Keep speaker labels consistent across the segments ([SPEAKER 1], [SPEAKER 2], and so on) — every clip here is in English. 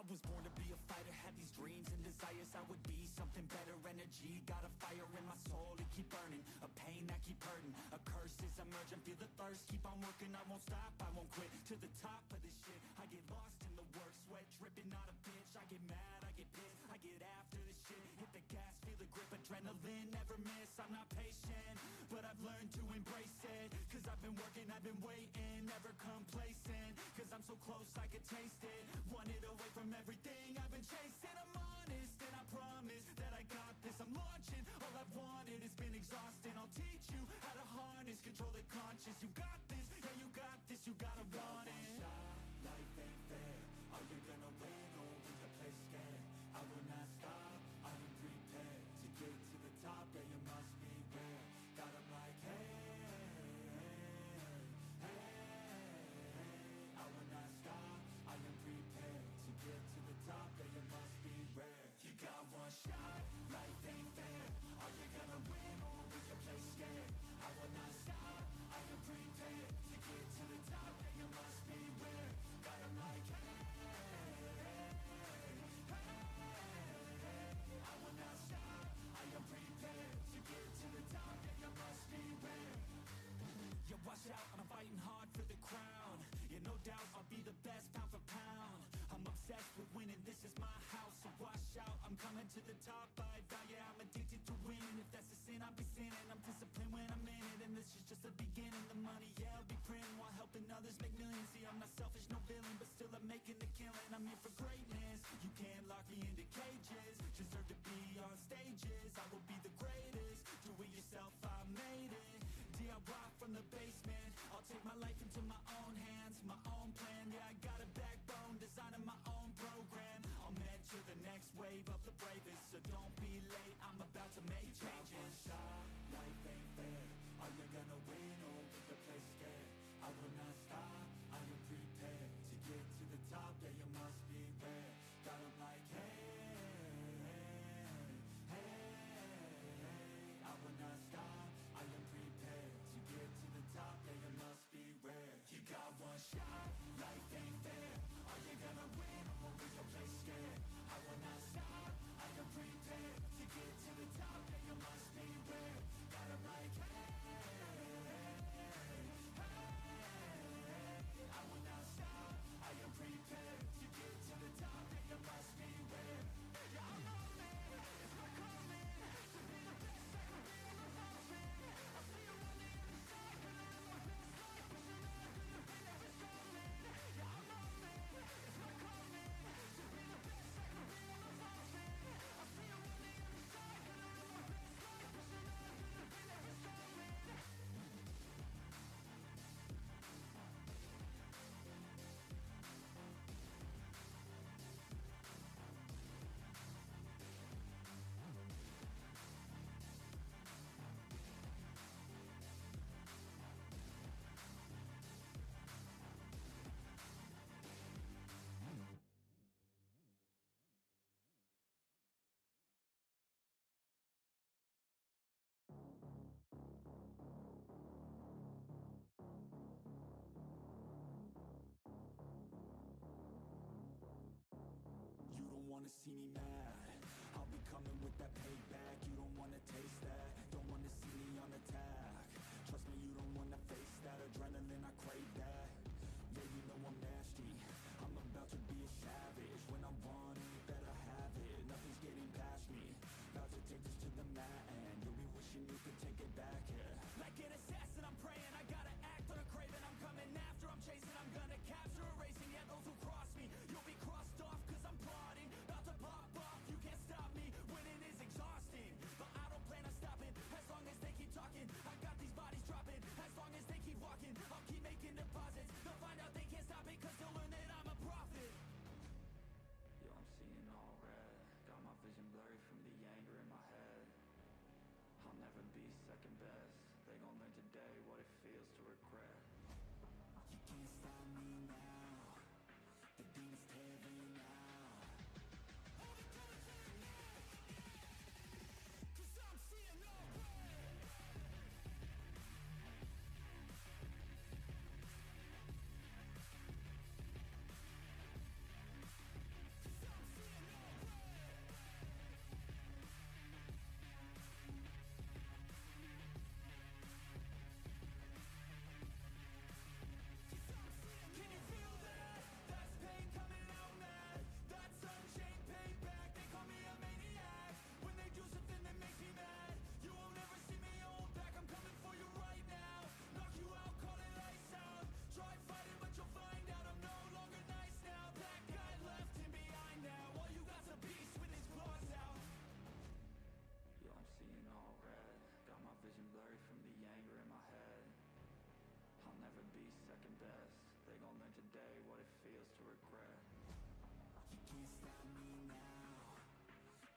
[SPEAKER 1] was born to be a fighter, had these dreams and desires. I would be something better, energy, got a fire in my soul to keep burning, a pain that keep hurting, a curse is emerging, feel the thirst, keep on working, I won't stop, I won't quit, to the top of this shit, I get lost in the work, sweat dripping, not a bitch, I get mad, I get pissed, I get after this shit, hit the gas, feel the grip, adrenaline, never miss, I'm not patient, but I've learned to embrace it, cause I've been working, I've been waiting, never complacent, cause I'm so close I could taste it, wanted away from everything I've been chasing. I'm honest and I promise that I got this. I'm launching, all I've wanted has been exhausting. I'll teach you how to harness, control the conscious. You got this, yeah you got this, you gotta want it. Life ain't fair, are you gonna win or will you play scared? I will not stop, I am prepared to get to the top, yeah you must beware. God I'm like hey, I will not stop, I am prepared to get to the top, yeah you must be rare. You got one shot, life ain't fair, are you gonna win or will you play scared? I will not stop, I am prepared to get to the top, yeah you must be rare. God I'm like hey, I will not stop, I am prepared to get to the top, yeah you must be rare. Yeah, watch out, I'm fighting hard for the crown. Yeah, no doubt, I'll be the best pound for pound. I'm obsessed with winning, this is my house. So watch out, I'm coming to the top. I vow, yeah, I'm addicted to winning. If that's a sin, I'll be sinning. I'm disciplined when I'm in it, and this is just the beginning. The money, yeah, I'll be printing while helping others make millions. See, I'm not selfish, no villain, but still I'm making the killing. I'm here for greatness, you can't lock me into cages. Deserve to be on stages, I will be the greatest. Do it yourself, I made it. DIY from the basement, I'll take my life into my own hands, my own plan, yeah I got a backbone, designing my own program, I'll mentor the next wave of the bravest, so don't be late, I'm about to make changes. One shot, life ain't fair, are you gonna win or will you play scared? I will not stop, I am prepared to get to the top, yeah you must be rare. God I'm like hey, I will not stop, I am prepared to get to the top, yeah you must be rare. You got one shot, life ain't fair, are you gonna win or will you play scared? I will not stop, I am prepared to get to the top, yeah you must be rare. God I'm like I will not stop, I am prepared to get to the top, yeah you must be rare. Yeah I'm on it, it's my calling, to be the best I can be on the mountain. I see you on the other side, gonna live my best life, pushing on to the thing that is calling. Yeah I'm on it, it's my calling, to be the best I can be on the mountain. I see you on the other side, gonna live my best life, pushing on to the thing that is calling. You don't wanna see me mad, I'll be coming with that payback. You don't wanna taste that, don't wanna see me on attack. Trust me, you don't wanna face that adrenaline, I crave that. Yeah, you know I'm nasty, I'm about to be a savage. When I want it, better have it, nothing's getting past me. About to take this to the mat and you'll be wishing you could take it back, yeah. Like an assassin, I'm praying, I gotta act on a craving. I'm coming after, I'm chasing, I'm gonna capture, erasing. Yeah, those who cross me, you'll be crossed off, cause I'm plotting, about to pop off. You can't stop me, winning is exhausting, but I don't plan on stopping, as long as they keep talking. I got these bodies dropping, as long as they keep walking. I'll keep making deposits, they'll find out they can't stop it, cause they'll learn that I'm a prophet. Yo, I'm seeing all red, got my vision blurry from the anger in my head. I'll never be second best, they gon' learn today what it feels to regret. You can't stop me now, the demons tearing now. Hold it to the now, cause I'm seeing all red. Cause stop me now.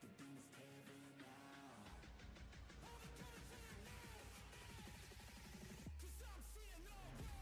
[SPEAKER 1] The demons tearing out. Overcome tonight, 'cause I'm seeing no way.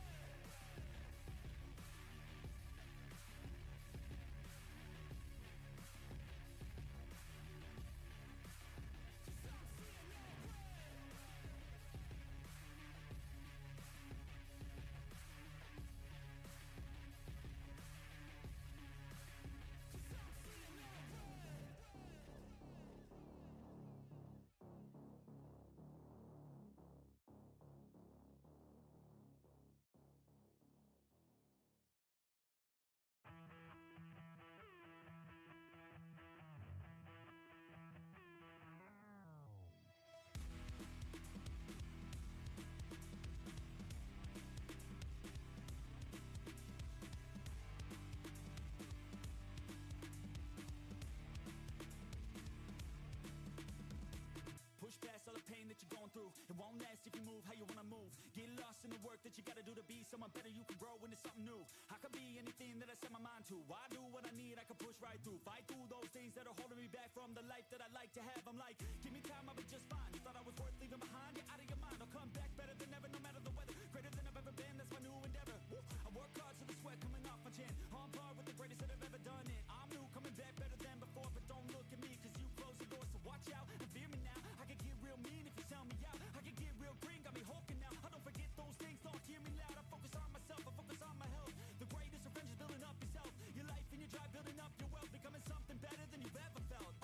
[SPEAKER 1] Push past all the pain that you're going through. It won't last if you move how you wanna move. Get lost in the work that you gotta do to be someone better. You can grow into something new. I could be anything that I set my mind to. I do what I need, I can push right through. Fight through those things that are holding me back from the life that I like to have. I'm like, give me time, I'll be just fine. You thought I was worth leaving behind? You're out of your mind. I'll come back better than ever, no matter the weather. Greater than I've ever been, that's my new endeavor. Woo. I work hard so the sweat coming off my chin. On par with the greatest that I've ever done it. I'm new, coming back better than before. But don't look at me, cause you closed the door. So watch out and fear me now. I can get real mean if you sell me out. I can get real green, got me hulking now. I don't forget those things, don't hear me loud. I focus on myself, I focus on my health. The greatest revenge is building up yourself. Your life and your drive, building up your wealth. Becoming something better than you've ever felt.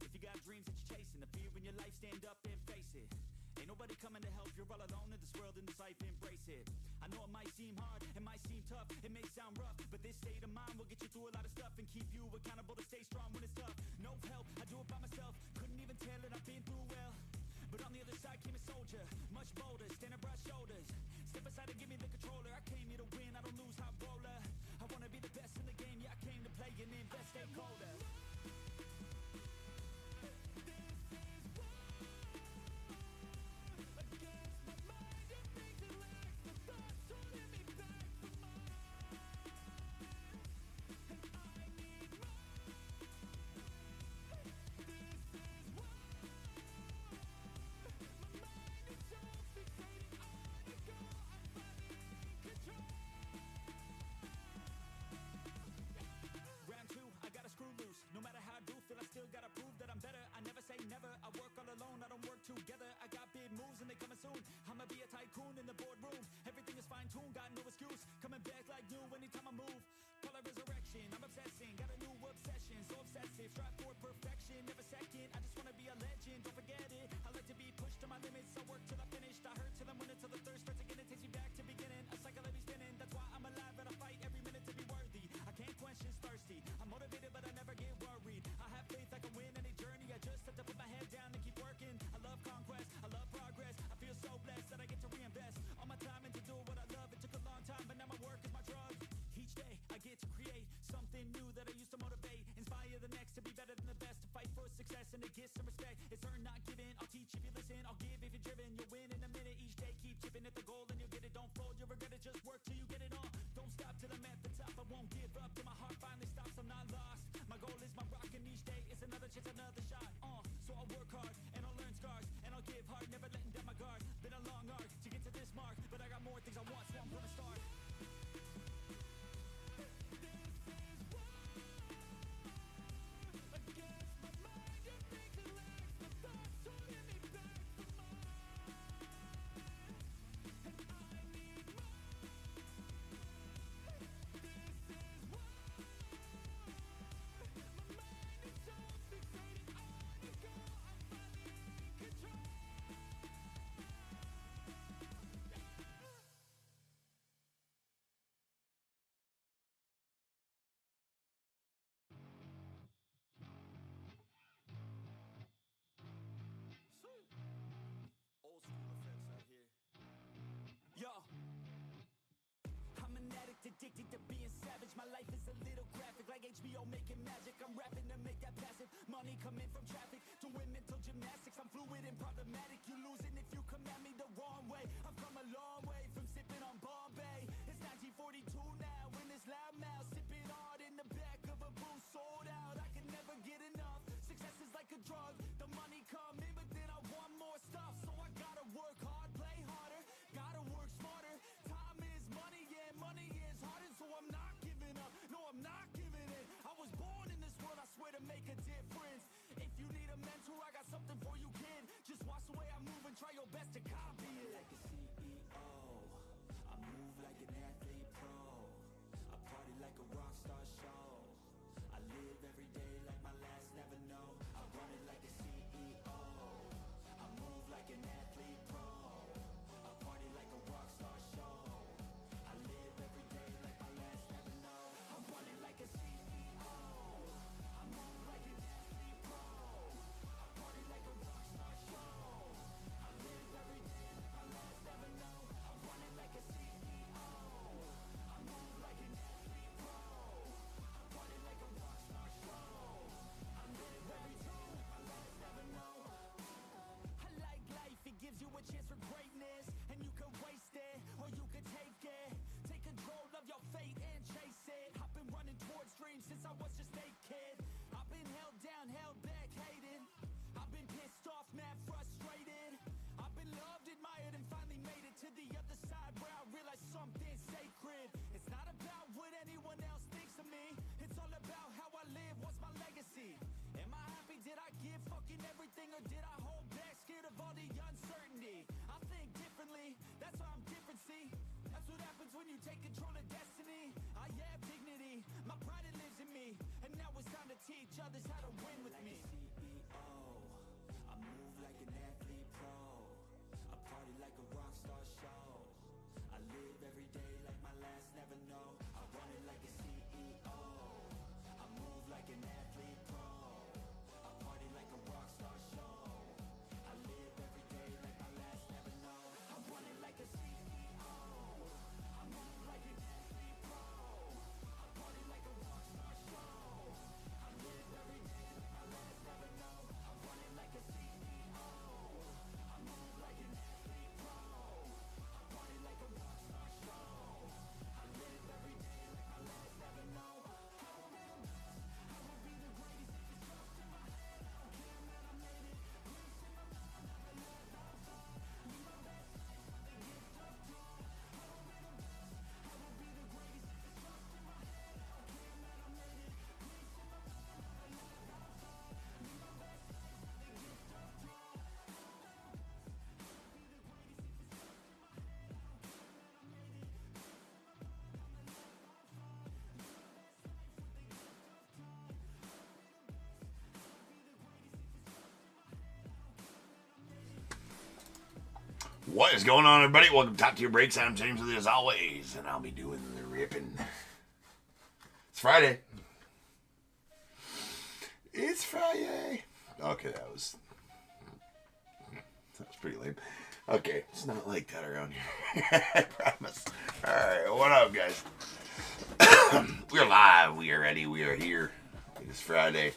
[SPEAKER 1] If you got dreams that you're chasing, the fear in your life, stand up and face it. Ain't nobody coming to help, you're all alone in this world, in this life, embrace it. I know it might seem hard, it might seem tough, it may sound rough, but this state of mind will get you through a lot of stuff and keep you accountable to stay strong when it's tough. No help, I do it by myself, couldn't even tell it, I've been through well. But on the other side came a soldier, much bolder, standing broad shoulders. Step aside and give me the controller, I came here to win, I don't lose, high roller. I wanna be the best in the game, yeah, I came to play and invest, stay colder. No matter how I do feel, I still gotta prove that I'm better. I never say never, I work all alone, I don't work together. I got big moves and they coming soon. I'ma be a tycoon in the boardroom. Everything is fine-tuned, got no excuse. Coming back like new anytime I move. Call it resurrection, I'm obsessing. Got a new obsession, so obsessive. Strive for perfection, never second. I just wanna be a legend, don't forget it. I like to be pushed to my limits, I work till I finished. I hurt till I'm winning, till the thirst starts again. It takes me back to beginning, a cycle let me spinning. That's why I'm alive and I fight every minute to be worthy. I can't quench this thirsty, I'm motivated but I never get worried. I have faith I can win any journey, I just have to put my head down and keep working. I love conquest, I love progress, I feel so blessed that I get to reinvest all my time into doing what I love. It took a long time but now my work is my drug. Each day I get to create something new that I used to motivate. Inspire the next to be better than the best, to fight for success and to get some respect. It's earned not given, I'll teach if you listen, I'll give if you're driven. You'll win in a minute, each day keep chipping at the goal and you'll get it. Don't fold, you'll regret it, just work till you get it all. Don't stop till I'm at the top, I won't give up till my heart finally stops. I'm not lost, my goal is my rock and each day is another chance, another shot. So I'll work hard and I'll learn scars and I'll give hard, never letting down my guard. Been a long arc to get to this mark, but I got more things I want, so I'm gonna start. Yo, I'm an addict addicted to being savage. My life is a little graphic, like HBO making magic. I'm rapping to make that passive money coming from traffic. Doing mental gymnastics, I'm fluid and problematic. You losing if you come at me the wrong way. I've come a long way from sipping on Bombay. It's 1942 now, in this loud mouth, sipping hard in the back of a booth, sold out. I was just a kid. I've been held down, held back, hated. I've been pissed off, mad, frustrated. I've been loved, admired, and finally made it to the other side where I realized something sacred. It's not about what anyone else thinks of me. It's all about how I live, what's my legacy. Am I happy, did I give fucking everything, or did I hold back, scared of all the uncertainty? I think differently, that's why I'm different, see. That's what happens when you take control of destiny. I have dignity, my pride it lives in me. And now it's time to teach others how to win with me. CEO, I move like an athlete pro. I party like a rock star show. I live every day like my last, never know. I run it like a CEO. I move like an athlete pro. I party like a rock star show. I live every day like my last, never know. I run it like a CEO. I move like an athlete pro. I party like a rock star show. I live every day like my last, never know. I run it like a CEO. I move like an athlete pro. I party like a rock star show. I live every day like my last, never know. I will be the best, I will be the greatest. If it's just in my head, I don't care, man, I made it. Grace in my mind, never let that fall. Live my best life with the gift of joy. I will be the best, I will be the greatest. If it's just in my head, I don't care, man, I made it. Grace in my mind, never let that fall. Live my best life with the gift of joy.
[SPEAKER 2] What is going on, everybody? Welcome to Top Tier Breaks. I'm James with you as always, and I'll be doing the ripping. It's Friday. It's Friday. Okay, that was pretty lame. Okay, it's not like that around here. I promise. All right, what up, guys? We're live. We are ready. We are here. It is Friday.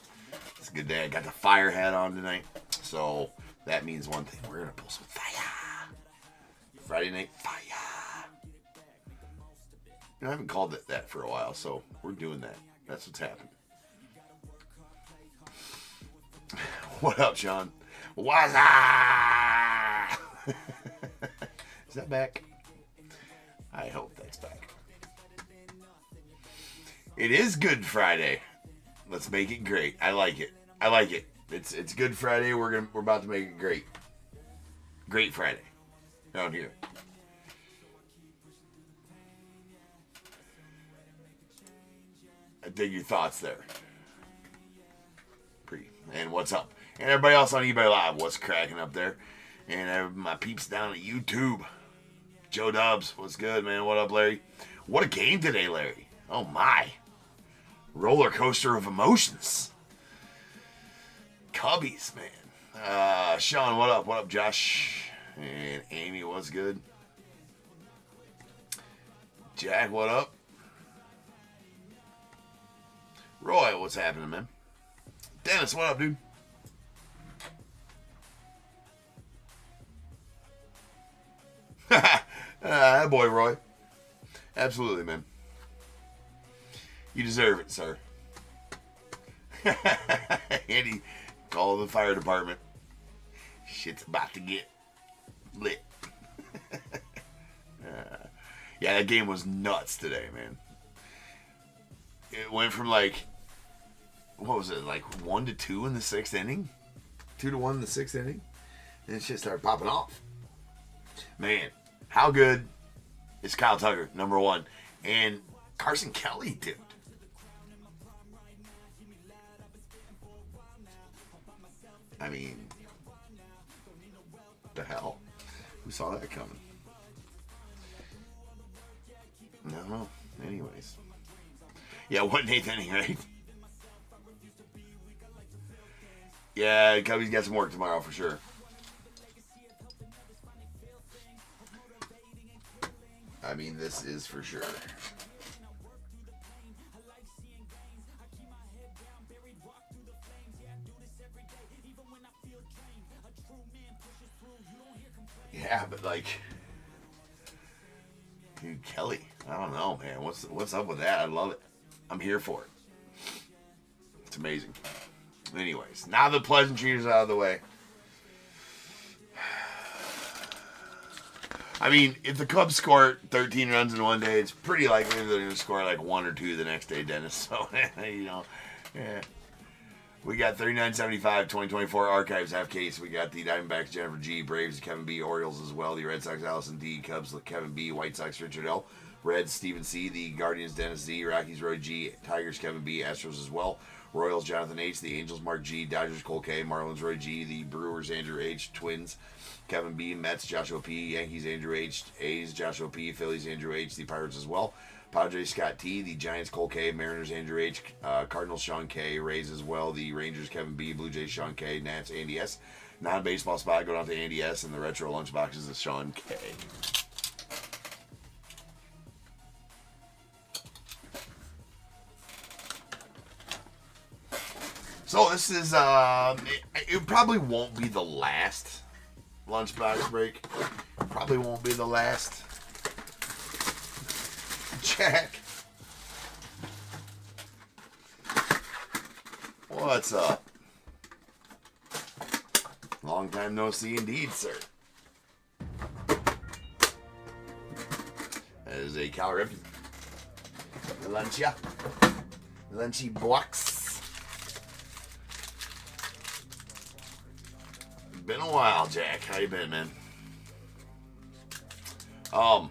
[SPEAKER 2] It's a good day. I got the fire hat on tonight, so that means one thing. We're gonna pull some fire. Friday night fire. I haven't called it that for a while, so we're doing that. That's what's happening. What up, Sean? What's up? Is that back? I hope that's back. It is Good Friday. Let's make it great. I like it. I like it. It's Good Friday. We're about to make it great. Great Friday. Down here. I dig your thoughts there. And what's up? And everybody else on eBay Live, what's cracking up there? And my peeps down at YouTube. Joe Dubs, what's good, man? What up, Larry? What a game today, Larry. Oh, my. Roller coaster of emotions. Cubbies, man. Sean, what up? What up, Josh? And Amy, what's good? Jack, what up? Roy, what's happening, man? Dennis, what up, dude? That boy, Roy. Absolutely, man. You deserve it, sir. Andy, call the fire department. Shit's about to get lit. Yeah, that game was nuts today, man. It went from like, what was it, like 1-2 in the sixth inning? 2-1 in the sixth inning? And shit started popping off. Man, how good is Kyle Tucker, number one? And Carson Kelly, dude. I mean, the hell? Who saw that coming? No. Anyways. Yeah, what eighth inning, right? Yeah, Cubby's got some work tomorrow for sure. I mean, this is for sure. Yeah, but like, dude, Kelly, I don't know, man. What's up with that? I love it. I'm here for it. It's amazing. Anyways, now the pleasantries out of the way. I mean, if the Cubs score 13 runs in one day, it's pretty likely they're going to score like 1 or 2 the next day, Dennis. So, you know, yeah. We got 3975 2024 Archives half case. We got the Diamondbacks, Jennifer G, Braves, Kevin B, Orioles as well. The Red Sox, Allison D, Cubs, Kevin B, White Sox, Richard L, Reds, Stephen C, the Guardians, Dennis Z, Rockies, Roy G, Tigers, Kevin B, Astros as well. Royals, Jonathan H, the Angels, Mark G, Dodgers, Cole K, Marlins, Roy G, the Brewers, Andrew H, Twins, Kevin B, Mets, Joshua P, Yankees, Andrew H, A's, Joshua P, Phillies, Andrew H, the Pirates as well. Padres, Scott T, the Giants, Cole K, Mariners, Andrew H, Cardinals, Sean K, Rays as well, the Rangers, Kevin B, Blue Jays, Sean K, Nats, Andy S. Non-baseball spot going out to Andy S, and the retro lunchboxes of Sean K. So this is, it probably won't be the last lunchbox break. Probably won't be the last. Jack. What's up? Long time no see indeed, sir. That is a Cal Ripken. Lunchy box. Been a while, Jack. How you been, man? I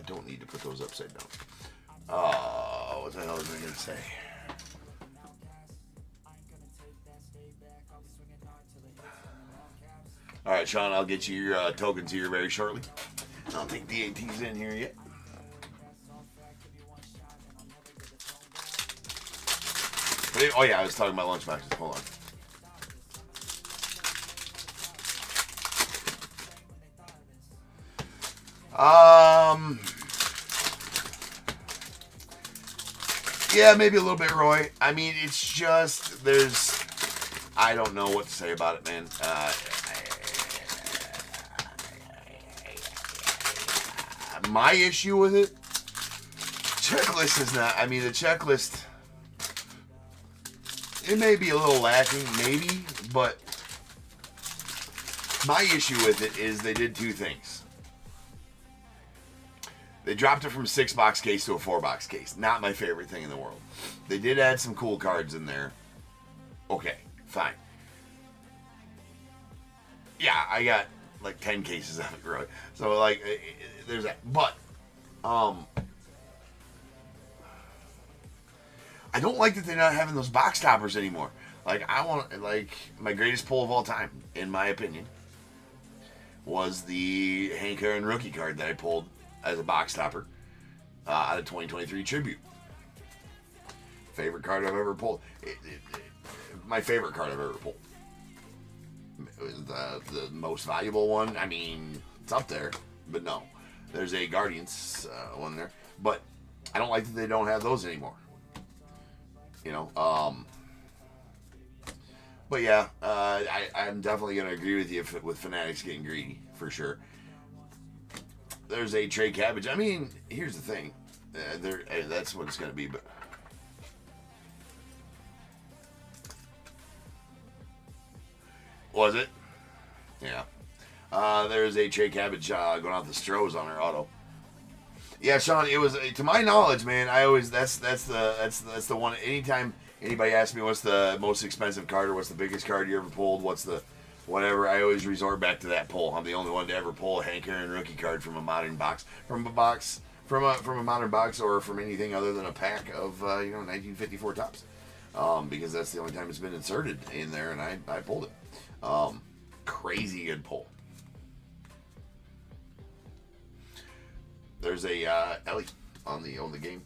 [SPEAKER 2] don't need to put those upside down. What the hell was I gonna say? All right, Sean, I'll get you your tokens here very shortly. I don't think DAT's in here yet. Oh yeah, I was talking about lunchboxes. Hold on. Yeah, maybe a little bit, Roy. I mean, it's just, I don't know what to say about it, man. My issue with it, checklist is not, I mean, the checklist, it may be a little lacking, maybe, but my issue with it is they did 2 things. They dropped it from a 6-box case to a 4-box case. Not my favorite thing in the world. They did add some cool cards in there. Okay, fine. Yeah, I got like 10 cases of it, really. So, like, there's that. But, I don't like that they're not having those box toppers anymore. Like, my greatest pull of all time, in my opinion, was the Hank Aaron rookie card that I pulled as a box topper out of 2023 Tribute. Favorite card I've ever pulled. My favorite card I've ever pulled. It was the most valuable one. I mean, it's up there, but no. There's a Guardians one there. But I don't like that they don't have those anymore. You know? But yeah, I'm definitely going to agree with you with Fanatics getting greedy, for sure. There's a Trey Cabbage. I mean, here's the thing. That's what it's going to be, but... Was it? Yeah. There's a Trey Cabbage going off the Strohs on her auto. Yeah, Sean, it was, to my knowledge, man, I always, that's the one, anytime anybody asks me what's the most expensive card or what's the biggest card you ever pulled, what's the whatever, I always resort back to that pull. I'm the only one to ever pull a Hank Aaron rookie card from a modern box, from a modern box, or from anything other than a pack of 1954 tops, because that's the only time it's been inserted in there, and I pulled it. Crazy good pull. There's a Ellie on the game.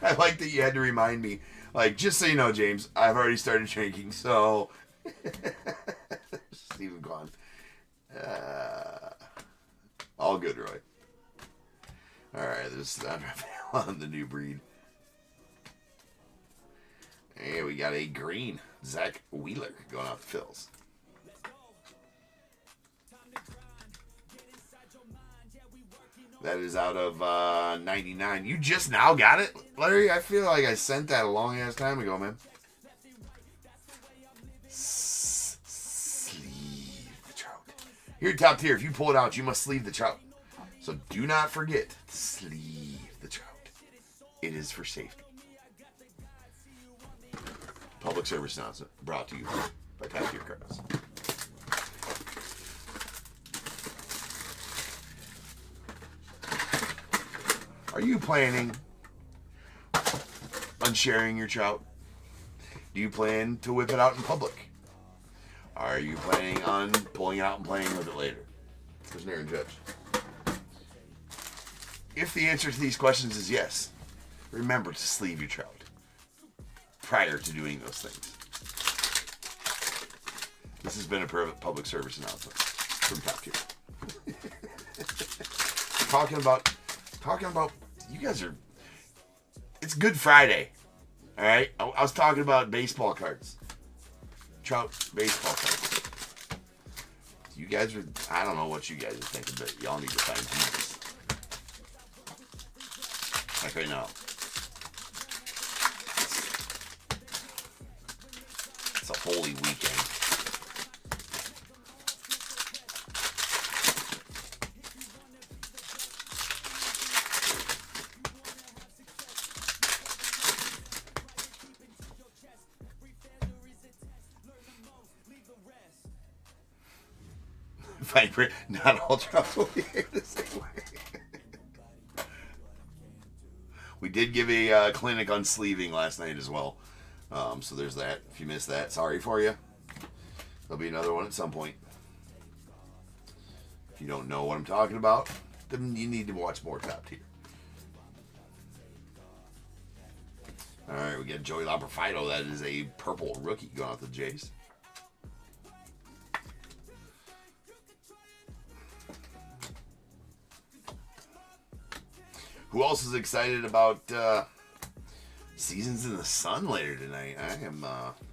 [SPEAKER 2] I like that you had to remind me. Like, just so you know, James, I've already started drinking, so... Stephen Kwan. All good, Roy. Alright, there's on the new breed. And we got a green Zach Wheeler going off the Phils. That is out of 99. You just now got it, Larry? I feel like I sent that a long ass time ago, man. Sleeve the trout. Here at Top Tier, if you pull it out, you must sleeve the trout. So do not forget to sleeve the trout. It is for safety. Public service announcement brought to you by Top Tier Cards. Are you planning on sharing your trout? Do you plan to whip it out in public? Are you planning on pulling it out and playing with it later? There's an Aaron Judge. If the answer to these questions is yes, remember to sleeve your trout prior to doing those things. This has been a public service announcement from Top Tier. Talking about, you guys are, it's Good Friday, all right? I was talking about baseball cards. Trout baseball cards. You guys are, I don't know what you guys are thinking, but y'all need to find Jesus. Like right now. It's a holy weekend. Not all drops will be the same way. We did give a clinic on sleeving last night as well. So there's that. If you missed that, sorry for you. There'll be another one at some point. If you don't know what I'm talking about, then you need to watch more Top Tier. Alright, we got Joey Laperfido. That is a purple rookie going out the Jays. Who else is excited about Seasons in the Sun later tonight? I am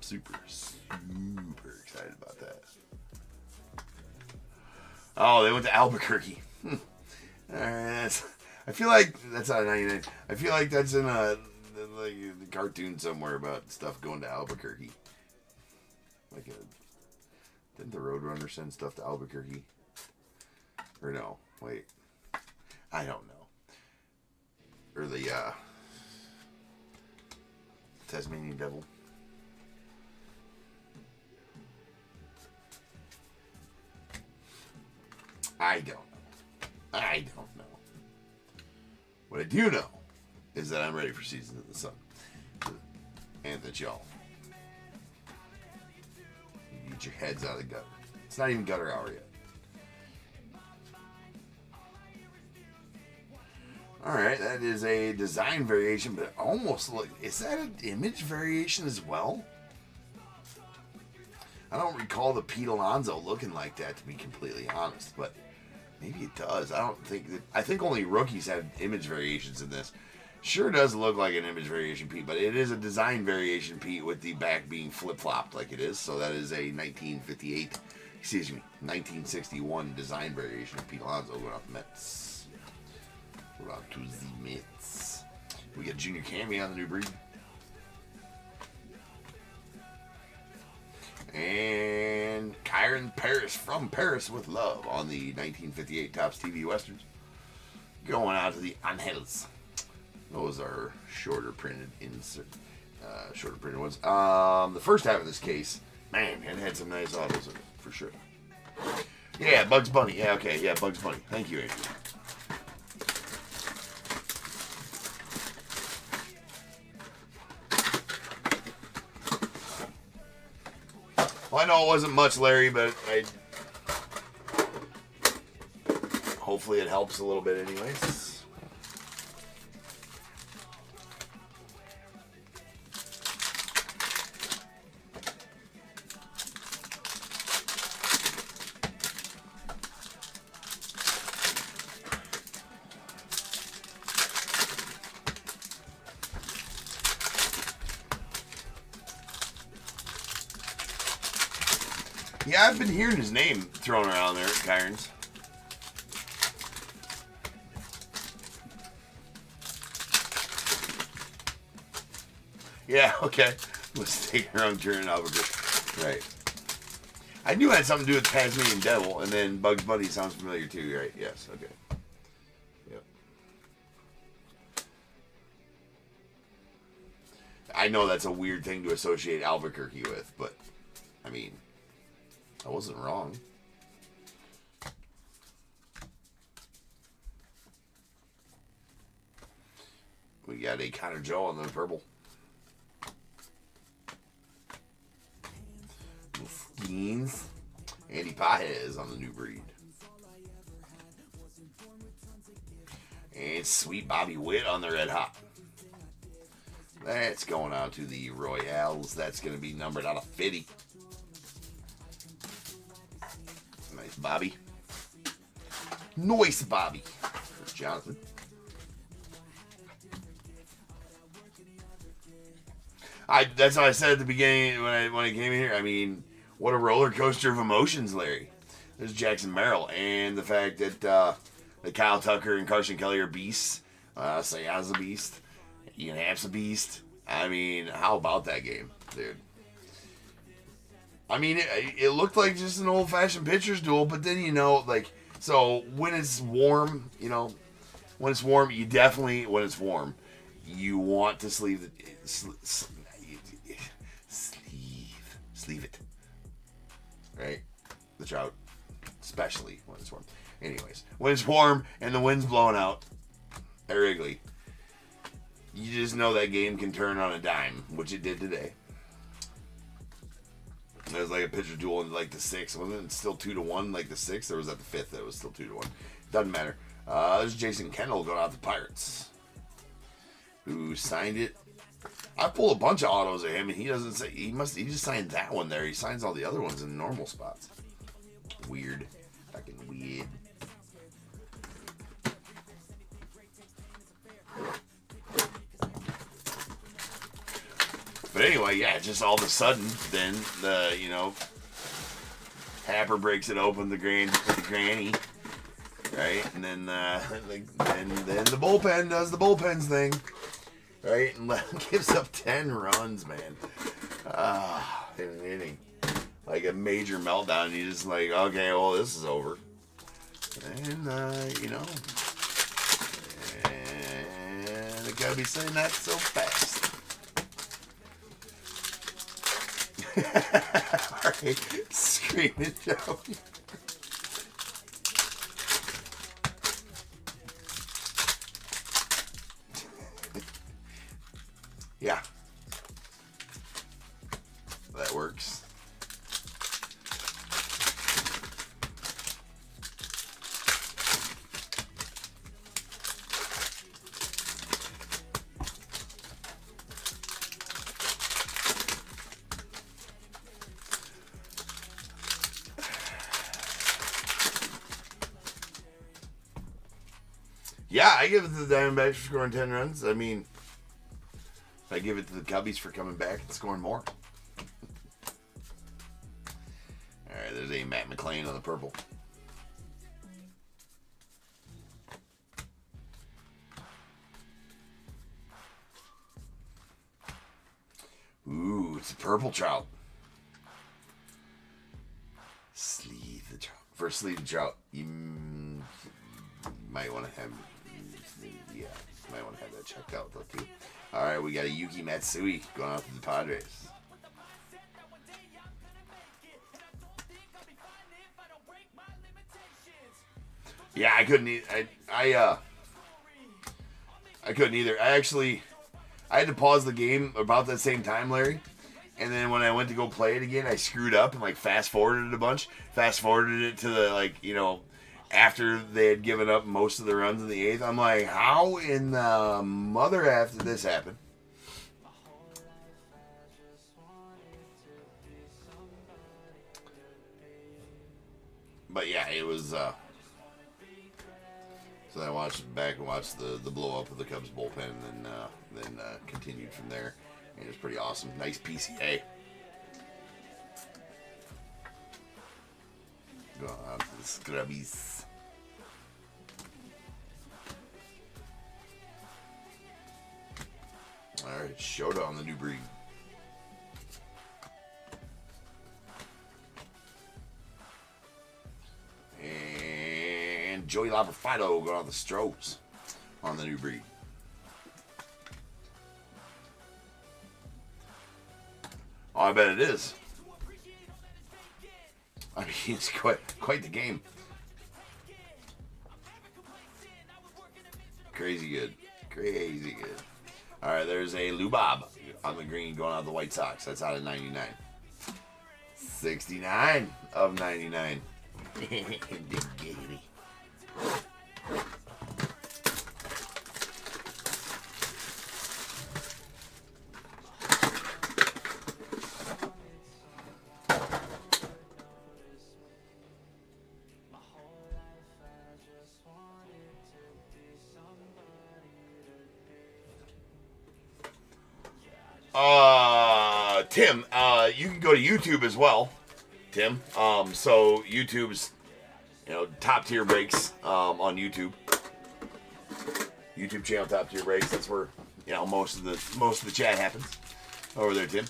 [SPEAKER 2] super excited about that. Oh, they went to Albuquerque. I feel like that's out of 99. I feel like that's in a cartoon somewhere about stuff going to Albuquerque. Didn't the Roadrunner send stuff to Albuquerque? Or no? Wait. I don't know. Or the Tasmanian Devil. I don't know. What I do know is that I'm ready for Seasons of the Sun. And that y'all get your heads out of the gutter. It's not even gutter hour yet. Alright, that is a design variation, but it almost look, is that an image variation as well? I don't recall the Pete Alonso looking like that, to be completely honest, but maybe it does. I think only rookies had image variations in this. Sure does look like an image variation Pete, but it is a design variation Pete with the back being flip-flopped like it is, so that is a 1961 design variation of Pete Alonso going off the Mets. We're on to the Mets. We got Junior Cammy on the new breed. And Kyron Paris from Paris with Love on the 1958 Topps TV Westerns. Going out to the Angels. Those are shorter printed ones. The first half of this case, man, it had some nice autos in it, for sure. Yeah, Bugs Bunny. Yeah, okay. Yeah, Bugs Bunny. Thank you, Andrew. Well, I know it wasn't much, Larry, but hopefully it helps a little bit anyways. Yeah, I've been hearing his name thrown around there at Kyron's. Yeah, okay. Was taking a wrong turn in Albuquerque. Right. I knew it had something to do with Tasmanian Devil, and then Bugs Bunny sounds familiar too, right? Yes, okay. Yep. I know that's a weird thing to associate Albuquerque with, but, I mean, I wasn't wrong. We got a Connor Joe on the purple. Beans. Andy Pajes on the new breed. And Sweet Bobby Witt on the red hot. That's going out to the Royales. That's going to be numbered out of 50. Nice Bobby. Nice Bobby. There's Jonathan. That's what I said at the beginning when I came in here. I mean, what a roller coaster of emotions, Larry. There's Jackson Merrill, and the fact that Kyle Tucker and Carson Kelly are beasts. Sayaz a beast. Ian Happ's a beast. I mean, how about that game, dude? I mean, it looked like just an old-fashioned pitcher's duel, but then, so when it's warm, when it's warm, you definitely, when it's warm, you want to sleeve it. Right? The trout. Especially when it's warm. Anyways, when it's warm and the wind's blowing out at Wrigley, you just know that game can turn on a dime, which it did today. It was like a pitcher duel in like the 6th. Wasn't it still 2-1 like the 6th? Or was that the 5th that was still 2-1? Doesn't matter. There's Jason Kendall going out to the Pirates. Who signed it. I pulled a bunch of autos of him, and he doesn't say he just signed that one there. He signs all the other ones in normal spots. Weird. Fucking weird. But anyway, yeah, just all of a sudden, then Happer breaks it open, the granny, right, and then then the bullpen does the bullpens thing. Right, and gives up 10 runs, man. In an inning. Like a major meltdown. You're just like, okay, well, this is over. And, and it gotta be saying that so fast. Alright, Screaming Joe. Yeah. That works. Yeah, I give it to the Diamondbacks for scoring 10 runs. I mean, I give it to the Cubbies for coming back and scoring more. Alright, there's a Matt McClain on the purple. Ooh, it's a purple trout. Sleeve the trout. For sleeve the trout, you might want to have, that checked out though too. All right, we got a Yuki Matsui going out to the Padres. Yeah, I couldn't. I couldn't either. I had to pause the game about that same time, Larry. And then when I went to go play it again, I screwed up and fast forwarded it a bunch. Fast forwarded it to the after they had given up most of the runs in the 8th. I'm like, how in the mother F did this happen? But yeah, it was. So I watched the blow up of the Cubs bullpen, and then continued from there. And it was pretty awesome. Nice PCA. Go on to the Scrubbies. All Alright, Showdown, the new breed. And Joey Labrafido going on the Strokes on the new breed. Oh, I bet it is. I mean, it's quite the game. Crazy good. Crazy good. All right, there's a Lubob on the green going out the White Sox. That's out of 99. 69 of 99. Big giggity. Tim, you can go to YouTube as well, Tim. So YouTube's, top tier breaks on YouTube. YouTube channel top tier breaks. That's where most of the chat happens over there, Tim.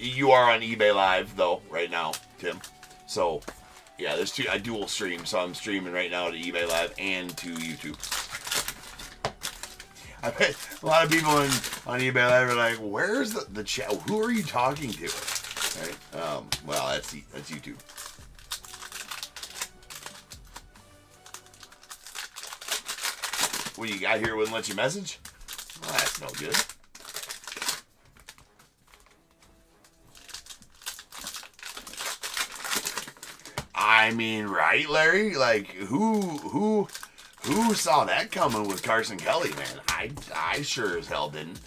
[SPEAKER 2] You are on eBay Live though right now, Tim. So yeah, there's a dual stream. So I'm streaming right now to eBay Live and to YouTube. I bet a lot of people on eBay Live are like, "Where's the chat? Who are you talking to?" Right? Well, that's YouTube. What you got here wouldn't let you message? Well, that's no good. I mean, right, Larry? Like, who saw that coming with Carson Kelly, man? I sure as hell didn't.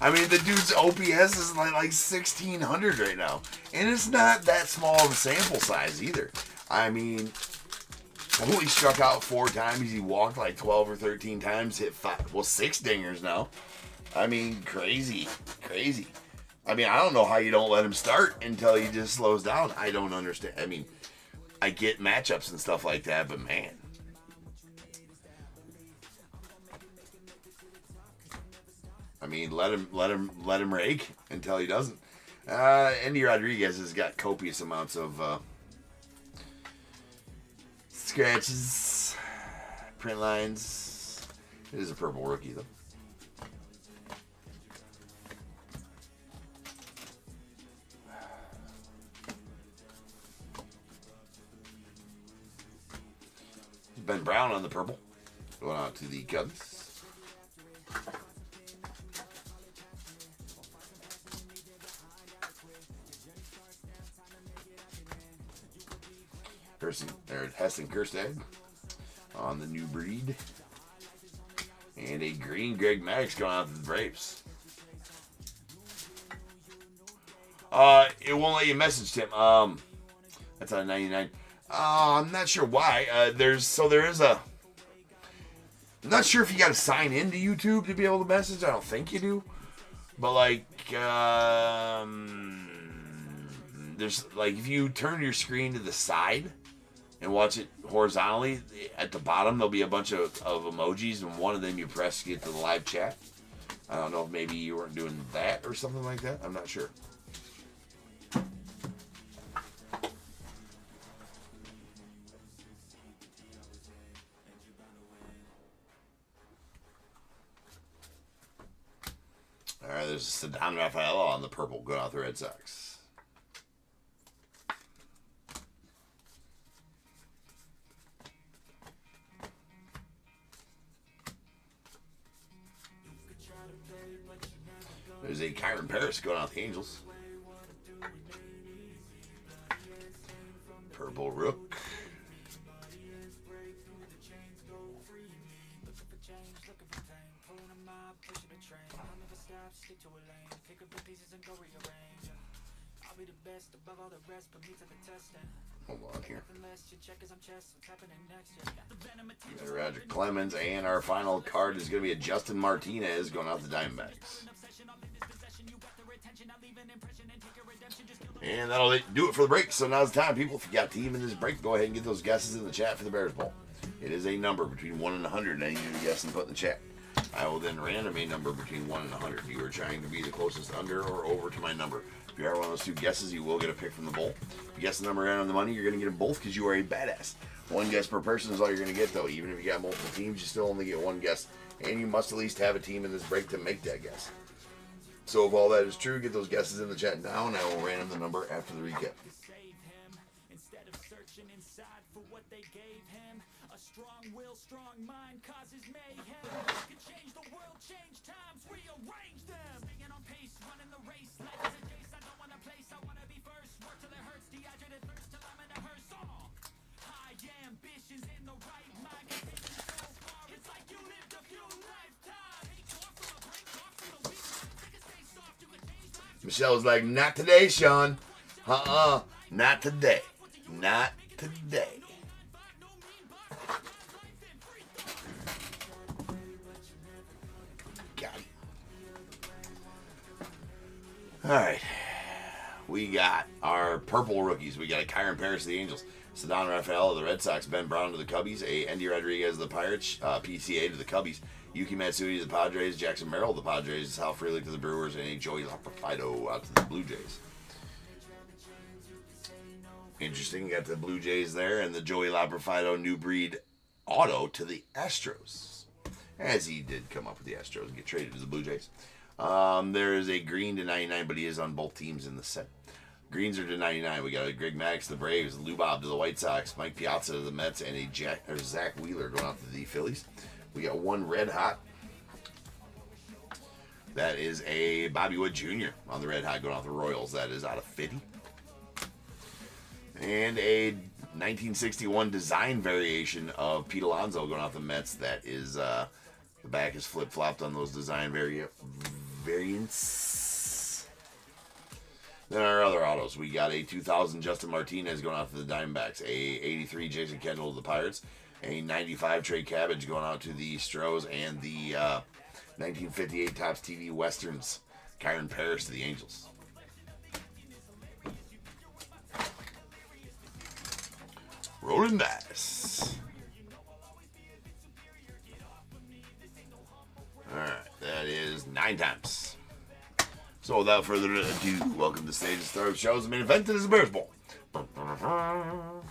[SPEAKER 2] I mean, the dude's OPS is like 1,600 right now. And it's not that small of a sample size either. I mean, only struck out 4 times. He walked like 12 or 13 times, hit 6 dingers now. I mean, crazy. I mean, I don't know how you don't let him start until he just slows down. I don't understand. I mean, I get matchups and stuff like that, but man. I mean, let him rake until he doesn't. Andy Rodriguez has got copious amounts of scratches, print lines. It is a purple rookie though. Ben Brown on the purple, going out to the Cubs. Heston Kjerstad on the new breed. And a green Greg Maddux going out to the Braves. It won't let you message him. That's on 99. I'm not sure why. There is a. I'm not sure if you got to sign into YouTube to be able to message. I don't think you do. But there's if you turn your screen to the side and watch it horizontally, at the bottom there'll be a bunch of emojis, and one of them you press to get to the live chat. I don't know if maybe you weren't doing that or something like that. I'm not sure. All right, there's Ceddanne Rafaela on the purple going out the Red Sox. There's a Kyron Paris going out the Angels. Purple Rook. Hold on here. We got Roger Clemens, and our final card is going to be a Justin Martinez going out the Diamondbacks. And that'll do it for the break. So now's the time, people. If you got a team in this break, go ahead and get those guesses in the chat for the Bears Bowl. It is a number between 1 and 100 that you need to guess and put in the chat. I will then random a number between 1 and 100. You are trying to be the closest under or over to my number. If you are one of those two guesses, you will get a pick from the bowl. If you guess the number right on the money, you're going to get them both because you are a badass. One guess per person is all you're going to get, though. Even if you got multiple teams, you still only get one guess. And you must at least have a team in this break to make that guess. So if all that is true, get those guesses in the chat now, and I will random the number after the recap.
[SPEAKER 1] Strong will, strong mind causes mayhem. Could change the world, change times, rearrange them. Staying on pace, running the race. Life is a chase, I don't want a place, I want to be first. Work till it hurts, dehydrated thirst till I'm in a hearse. High ambitions in the right mind. Can take you so far, it's like you lived a few lifetimes. Take off from a break, off from the weak. Take a stay soft, you can change lives.
[SPEAKER 2] Michelle's like, not today, Sean. Not today. Not today. All right, we got our purple rookies. We got a Kyron Paris of the Angels, Ceddanne Rafael of the Red Sox, Ben Brown of the Cubbies, a Andy Rodriguez of the Pirates, PCA to the Cubbies, Yuki Matsui to the Padres, Jackson Merrill of the Padres, Sal Frelick to the Brewers, and a Joey Laprophyto out to the Blue Jays. Interesting, got the Blue Jays there, and the Joey Laprophyto new breed auto to the Astros, as he did come up with the Astros and get traded to the Blue Jays. There is a green to 99, but he is on both teams in the set. Greens are to 99. We got a Greg Maddux to the Braves, Lou Bob to the White Sox, Mike Piazza to the Mets, and a Zach Wheeler going out to the Phillies. We got one red hot. That is a Bobby Wood Jr. on the red hot going out to the Royals. That is out of 50. And a 1961 design variation of Pete Alonso going out the Mets. That is, the back is flip-flopped on those design variants. Then our other autos, we got a 2000 Justin Martinez going out to the Diamondbacks, a 83 Jason Kendall to the Pirates, a 95 Trey Cabbage going out to the Stros, and the 1958 Topps TV Westerns Kyron Paris to the Angels. Rolling dice. Alright, that is 9 times. So without further ado, welcome to the stage of Star Show's the main event. It is the Bears Bowl. Kaboom.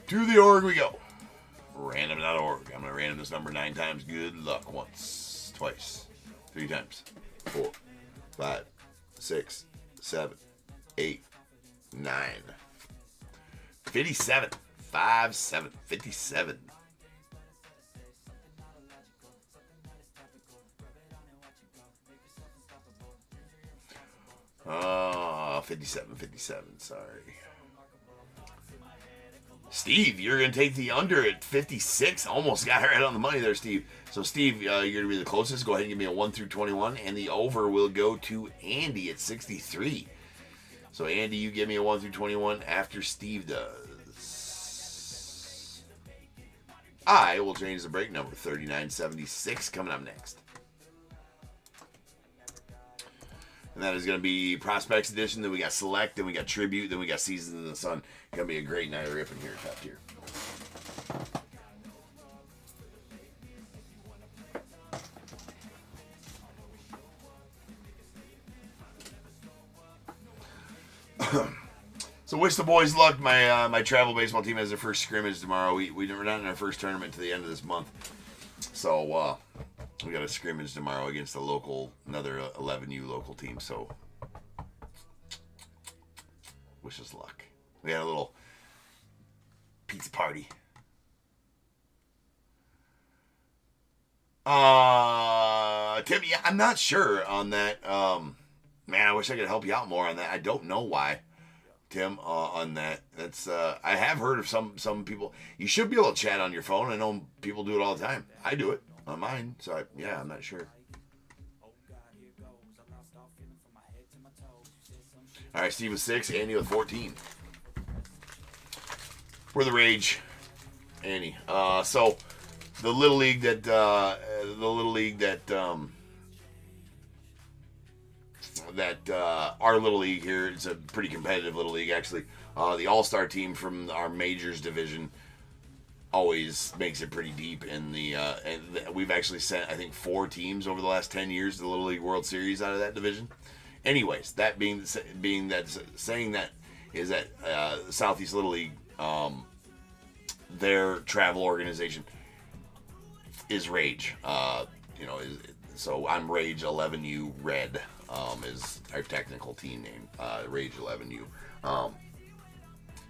[SPEAKER 2] To the org we go. Random.org. I'm going to random this number 9 times. Good luck. Once, twice, 3 times, 4, 5, 6, 7, 8, 9. 57. 5, 7. 57. 57. Sorry. Steve, you're going to take the under at 56. Almost got right on the money there, Steve. So, Steve, you're going to be the closest. Go ahead and give me a 1 through 21. And the over will go to Andy at 63. So, Andy, you give me a 1 through 21 after Steve does. I will change the break number. 3976 coming up next. And that is going to be Prospects Edition. Then we got Select. Then we got Tribute. Then we got Seasons in the Sun. Going to be a great night of ripping here, top tier. So wish the boys luck. My travel baseball team has their first scrimmage tomorrow. We're not in our first tournament to the end of this month. So we got a scrimmage tomorrow against another 11U local team. So wish us luck. We had a little pizza party. Tim, yeah, I'm not sure on that. Man, I wish I could help you out more on that. I don't know why, Tim, on that. That's I have heard of some people. You should be able to chat on your phone. I know people do it all the time. I do it on mine. So I'm not sure. All right, Steve with 6, Andy with 14. We're the Rage, Annie. So the little league that our little league here, it's a pretty competitive little league actually. The all-star team from our majors division always makes it pretty deep in the and we've actually sent I think 4 teams over the last 10 years to the Little League World Series out of that division. Anyways, that saying that is that Southeast Little League, their travel organization is Rage. So I'm Rage 11U Red is our technical team name. Rage 11U.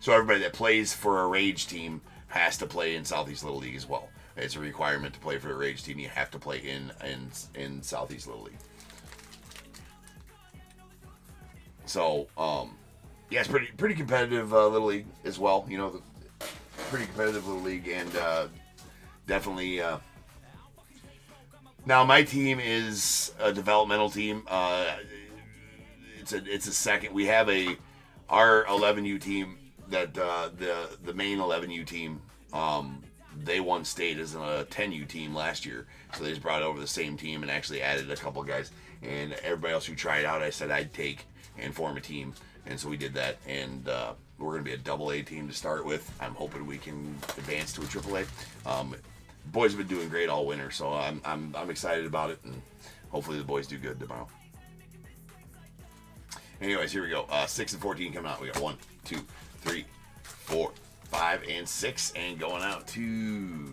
[SPEAKER 2] So everybody that plays for a Rage team has to play in Southeast Little League as well. It's a requirement to play for the Rage team. You have to play in Southeast Little League. So, yeah, it's pretty competitive Little League as well. You know, pretty competitive Little League, and definitely. Now my team is a developmental team. It's a second. We have our 11U team that the main 11U team. They won state as a 10U team last year, so they just brought over the same team and actually added a couple guys. And everybody else who tried out, I said I'd take and form a team, and so we did that. And we're going to be a AA team to start with. I'm hoping we can advance to a AAA. Boys have been doing great all winter, so I'm excited about it, and hopefully the boys do good tomorrow. Anyways, here we go. 6 and 14 coming out. We got 1, 2, 3, 4, 5, and 6, and going out to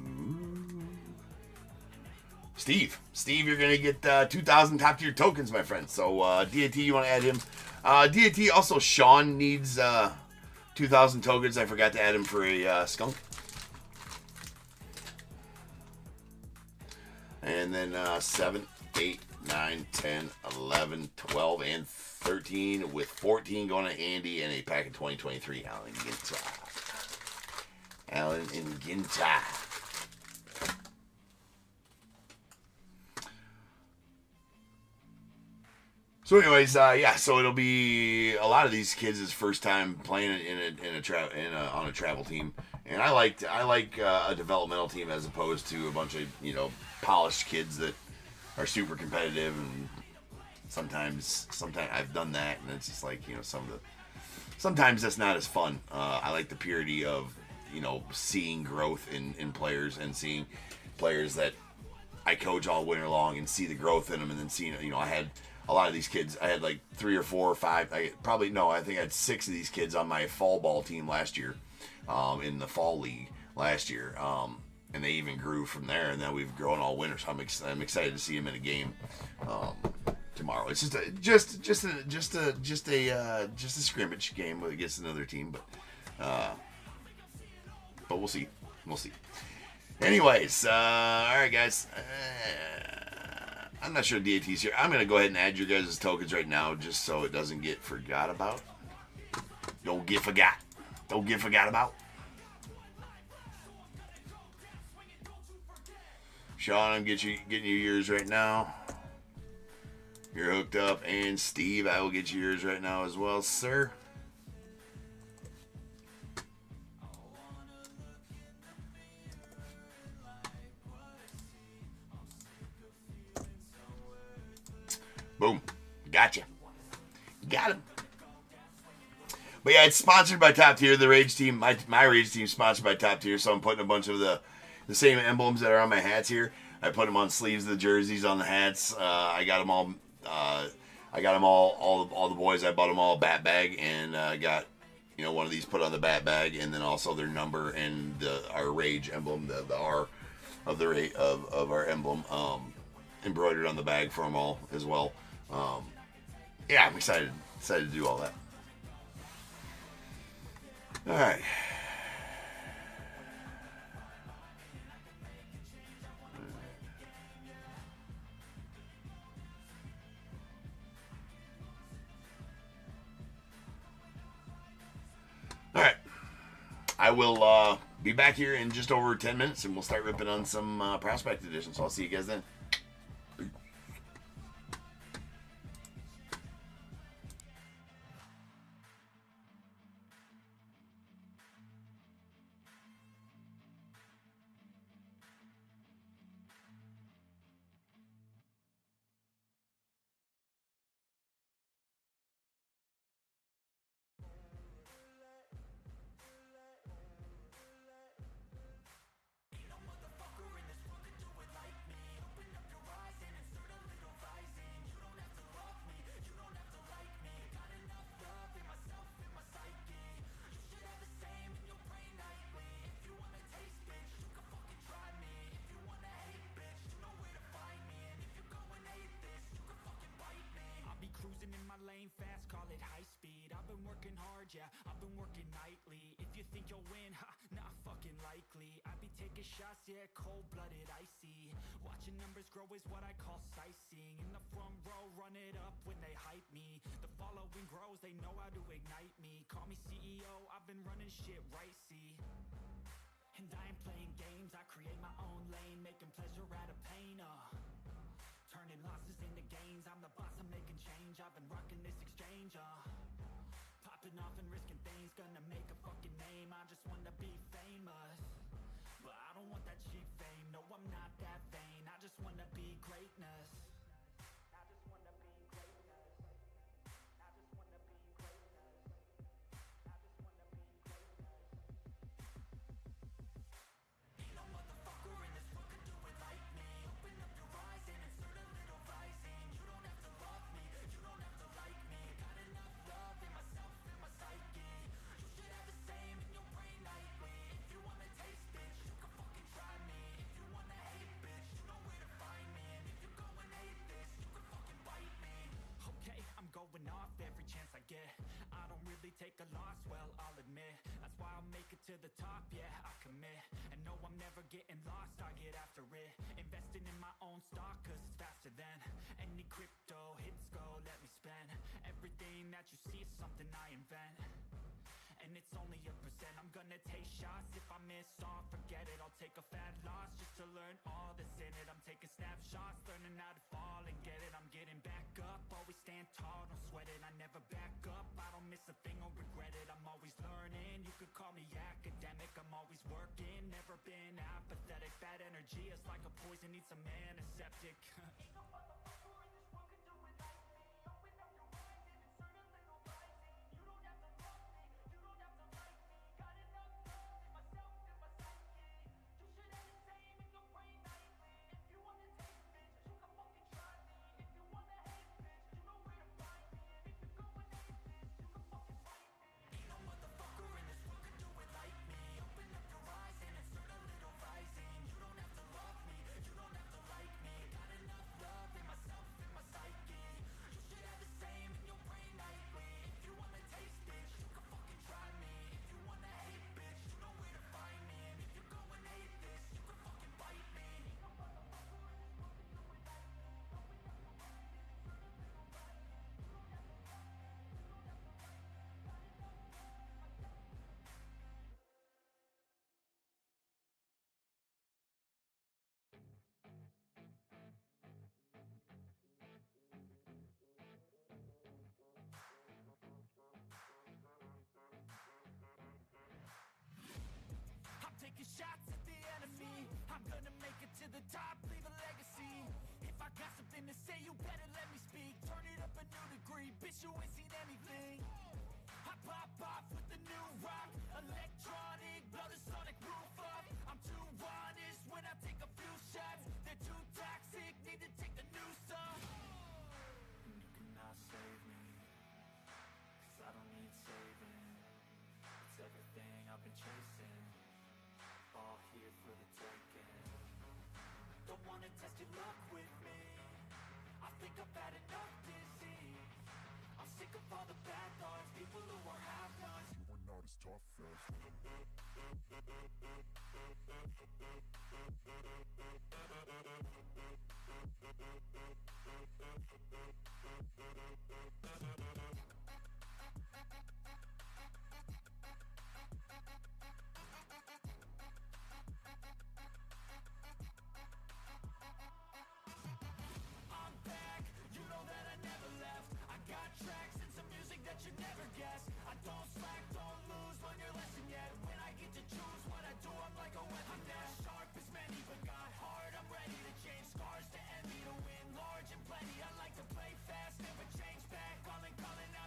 [SPEAKER 2] Steve. Steve, you're gonna get 2,000 top tier tokens, my friend. So DAT, you want to add him? DAT also Sean needs 2,000 tokens. I forgot to add him for a skunk. And then 7, 8, 9, 10, 11, 12, and 13 with 14 going to Andy and a pack of 2023 Alan Ginta. Alan and Ginta. So anyways, yeah, so it'll be a lot of these kids' first time playing on a travel team, and I like a developmental team as opposed to a bunch of polished kids that are super competitive. And sometimes I've done that, and it's just like sometimes that's not as fun. I like the purity of seeing growth in players, and seeing players that I coach all winter long and see the growth in them, and then seeing I had a lot of these kids. I had like 3 or 4 or 5. I think I had 6 of these kids on my fall ball team last year, in the fall league last year, and they even grew from there. And then we've grown all winter, so I'm excited to see them in a game tomorrow. It's just a scrimmage game against another team, but we'll see. Anyways, all right, guys. I'm not sure DAT's here. I'm going to go ahead and add your guys' tokens right now just so it doesn't get forgot about. Don't get forgot about. Sean, I'm getting you yours right now. You're hooked up. And Steve, I will get you yours right now as well, sir. Boom. Gotcha. Got him. But yeah, it's sponsored by Top Tier. The Rage team, my Rage team is sponsored by Top Tier, so I'm putting a bunch of the same emblems that are on my hats here. I put them on sleeves of the jerseys, on the hats. I got them all. All the boys. I bought them all a bat bag, and got one of these put on the bat bag, and then also their number and our Rage emblem, the R of our emblem, embroidered on the bag for them all as well. Yeah, I'm excited to do all that. All right. All right. I will be back here in just over 10 minutes, and we'll start ripping on some Prospect Edition. So I'll see you guys then.
[SPEAKER 1] charge, yeah, I've been working nightly. If you think you'll win, ha, not fucking likely. I be taking shots, yeah, cold-blooded, icy. Watching numbers grow is what I call sightseeing. In the front row, run it up when they hype me. The following grows, they know how to ignite me. Call me CEO, I've been running shit right, see. And I ain't playing games, I create my own lane, making pleasure out of pain, turning losses into gains, I'm the boss, I'm making change. I've been rocking this exchange, popping off and risking things, gonna make a fucking name. I just wanna be famous, but I don't want that cheap fame. No, I'm not that vain, I just wanna be greatness. I just wanna be greatness. I just wanna be greatness. I just wanna be greatness. Ain't no motherfucker in this world could do it like me. Open up your eyes and insert a little rising. You don't have to love me, you don't have to like me. Got enough love in myself, in my psyche. You should have the same in your brain nightly. If you wanna taste, bitch, you can fucking try me. If you wanna hate, bitch, you know where to find me. And if you go and hate this, you can fucking bite me. Okay, I'm going off every chance I get. I don't really take a loss, well, I'll admit. That's why I'll make it to the top, yeah, I commit. And no, I'm never getting lost, I get after it. Investing in my own stock, cause it's faster than any crypto hits go, let me spend. Everything that you see is something I invent. And it's only a percent. I'm gonna take shots. If I miss all, forget it. I'll take a fat loss just to learn all that's in it. I'm taking snapshots, learning how to fall and get it. I'm getting back up, always stand tall, don't sweat it. I never back up, I don't miss a thing or regret it. I'm always learning, you could call me academic. I'm always working, never been apathetic. Bad energy is like a poison, needs some antiseptic. Ain't no motherfucker in this world could do it like me. Open up your eyes and insert a little rising. You don't have to love me, you don't have to like me. Got enough love in myself, in my psyche. You should have the same in your brain nightly. If you wanna taste, bitch, you can fucking try me. If you wanna hate, bitch, you know where to find me. And if you go and hate this, you can fucking fight me. Ain't no motherfucker in this world could do it like me. Open up your eyes and insert a little rising. You don't have to love me, you don't have to like me. Got enough love in myself, in my psyche. You should have the same in your brain nightly. If you wanna taste, bitch, you can fucking try me. If you wanna hate, bitch, you know where to find me. And if you go and hate this, you can fucking bite me. Ain't no motherfucker in this world could do it like me. Open up your eyes and insert a little rising. You don't have to love me, you don't have to like me. Got enough love in myself. I'm taking shots at the enemy. I'm gonna make it to the top, leave a legacy. If I got something to say, you better let me speak. Turn it up a new degree, bitch, you ain't seen anything. I pop off with the new rock, electronic, blow the sonic roof up. I'm too honest when I take a few shots. They're too toxic, need to take the noose off. And you cannot save me, cause I don't need saving. It's everything I've been chasing, all here for the taking. Don't wanna test your luck with me, I think I've had enough disease. I'm sick of all the bad thoughts, people who are half-nots. You are not as tough I'm back, you know that I never left. I got tracks and some music that you never guessed. I don't slack, don't lose, learn your lesson yet. When I get to choose what I do, I'm like a weapon. I'm not sharp as many, but got hard. I'm ready to change scars to envy, to win large and plenty. I like to play fast, never change back. Calling out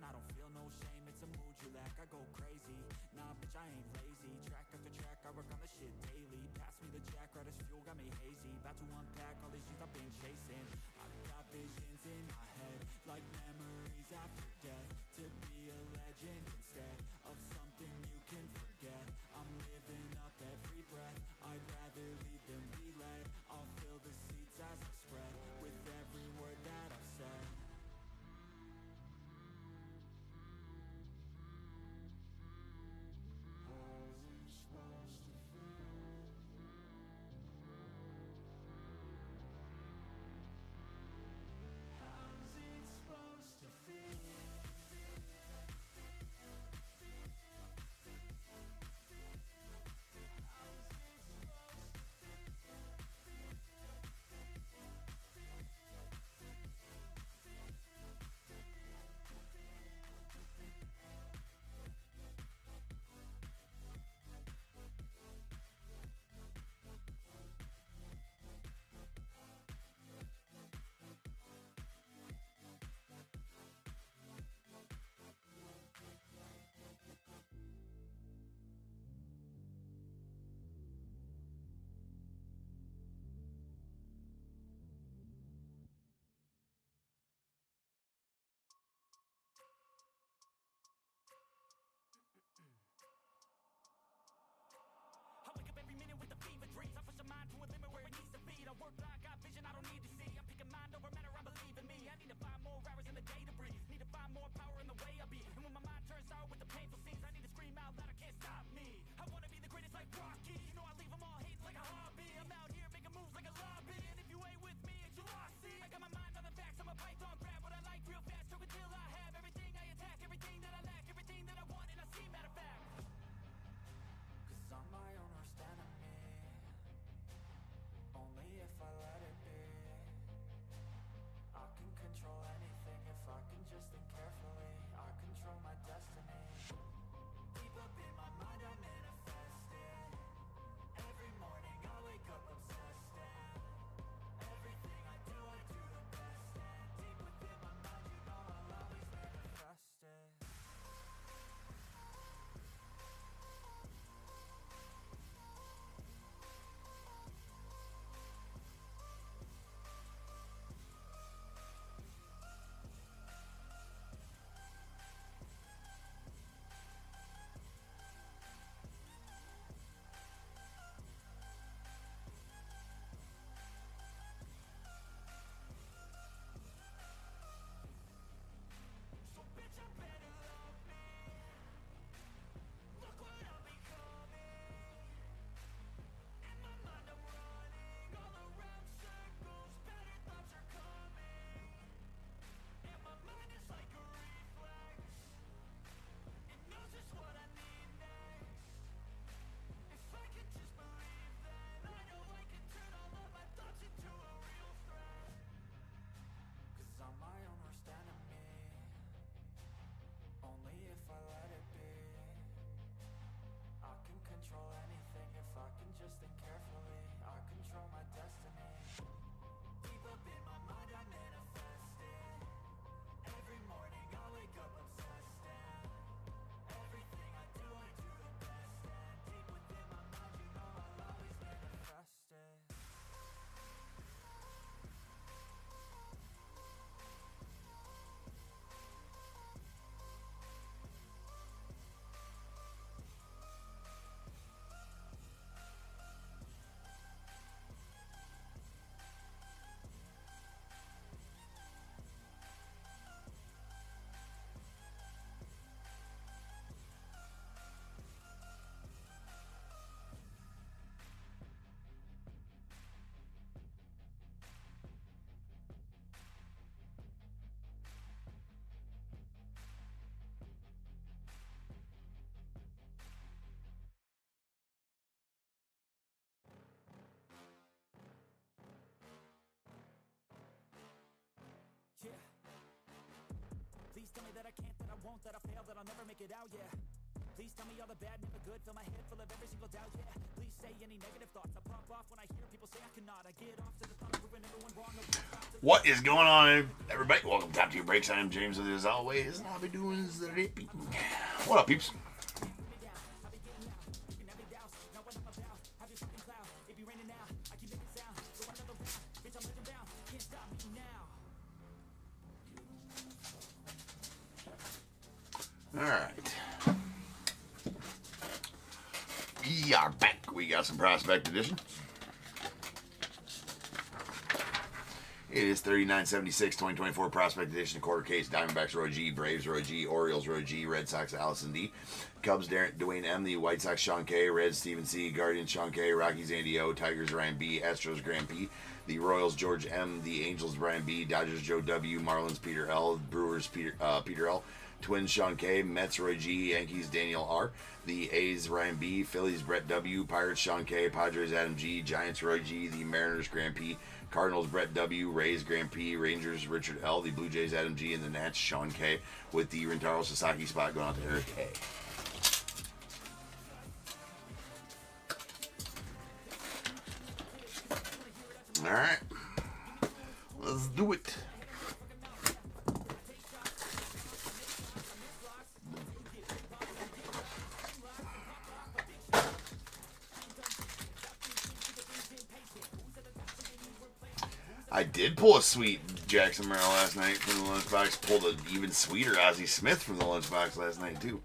[SPEAKER 1] I don't feel no shame, it's a mood you lack. I go crazy, nah bitch I ain't lazy. Track after track, I work on the shit daily. Pass me the jack, right as fuel, got me hazy. About to unpack all these things I've been chasing. I've got visions in my head, like memories after death. To be a legend instead of something you can forget. I'm living up every breath, I'd rather lead than be led. I'll fill the seats as I spread, with every word that I've said. I wake up every minute with the fever dreams. I push my mind to a limit where it needs to be. I work blind, got vision I don't need to see. I'm picking mind over matter, I believe in me. I need to find more hours in the day to breathe. Need to find more power in the way I be. And when my mind turns sour with the painful scenes, I need to scream out loud, I can't stop me. I wanna be the greatest like Rocky. You know I leave them all hating like a hobby. I'm out here making moves like a lobby. And if you ain't with me, it's your loss. See, I got my mind on the facts, I'm a python. Grab what I like real fast, choke until I have everything I attack, everything that I lack, everything that I want, and I see, matter of fact. Cause I'm my own worst enemy, only if I let it be. I can control anything if I can just think carefully. I control my destiny. Deep up in my mind I manifest it. Every morning I wake up obsessed, and everything I do the best. And deep within my mind you know I'll always manifest it. So bitch, I better love me. Look what I'm becoming. In my mind I'm running all around circles. Better thoughts are coming. And my mind is like a reflex. It knows just what I need next. If I could just believe, then I know I can turn all of my thoughts into a real threat. Cause I'm my own worst enemy, only if I let it be. I can control anything if I can just think carefully. I control my destiny. Deep up in my mind I manifest it. Every morning I wake up obsessed, and everything I do the best. And deep within my mind you know I'll always manifest it. Yeah. Please tell me that I can't, that I won't, that I fail, that I'll never make it out, yeah. Please tell me all the bad, never good. Fill my head full of every single doubt, yeah. Please say any negative thoughts. I pop off when I hear people say I cannot. I get off to the thought of proving everyone wrong.
[SPEAKER 2] What is going on, everybody? Welcome to Top Tier Breaks. I'm James, and as always, I'll be doing the ripping. What up, peeps? All right. We are back. We got some Prospect Edition. It is 3976 2024 Prospect Edition, quarter case. Diamondbacks Roy G, Braves Roy G, Orioles Roy G, Red Sox Allison D, Cubs Dwayne M, the White Sox Sean K, Reds Stephen C, Guardians Sean K, Rockies Andy O, Tigers Ryan B, Astros Graham P, the Royals George M, the Angels Brian B, Dodgers Joe W, Marlins Peter L, Brewers Peter L, Twins Sean K, Mets Roy G, Yankees Daniel R, the A's Ryan B, Phillies Brett W, Pirates Sean K, Padres Adam G, Giants Roy G, the Mariners Graham P, Cardinals Brett W, Rays Graham P, Rangers Richard L, the Blue Jays Adam G, and the Nats Sean K, with the Rentaro Sasaki spot going out to Eric K. Alright, let's do it. I did pull a sweet Jackson Merrill last night from the lunchbox. Pulled an even sweeter Ozzie Smith from the lunchbox last night, too.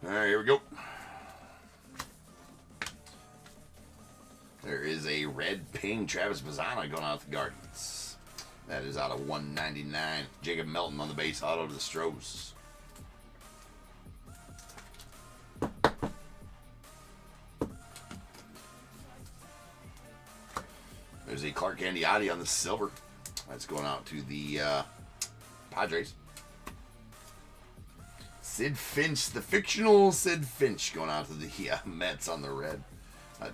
[SPEAKER 2] All right, here we go. There is a red ping Travis Bazzana going out to the Guardians. That is out of 199. Jacob Melton on the base auto to the Stros. There's a Clark Andiotti on the silver. That's going out to the Padres. Sid Finch, the fictional Sid Finch, going out to the Mets on the red.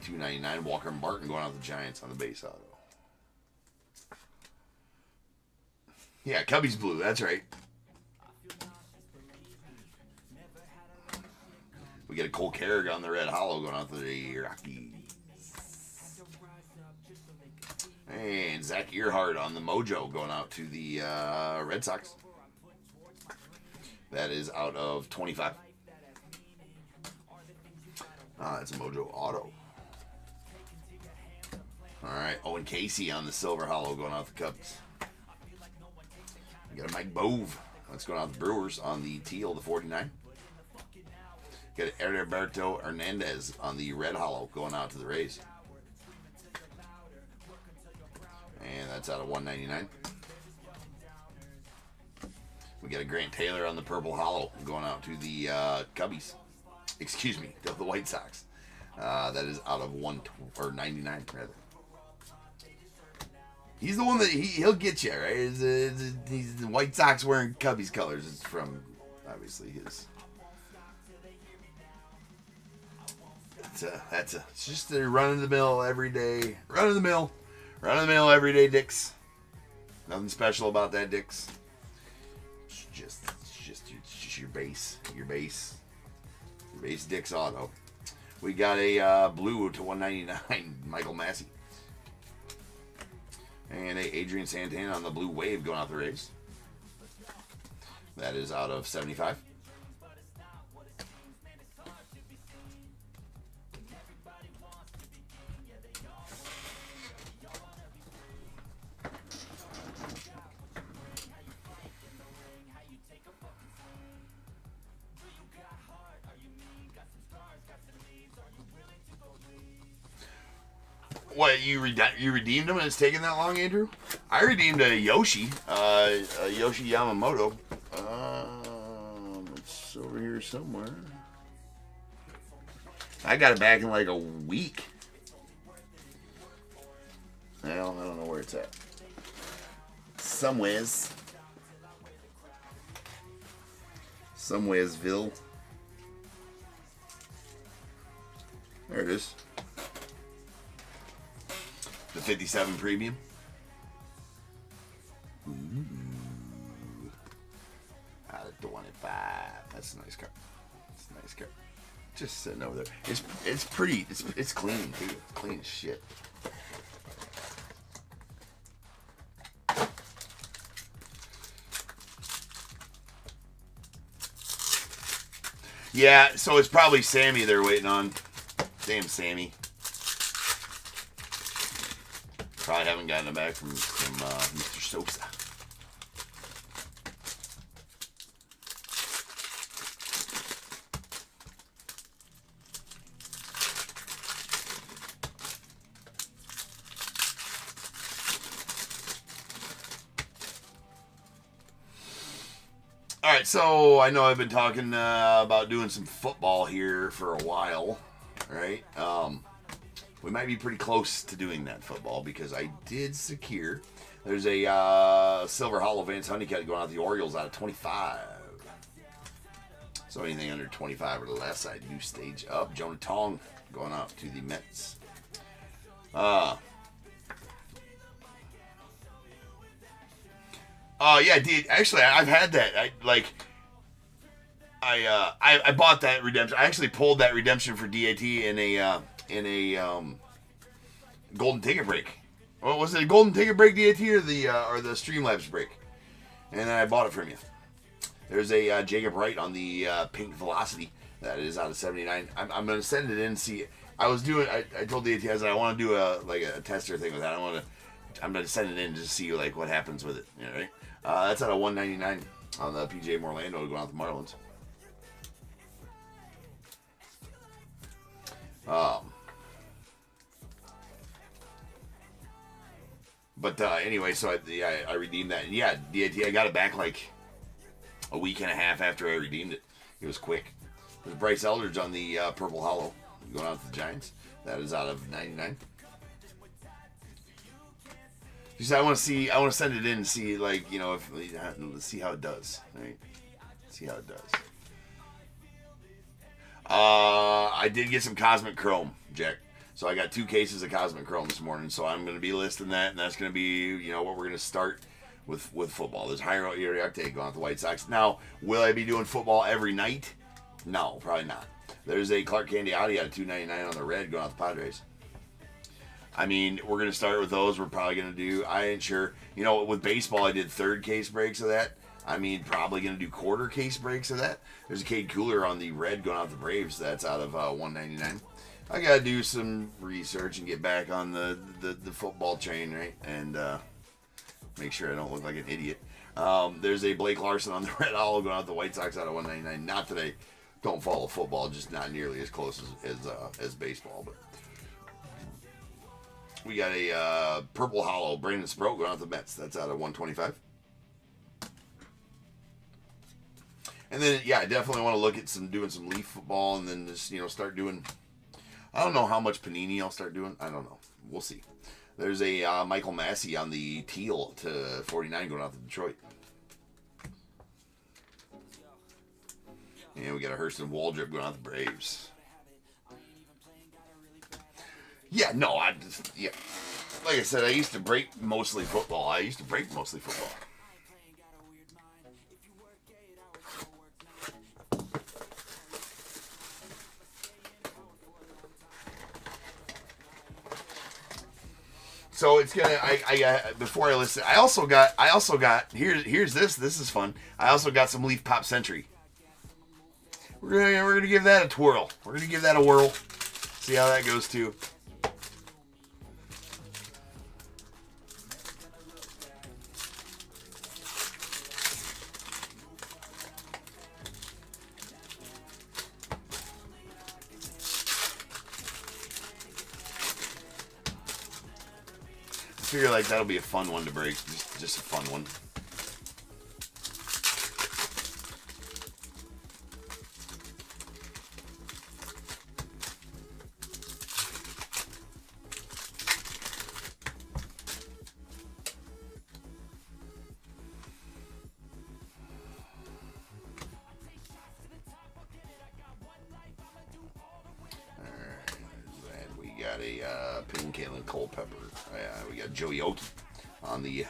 [SPEAKER 2] 299. Walker Martin going out the Giants on the base auto. Yeah, Cubbies blue. That's right. We get a Cole Carrick on the red hollow going out to the Rockies. And Zach Earhart on the Mojo going out to the Red Sox. That is out of 25. That's a Mojo auto. All right, Owen Casey on the silver hollow going out the Cubs. We got a Mike Bove. That's going out the Brewers on the teal, the 49. Got an Heriberto Hernandez on the red hollow going out to the Rays. And that's out of 199. We got a Grant Taylor on the purple hollow going out to the Cubbies. Excuse me, the White Sox. That is out of 99 rather. He's the one that he'll get you, right? He's the White Sox wearing Cubbies colors. It's from, obviously, his. It's just a run-of-the-mill, everyday, everyday Dix. Nothing special about that Dix. It's just your base Dix auto. We got a blue to 199, Michael Massey. And a Adrian Santana on the blue wave going out the Rays. That is out of 75. What, you redeemed him and it's taken that long, Andrew? I redeemed a Yoshi Yamamoto. It's over here somewhere. I got it back in like a week. Well, I don't know where it's at. Somewheresville. There it is. The 57 Premium. Ooh. Out of 25. That's a nice car. That's a nice car. Just sitting over there. It's pretty. It's clean too. Clean as shit. Yeah, so it's probably Sammy they're waiting on. Damn Sammy. Probably haven't gotten it back from Mr. Sosa. All right, so I know I've been talking about doing some football here for a while, right? We might be pretty close to doing that football because I did secure. There's a Silver Hollow Vance Honeycutt going out the Orioles out of 25. So anything under 25 or less, I do stage up. Jonah Tong going out to the Mets. Yeah, dude. Actually, I've had that. I bought that redemption. I actually pulled that redemption for DAT in a golden ticket break. Well, was it a golden ticket break DAT or the Streamlabs break? And then I bought it from you. There's a Jacob Wright on the Pink Velocity that is out of 79. I'm gonna send it in and see. I told DAT I said I want to do a tester thing with that. I'm gonna send it in to see like what happens with it. You know, right? That's out of 199 on the PGA Orlando going out the Marlins. But anyway, so I redeemed that. And yeah, DAT, I got it back like a week and a half after I redeemed it. It was quick. There's Bryce Eldridge on the Purple Hollow going out to the Giants. That is out of 99. Just I want to send it in and see, like, you know, let's see how it does, right? See how it does. I did get some Cosmic Chrome, Jack. So I got 2 cases of Cosmic Chrome this morning. So I'm going to be listing that, and that's going to be, you know, what we're going to start with football. There's Jairo Iriarte going out the White Sox. Now, will I be doing football every night? No, probably not. There's a Clark Candiotti out of 299 on the red going out the Padres. I mean, we're going to start with those. We're probably going to do, I ain't sure. You know, with baseball, I did 3rd case breaks of that. I mean, probably going to do 1/4 case breaks of that. There's a Cade Cooler on the red going out the Braves. That's out of 199. I got to do some research and get back on the football train, right? And make sure I don't look like an idiot. There's a Blake Larson on the red owl going out the White Sox out of 199. Not that I don't follow football, just not nearly as close as baseball, but. We got a Purple Hollow, Brandon Sproat going out the Mets. That's out of 125. And then, yeah, I definitely want to look at doing some Leaf football and then just, you know, start doing, I don't know how much Panini I'll start doing. I don't know. We'll see. There's a Michael Massey on the teal to 49 going out to Detroit. And we got a Hurston Waldrop going out the Braves. Yeah, no, yeah. Like I said, I used to break mostly football. So it's gonna. Before I listen, I also got. Here's this. This is fun. I also got some Leaf Pop Century. We're gonna give that a twirl. We're gonna give that a whirl. See how that goes too. I figure like that'll be a fun one to break. Just a fun one. Pin Caitlin Culpepper. We got Joey Oki on the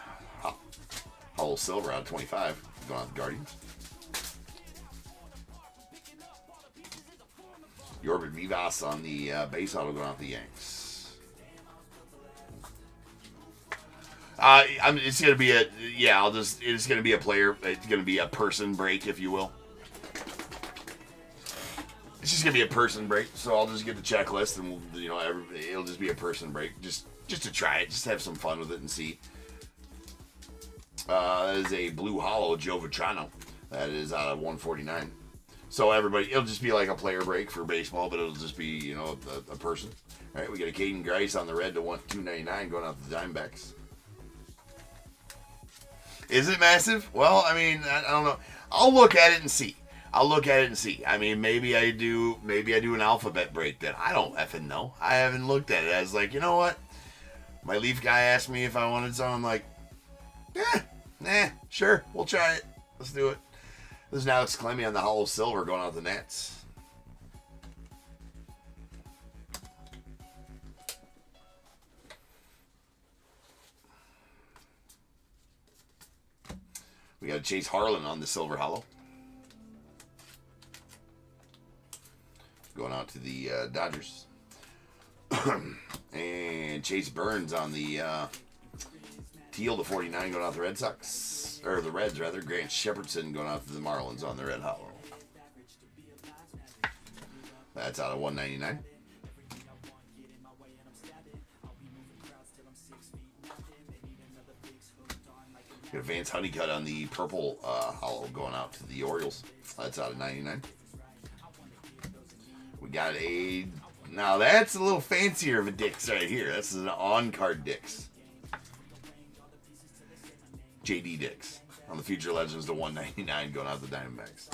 [SPEAKER 2] Hollow Silver out of 25. Going out the Guardians. Yorbit Vivas on the base auto going out the Yanks. It's gonna be it's gonna be a player. It's gonna be a person break, if you will. It's just gonna be a person break, so I'll just get the checklist, and it'll just be a person break, just to try it, just have some fun with it and see. That is a blue hollow Joe Vitrano. That is out of 149. So it'll just be like a player break for baseball, but it'll just be a person. All right, we got a Caden Grice on the red to 299 going out to the Diamondbacks. Is it massive? Well, I mean, I don't know. I'll look at it and see. I mean, maybe I do an alphabet break then. I don't effing know. I haven't looked at it. I was like, you know what? My Leaf guy asked me if I wanted some. I'm like, sure, we'll try it. Let's do it. There's now Alex Clemmy on the Hollow Silver going out the Nets. We got Chase Harlan on the Silver Hollow. Going out to the Dodgers. And Chase Burns on the Teal to 49 going out the Red Sox. Or the Reds, rather. Grant Shepardson going out to the Marlins on the Red Hollow. That's out of 199. Got a Vance Honeycutt on the purple hollow going out to the Orioles. That's out of 99. We got now that's a little fancier of a Dix right here. This is an on-card Dix. JD Dix on the Future Legends to 199 going out the Diamondbacks.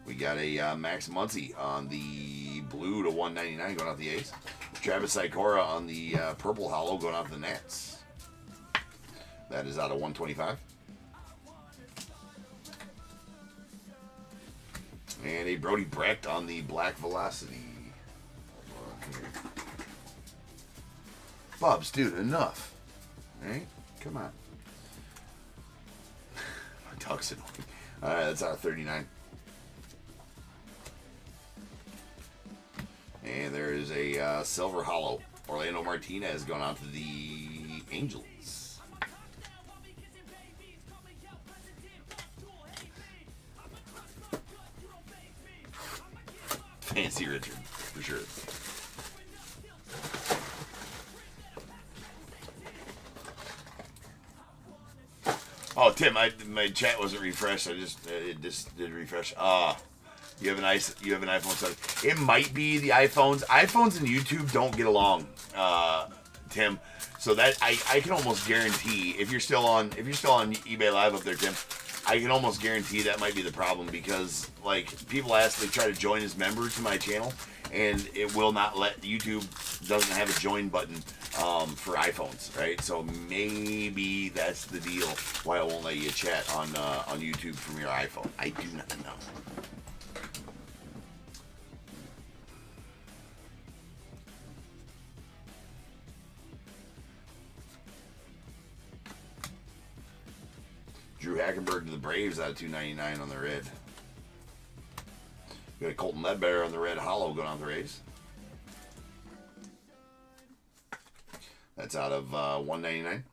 [SPEAKER 2] We got a Max Muncy on the blue to 199 going out the A's. Travis Sikora on the purple hollow going out the Nats. That is out of 125. And a Brody Brecht on the black Velocity. Bubs, dude, enough. Alright? Come on. My dog's annoying. Alright, that's out of 39. And there is a Silver Hollow. Orlando Martinez going out to the Angels. Fancy Richard, for sure. Oh, Tim, my chat wasn't refreshed. It just did refresh. You have an iPhone 7. It might be the iPhones. iPhones and YouTube don't get along, Tim. So that I can almost guarantee if you're still on eBay Live up there, Tim, I can almost guarantee that might be the problem because like people they try to join as members to my channel and it will not let YouTube doesn't have a join button for iPhones, right? So maybe that's the deal why it won't let you chat on YouTube from your iPhone. I do not know. Drew Hackenberg to the Braves out of 299 on the red. We got a Colton Ledbetter on the red hollow going on the Rays. That's out of 199.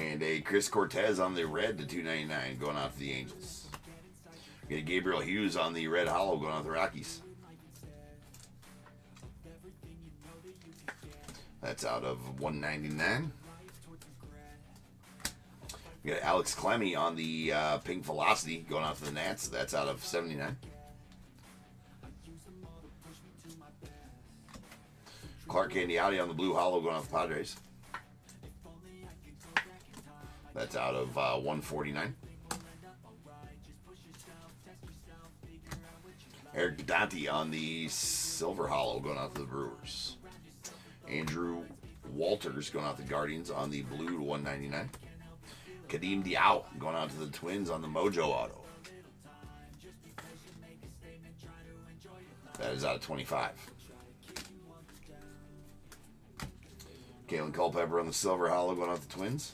[SPEAKER 2] And a Chris Cortez on the red to 299 going out to the Angels. We got Gabriel Hughes on the red hollow going out to the Rockies. That's out of 199. We got Alex Clemmy on the pink Velocity going out to the Nats. That's out of 79. Clark Candiotti on the blue hollow going out to the Padres. That's out of 149. Eric Bedante on the silver hollow going out to the Brewers. Andrew Walters going out the Guardians on the blue to 199. Kadeem Diao going out to the Twins on the Mojo auto. That is out of 25. Kalen Culpepper on the silver hollow going out the Twins.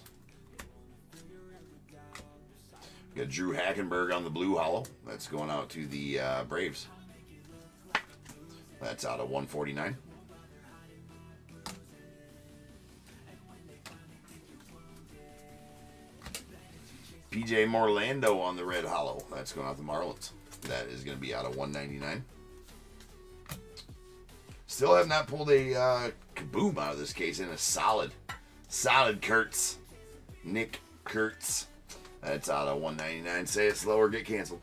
[SPEAKER 2] We got Drew Hackenberg on the blue hollow. That's going out to the Braves. That's out of 149. PJ Morlando on the red hollow. That's going out the Marlins. That is going to be out of 199. Still have not pulled a kaboom out of this case in a solid Kurtz. Nick Kurtz. That's out of 199. Say it slow or get canceled.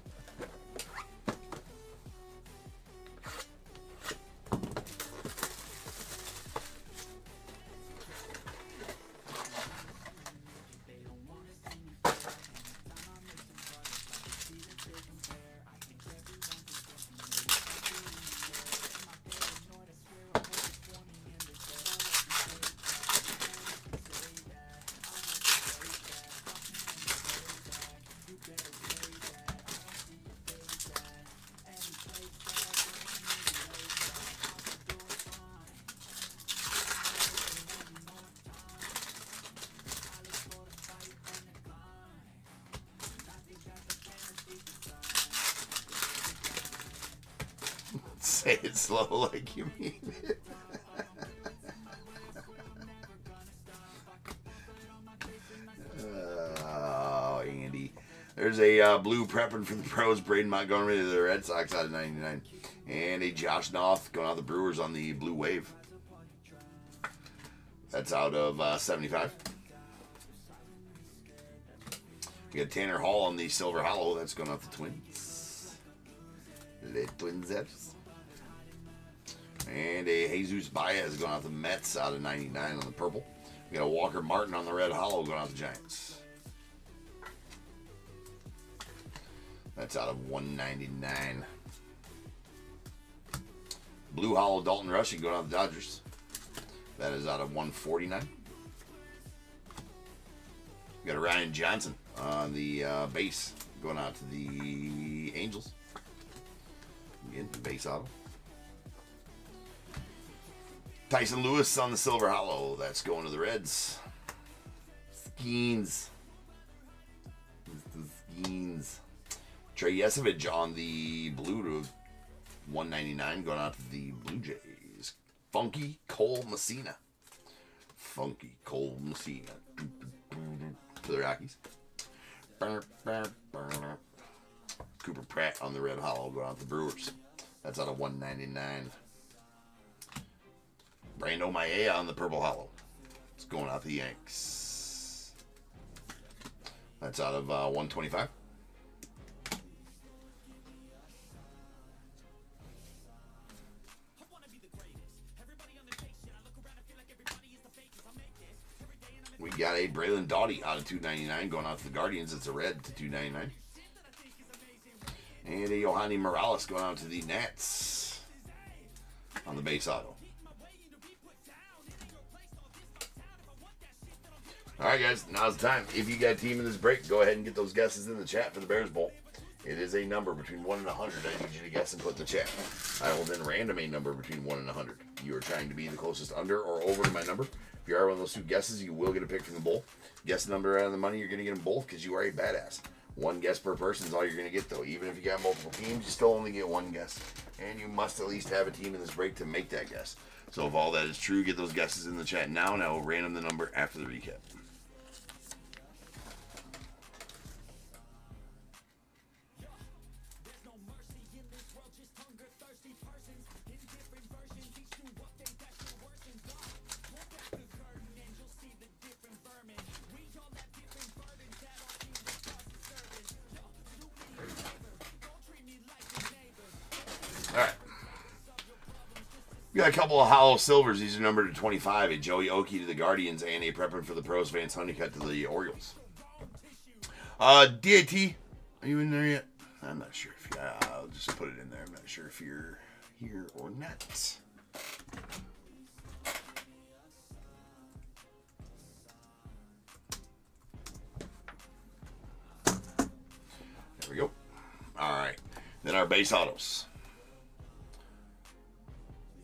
[SPEAKER 2] Say it slow like you mean it. Oh, Andy. There's a blue prepping for the pros. Braden Montgomery to the Red Sox out of 99. And a Josh Noth going out the Brewers on the blue wave. That's out of 75. We got Tanner Hall on the silver hollow. That's going out the Twins. The Twinzers. And a Jesus Baez going out the Mets out of 99 on the purple. We got a Walker Martin on the red hollow going out the Giants. That's out of 199. Blue hollow Dalton Rushing going out the Dodgers. That is out of 149. We got a Ryan Johnson on the base going out to the Angels. Again, the base auto. Tyson Lewis on the silver hollow. That's going to the Reds. Skeens. Trey Yesovich on the blue to 199 going out to the Blue Jays. Funky Cole Messina. For the Rockies. Cooper Pratt on the red hollow going out to the Brewers. That's out of 199. Brando Maia on the purple hollow. It's going out the Yanks. That's out of 125. We got a Braylon Doughty out of 299 going out to the Guardians. It's a red to 299. And a Yohani Morales going out to the Nats on the base auto. All right, guys, now's the time. If you got a team in this break, go ahead and get those guesses in the chat for the Bears Bowl. It is a number between 1 and 100 I need you to guess and put in the chat. I will then random a number between 1 and 100. You are trying to be the closest under or over to my number. If you are one of those two guesses, you will get a pick from the bowl. Guess the number out of the money, you're going to get them both because you are a badass. One guess per person is all you're going to get, though. Even if you got multiple teams, you still only get one guess. And you must at least have a team in this break to make that guess. So if all that is true, get those guesses in the chat now, and I will random the number after the recap. We got a couple of hollow silvers. These are numbered to 25. A Joey Okie to the Guardians and a prepping for the pros. Vance Honeycutt to the Orioles. DAT, are you in there yet? I'm not sure if I'll just put it in there. I'm not sure if you're here or not. we go. All right. Then our base autos.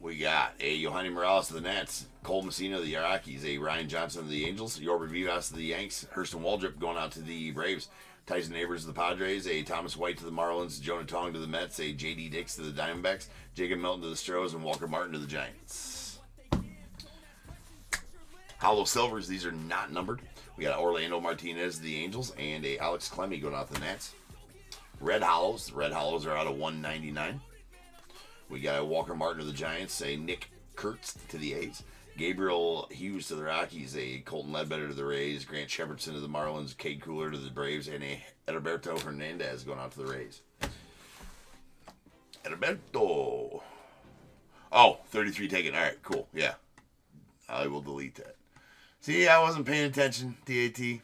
[SPEAKER 2] We got a Yohani Morales of the Nats, Cole Messina of the Rockies, a Ryan Johnson of the Angels, Yorber Vivas of the Yanks, Hurston Waldrop going out to the Braves, Tyson Neighbors of the Padres, a Thomas White to the Marlins, Jonah Tong to the Mets, a J.D. Dix to the Diamondbacks, Jacob Milton to the Stros, and Walker Martin to the Giants. Hollow Silvers, these are not numbered. We got Orlando Martinez of the Angels, and a Alex Clemmy going out to the Nats. Red Hollows, the Red Hollows are out of 199. We got a Walker Martin to the Giants, a Nick Kurtz to the A's, Gabriel Hughes to the Rockies, a Colton Ledbetter to the Rays, Grant Shepardson to the Marlins, Cade Cooler to the Braves, and a Edilberto Hernandez going out to the Rays. Edilberto. Oh, 33 taken. All right, cool. Yeah. I will delete that. See, I wasn't paying attention, TAT.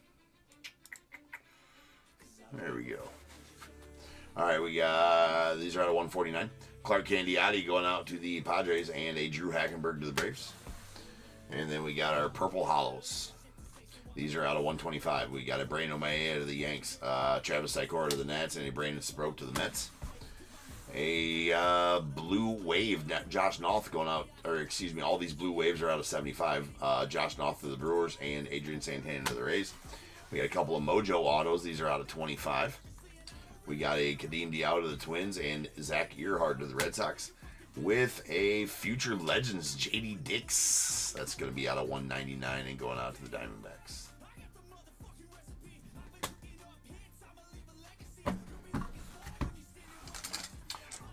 [SPEAKER 2] There we go. All right, we got, these are out of 149. Clark Candiotti going out to the Padres, and a Drew Hackenberg to the Braves. And then we got our Purple Hollows. These are out of 125. We got a Brandon Maeda to the Yanks, Travis Sikora to the Nats, and a Brandon Sproat to the Mets. A Blue Wave, Josh Noth going out, or excuse me, all these Blue Waves are out of 75. Josh Noth to the Brewers, and Adrian Santana to the Rays. We got a couple of Mojo Autos. These are out of 25. We got a Kadeem Diallo to the Twins, and Zach Earhart to the Red Sox, with a Future Legends J.D. Dix. That's going to be out of 199 and going out to the Diamondbacks.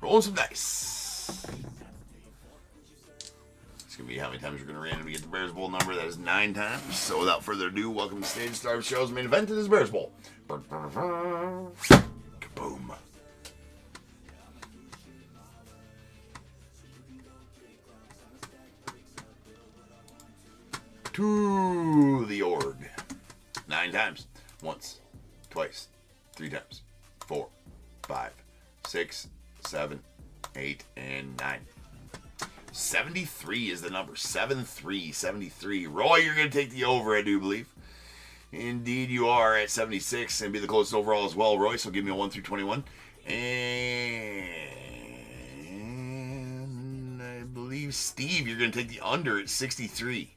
[SPEAKER 2] Rolling some dice. It's going to be how many times we're going to randomly get the Bears Bowl number. That is 9 times. So without further ado, welcome to Stage Star of Show's main event. It is Bears Bowl. Kaboom. To the org. 9 times. Once, twice, 3 times, 4, 5, 6, 7, 8, and 9. 73 is the number. 73, 73. Roy, you're going to take the over, I do believe. Indeed, you are at 76 and be the closest overall as well, Roy. So give me a 1 through 21. And I believe, Steve, you're going to take the under at 63.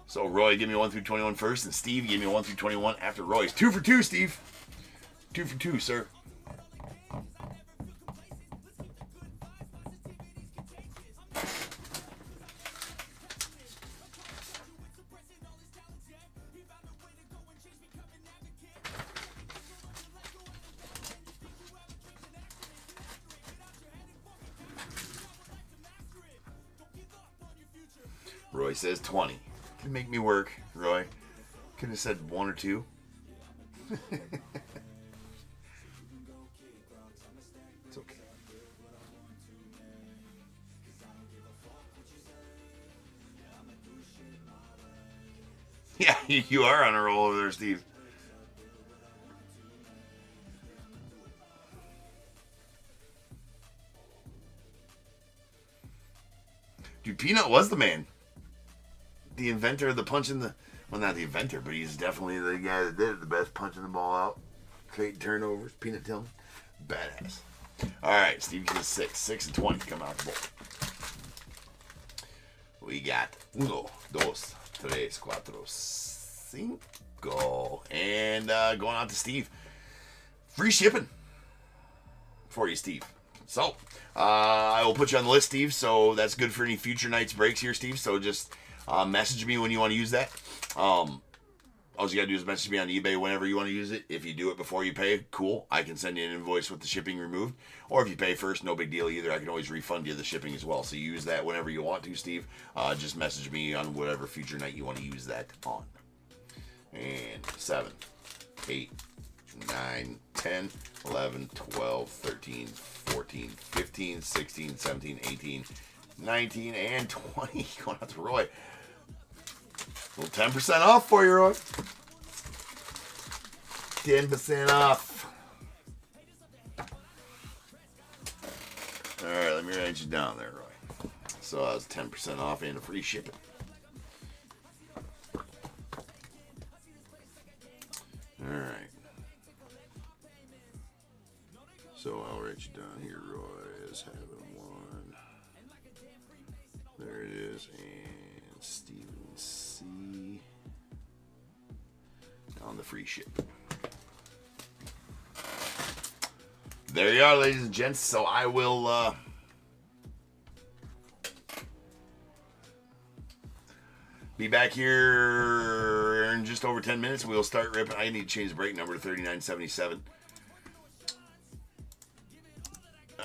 [SPEAKER 2] So, Roy, give me a 1 through 21 first, and Steve, give me a 1 through 21 after Roy's. 2 for 2, Steve. 2 for 2, sir. Roy says 20. Can make me work, Roy. Could have said 1 or 2. It's okay. Yeah, you are on a roll over there, Steve. Dude, Peanut was the man. The inventor of the punch in the... Well, not the inventor, but he's definitely the guy that did it the best, punching the ball out. Creating turnovers. Peanut Tillman. Badass. All right, Steve gets 6. 6 and 20 come out the bowl. We got 1, 2, 3, 4, 5. And going out to Steve. Free shipping for you, Steve. So, I will put you on the list, Steve. So that's good for any future night's breaks here, Steve. So just... message me when you want to use that. All you gotta do is message me on eBay whenever you want to use it. If you do it before you pay, cool. I can send you an invoice with the shipping removed. Or if you pay first, no big deal either. I can always refund you the shipping as well. So you use that whenever you want to, Steve. Just message me on whatever future night you want to use that on. And 7, 8, 9, 10, 11, 12, 13, 14, 15, 16, 17, 18, 19, and 20. Going out to Roy. A little 10% off for you, Roy. 10% off. All right, let me write you down there, Roy. So that was 10% off and a free shipping. All right. So I'll write you down here, Roy, as having one. There it is. And Steven C. On the free ship. There you are, ladies and gents. So I will be back here in just over 10 minutes. We'll start ripping. I need to change the break number to 3977.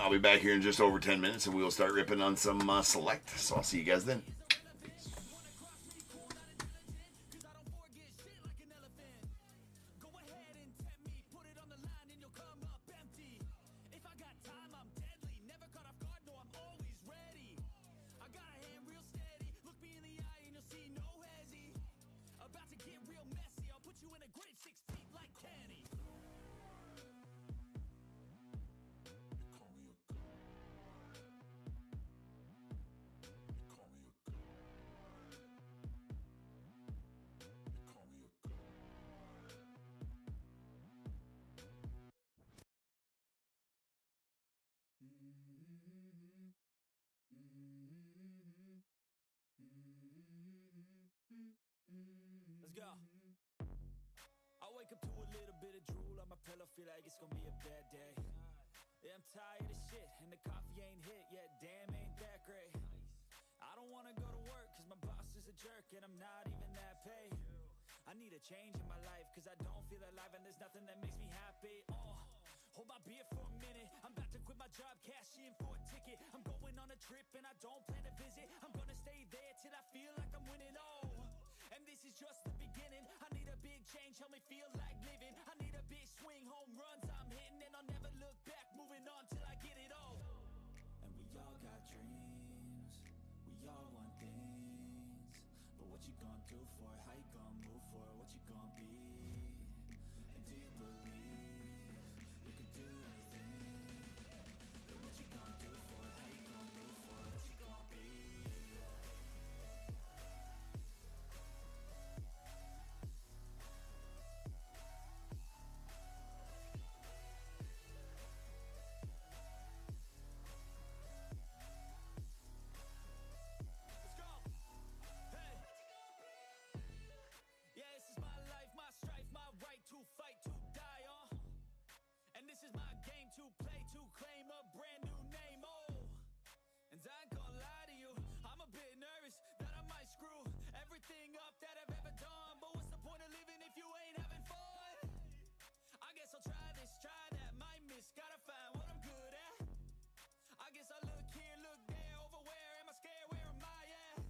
[SPEAKER 2] I'll be back here in just over 10 minutes, and we will start ripping on some select. So I'll see you guys then.
[SPEAKER 1] Let's go. I wake up to a little bit of drool on my pillow, feel like it's gonna be a bad day. Yeah, I'm tired of shit, and the coffee ain't hit yet, damn, ain't that great. I don't wanna go to work, cause my boss is a jerk, and I'm not even that paid. I need a change in my life, cause I don't feel alive, and there's nothing that makes me happy. Hold my beer for a minute, I'm about to quit my job, cash in for a ticket. I'm going on a trip, and I don't plan to visit. I'm gonna stay there till I feel like I'm winning, and this is just the beginning. I need a big change, help me feel like living. I need a big swing, home runs I'm hitting, and I'll never look back, moving on till I get it all. And we all got dreams, we all want things, but what you gonna do for it? How you gonna move for it? What you gonna be? And do you believe you can do anything? And what you gonna do for it? How you gonna move for it? What you gonna be? To play, to claim a brand new name, and I ain't gonna lie to you, I'm a bit nervous that I might screw everything up that I've ever done, but what's the point of living if you ain't having fun? I guess I'll try this, try that, might miss, gotta find what I'm good at. I guess I look here, look there, over where am I scared, where am I at?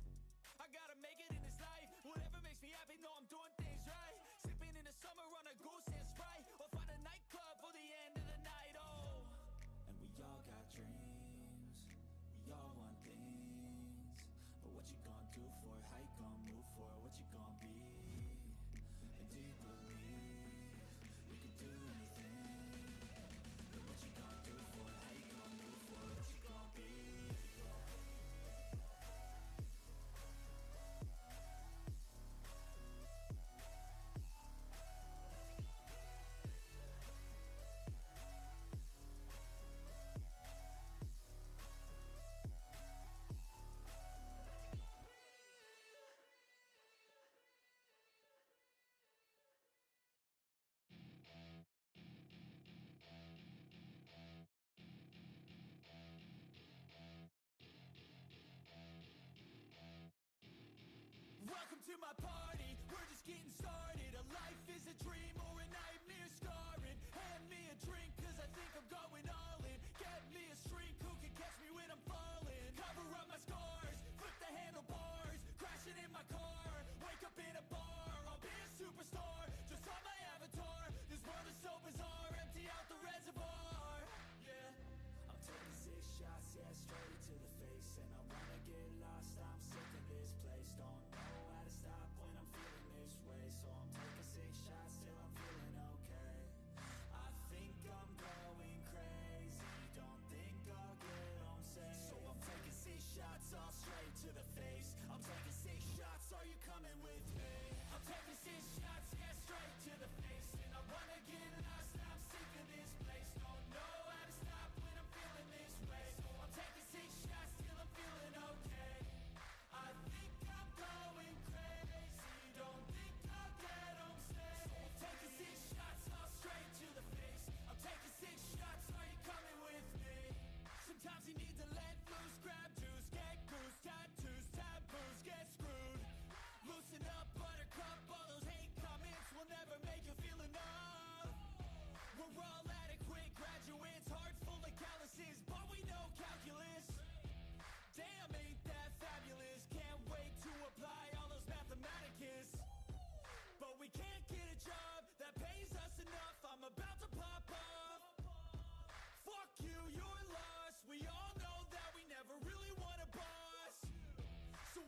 [SPEAKER 1] I gotta make it in this life, whatever makes me happy, know I'm doing things right. Sipping in the summer on a goose and Sprite, or find a nightclub for the end of the night, And we all got dreams, we all want things, but what you gonna do for it? How you gonna move for it? What you gonna be? And do you believe you can do anything? And what you gonna do for it? How you gonna move for it? What you gonna be?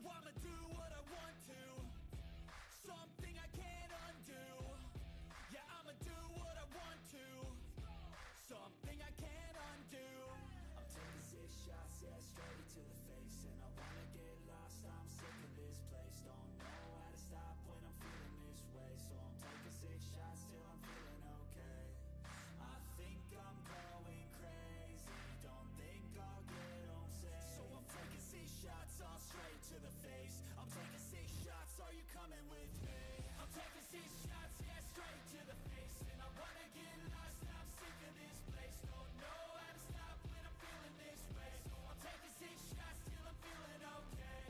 [SPEAKER 1] I'ma do what I want to, something I can't undo. Yeah, I'ma do what I want to, something I can't undo. I'm taking 6 shots, yeah, straight to the face. And I wanna get lost, I'm sick of this place. Don't know how to stop when I'm feeling this way. So I'm taking 6 shots till I'm feeling okay. I think I'm going crazy, don't think I'll get home safe. So I'm taking 6 shots, all straight to the face. I'm taking 6 shots, are you coming with me? I'm taking 6 shots, yeah, straight to the face. And I wanna get lost, I'm sick of this place. Don't know how to stop when I'm feeling this way. So I'm taking 6 shots till I'm feeling okay.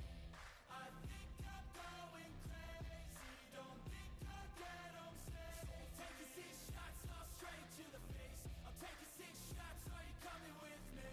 [SPEAKER 1] I think I'm going crazy, don't think I'll get home safe. So I'm taking 6 shots, all straight to the face. I'm taking 6 shots, are you coming with me?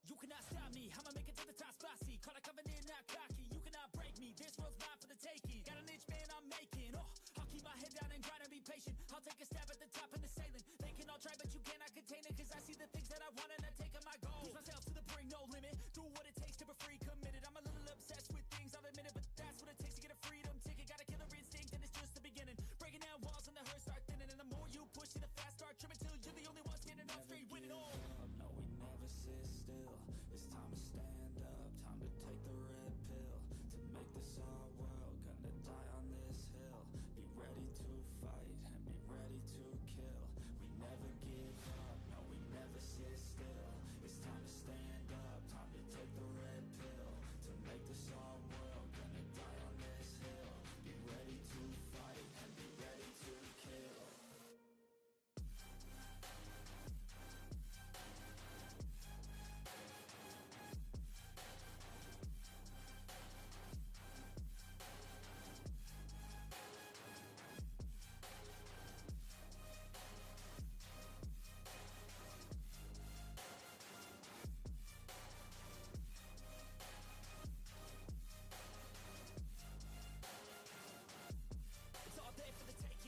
[SPEAKER 1] You cannot stop me, I'ma make it to the top spicy. Call a covenant, not cocky. You cannot break me, this world's mine for the taking. Got an itch, man, I'm making. Oh, I'll keep my head down and grind and be patient. I'll take a stab at the top and the sailing. They can all try, but you cannot contain it. Cause I see the things that I want and I take on my goals. Push myself to the brink, no limit. Do what it takes to be free, committed. I'm a little obsessed with things, I'll admit it. But that's what it takes to get a freedom ticket. Got a killer instinct and it's just the beginning. Breaking down walls and the hurt start thinning. And the more you push it, the fast start trimming. Till you're the only one standing up straight, winning all. No, we never sit still. It's time to stand up, time to take the red pill. To make this our world, gonna die on this hill. Be ready to fight and be ready to kill. We never give up, no, we never sit still. It's time to stand up, time to take the red pill. To make this our world, gonna die on this hill. Be ready to fight and be ready to kill.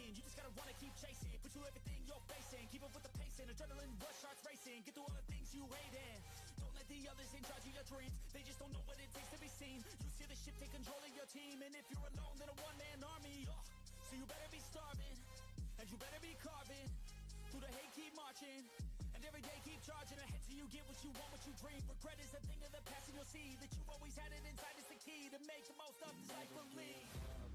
[SPEAKER 1] You just gotta wanna keep chasing, put you everything you're facing. Keep up with the pace and adrenaline rush starts racing. Get through all the things you hate in. Don't let the others in charge of your dreams. They just don't know what it takes to be seen. You see the ship take control of your team. And if you're alone, then a one-man army. So you better be starving, and you better be carving. Through the hate, keep marching. And every day keep charging ahead till you get what you want, what you dream. Regret is a thing of the past and you'll see that you've always had it inside is the key to make the most of this life believe.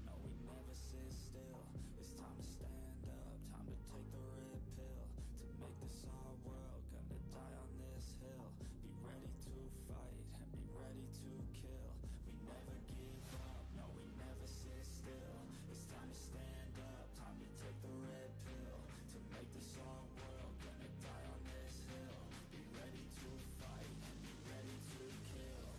[SPEAKER 1] No, we never sit still. It's time to stand up, time to take the red pill. To make this our world, gonna die on this hill. Be ready to fight and be ready to kill. We never give up, no, we never sit still. It's time to stand up, time to take the red pill. To make this our world, gonna die on this hill. Be ready to fight and be ready to kill.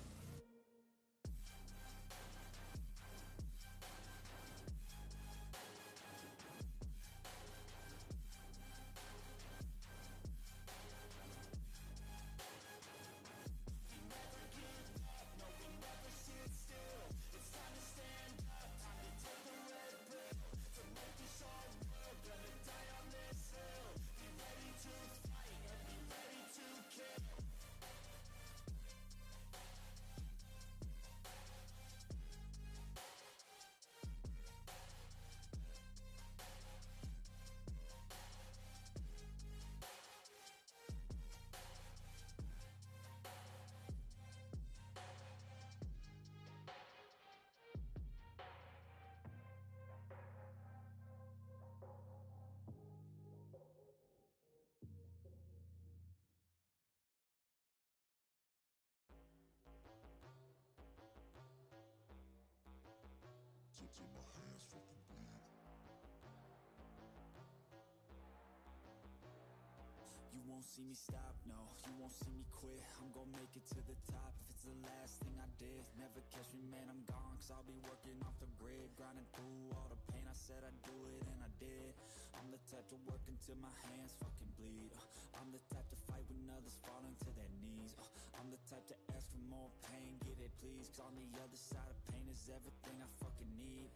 [SPEAKER 1] won't see me stop, no, you won't see me quit. I'm gonna make it to the top if it's the last thing I did. Never catch me, man, I'm gone, cause I'll be working off the grid, grinding through all the pain. I said I'd do it and I did. I'm the type to work until my hands fucking bleed. I'm the type to fight when others fall into their knees. I'm the type to ask for more pain, give it please, cause on the other side of pain is everything I fucking need.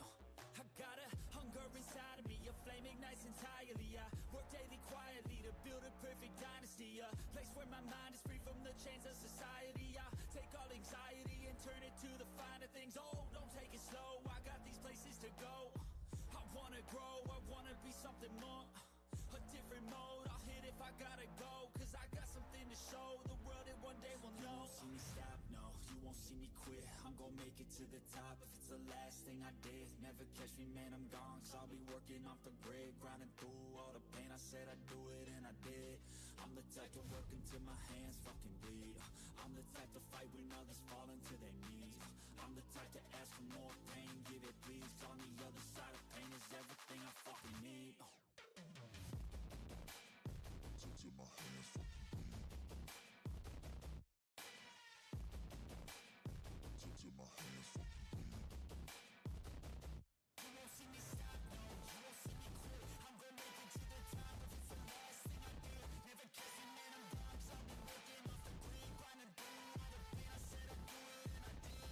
[SPEAKER 1] I got a hunger inside of me, a flame ignites entirely. I work daily quietly to build a perfect dynasty, a place where my mind is free from the chains of society. I take all anxiety and turn it to the finer things. Oh, don't take it slow, I got these places to go. I wanna grow, I wanna be something more, a different mode. I'll hit if I gotta go, cause I got something to show the world that one day will know. You won't see me stop, no, you won't see me quit. I'm gonna make it to the top if it's the last thing I did. Never catch me, man, I'm gone, cause I'll be working off the grid, grinding through all the pain. I said I'd do it and I did. I'm the type to work until my hands fucking bleed. I'm the type to fight when others fall into their knees. I'm the type to ask for more pain, give it please, cause on the other side of pain is everything I fucking need. Till my hands fucking bleed. Till my hands fucking bleed. You won't see me stop, no, you won't see me quit. I'm gonna make it to the top if it's the last thing I did. Never catch me, man, I'm gone, cause I'll be working off the grid, grinding through all the pain. I said I'd do it and I did.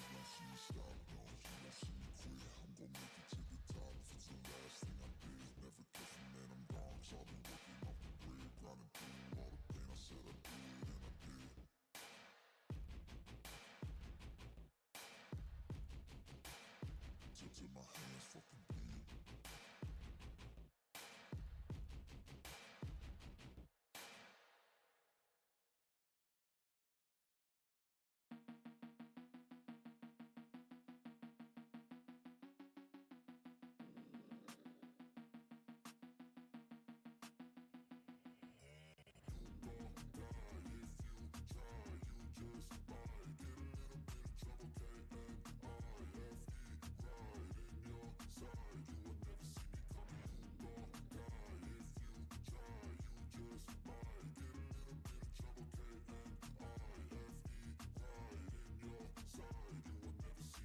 [SPEAKER 1] You won't see me stop, no, you won't see me quit. I'm gonna make it to the top if it's the last thing I did. Never catch me, man, I'm gone, cause I'll be working off the grid, grinding through all the pain. I said I'd do it and I did. Till my hands fucking bleed.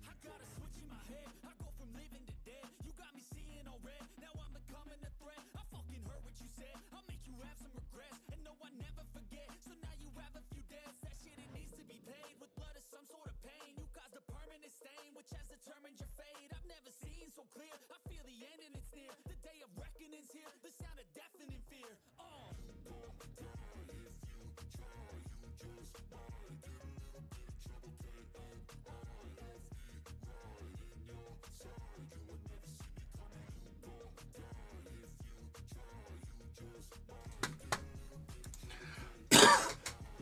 [SPEAKER 1] I got a switch in my head, I go from living to dead. You got me seeing all red, now I'm becoming a threat. I fucking heard what you said, I'll make you have some regrets. And no, I never forget, so now you have a few debts. That shit, it needs to be paid with blood or some sort of pain. You caused a permanent stain, which has determined your fate. I've never seen so clear, I feel the end and it's near. The day of reckoning's here, the sound of deafening fear.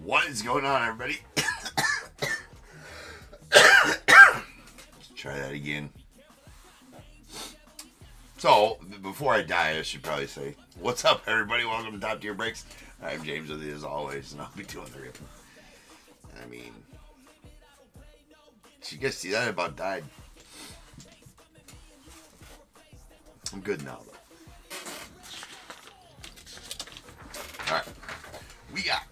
[SPEAKER 2] What is going on, everybody? Let's try that again. So, before I die, I should probably say, what's up, everybody? Welcome to Top Tier Breaks. I'm James with you as always, and I'll be doing the ripping. I mean, did you guys see that? I about died. I'm good now, though. Alright. We got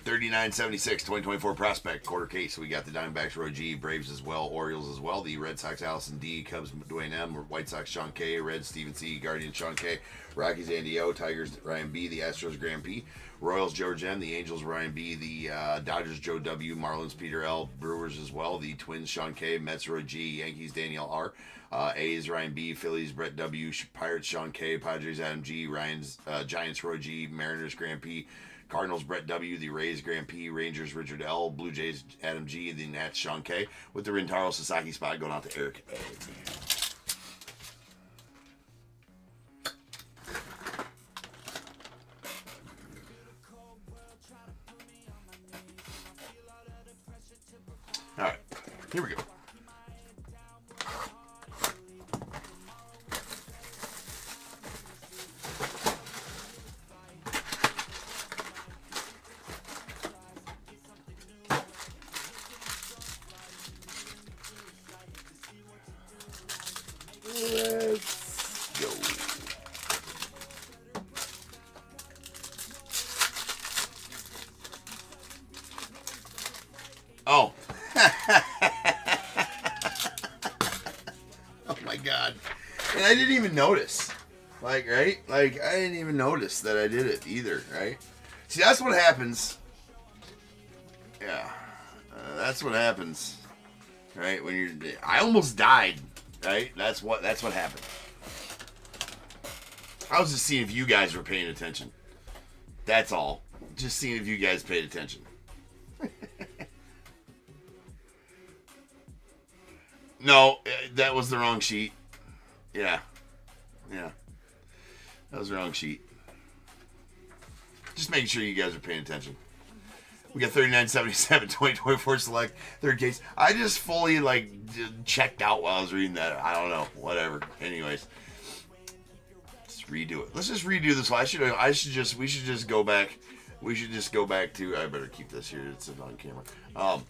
[SPEAKER 2] 3976 2024 prospect quarter case. We got the Diamondbacks Roy G, Braves as well, Orioles as well, the Red Sox Allison D, Cubs Dwayne M, White Sox Sean K, Reds Stephen C, Guardians Sean K, Rockies Andy O, Tigers Ryan B, the Astros Graham P, Royals George M, the Angels Ryan B, the Dodgers Joe W, Marlins Peter L, Brewers as well, the Twins Sean K, Mets Roy G, Yankees Danielle R, A's Ryan B, Phillies Brett W, Pirates Sean K, Padres Adam G, Giants Roy G, Mariners Graham P, Cardinals Brett W, the Rays Graham P, Rangers Richard L, Blue Jays Adam G, and the Nats Sean K, with the Rintaro Sasaki spot going out to Eric A. Alright, here we go. Let's go. Oh. Oh my God. And I didn't even notice. Like, right? Like, I didn't even notice that I did it either, right? See, that's what happens. Yeah. That's what happens. Right? When you're... I almost died. Right? That's what happened. I was just seeing if you guys were paying attention. That's all. Just seeing if you guys paid attention. No, that was the wrong sheet. Yeah. Yeah. That was the wrong sheet. Just making sure you guys are paying attention. We got 3977, 2024 select, third case. I just fully, like, checked out while I was reading that. I don't know. Whatever. Anyways. Let's redo it. Let's just redo this one. We should just go back. We should just go back to... I better keep this here. It's on camera. I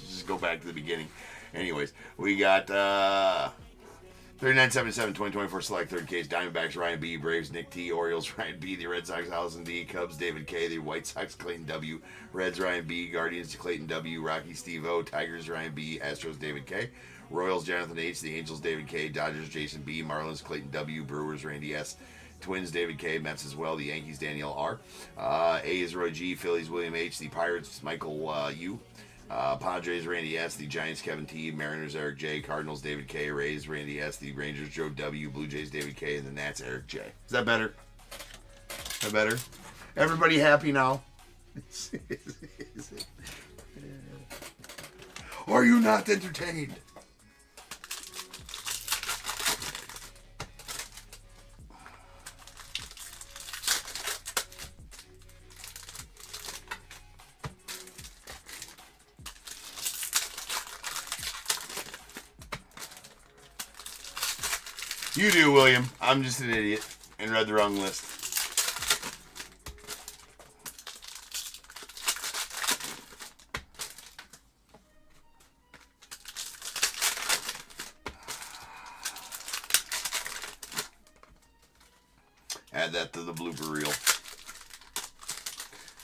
[SPEAKER 2] just go back to the beginning. Anyways, we got 3977, 2024 select, third case. Diamondbacks, Ryan B. Braves, Nick T. Orioles, Ryan B. The Red Sox, Allison D. Cubs, David K. The White Sox, Clayton W. Reds, Ryan B. Guardians, Clayton W. Rocky, Steve O. Tigers, Ryan B. Astros, David K. Royals, Jonathan H. The Angels, David K. Dodgers, Jason B. Marlins, Clayton W. Brewers, Randy S. Twins, David K. Mets as well. The Yankees, Danielle R. A's, Roy G. Phillies, William H. The Pirates, Michael U. Padres, Randy S. The Giants, Kevin T. Mariners, Eric J. Cardinals, David K. Rays, Randy S. The Rangers, Joe W. Blue Jays, David K. And the Nats, Eric J. Is that better? Is that better? Everybody happy now? Are you not entertained? You do, William. I'm just an idiot and read the wrong list. Add that to the blooper reel.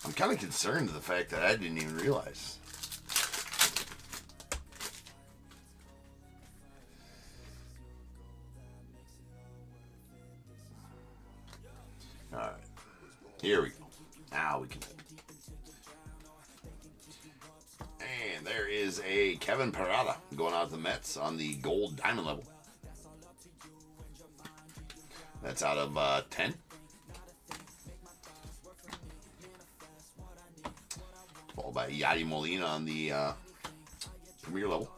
[SPEAKER 2] I'm kind of concerned to the fact that I didn't even realize. Alright. Here we go. Now we can. And there is a Kevin Parada going out to the Mets on the gold diamond level. That's out of 10. Followed by Yadi Molina on the premier level.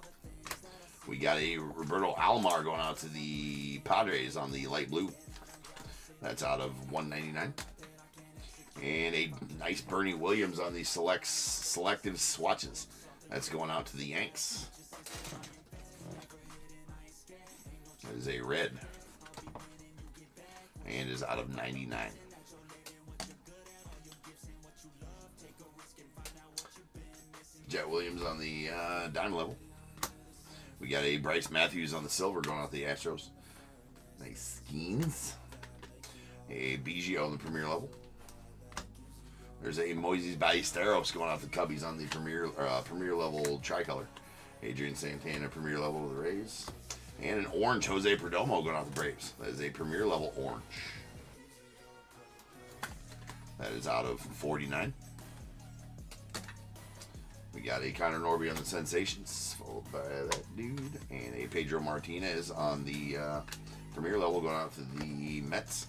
[SPEAKER 2] We got a Roberto Alomar going out to the Padres on the light blue. That's out of 199. And a nice Bernie Williams on the selective swatches. That's going out to the Yanks. That is a red. And is out of 99. Jet Williams on the dime level. We got a Bryce Matthews on the silver going out to the Astros. Nice skins. A Biggio on the premier level. There's a Moises Ballesteros going out to Cubbies on the premier level tricolor. Adrian Santana premier level with the Rays. And an orange Jose Perdomo going out the Braves. That is a premier level orange. That is out of 49. We got a Connor Norby on the Sensations, followed by that dude. And a Pedro Martinez on the premier level going out to the Mets.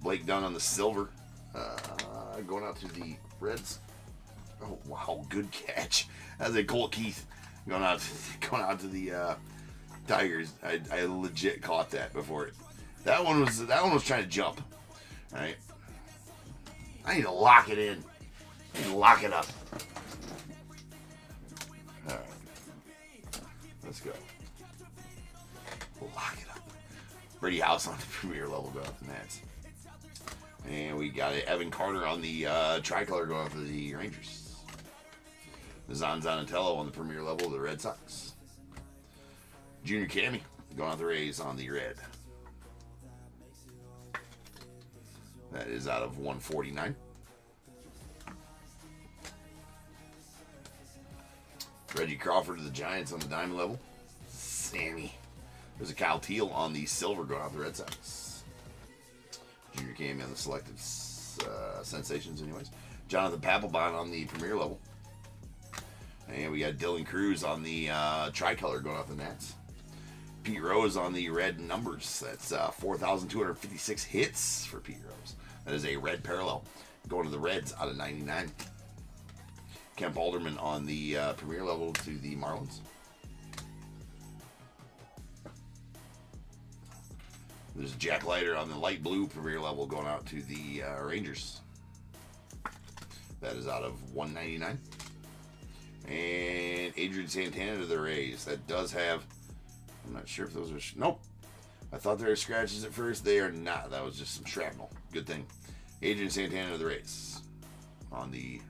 [SPEAKER 2] Blake Dunn on the silver, going out to the Reds. Oh wow, good catch. That's a Colt Keith going out to the Tigers. I legit caught that before it. That one was trying to jump. All right, I need to lock it in. I need to lock it up. All right, let's go. Lock it up. Brady House on the premier level going out to the Nats. And we got Evan Carter on the tricolor going out to the Rangers. Zan Zanatello on the premier level of the Red Sox. Junior Cammy going out the Rays on the red. That is out of 149. Reggie Crawford of the Giants on the diamond level. Sammy. There's a Kyle Teal on the silver going out the Red Sox. Junior came in the selective sensations anyways. Jonathan Papelbon on the premier level. And we got Dylan Cruz on the tricolor going off the Nats. Pete Rose on the red numbers. That's 4,256 hits for Pete Rose. That is a red parallel. Going to the Reds out of 99. Kemp Alderman on the premier level to the Marlins. There's Jack Leiter on the light blue premier level going out to the Rangers. That is out of 199. And Adrian Santana to the Rays. That does have, I'm not sure if those are, nope. I thought they were scratches at first. They are not. That was just some shrapnel. Good thing. Adrian Santana to the Rays on the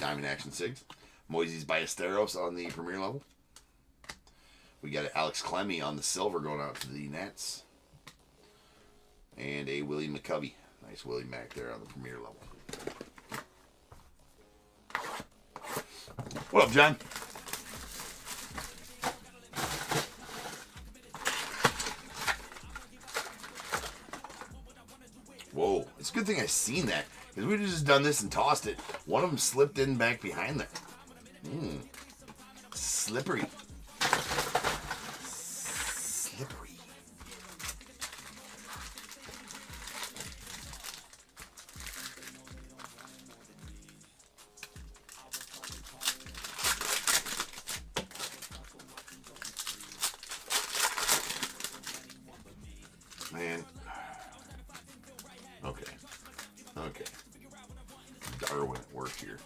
[SPEAKER 2] Diamond Action Sigs. Moises Ballesteros on the premier level. We got Alex Clemmy on the silver going out to the Nats. And a Willie McCovey. Nice Willie Mac there on the premier level. What up, John? Whoa, it's a good thing I seen that. Because we'd have just done this and tossed it. One of them slipped in back behind there. Slippery. Slippery. Man. Okay. Okay. Darwin at work here.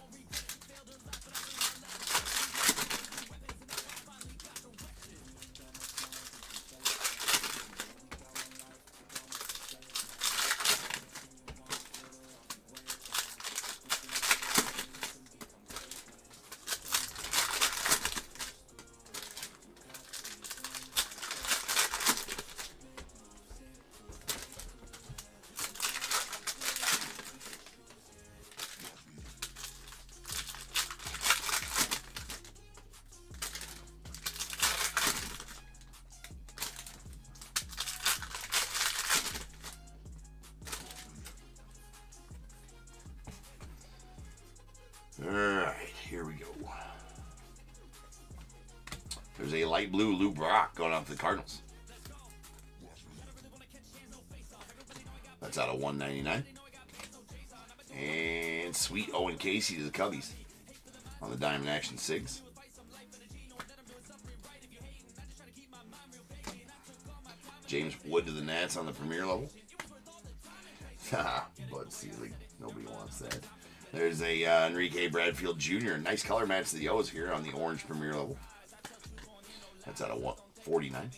[SPEAKER 2] Alright, here we go. There's a light blue Lou Brock going out to the Cardinals. That's out of 199. And sweet Owen Casey to the Cubbies on the Diamond Action Sigs. James Wood to the Nats on the premier level. Bud Selig, nobody wants that. There's a Enrique Bradfield Jr. Nice color match to the O's here on the orange premier level. That's out of 149.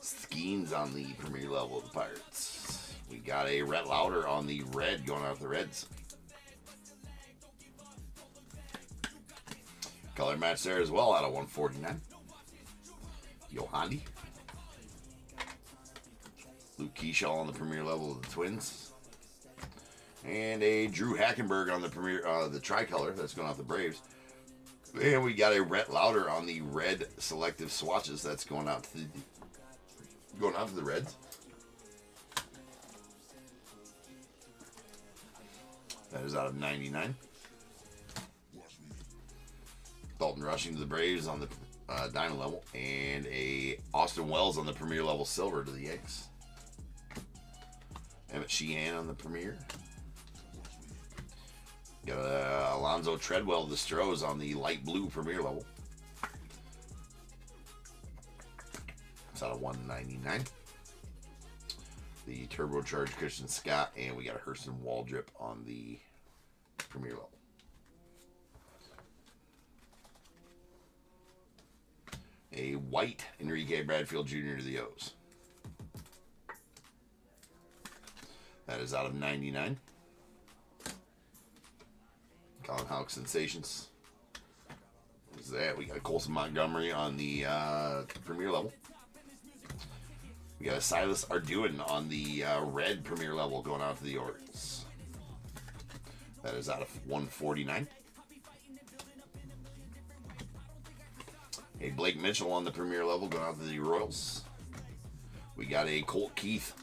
[SPEAKER 2] Skeens on the premier level of the Pirates. We got a Rhett Lauder on the red going out of the Reds. Color match there as well out of 149. Yohandi. Luke Keyshaw on the premier level of the Twins. And a Drew Hackenberg on the premier, the tricolor. That's going off the Braves. And we got a Rhett Lauder on the red selective swatches. That's going out to the Reds. That is out of 99. Dalton Rushing to the Braves on the diamond level. And a Austin Wells on the premier level silver to the Yanks. Emmett Sheehan on the premier. Got Alonzo Treadwell, the Stros on the light blue premier level. It's out of 199. The turbocharged Christian Scott, and we got a Hurston Waldrip on the premier level. A white Enrique Bradfield Jr. to the O's. That is out of 99. Colin Houck Sensations. What's that? We got Colson Montgomery on the premier level. We got a Silas Arduin on the red premier level going out to the Orioles. That is out of 149. A Blake Mitchell on the premier level going out to the Royals. We got a Colt Keith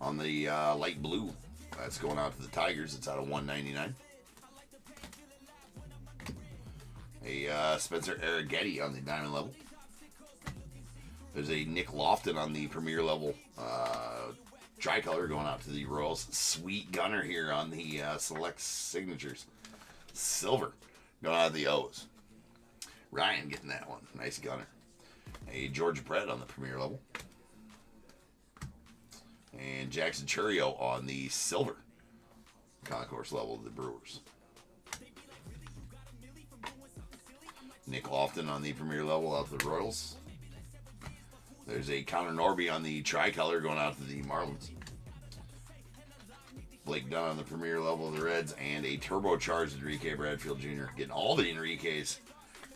[SPEAKER 2] on the light blue. That's going out to the Tigers. It's out of 199. A Spencer Arrighetti on the diamond level. There's a Nick Lofton on the premier level tricolor going out to the Royals. Sweet Gunner here on the select signatures. Silver going out to the O's. Ryan getting that one. Nice Gunner. A George Brett on the premier level. And Jackson Churio on the silver concourse level of the Brewers. Nick Lofton on the premier level out to the Royals. There's a Connor Norby on the tricolor going out to the Marlins. Blake Dunn on the premier level of the Reds. And a turbocharged Enrique Bradfield Jr. Getting all the Enriques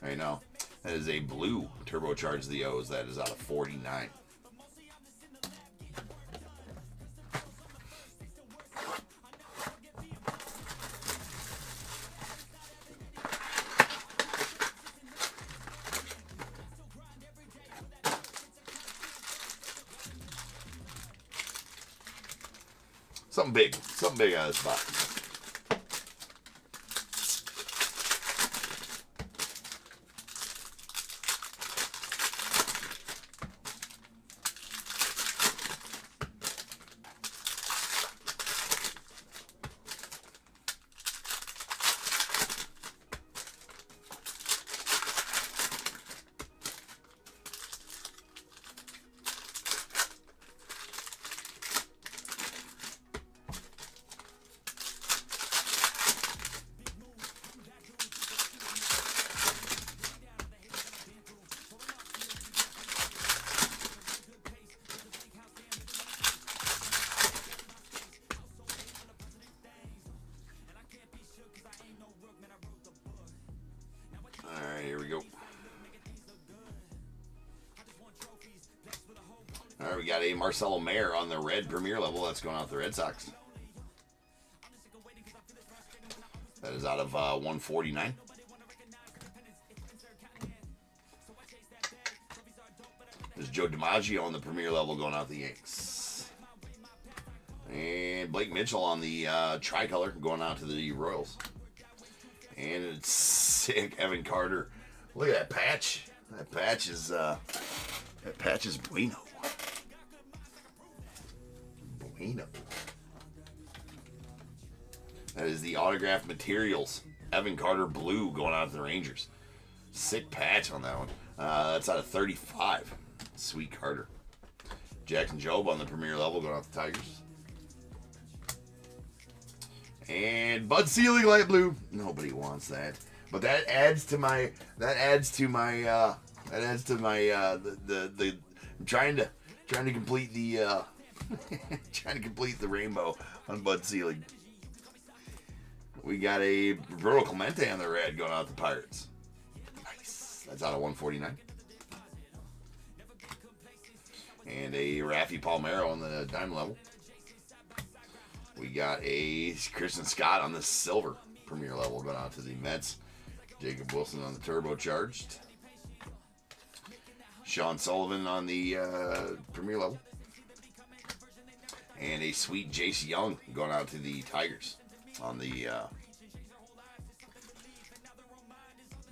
[SPEAKER 2] right now. That is a blue turbocharged the O's. That is out of 49. Something big out of this box. Here we go. All right, we got a Marcelo Mayer on the red premier level. That's going out to the Red Sox. That is out of 149. There's Joe DiMaggio on the premier level going out the Yanks. And Blake Mitchell on the tricolor going out to the Royals. And it's sick, Evan Carter. Look at that patch. That patch is bueno. Bueno. That is the autographed materials. Evan Carter blue going out to the Rangers. Sick patch on that one. That's out of 35. Sweet Carter. Jackson Jobe on the premier level going out to the Tigers. And Bud Selig light blue. Nobody wants that. But that adds to my I'm trying to complete the trying to complete the rainbow on Bud Selig. We got a Roberto Clemente on the red going out to the Pirates. Nice. That's out of 149. And a Rafi Palmeiro on the diamond level. We got a Christian Scott on the silver premier level going out to the Mets. Jacob Wilson on the turbocharged. Sean Sullivan on the premier level. And a sweet Jace Young going out to the Tigers on the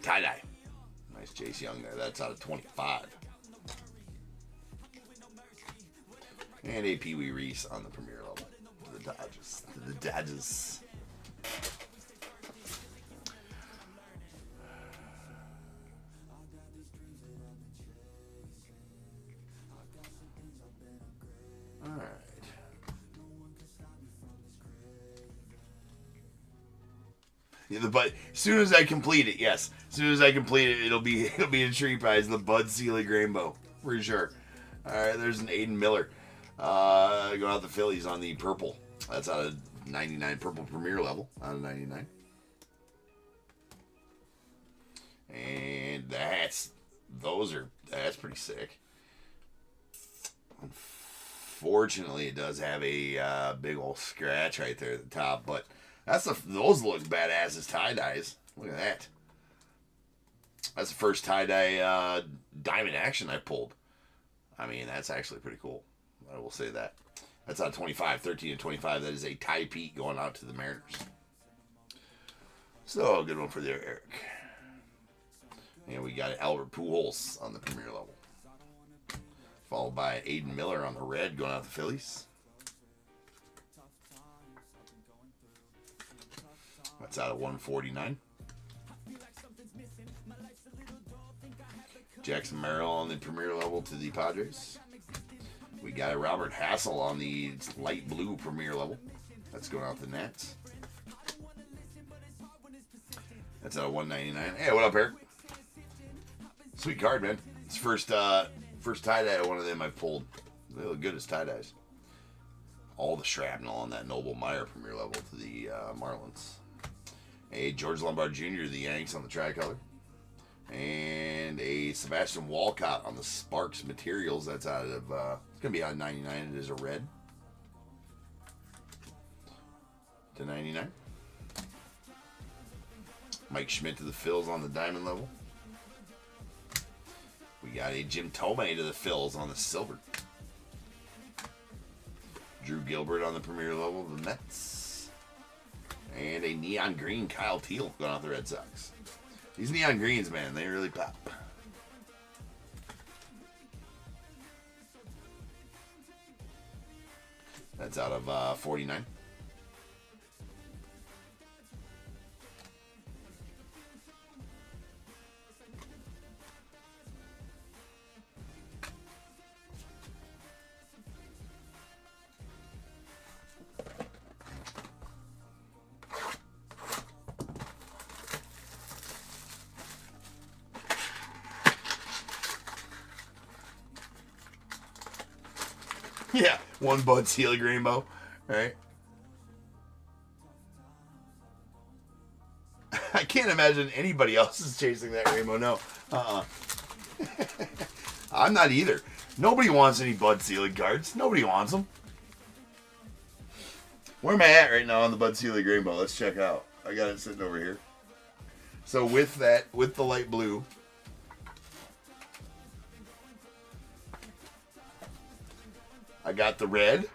[SPEAKER 2] tie-dye. Nice Jace Young there. That's out of 25. And a Pee Wee Reese on the premier level. To the Dodgers. To the Dodgers. All right. Yeah, but as soon as I complete it, yes. As soon as I complete it, it'll be a tree prize. The Bud Selig rainbow for sure. All right, there's an Aiden Miller. Going out the Phillies on the purple. That's out of 99, purple premier level out of 99. And that's pretty sick. Unfortunately, it does have a big old scratch right there at the top, but Those look badass as tie-dyes. Look at that. That's the first tie-dye diamond action I pulled. I mean, that's actually pretty cool. I will say that. That's on 25, 13 and 25. That is a tie peak going out to the Mariners. So, good one for there, Eric. And we got Albert Pujols on the Premier level. Followed by Aiden Miller on the red going out to the Phillies. That's out of 149. Jackson Merrill on the Premier level to the Padres. We got a Robert Hassel on the light blue Premier level. That's going out the Nats. That's out of 199. Hey, what up, Eric? Sweet card, man. It's first tie-dye one of them I've pulled. They look good as tie-dyes. All the shrapnel on that Noble Meyer Premier level to the Marlins. A George Lombard Jr. the Yanks on the tricolor. And a Sebastian Walcott on the Sparks Materials. That's out of, it's going to be out of 99. It is a red. To 99. Mike Schmidt to the Phils on the diamond level. We got a Jim Thome to the Phils on the silver. Drew Gilbert on the Premier level of the Mets. And a neon green Kyle Teal going out the Red Sox. These neon greens, man, they really pop. That's out of 49. Yeah, one Bud Selig rainbow, right? I can't imagine anybody else is chasing that rainbow. No, I'm not either. Nobody wants any Bud Selig cards. Nobody wants them. Where am I at right now on the Bud Selig rainbow? Let's check out. I got it sitting over here. So with the light blue. I got the red.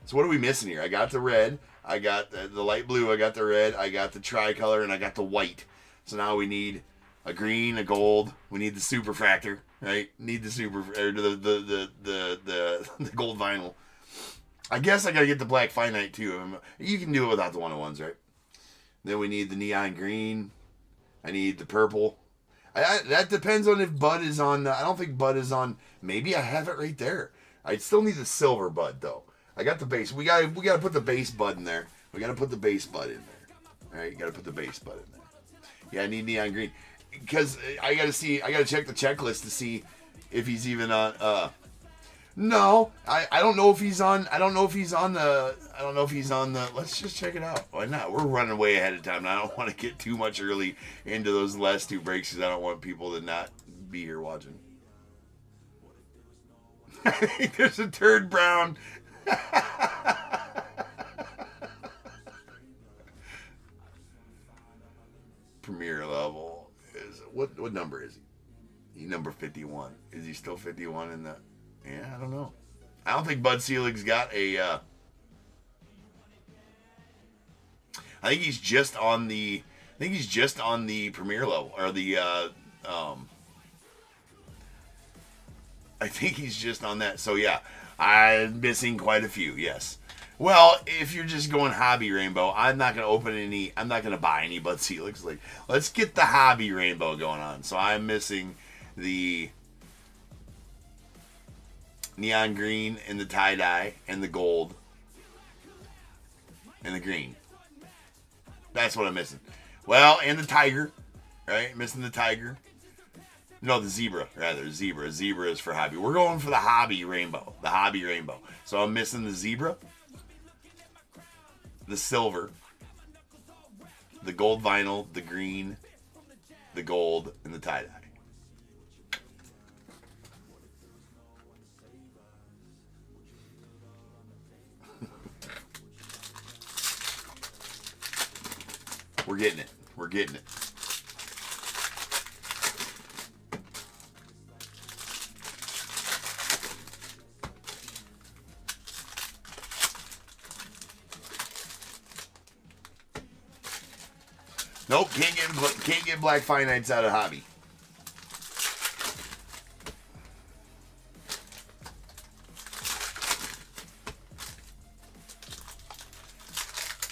[SPEAKER 2] So what are we missing here? I got the red. I got the light blue. I got the red. I got the tricolor, and I got the white. So now we need a green, a gold. We need the superfractor, right? Need the the gold vinyl. I guess I gotta get the black finite too. You can do it without the 101s, right? Then we need the neon green. I need the purple. That depends on if Bud is on. I don't think Bud is on. Maybe I have it right there. I still need the silver Bud though. I got the base. We gotta put the base Bud in there. We gotta put the base Bud in there. All right, you gotta put the base Bud in there. Yeah, I need neon green because I gotta check the checklist to see if he's even on. No, I don't know if he's on. I don't know if he's on the. Let's just check it out. Why not? We're running way ahead of time. And I don't want to get too much early into those last two breaks because I don't want people to not be here watching. I think there's a turd brown. Premier level is what number is he? He's number 51. Is he still 51 in the? Yeah, I don't know. I don't think Bud Selig's got a. I think he's just on the. Premier level or the. I think he's just on that. So yeah, I'm missing quite a few. Yes. Well, if you're just going hobby rainbow, I'm not gonna open any. I'm not gonna buy any Bud Selig's. Like, let's get the hobby rainbow going on. So I'm missing the neon green and the tie-dye and the gold and the green. That's what I'm missing. Well, and the tiger, right? Missing the tiger. No, the zebra, rather. Zebra. Zebra is for hobby. We're going for the hobby rainbow. The hobby rainbow. So I'm missing the zebra, the silver, the gold vinyl, the green, the gold, and the tie-dye. We're getting it. We're getting it. Nope, can't get black finites out of hobby.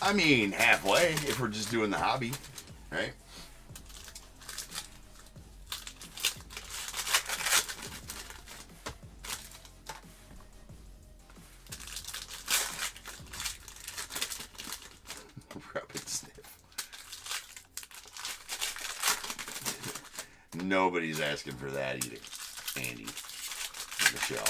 [SPEAKER 2] I mean, halfway if we're just doing the hobby, right? Rub and sniff. Nobody's asking for that either, Andy, Michelle.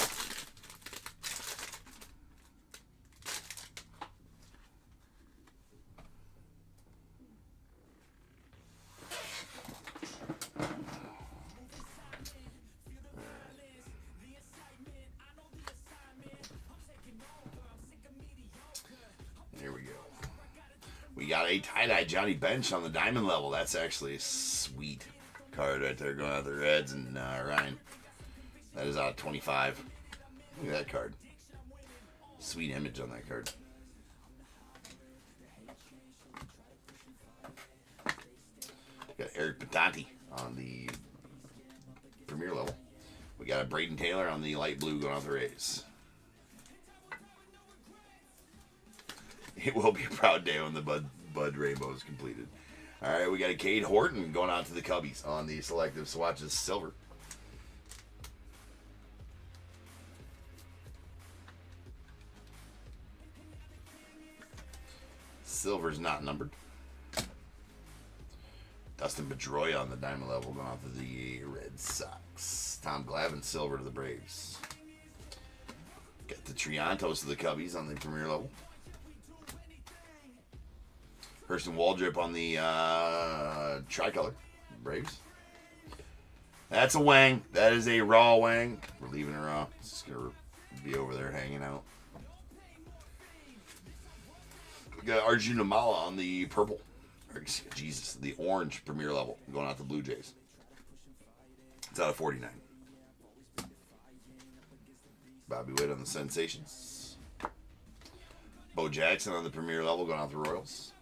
[SPEAKER 2] There we go. We got a tie-dye Johnny Bench on the diamond level. That's actually a sweet card right there going out the Reds and Ryan. That is out of 25. Look at that card. Sweet image on that card. Got Eric Patanti on the premier level. We got a Braden Taylor on the light blue going out the Rays. It will be a proud day when the Bud Rainbow is completed. All right, we got a Cade Horton going out to the Cubbies on the selective swatches silver. Silver's not numbered. Dustin Pedroia on the diamond level going out to the Red Sox. Tom Glavine silver to the Braves. Got the Triantos to the Cubbies on the premier level. Hurston Waldrip on the tricolor, Braves. That's a Wang. That is a raw Wang. We're leaving her raw. It's just going to be over there hanging out. We got Arjun Amala on the purple. Jesus, the orange premier level going out to Blue Jays. It's out of 49. Bobby Witt on the Sensations. Bo Jackson on the premier level going out to Royals.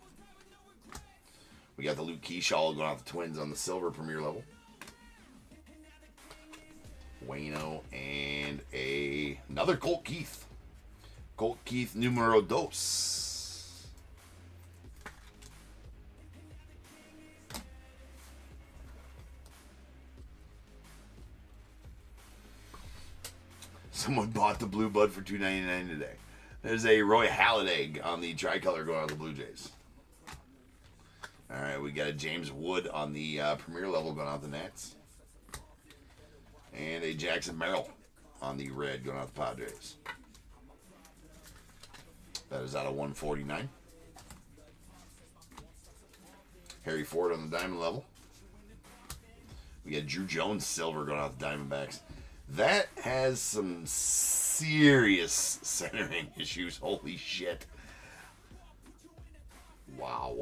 [SPEAKER 2] We got the Luke Keyshaw going out the Twins on the silver premier level. Wayno and another Colt Keith. Colt Keith numero dos. Someone bought the blue bud for $2.99 today. There's a Roy Halladay on the tricolor going out the Blue Jays. All right, we got a James Wood on the premier level going out the Nats. And a Jackson Merrill on the red going out the Padres. That is out of 149. Harry Ford on the diamond level. We got Drew Jones silver going out the Diamondbacks. That has some serious centering issues. Holy shit. Wow.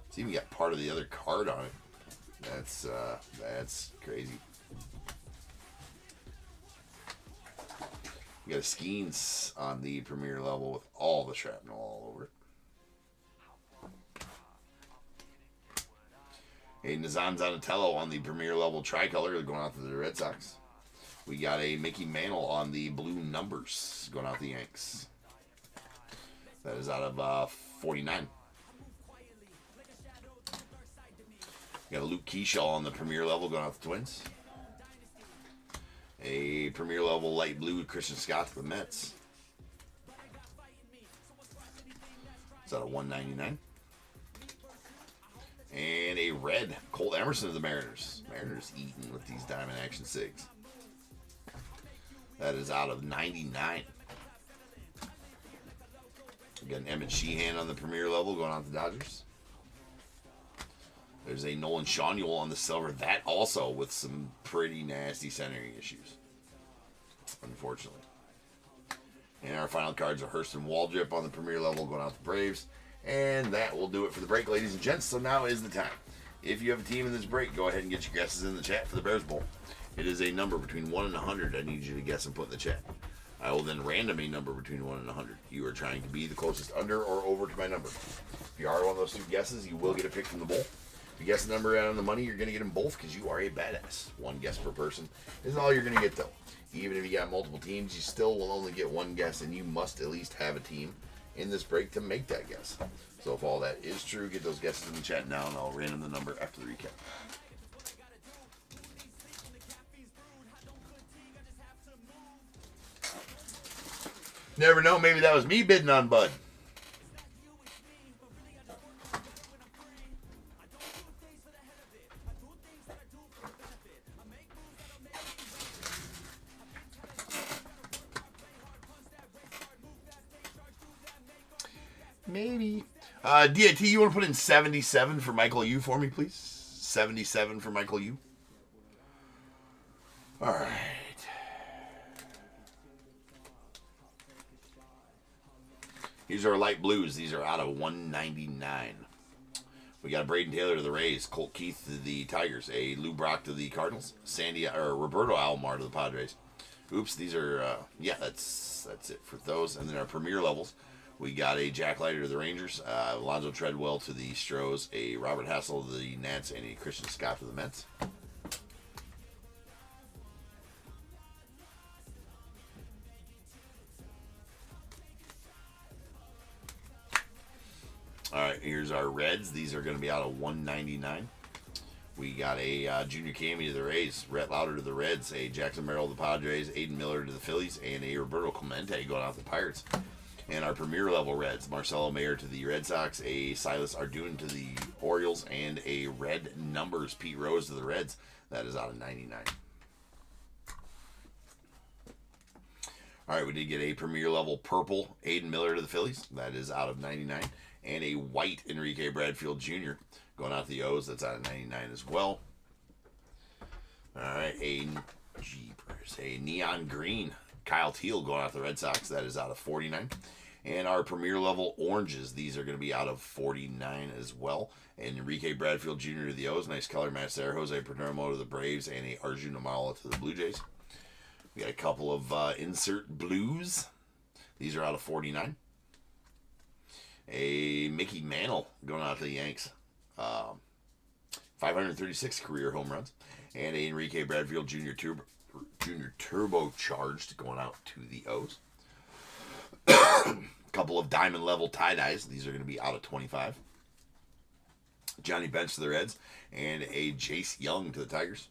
[SPEAKER 2] It's even got part of the other card on it. That's crazy. We got a Skeens on the premier level with all the shrapnel all over it. A Nazan Zanatello on the premier level tricolor going out to the Red Sox. We got a Mickey Mantle on the blue numbers going out the Yanks. That is out of 49. We got a Luke Keyshaw on the premier level going out the Twins. A premier level light blue Christian Scott to the Mets. It's out of 199. And a red Colt Emerson of the Mariners. Mariners eating with these Diamond Action SIGs. That is out of 99. We got an Emmett Sheehan on the premier level going out the Dodgers. There's a Nolan Shawnuel on the silver. That also with some pretty nasty centering issues, unfortunately. And our final cards are Hurston Waldrip on the premier level going out the Braves. And that will do it for the break, ladies and gents. So now is the time. If you have a team in this break, go ahead and get your guesses in the chat for the Bears Bowl. It is a number between 1 and 100 I need you to guess and put in the chat. I will then random a number between 1 and 100. You are trying to be the closest under or over to my number. If you are one of those two guesses, you will get a pick from the bowl. If you guess the number out on the money, you're going to get them both because you are a badass. One guess per person is all you're going to get, though. Even if you got multiple teams, you still will only get one guess, and you must at least have a team in this break to make that guess. So if all that is true, get those guesses in the chat now, and I'll random the number after the recap. Never know, maybe that was me bidding on Bud. Maybe. DIT, you want to put in 77 for Michael U for me, please? 77 for Michael U. All right. These are light blues. These are out of 199. We got Braden Taylor to the Rays, Colt Keith to the Tigers, a Lou Brock to the Cardinals, Roberto Alomar to the Padres. Oops, these are that's it for those. And then our premier levels, we got a Jack Leiter to the Rangers, Alonzo Treadwell to the Stros, a Robert Hassel to the Nats, and a Christian Scott to the Mets. All right, here's our Reds. These are going to be out of 199. We got a Junior Cammy to the Rays, Rhett Lauder to the Reds, a Jackson Merrill to the Padres, Aiden Miller to the Phillies, and a Roberto Clemente going out to the Pirates. And our premier level Reds, Marcelo Mayer to the Red Sox, a Silas Arduin to the Orioles, and a Red Numbers Pete Rose to the Reds. That is out of 99. All right, we did get a premier level purple Aiden Miller to the Phillies. That is out of 99. And a white Enrique Bradfield Jr. going out to the O's. That's out of 99 as well. All right, a neon green Kyle Teal going out to the Red Sox. That is out of 49. And our premier level oranges, these are going to be out of 49 as well. And Enrique Bradfield Jr. to the O's. Nice color match there. Jose Paterno to the Braves, and a Arjun Amala to the Blue Jays. We got a couple of insert blues. These are out of 49. A Mickey Mantle going out to the Yanks. 536 career home runs. And a Enrique Bradfield Jr. turbocharged going out to the O's. A couple of diamond level tie-dyes. These are going to be out of 25. Johnny Bench to the Reds. And a Jace Young to the Tigers.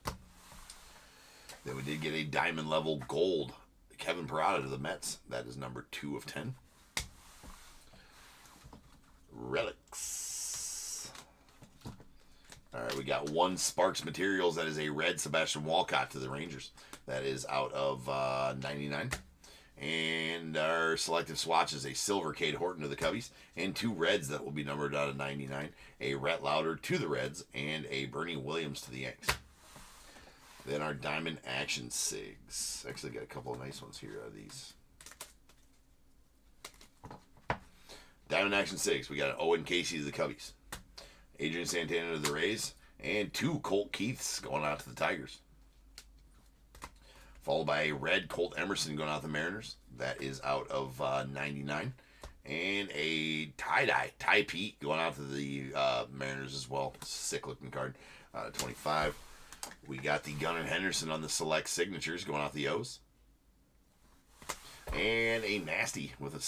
[SPEAKER 2] Then we did get a diamond level gold Kevin Parada to the Mets. That is number 2 of 10. Relics. All right, we got one Sparks Materials. That is a red Sebastian Walcott to the Rangers. That is out of 99. And our selective swatch is a silver Cade Horton to the Cubbies, and 2 reds that will be numbered out of 99. A Rhett Lauder to the Reds, and a Bernie Williams to the Yanks. Then our Diamond Action Sigs. Actually got a couple of nice ones here out of these. Diamond Action Sigs. We got an Owen Casey to the Cubbies, Adrian Santana to the Rays, and 2 Colt Keiths going out to the Tigers. Followed by a red Colt Emerson going out to the Mariners. That is out of 99. And a tie-dye Ty Pete going out to the Mariners as well. Sick looking card. 25. We got the Gunnar Henderson on the select signatures going out the O's. And a nasty with a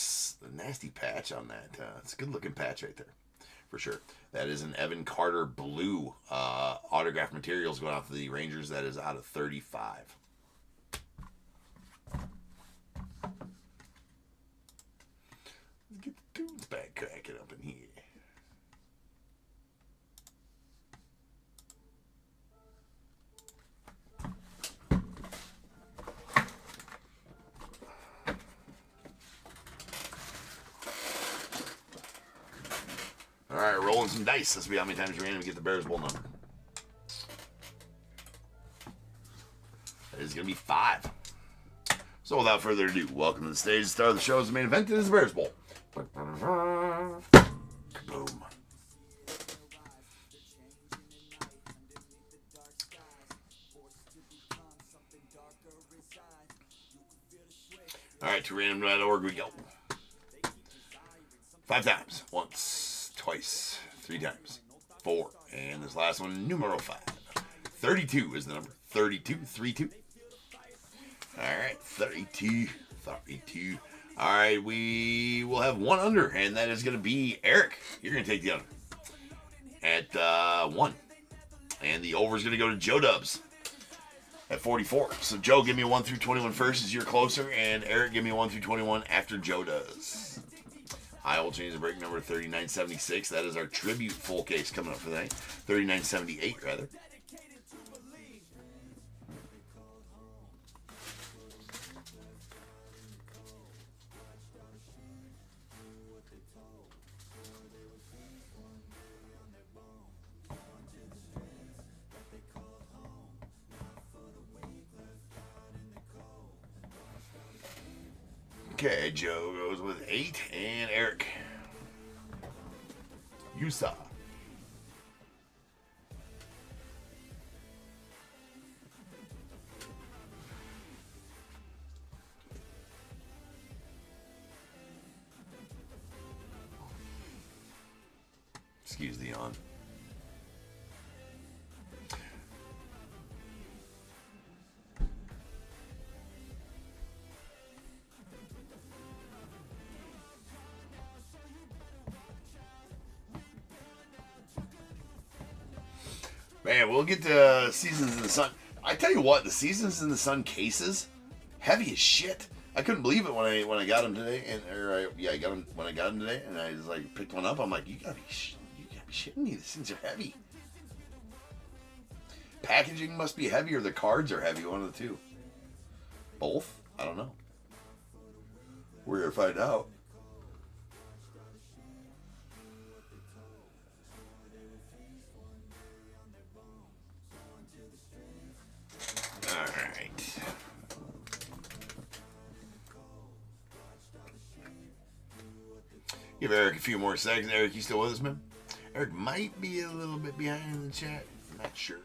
[SPEAKER 2] nasty patch on that. It's a good looking patch right there, for sure. That is an Evan Carter blue autograph materials going out to the Rangers. That is out of 35. Let's get the tunes back cracking up in here. All right, rolling some dice. Let's see how many times you randomly get the Bears Bowl number. That is going to be 5. So without further ado, welcome to the stage. The star of the show is the main event. It is the Bears Bowl. Boom. All right, to random.org we go. 5 times. Once, twice, 3 times, 4. And this last one, numero 5. 32 is the number. 32, 32. All right, 32, 32. All right, we will have one under, and that is going to be Eric. You're going to take the under at 1. And the over is going to go to Joe Dubs at 44. So Joe, give me 1 through 21 first as you're closer, and Eric, give me 1 through 21 after Joe does. I will change the break number to 3976. That is our tribute full case coming up for the night. 3978, rather. Okay, Joe goes with 8, and Eric. USA. Excuse the yawn. Man, we'll get to Seasons in the Sun. I tell you what, the Seasons in the Sun cases, heavy as shit. I couldn't believe it when I got them today, I got them when I got them today, and I just like picked one up. I'm like, you gotta be shitting me. These things are heavy. Packaging must be heavy, or the cards are heavy. One of the two. Both? I don't know. We're gonna find out. Alright. Give Eric a few more seconds. Eric, you still with us, man? Eric might be a little bit behind in the chat. I'm not sure.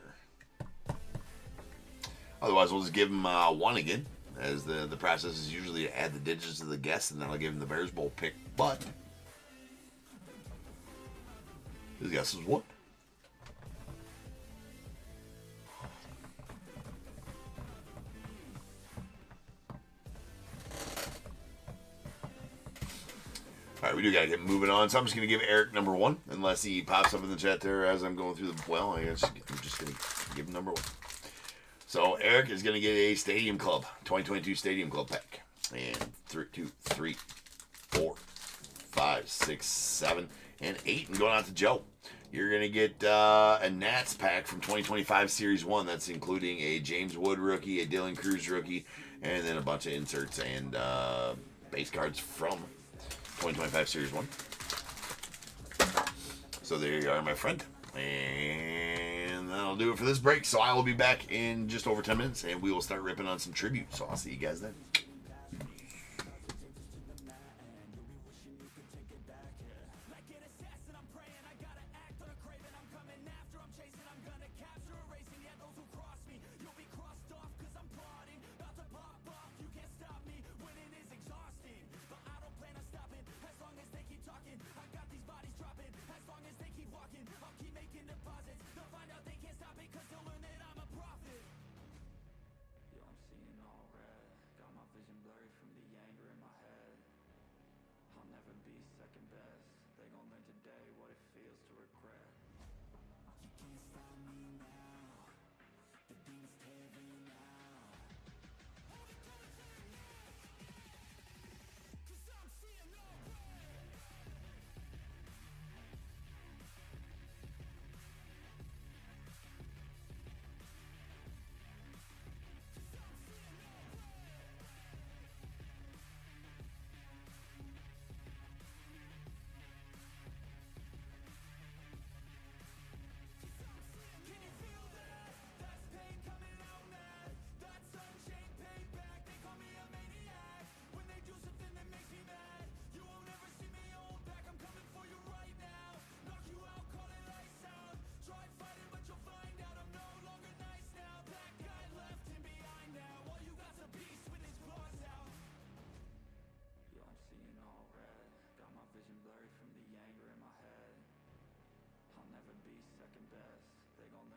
[SPEAKER 2] Otherwise, we'll just give him 1 again, as the process is usually to add the digits to the guess, and then I'll give him the Bears Bowl pick. But his guess is 1. All right, we do got to get moving on. So I'm just going to give Eric number 1, unless he pops up in the chat there as I'm going through the... Well, I'm just going to give him number 1. So Eric is going to get a Stadium Club, 2022 Stadium Club pack. And 2, 3, 4, 5, 6, 7, and 8. And going out to Joe. You're going to get a Nats pack from 2025 Series 1. That's including a James Wood rookie, a Dylan Cruz rookie, and then a bunch of inserts and base cards from 2025 Series 1. So there you are, my friend. And that'll do it for this break. So I will be back in just over 10 minutes, and we will start ripping on some tribute. So I'll see you guys then.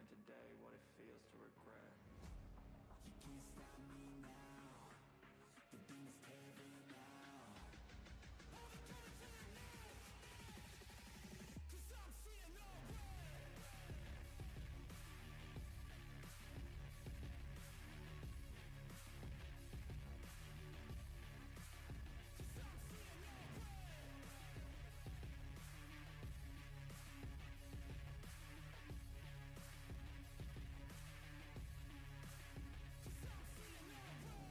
[SPEAKER 1] today what it feels to regret. You can't stop me now. The beat's tearing now. All the colors in the night, 'cause I'm seeing no red. 'Cause I'm seeing no red. 'Cause I'm seeing no red.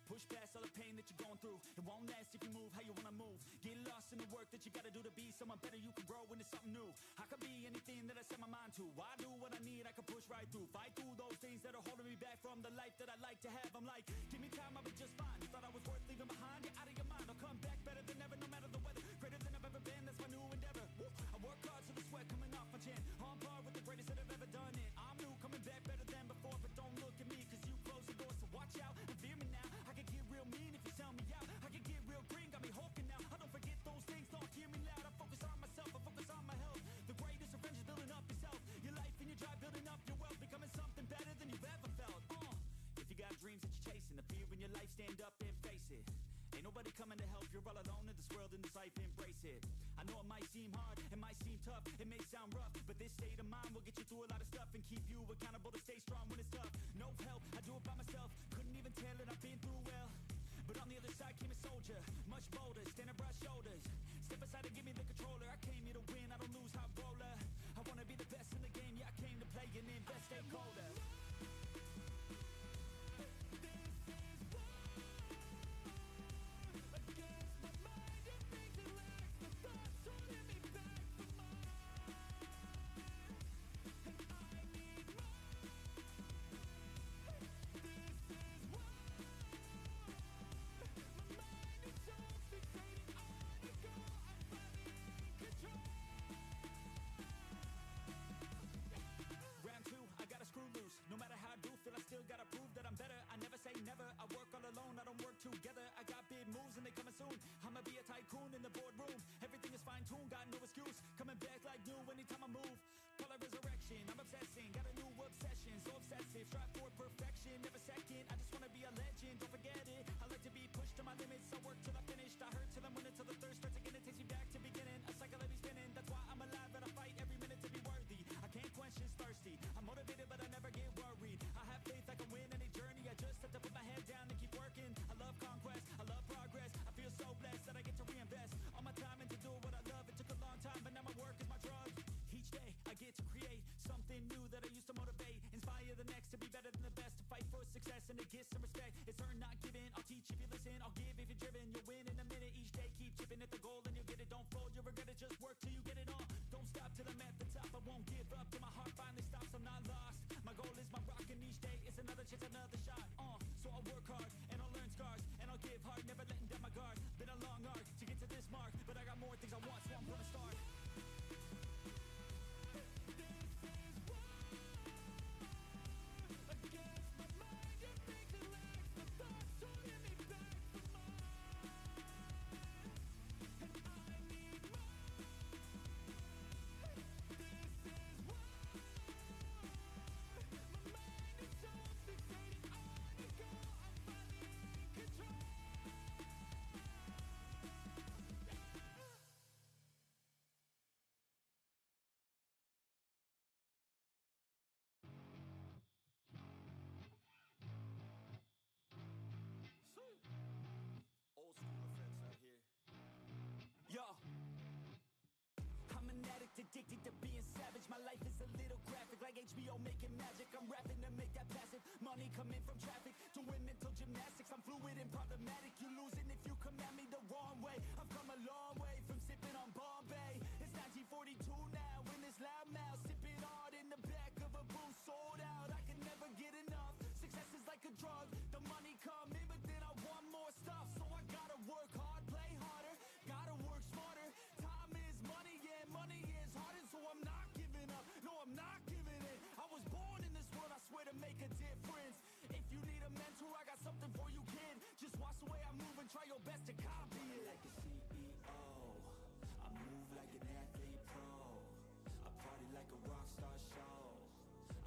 [SPEAKER 1] Push past all the pain that you're going through. It won't last if you move how you wanna move. Get lost in the work that you gotta do to be someone better. You can grow into something new. I could be anything that I set my mind to. I do what I need, I can push right through. Fight through those things that are holding me back from the life that I like to have. I'm like, give me time, I'll be just fine. You thought I was worth leaving behind? You're out of your mind. I'll come back better than ever, no matter the weather. Greater than I've ever been, that's my new endeavor. Woo. I work hard so the sweat coming off my chin. On par with the greatest that I've ever done it. I'm new, coming back better than before. But don't look at me, 'cause you close the door, so watch out and fear me now. I can get real mean if you sell me out. I can get real green, got me hulking now. I don't forget those things, don't hear me loud. I focus on myself, I focus on my health. The greatest revenge is building up yourself. Your life and your drive, building up your wealth. Becoming something better than you've ever felt. If you got dreams that you're chasing, the fear in your life, stand up and face it. Ain't nobody coming to help, you're all alone in this world, in this life, embrace it. I know it might seem hard, it might seem tough, it may sound rough, but this state of mind will get you through a lot of stuff and keep you accountable to stay strong when it's tough. No help, I do it by myself, couldn't even tell it, I've been through well. But on the other side came a soldier, much bolder, standing broad shoulders. Step aside and give me the controller, I came here to win, I don't lose, high roller. I wanna be the best in the game, yeah, I came to play and invest, stay colder. No matter how I do feel, I still gotta prove that I'm better. I never say never, I work all alone, I don't work together. I got big moves and they coming soon. I'ma be a tycoon in the boardroom. Everything is fine-tuned, got no excuse. Coming back like new anytime I move. Call it resurrection, I'm obsessing. Got a new obsession, so obsessive. Strive for perfection, never second. I just wanna be a legend, don't forget it. I like to be pushed to my limits, I work till I finished. I hurt till I'm winning, till the thirst starts again. It takes me back to beginning, a cycle that be spinning. That's why I'm alive and I fight every minute to be worthy. I can't quench this thirsty. I'm motivated but I never get worried. I have faith I can win any journey. I just have to put my head down and keep working. I love conquest, I love progress. I feel so blessed that I get to reinvest all my time into doing what I love. It took a long time, but now my work is my drug. Each day I get to create something new that I used to motivate. Inspire the next to be better than the best. To fight for success and to get some respect. It's earned, not given. I'll teach if you listen, I'll give if you're driven. You'll win in a minute. Each day keep chipping at the goal and you'll get it. Don't fold, you'll regret it. Just work till you get it on. Don't stop till I'm at the top. I won't give up till my heart finally stops. I'm not lost. My goal is my rock, and each day it's another chance, another shot. So I'll work hard and I'll learn scars and I'll give hard, never letting down my guard. Been a long arc to get to this mark, but I got more things I want, so I'm gonna start. Old school effects out here. Yo, I'm an addict, addicted to being savage. My life is a little graphic, like HBO making magic. I'm rapping to make that passive money coming from traffic. Doing mental gymnastics, I'm fluid and problematic. You losing if you come at me the wrong way. I've come a long way from sipping on Bombay. It's 1942 now, in this a drug. The money come in, but then I want more stuff. So I gotta work hard, play harder, gotta work smarter. Time is money, and money is harder. So I'm not giving up, no, I'm not giving in. I was born in this world, I swear, to make a difference. If you need a mentor, I got something for you, kid. Just watch the way I move and try your best to copy it. Like a CEO, I move like an athlete pro. I party like a rock star show.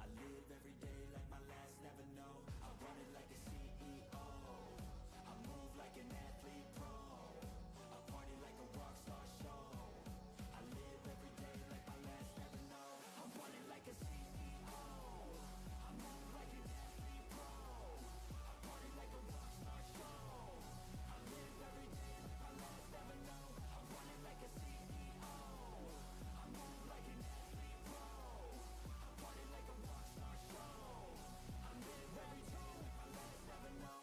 [SPEAKER 1] I live every day like my last, never know. I run it like a CEO. I move like an athlete pro. I party like a rock star show. I live every day like my last, never know. I run it like a CEO. I move like an athlete pro. I party like a rock star show. I live every day like my last, never know. I run it like a CEO. I move like an athlete pro. I party like a rock star show. I live every day like my last, never know.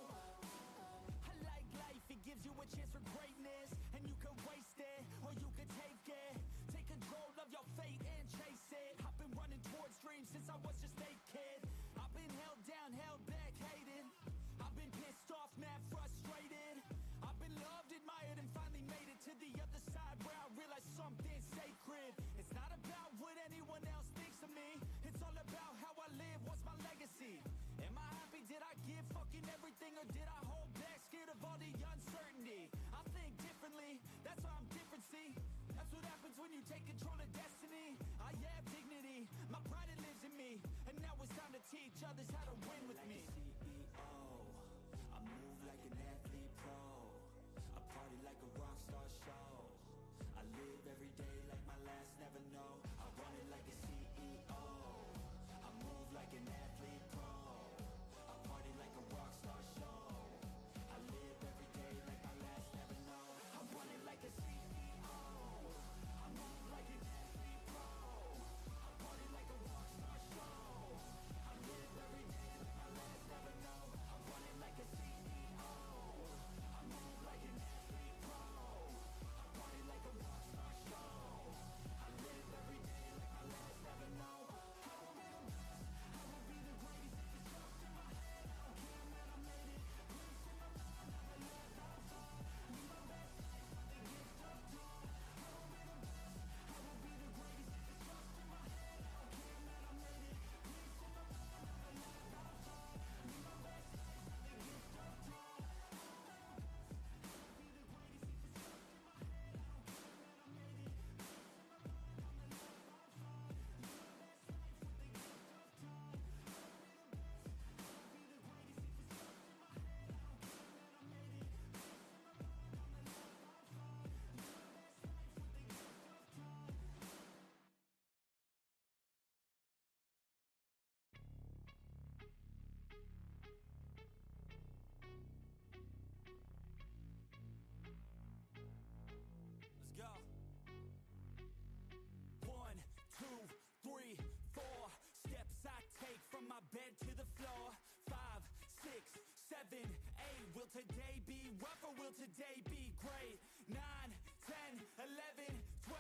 [SPEAKER 1] I like life, it gives you a chance for greatness. And you can waste it, or you can take it. Take control of your fate and chase it. I've been running towards dreams since I was just a kid. I've been held down, held back, hated. I've been pissed off, mad, frustrated. I've been loved, admired, and finally made it to the other side where I realized something sacred. It's not about what anyone else thinks of me. It's all about how I live, what's my legacy. Am I happy, did I give fucking everything, or did I hold back, scared of all the uncertainty? I think differently, that's why I'm different, see. That's what happens when you take control of destiny. I have dignity, my pride, it lives in me. And now it's time to teach others how to win with me. CEO, I move like an athlete pro. I party like a rock star show. I live every day like my last, never know. I run it like a CEO. I move like an athlete pro. I party like a rock star show. I live every day like my last, never know. I run it like a CEO. I move like an athlete pro. I party like a rock star show. I live every day like my last, never know. I run it like a CEO. I move like an athlete pro. I party like a rock star show. I live every day like my last, never know. I will be the best, I will be the greatest. If it's just in my head, I don't care, man, I made it. Bliss in my mind, never let that fall. Live my best life with the gift of joy. I will be the best, I will be the greatest. If it's just in my head, I don't care, man, I made it. Bliss in my mind, never let that fall. Live my best life with the gift of joy. Let's go. 1, 2, 3, 4 steps I take from my bed to the floor. 5, 6, 7, 8. Will today be rough or will today be great? 9, 10, 11, 12.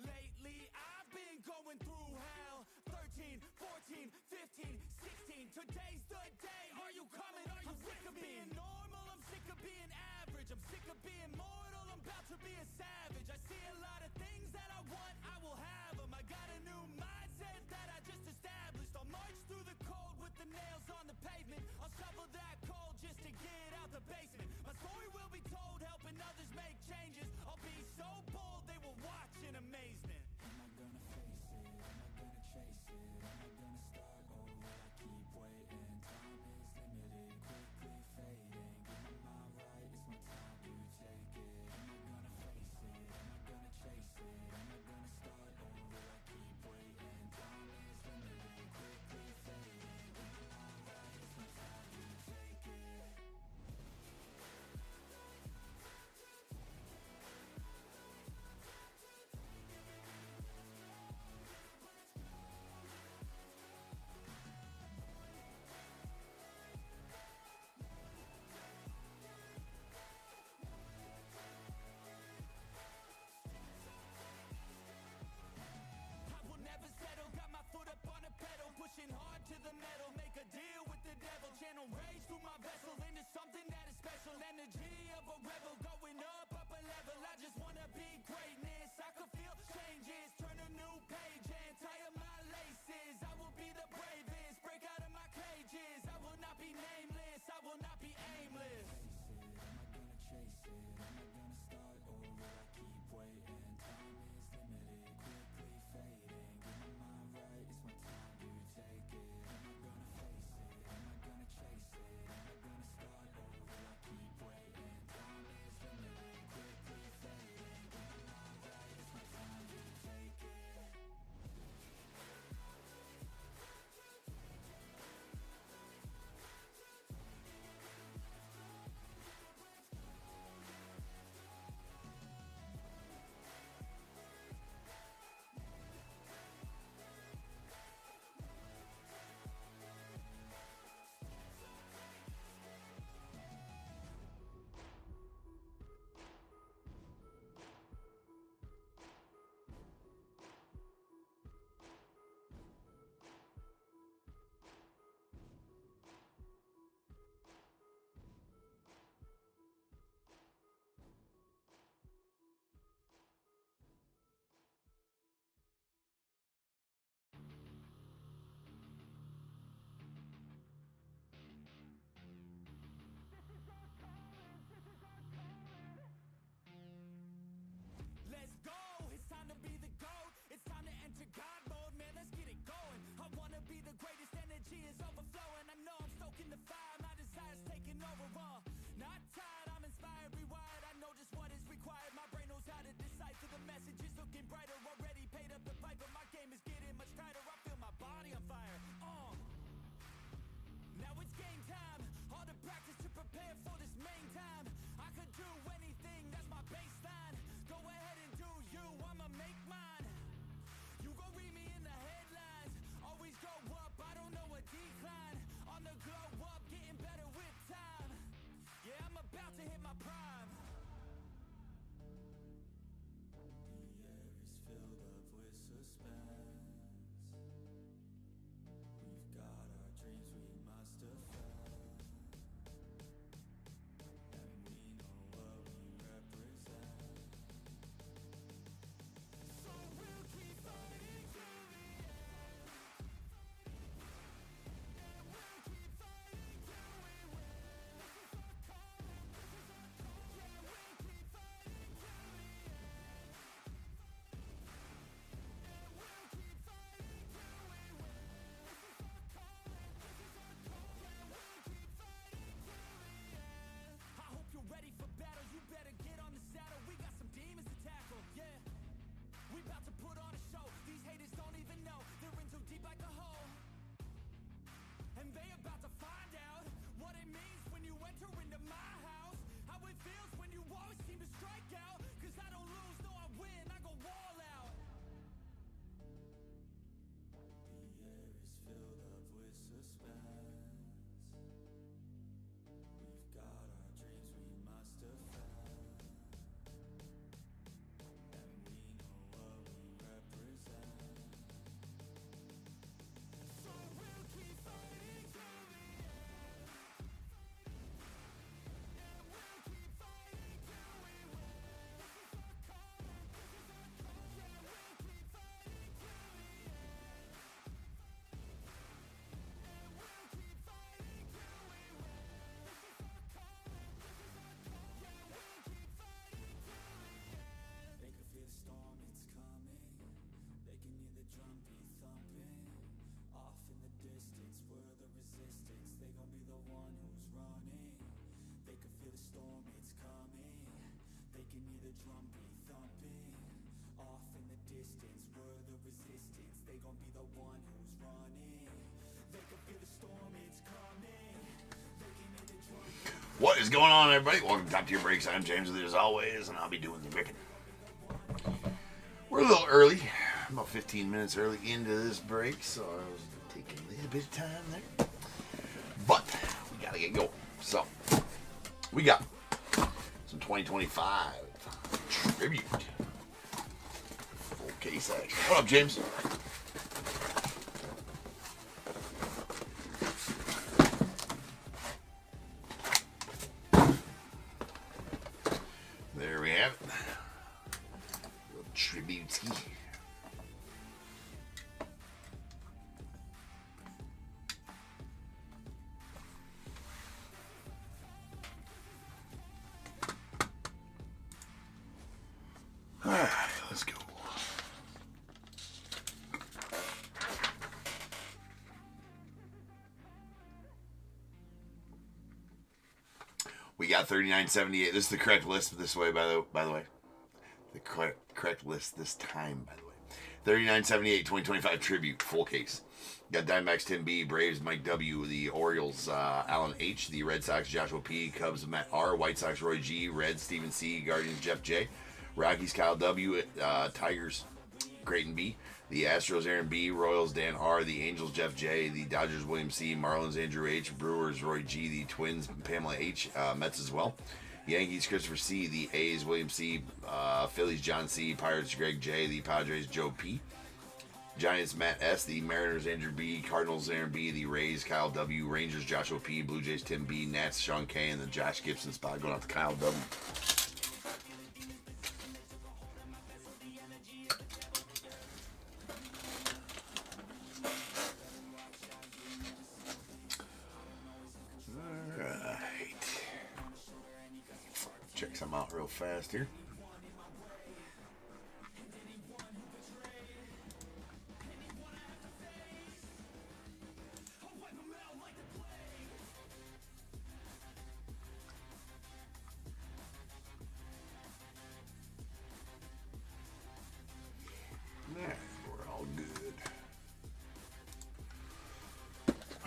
[SPEAKER 1] Lately I've been going through hell. 13, 14, 15, 16. Today's the day. Are you coming? Are you sick of being normal? I'm sick of being average. I'm sick of being mortal. I'm about to be a savage. I see a lot of things that I want, I will have them. I got a new mindset that I just established. I'll march through the cold with the nails on the pavement. I'll shovel that coal just to get out the basement. My story will be told, helping others make changes. I'll be so bold they will watch in amazement. Am I gonna face it? Am I gonna chase it? Am I gonna start over? I keep waiting. Time is limited, quickly fading. Get my mind right, it's my time to take it. Am I gonna face it? Am I gonna chase it? Am I gonna start over? I keep waiting. Time is limited, quickly fading. Get my mind right, it's my time to take it. energy is overflowing. I know I'm stoking the fire, my desire's taking over. Not tired, I'm inspired, rewired. I know just what is required. My brain knows how to decipher the messages, looking brighter. Already paid up the fight, but my game is getting much tighter. I feel my body on fire. Now it's game time. All the practice to prepare for this main time. I could do anything, that's my baseline. Go ahead and do you, I'ma make mine. You gon' read me in the headlines. Always go up, I don't know a decline. On the glow up, getting better with time. Yeah, I'm about to hit my prime. The air is filled up with suspense. We've got our dreams we must defend. And we know what we represent. So we'll keep fighting till the end. And we'll keep fighting till we win. This is our calling, this is our call. Yeah, we'll keep fighting till the end. And we'll keep fighting till we win. This is our calling, this is our call. Yeah, we'll keep fighting till the end. I hope you're ready for battle. You better get on the saddle. We got some demons to tackle. Yeah. We about to put on a show. These haters don't even know. They're in too deep like a hole. And they about to find out what it means when you enter into my house. How it feels when you always seem to strike out. Cause I don't lose, no I win, I go all out. The air is filled up with suspense. We've got our dreams we must defend. And we know what we represent. So we'll keep fighting till the end. And we'll keep fighting till we win. This is our calling, this is our call. Yeah, we'll keep fighting till the end. And we'll keep fighting till we win. This is our calling, this is our call. Yeah, we'll keep fighting till the end. They can feel the storm, it's coming. They can hear the drum beat thumping. Off in the distance, we're the resistance. They gon' be the one who's running. They can feel the storm, it's coming. They can hear the drum beat thumping. Off in the distance, we're the resistance. They gon' be the one who's running. They can feel the storm, it's coming. They can hear the drum beat.
[SPEAKER 2] What is going on, everybody? Welcome to Top Tier Breaks. I'm James with you as always, and I'll be doing the picking. We're a little early, about 15 minutes early into this break, so I was taking a little bit of time there. But we gotta get going. So we got some 2025 tribute. Full case action. What up, James? There we have it. Little tribute. Alright, let's go. We got 3978. This is the correct list this way, by the way. The correct list this time, by the way. 3978 2025 tribute, full case. Got Diamondbacks Tim B, Braves Mike W, the Orioles Alan H, the Red Sox Joshua P, Cubs Matt R, White Sox Roy G, Reds Stephen C, Guardians Jeff J, Rockies Kyle W, Tigers Creighton B, the Astros Aaron B, Royals Dan R, the Angels Jeff J, the Dodgers William C, Marlins Andrew H, Brewers Roy G, the Twins Pamela H, Mets as well, Yankees Christopher C, the A's William C, Phillies John C, Pirates Greg J, the Padres Joe P, Giants Matt S, the Mariners Andrew B, Cardinals Aaron B, the Rays Kyle W, Rangers Joshua P, Blue Jays Tim B, Nats Sean K, and the Josh Gibson spot going out to Kyle W. Check some out real fast here.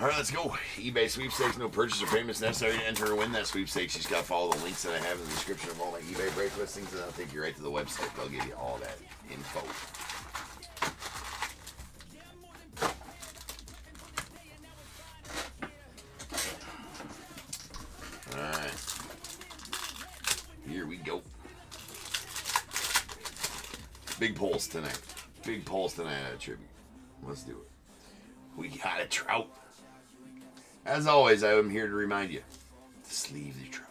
[SPEAKER 2] All right, let's go. eBay sweepstakes, no purchase or payments necessary to enter or win that sweepstakes. You just got to follow the links that I have in the description of all my eBay break listings, and I'll take you right to the website. They'll give you all that info. All right. Here we go. Big polls tonight. Big polls tonight at a tribute. Let's do it. We got a trout. As always, I am here to remind you to sleeve the trout.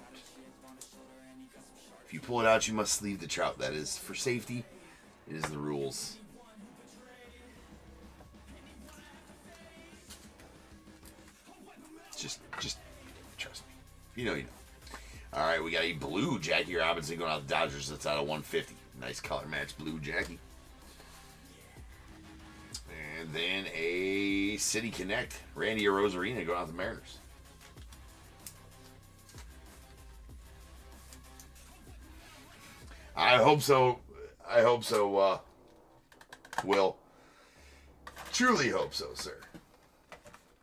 [SPEAKER 2] If you pull it out, you must sleeve the trout. That is for safety. It is the rules. Just trust me. If you know, you know. All right, we got a blue Jackie Robinson going out the Dodgers. That's out of 150. Nice color match blue Jackie. And then a City Connect, Randy Rosarina going out the Mariners. I hope so. I hope so, Will. Truly hope so, sir.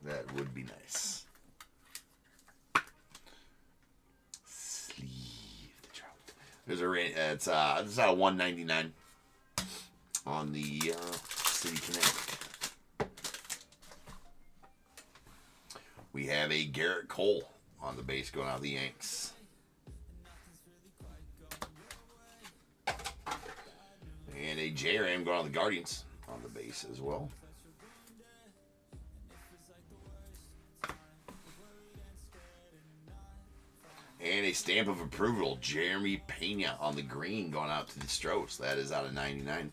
[SPEAKER 2] That would be nice. Sleeve the trout. There's a it's out of 199 on the City Connect. We have a Garrett Cole on the base going out the Yanks. And a J-Ram going out the Guardians on the base as well. And a stamp of approval, Jeremy Pena on the green going out to the Stros. That is out of 99.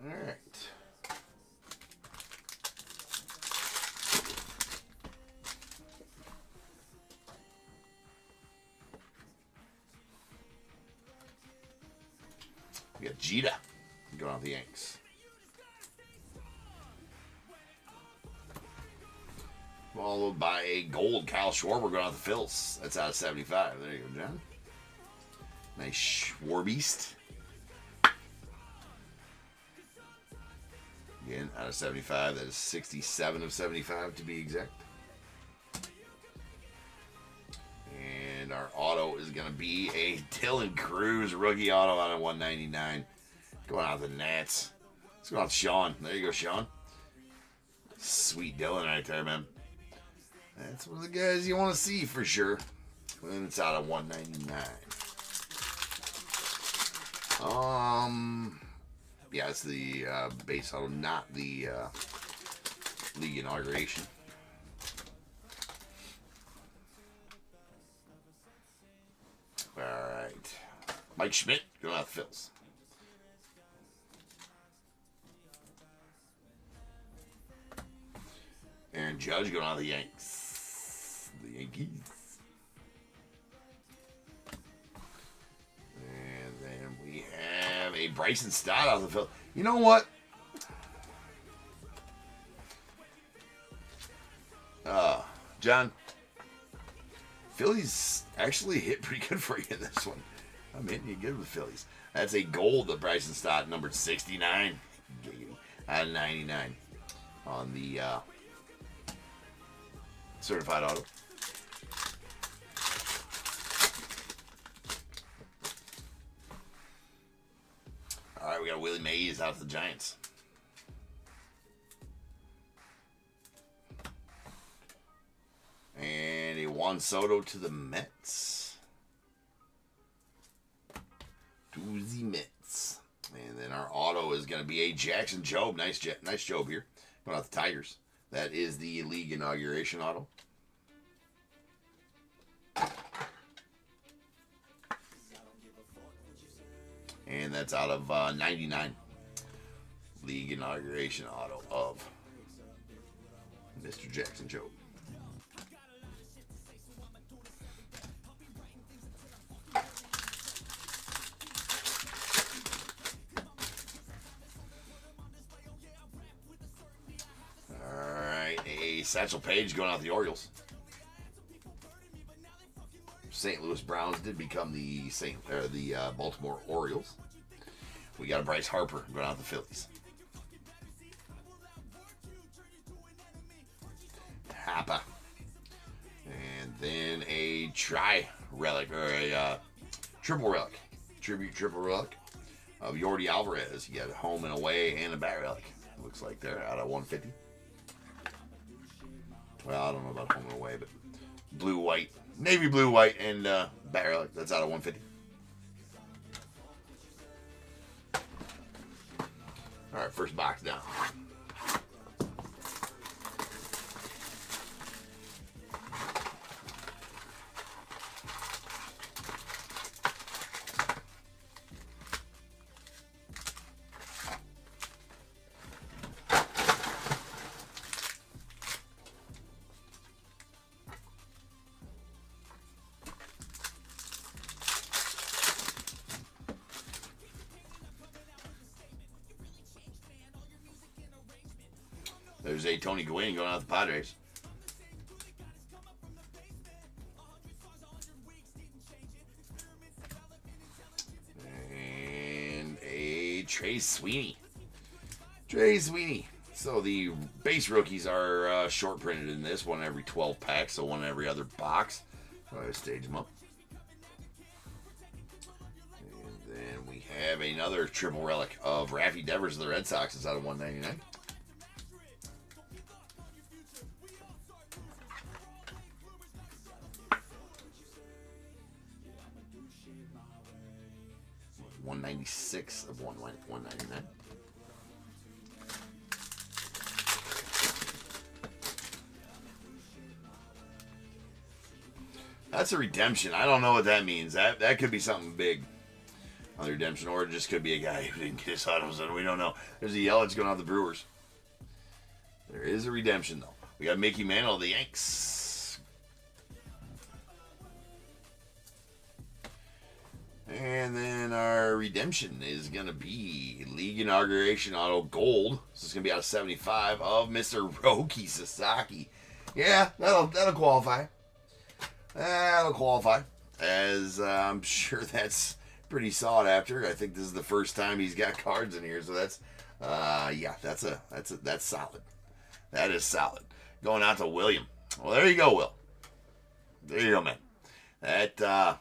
[SPEAKER 2] All right. We got Jeter going out the Yanks. Followed by a gold Kyle Schwarber going out the Phils. That's out of 75. There you go, John. Nice Schwarbeast. Again, out of 75. That is 67 of 75 to be exact. And our auto is going to be a Dylan Cruz rookie auto out of 199. Going out the Nats. Let's go out to Sean. There you go, Sean. Sweet Dylan right there, man. That's one of the guys you want to see for sure. And it's out of 199. Yeah, it's the base auto, not the league inauguration. All right. Mike Schmidt going out the Phils. Aaron Judge going out the Yanks. The Yankees. And then we have a Bryson Stott out of the Phils. You know what? John, Phillies actually hit pretty good for you in this one. I'm hitting you good with Phillies. That's a gold of Bryson Stott, numbered 69 out of 99 on the certified auto. All right, we got Willie Mays out of the Giants. And a Juan Soto to the Mets. To the Mets. And then our auto is going to be a Jackson Jobe. Nice Jobe here. Going out the Tigers. That is the league inauguration auto. And that's out of 99. League inauguration auto of Mr. Jackson Jobe. Satchel Paige going out the Orioles. St. Louis Browns did become the Baltimore Orioles. We got a Bryce Harper going out the Phillies. Hapa. And then a tri-relic, or a triple relic. Triple relic of Yordi Alvarez. You got a home and away and a bat relic. Looks like they're out of 150. Well, I don't know about home and away, but blue, white, navy blue, white, and bat relic. That's out of 150. All right, first box down. There's a Tony Gwynn going out the Padres. And a Trey Sweeney. So the base rookies are short printed in this. One every 12 packs, so one every other box. So I stage them up. And then we have another triple relic of Raffy Devers of the Red Sox. It's out of 199. $196 of $199. That's a redemption. I don't know what that means. That could be something big on the redemption, or it just could be a guy who didn't get his autos, and we don't know. There's a Yelich going out the Brewers. There is a redemption, though. We got Mickey Mantle of the Yanks. And then our redemption is going to be League Inauguration Auto Gold. So it's going to be out of 75 of Mr. Roki Sasaki. Yeah, that'll qualify. That'll qualify. As I'm sure that's pretty sought after. I think this is the first time he's got cards in here, so that's that's solid. That is solid. Going out to William. Well, there you go, Will. There you go, man. That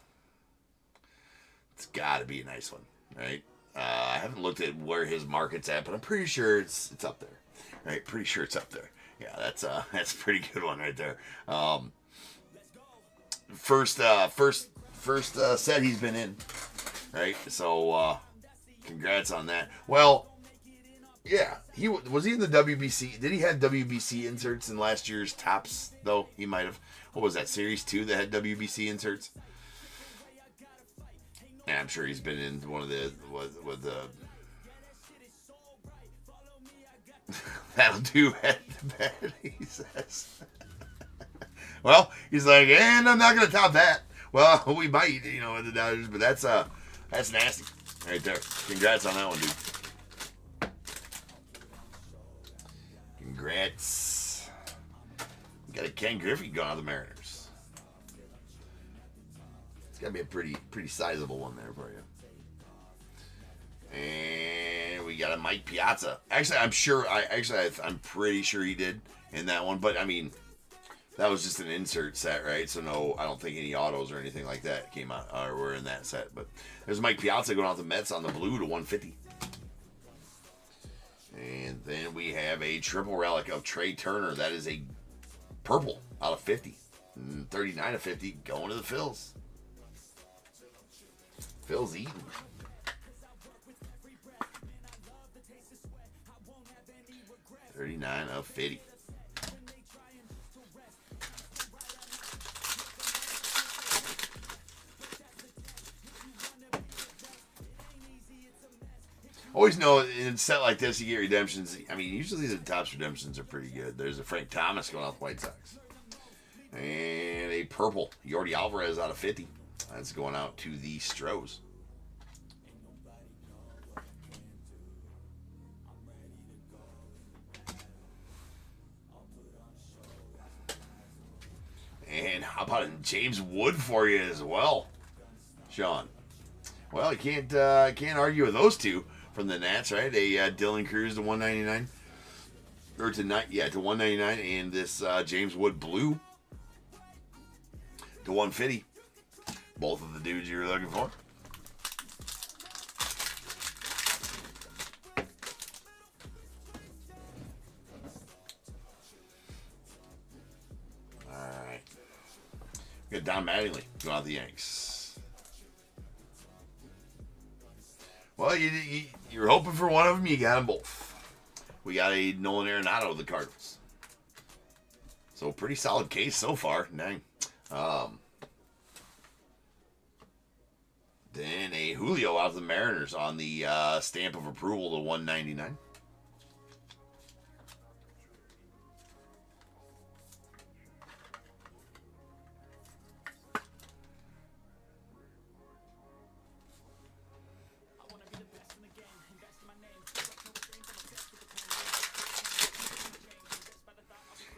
[SPEAKER 2] it's got to be a nice one, right? I haven't looked at where his market's at, but I'm pretty sure it's up there, right? Pretty sure it's up there. Yeah, that's a pretty good one right there. First set he's been in, right? So congrats on that. Well, yeah, was he in the WBC? Did he have WBC inserts in last year's Topps though? He might have. What was that, Series 2 that had WBC inserts? And I'm sure he's been in one of the with the that'll do at the bat, he says. Well, he's like, and I'm not gonna top that. Well, we might, with the Dodgers, but that's nasty right there. Congrats on that one, dude. Congrats. We got a Ken Griffey going on the Mariners. It's gotta be a pretty sizable one there for you. And we got a Mike Piazza. Actually, I'm pretty sure he did in that one, but I mean, that was just an insert set, right? So no, I don't think any autos or anything like that came out or were in that set. But there's Mike Piazza going out the Mets on the blue to 150. And then we have a triple relic of Trey Turner. That is a purple out of 50. 39 of 50 going to the Phils. Phil's eating. $39 of 50. Always know in a set like this, you get redemptions. I mean, usually the Topps redemptions are pretty good. There's a Frank Thomas going out the White Sox. And a purple Yordi Alvarez out of 50. That's going out to the Stros. And How about a James Wood for you as well, Sean? Well, you can't argue with those two from the Nats, right? A Dylan Cruz to 199, or to 199, and this James Wood blue to 150. Both of the dudes you were looking for. All right, we got Don Mattingly going out the Yanks. Well, you're hoping for one of them. You got them both. We got a Nolan Arenado of the Cardinals. So pretty solid case so far. Dang. Then a Julio out of the Mariners on the stamp of approval to 199.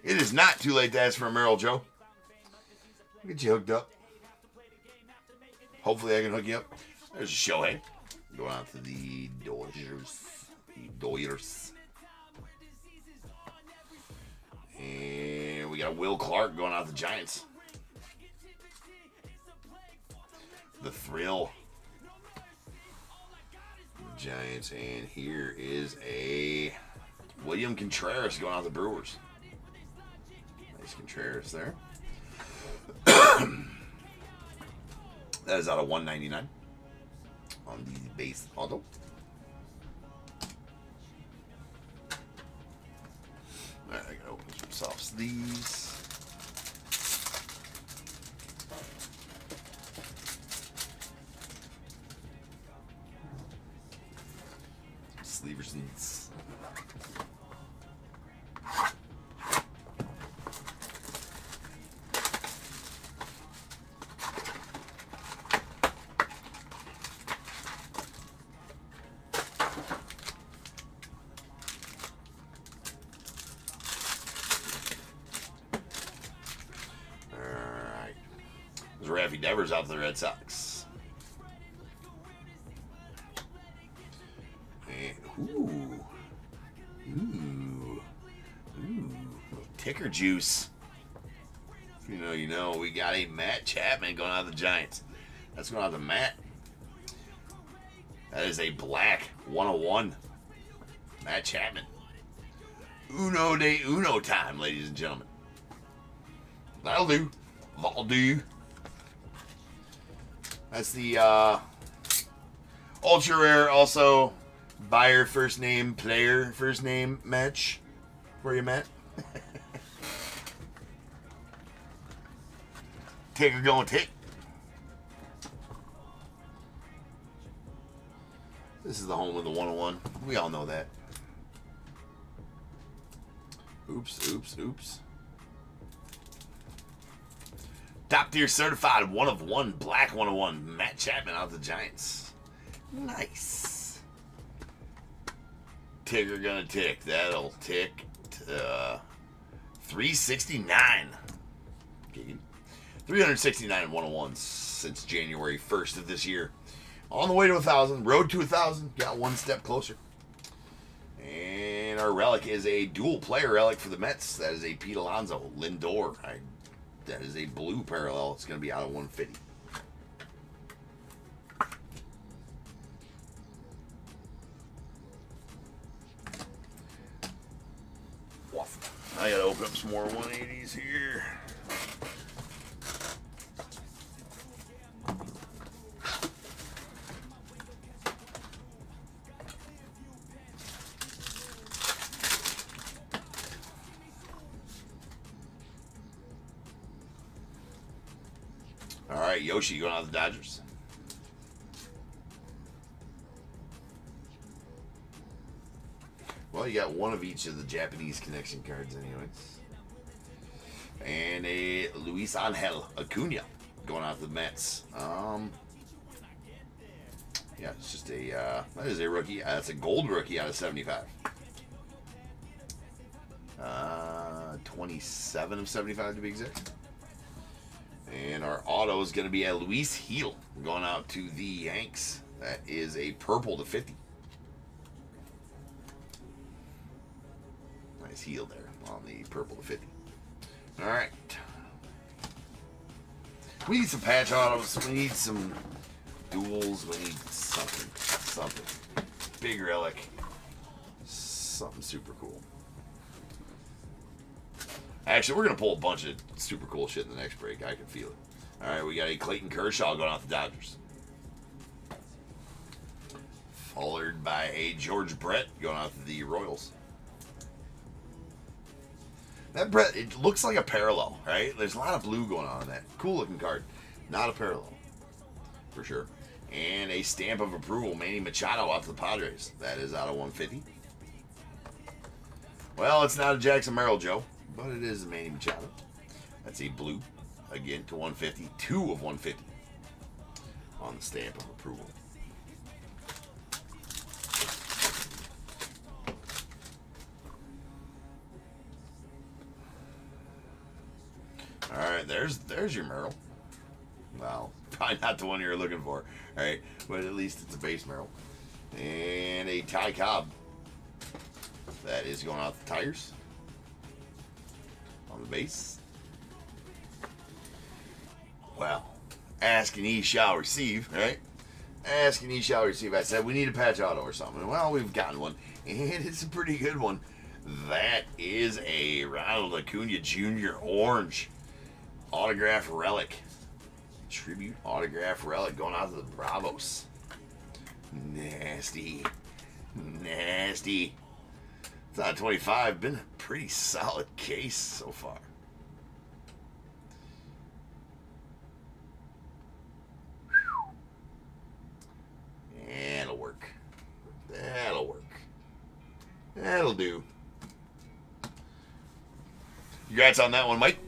[SPEAKER 2] It is not too late to ask for a Merrill, Joe. I'll get you hooked up. Hopefully I can hook you up. There's a Shohei. Going out to the Dodgers. And we got Will Clark going out to the Giants. The Thrill. Giants. And here is a William Contreras going out to the Brewers. Nice Contreras there. That is out of 199 on the base auto. Alright, I gotta open some soft sleeves. Some sleever sleeves. Raffy Devers out to the Red Sox. And, ooh. Ticker juice. You know, we got a Matt Chapman going out of the Giants. That's going out to Matt. That is a black 101. Matt Chapman. Uno de uno time, ladies and gentlemen. That'll do. That'll do. That's the ultra rare, also buyer first name, player first name match. Where you, Matt? Ticker going tick. This is the home of the 101. We all know that. Oops. Top tier certified 1 of 1 black 101 Matt Chapman out of the Giants. Nice. Ticker gonna tick. That'll tick to 369. 369 101s since January 1st of this year. On the way to 1,000. Road to 1,000. Got one step closer. And our relic is a dual player relic for the Mets. That is a Pete Alonso Lindor. That is a blue parallel. It's going to be out of 150. I got to open up some more 180s here. All right, Yoshi going out of the Dodgers. Well, you got one of each of the Japanese connection cards anyways. And a Luis Angel Acuna going out to the Mets. Yeah, it's just a, that is a rookie. That's a gold rookie out of 75. 27 of 75 to be exact. And our auto is going to be a Luis Heel going out to the Yanks. That is a purple to 50. Nice heel there on the purple to 50. All right. We need some patch autos. We need some duels. We need something. Something. Big relic. Something super cool. Actually, we're going to pull a bunch of super cool shit in the next break. I can feel it. All right, we got a Clayton Kershaw going out the Dodgers. Followed by a George Brett going out to the Royals. That Brett, it looks like a parallel, right? There's a lot of blue going on in that. Cool looking card. Not a parallel. For sure. And a stamp of approval, Manny Machado out to the Padres. That is out of 150. Well, it's not a Jackson Merrill, Joe. But it is a Manny Machado. That's a blue. Again, to 150. 2 of 150. On the stamp of approval. Alright, there's your Merrill. Well, probably not the one you were looking for. Alright, but at least it's a base Merrill. And a Ty Cobb. That is going out the Tigers. On the base. Well, ask and ye shall receive, right? Ask and ye shall receive. I said we need a patch auto or something. Well, we've gotten one, and it's a pretty good one. That is a Ronald Acuna Jr. orange autograph relic. Tribute autograph relic going out to the Bravos. Nasty. Nasty. It's not 25. Been a pretty solid case so far. That'll work. That'll work. That'll do. Congrats on that one, Mike.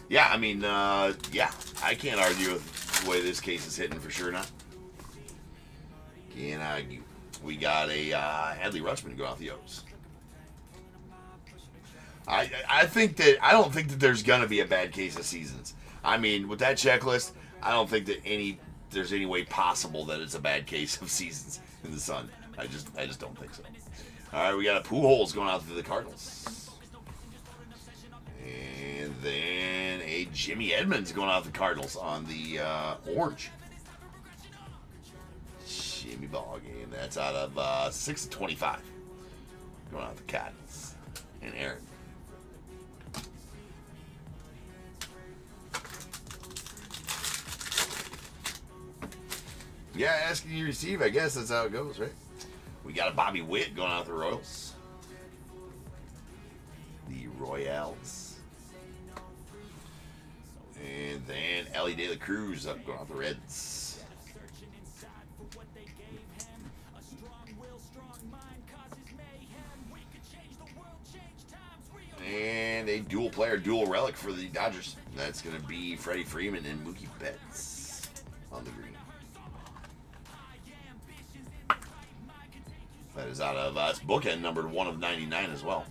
[SPEAKER 2] Yeah, I mean, yeah, I can't argue with the way this case is hitting for sure not. Can't argue. We got a Adley Rutschman go out the O's. I don't think that there's gonna be a bad case of seasons. I mean, with that checklist, I don't think that there's any way possible that it's a bad case of seasons in the Sun. I just don't think so. All right, we got a Pujols going out to the Cardinals, and then a Jimmy Edmonds going out to the Cardinals on the orange. Jimmy ball game. That's out of 6 of 25. Going out to the Cardinals and Aaron. Yeah, asking you receive. I guess that's how it goes, right? We got a Bobby Witt going out the Royals. The Royals. And then Ellie De La Cruz up going out the Reds. And a dual player, dual relic for the Dodgers. That's going to be Freddie Freeman and Mookie Betts on the green. That is out of it's bookend numbered 1 of 99 as well.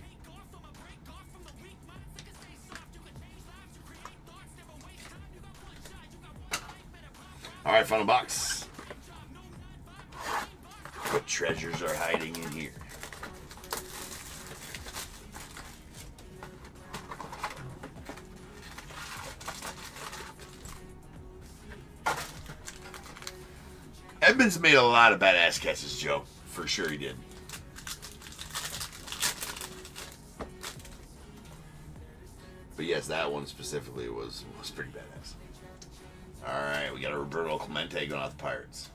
[SPEAKER 2] All right, final box. What treasures are hiding in here? Edmonds made a lot of badass catches, Joe. For sure he did. But yes, that one specifically was pretty badass. Alright, we got a Roberto Clemente going out the Pirates.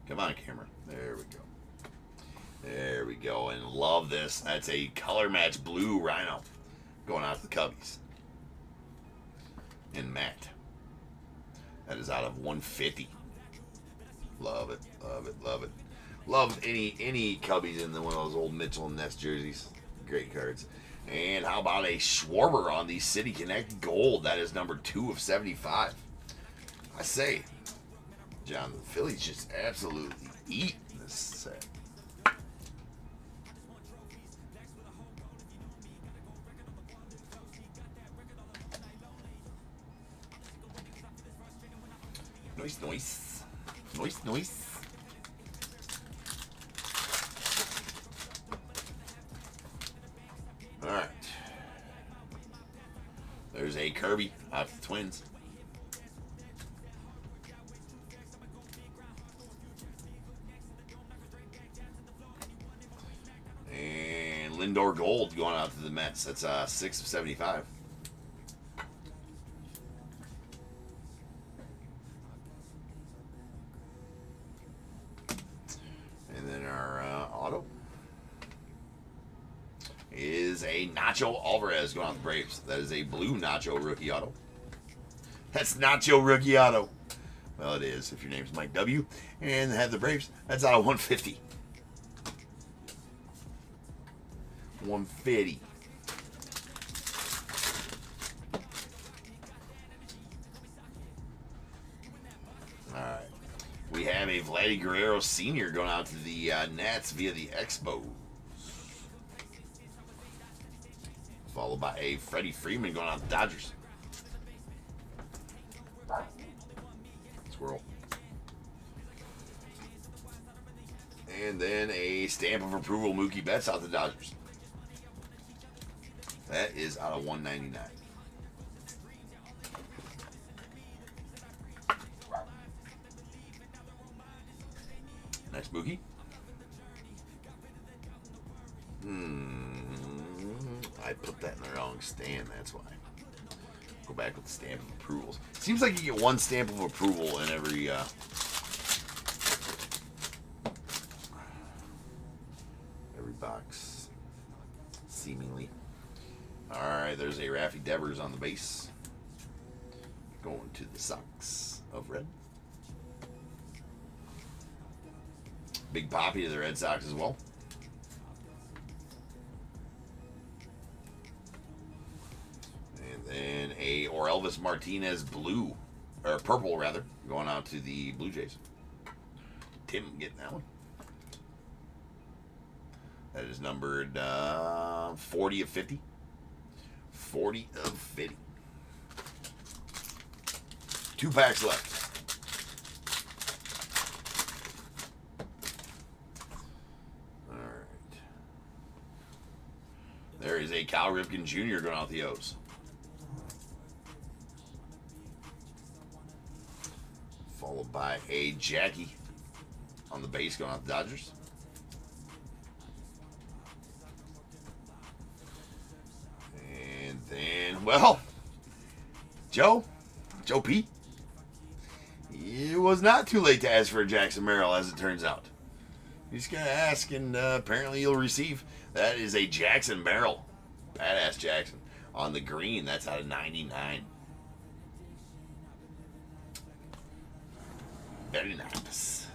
[SPEAKER 2] Come on, camera. There we go. There we go. And love this. That's a color match blue Rhino going out to the Cubbies. And Matt. That is out of 150. Love it, love it, love it. Love any Cubbies in one of those old Mitchell and Ness jerseys. Great cards. And how about a Schwarber on the City Connect Gold? That is number 2 of 75. I say, John, the Phillies just absolutely eat this set. Nice, nice. Nice, nice. Alright. There's a Kirby out of the Twins. And Lindor Gold going out to the Mets. That's 6 of 75. And then our auto is a Nacho Alvarez going out the Braves. That is a blue Nacho rookie auto. That's Nacho rookie auto. Well, it is if your name's Mike W. And have the Braves. That's out of 150. 150. All right. We have a Vladdy Guerrero Sr. going out to the Nats via the Expos. Followed by a Freddie Freeman going out to the Dodgers. Squirrel. And then a stamp of approval Mookie Betts out to the Dodgers. That is out of 199. Next Mookie. I put that in the wrong stand, that's why. Go back with the stamp of approvals. Seems like you get one stamp of approval in every box. Seemingly. Alright, there's a Raffy Devers on the base. Going to the Sox of red. Big Poppy to the Red Sox as well. And then a Orelvis Martinez blue, or purple rather, going out to the Blue Jays. Tim getting that one. That is numbered 40 of 50. 40 of 50. 2 packs left. There is a Cal Ripken Jr. going out the O's. Followed by a Jackie on the base going out the Dodgers. And then, well, Joe P. It was not too late to ask for a Jackson Merrill, as it turns out. You just gotta ask, and apparently you'll receive. That is a Jackson Merrill. Badass Jackson. On the green, that's out of 99. Very nice.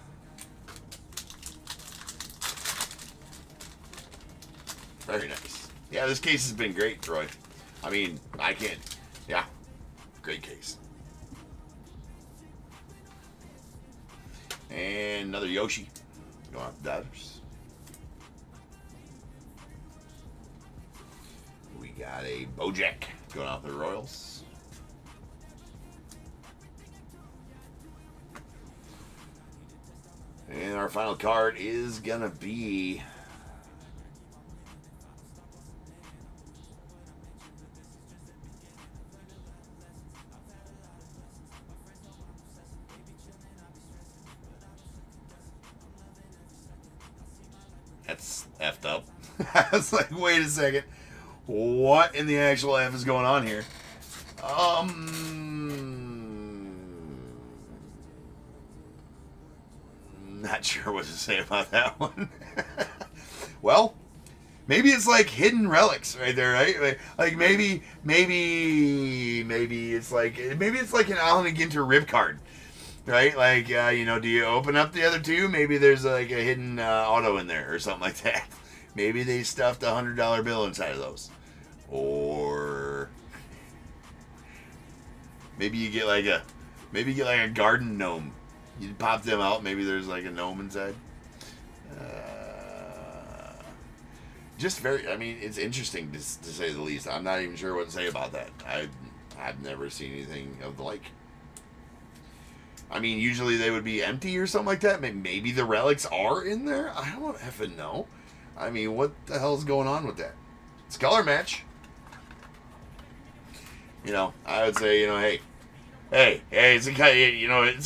[SPEAKER 2] Very nice. Yeah, this case has been great, Troy. I mean, I can't. Yeah, great case. And another Yoshi. Going out the Dodgers. We got a Bojack going out the Royals. And our final card is going to be that's effed up. I was like, wait a second. What in the actual F is going on here? Not sure what to say about that one. Well, maybe it's like hidden relics right there, right? Like maybe it's like an Allen and Ginter rib card, right? Like do you open up the other two? Maybe there's like a hidden auto in there or something like that. Maybe they stuffed a $100 bill inside of those. Or maybe you get like a garden gnome. You pop them out. Maybe there's like a gnome inside. Just very. I mean, it's interesting to say the least. I'm not even sure what to say about that. I've never seen anything of the like. I mean, usually they would be empty or something like that. Maybe the relics are in there. I don't effing know. I mean, what the hell's going on with that? It's color match. You know, I would say, you know, hey, it's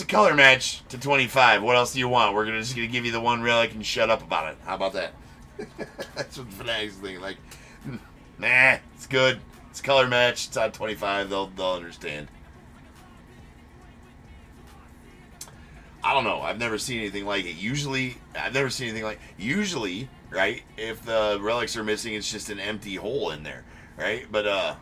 [SPEAKER 2] a color match to 25. What else do you want? We're just gonna give you the one relic and shut up about it. How about that? That's what the Fanatics think. Like, nah, it's good. It's a color match. It's on 25. They'll understand. I don't know. I've never seen anything like it. Usually, right? If the relics are missing, it's just an empty hole in there, right? But I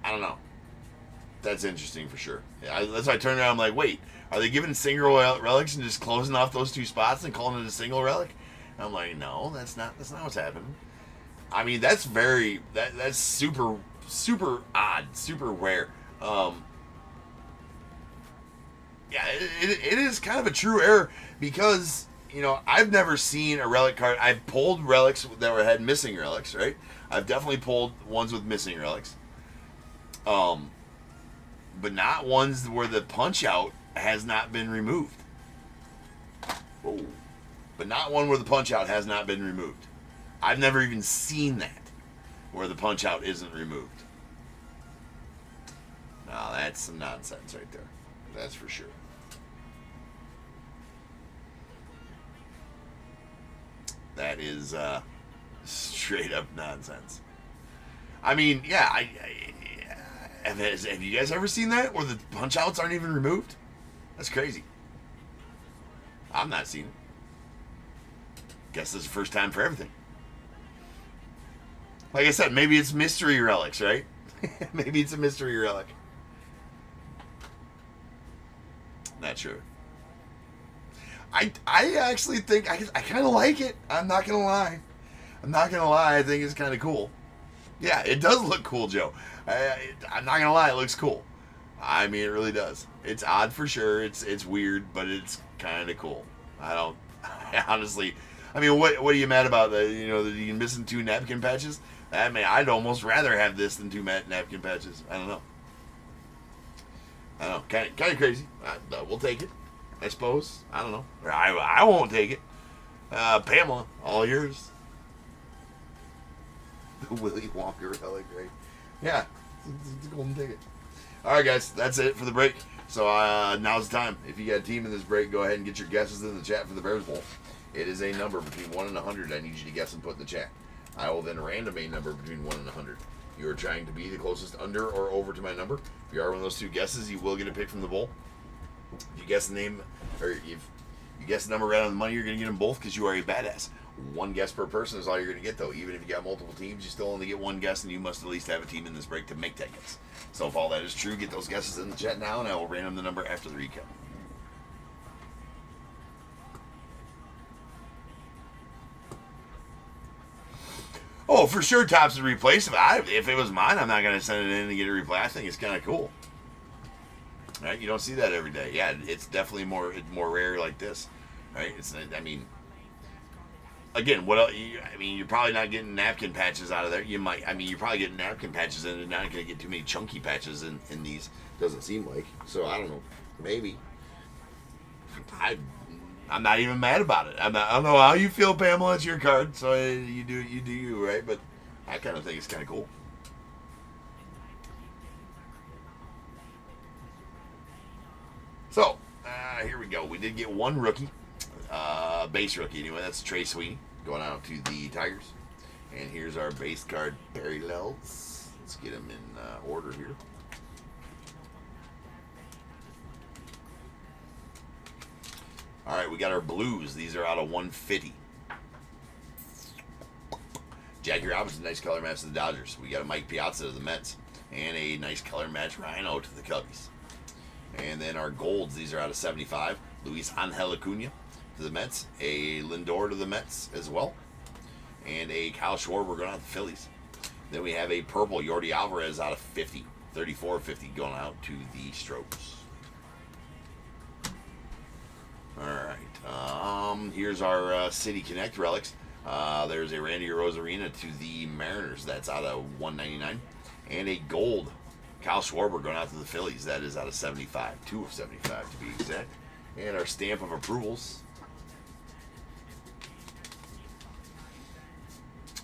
[SPEAKER 2] don't know. That's interesting for sure. That's why I turned around. I'm like, wait, are they giving single relics and just closing off those two spots and calling it a single relic? And I'm like, no, that's not what's happening. I mean, that's super odd, super rare. Yeah, it is kind of a true error because, you know, I've never seen a relic card. I've pulled relics that had missing relics, right? I've definitely pulled ones with missing relics. But not ones where the punch out has not been removed. Whoa. But not one where the punch out has not been removed. I've never even seen that, where the punch out isn't removed. Now that's some nonsense right there. That's for sure. That is straight up nonsense. I mean, yeah, have you guys ever seen that where the punch outs aren't even removed? That's crazy. I've not seen it. Guess this is the first time for everything. Like I said, maybe it's mystery relics, right? Maybe it's a mystery relic. Not sure. I actually think I kind of like it. I'm not gonna lie. I think it's kind of cool. Yeah, it does look cool, Joe. I'm not gonna lie, it looks cool. I mean, it really does. It's odd for sure. It's weird, but it's kind of cool. Honestly, I mean, what are you mad about? You missing 2 napkin patches? I mean, I'd almost rather have this than 2 napkin patches. I don't know. Kind of crazy. We'll take it, I suppose. I don't know. I won't take it. Pamela, all yours. The Willy Wonka relic, right? Yeah, it's a golden ticket. All right, guys, that's it for the break. So now's the time. If you got a team in this break, go ahead and get your guesses in the chat for the Bears Bowl. It is a number between 1 and 100. I need you to guess and put in the chat. I will then random a number between 1 and 100. You are trying to be the closest under or over to my number. If you are one of those 2 guesses, you will get a pick from the bowl. If you guess the name, or if you guess the number right on the money, you're going to get them both because you are a badass. 1 guess per person is all you're going to get, though. Even if you got multiple teams, you still only get 1 guess, and you must at least have a team in this break to make that guess. So if all that is true, get those guesses in the chat now, and I will random the number after the recap. Oh, for sure, Tops is replaceable. If it was mine, I'm not going to send it in to get a replay. I think it's kind of cool. Right? You don't see that every day. Yeah, it's definitely more rare like this. Right? I mean, again, what else? You're probably not getting napkin patches out of there. You're probably getting napkin patches, and you're not going to get too many chunky patches in these. Doesn't seem like. So I don't know. Maybe. I'm not even mad about it. I don't know how you feel, Pamela. It's your card, so you do you, right? But I kind of think it's kind of cool. So here we go. We did get 1 rookie, base rookie anyway. That's Trey Sweeney going out to the Tigers. And here's our base card parallels. Let's get them in order here. All right, we got our blues. These are out of 150. Jackie Robinson, nice color match to the Dodgers. We got a Mike Piazza to the Mets. And a nice color match Rhino to the Cubbies. And then our golds, these are out of 75. Luis Angel Acuna to the Mets. A Lindor to the Mets as well. And a Kyle Schwarber going out to the Phillies. Then we have a purple Yordi Alvarez out of 50. 34-50 going out to the Strokes. Alright, here's our City Connect relics. There's a Randy Rosarina to the Mariners. That's out of 199. And a gold Kyle Schwarber going out to the Phillies. That is out of 75. 2 of 75 to be exact. And our stamp of approvals.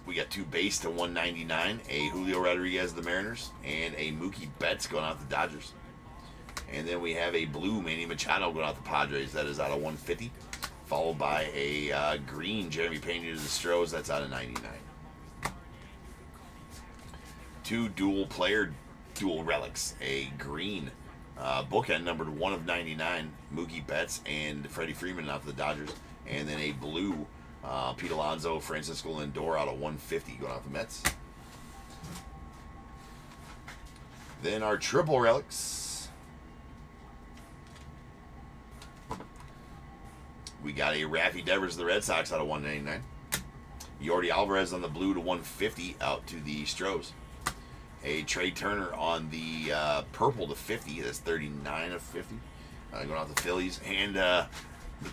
[SPEAKER 2] We got 2 base to 199. A Julio Rodriguez of the Mariners. And a Mookie Betts going out to the Dodgers. And then we have a blue Manny Machado going out to the Padres. That is out of 150. Followed by a green Jeremy Pena to the Stros. That's out of 99. 2 dual relics. A green bookend numbered 1 of 99. Mookie Betts and Freddie Freeman out to the Dodgers. And then a blue Pete Alonso, Francisco Lindor out of 150 going out to the Mets. Then our triple relics. We got a Raffy Devers of the Red Sox out of 199. Yordi Alvarez on the blue to 150 out to the Stros. A Trey Turner on the purple to 50. That's 39 of 50. Going out to Phillies. And the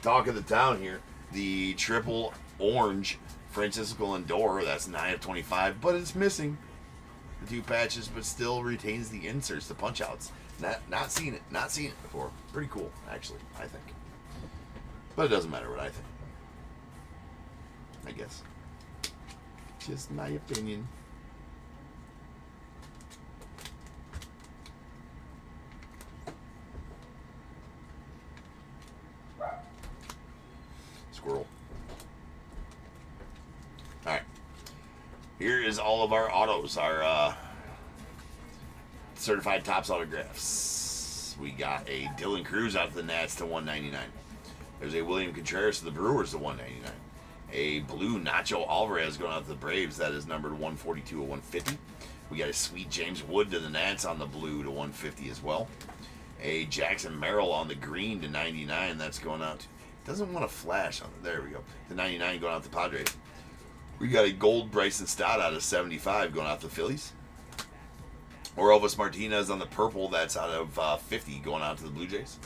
[SPEAKER 2] talk of the town here, the triple orange Francisco Lindor. That's 9 of 25. But it's missing the 2 patches, but still retains the inserts, the punch outs. Not seen it before. Pretty cool, actually, I think. But it doesn't matter what I think. I guess. Just my opinion. Squirrel. Alright. Here is all of our autos, our certified Topps autographs. We got a Dylan Cruz out of the Nats to 199. There's a William Contreras to the Brewers to 199. A blue Nacho Alvarez going out to the Braves. That is numbered 142 of 150. We got a sweet James Wood to the Nats on the blue to 150 as well. A Jackson Merrill on the green to 99. That's going out. Doesn't want to flash on it. There we go. To 99 going out to Padres. We got a gold Bryson Stott out of 75 going out to the Phillies. Orelvis Martinez on the purple. That's out of 50 going out to the Blue Jays.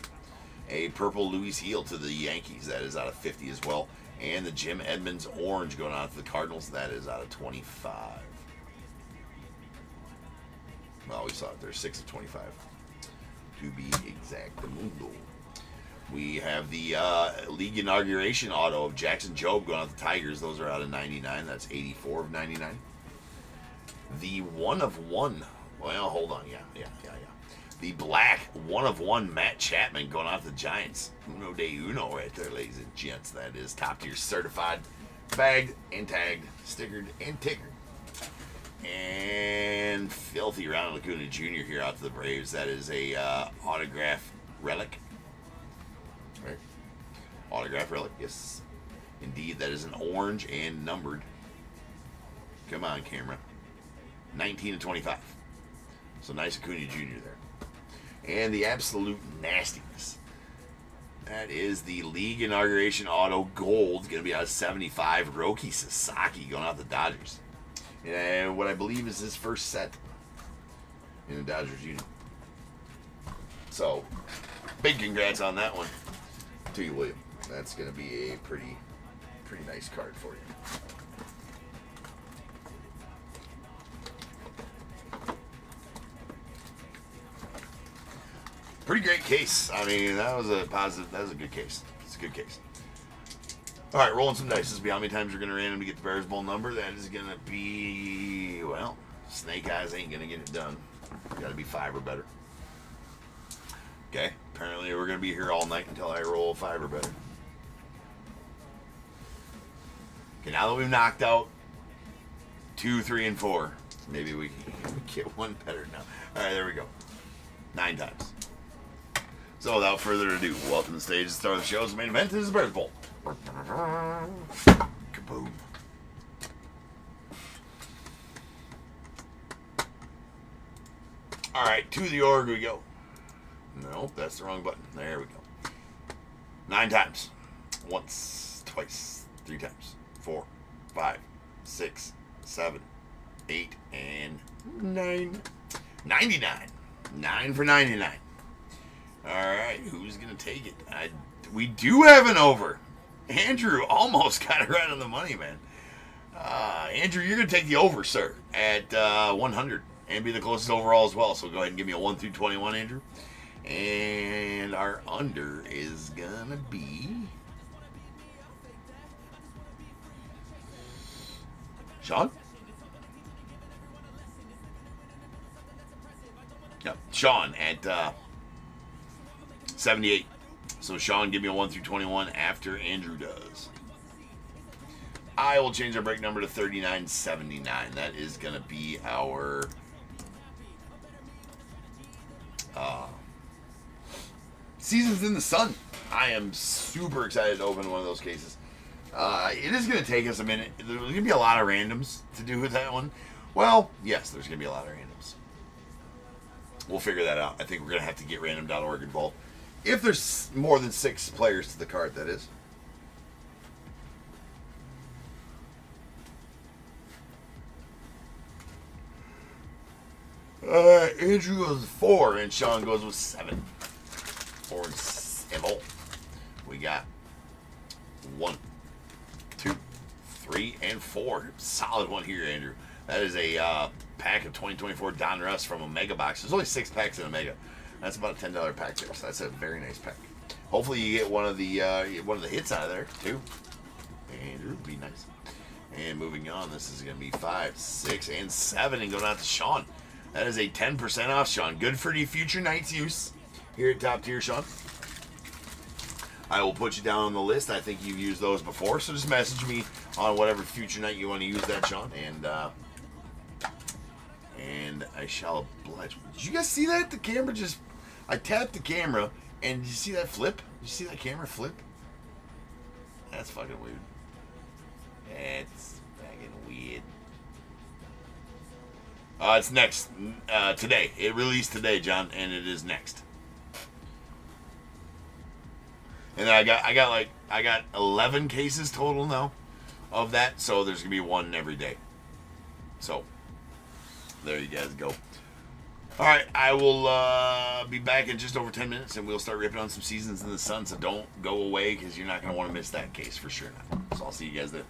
[SPEAKER 2] A purple Luis Heel to the Yankees. That is out of 50 as well. And the Jim Edmonds orange going out to the Cardinals. That is out of 25. Well, we saw it there. 6 of 25. To be exact. The Mundo. We have the league inauguration auto of Jackson Jobe going out to the Tigers. Those are out of 99. That's 84 of 99. The 1 of 1. Well, hold on. Yeah. The black 1 of 1 Matt Chapman going out to the Giants. Uno de uno right there, ladies and gents. That is top tier certified, bagged and tagged, stickered and tickered. And filthy Ronald Acuna Jr. here out to the Braves. That is a autograph relic. Right? Autograph relic, yes. Indeed, that is an orange and numbered. Come on, camera. 19 of 25. So nice Acuna Jr. there. And the absolute nastiness. That is the league inauguration auto gold. Going to be out of 75. Roki Sasaki going out the Dodgers. And what I believe is his first set in the Dodgers uniform. So, big congrats on that one to you, William. That's going to be a pretty nice card for you. Pretty great case. I mean, that was a positive. That was a good case. It's a good case. All right, rolling some dice. This will be how many times you're going to randomly get the Bears Bowl number. That is going to be, well, Snake Eyes ain't going to get it done. Got to be 5 or better. Okay. Apparently, we're going to be here all night until I roll 5 or better. Okay, now that we've knocked out 2, 3, and 4, maybe we can get one better now. All right, there we go. 9 times. So without further ado, welcome to the stage. The star of the show's main event is the Bears Bowl. Kaboom. All right, to the org we go. Nope, that's the wrong button. There we go. 9 times. Once, twice, 3 times. 4, 5, 6, 7, 8, and 9. 99. 9 for 99. All right, who's going to take it? We do have an over. Andrew almost got it right on the money, man. Andrew, you're going to take the over, sir, at 100. and be the closest overall as well. So go ahead and give me a 1 through 21, Andrew. And our under is gonna be Sean. Yep, Sean at 78. So Sean, give me a 1 through 21 after Andrew does. I will change our break number to 39.79. That is going to be our Seasons in the Sun. I am super excited to open one of those cases. It is going to take us a minute. There's going to be a lot of randoms to do with that one. Well, yes, there's going to be a lot of randoms. We'll figure that out. I think we're going to have to get random.org involved. If there's more than 6 players to the card, that is. Andrew goes with 4, and Sean goes with 7. 4 and 7. We got 1, 2, 3, and 4. Solid one here, Andrew. That is a pack of 2024 Don Russ from a mega box. There's only 6 packs in a mega. That's about a $10 pack there, so that's a very nice pack. Hopefully you get one of the hits out of there too. Andrew, would be nice. And moving on, this is going to be 5, 6, and 7, and going out to Sean. That is a 10% off, Sean. Good for the future night's use here at Top Tier, Sean. I will put you down on the list. I think you've used those before, so just message me on whatever future night you want to use that, Sean, and I shall oblige. Did you guys see that? The camera just... I tapped the camera, and did you see that flip? Did you see that camera flip? That's fucking weird. It's fucking weird. It's next. Today. It released today, John, and it is next. And then I got 11 cases total now of that, so there's gonna be one every day. So there you guys go. All right, I will be back in just over 10 minutes, and we'll start ripping on some Seasons in the Sun. So don't go away, because you're not gonna want to miss that case for sure. So I'll see you guys then.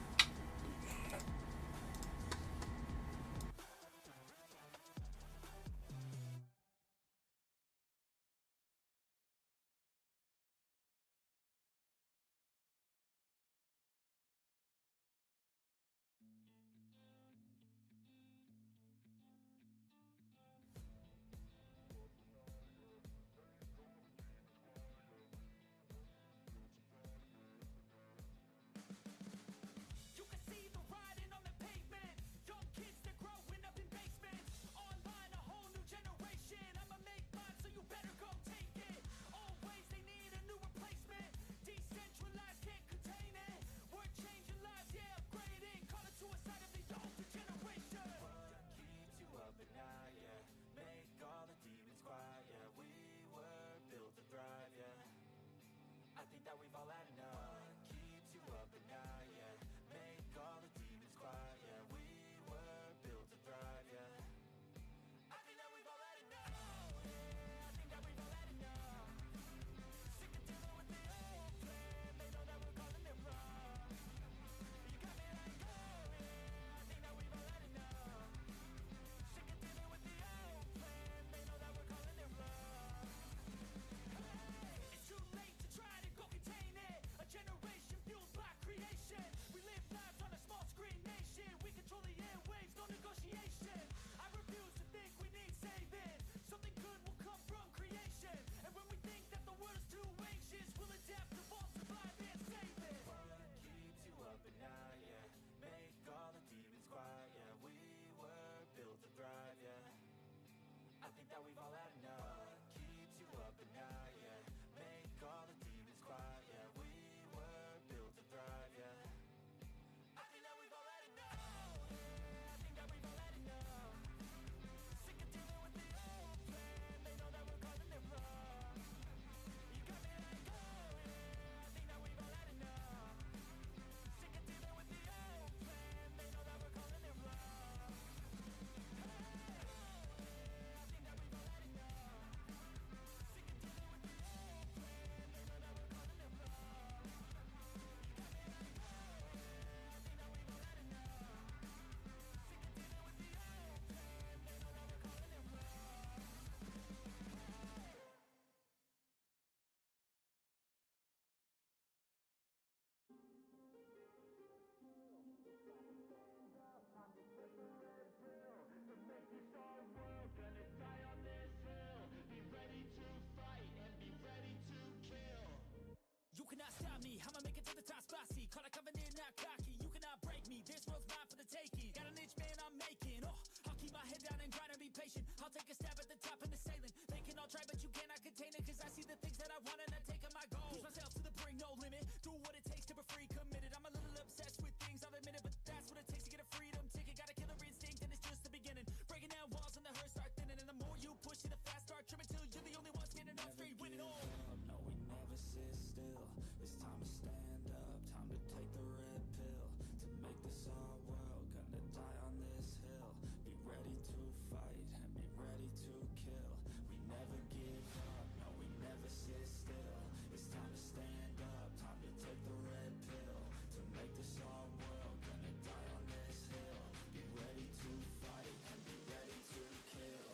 [SPEAKER 1] impatient. I'll take a stab at the top and the sailing. They can all try, but you cannot contain it. Cause I see the things that I want and I take on my goal. Push myself to the brink, no limit. Do what it takes to be free, committed. I'm a little obsessed with things, I'll admit it. But that's what it takes to get a freedom ticket. Got a killer instinct and it's just the beginning. Breaking down walls and the hurt start thinning. And the more you push it, the fast start tripping. Till you're the only one standing up straight, winning all.
[SPEAKER 3] No, we never sit still. It's time to stand up, time to take the red pill. To make this our world, gonna die on this hill. Be ready to fight and be ready to kill. We never give up, no, we never sit still. It's time to stand up, time to take the red pill. To make this our world, gonna die on this hill. Be ready to fight and be ready to kill.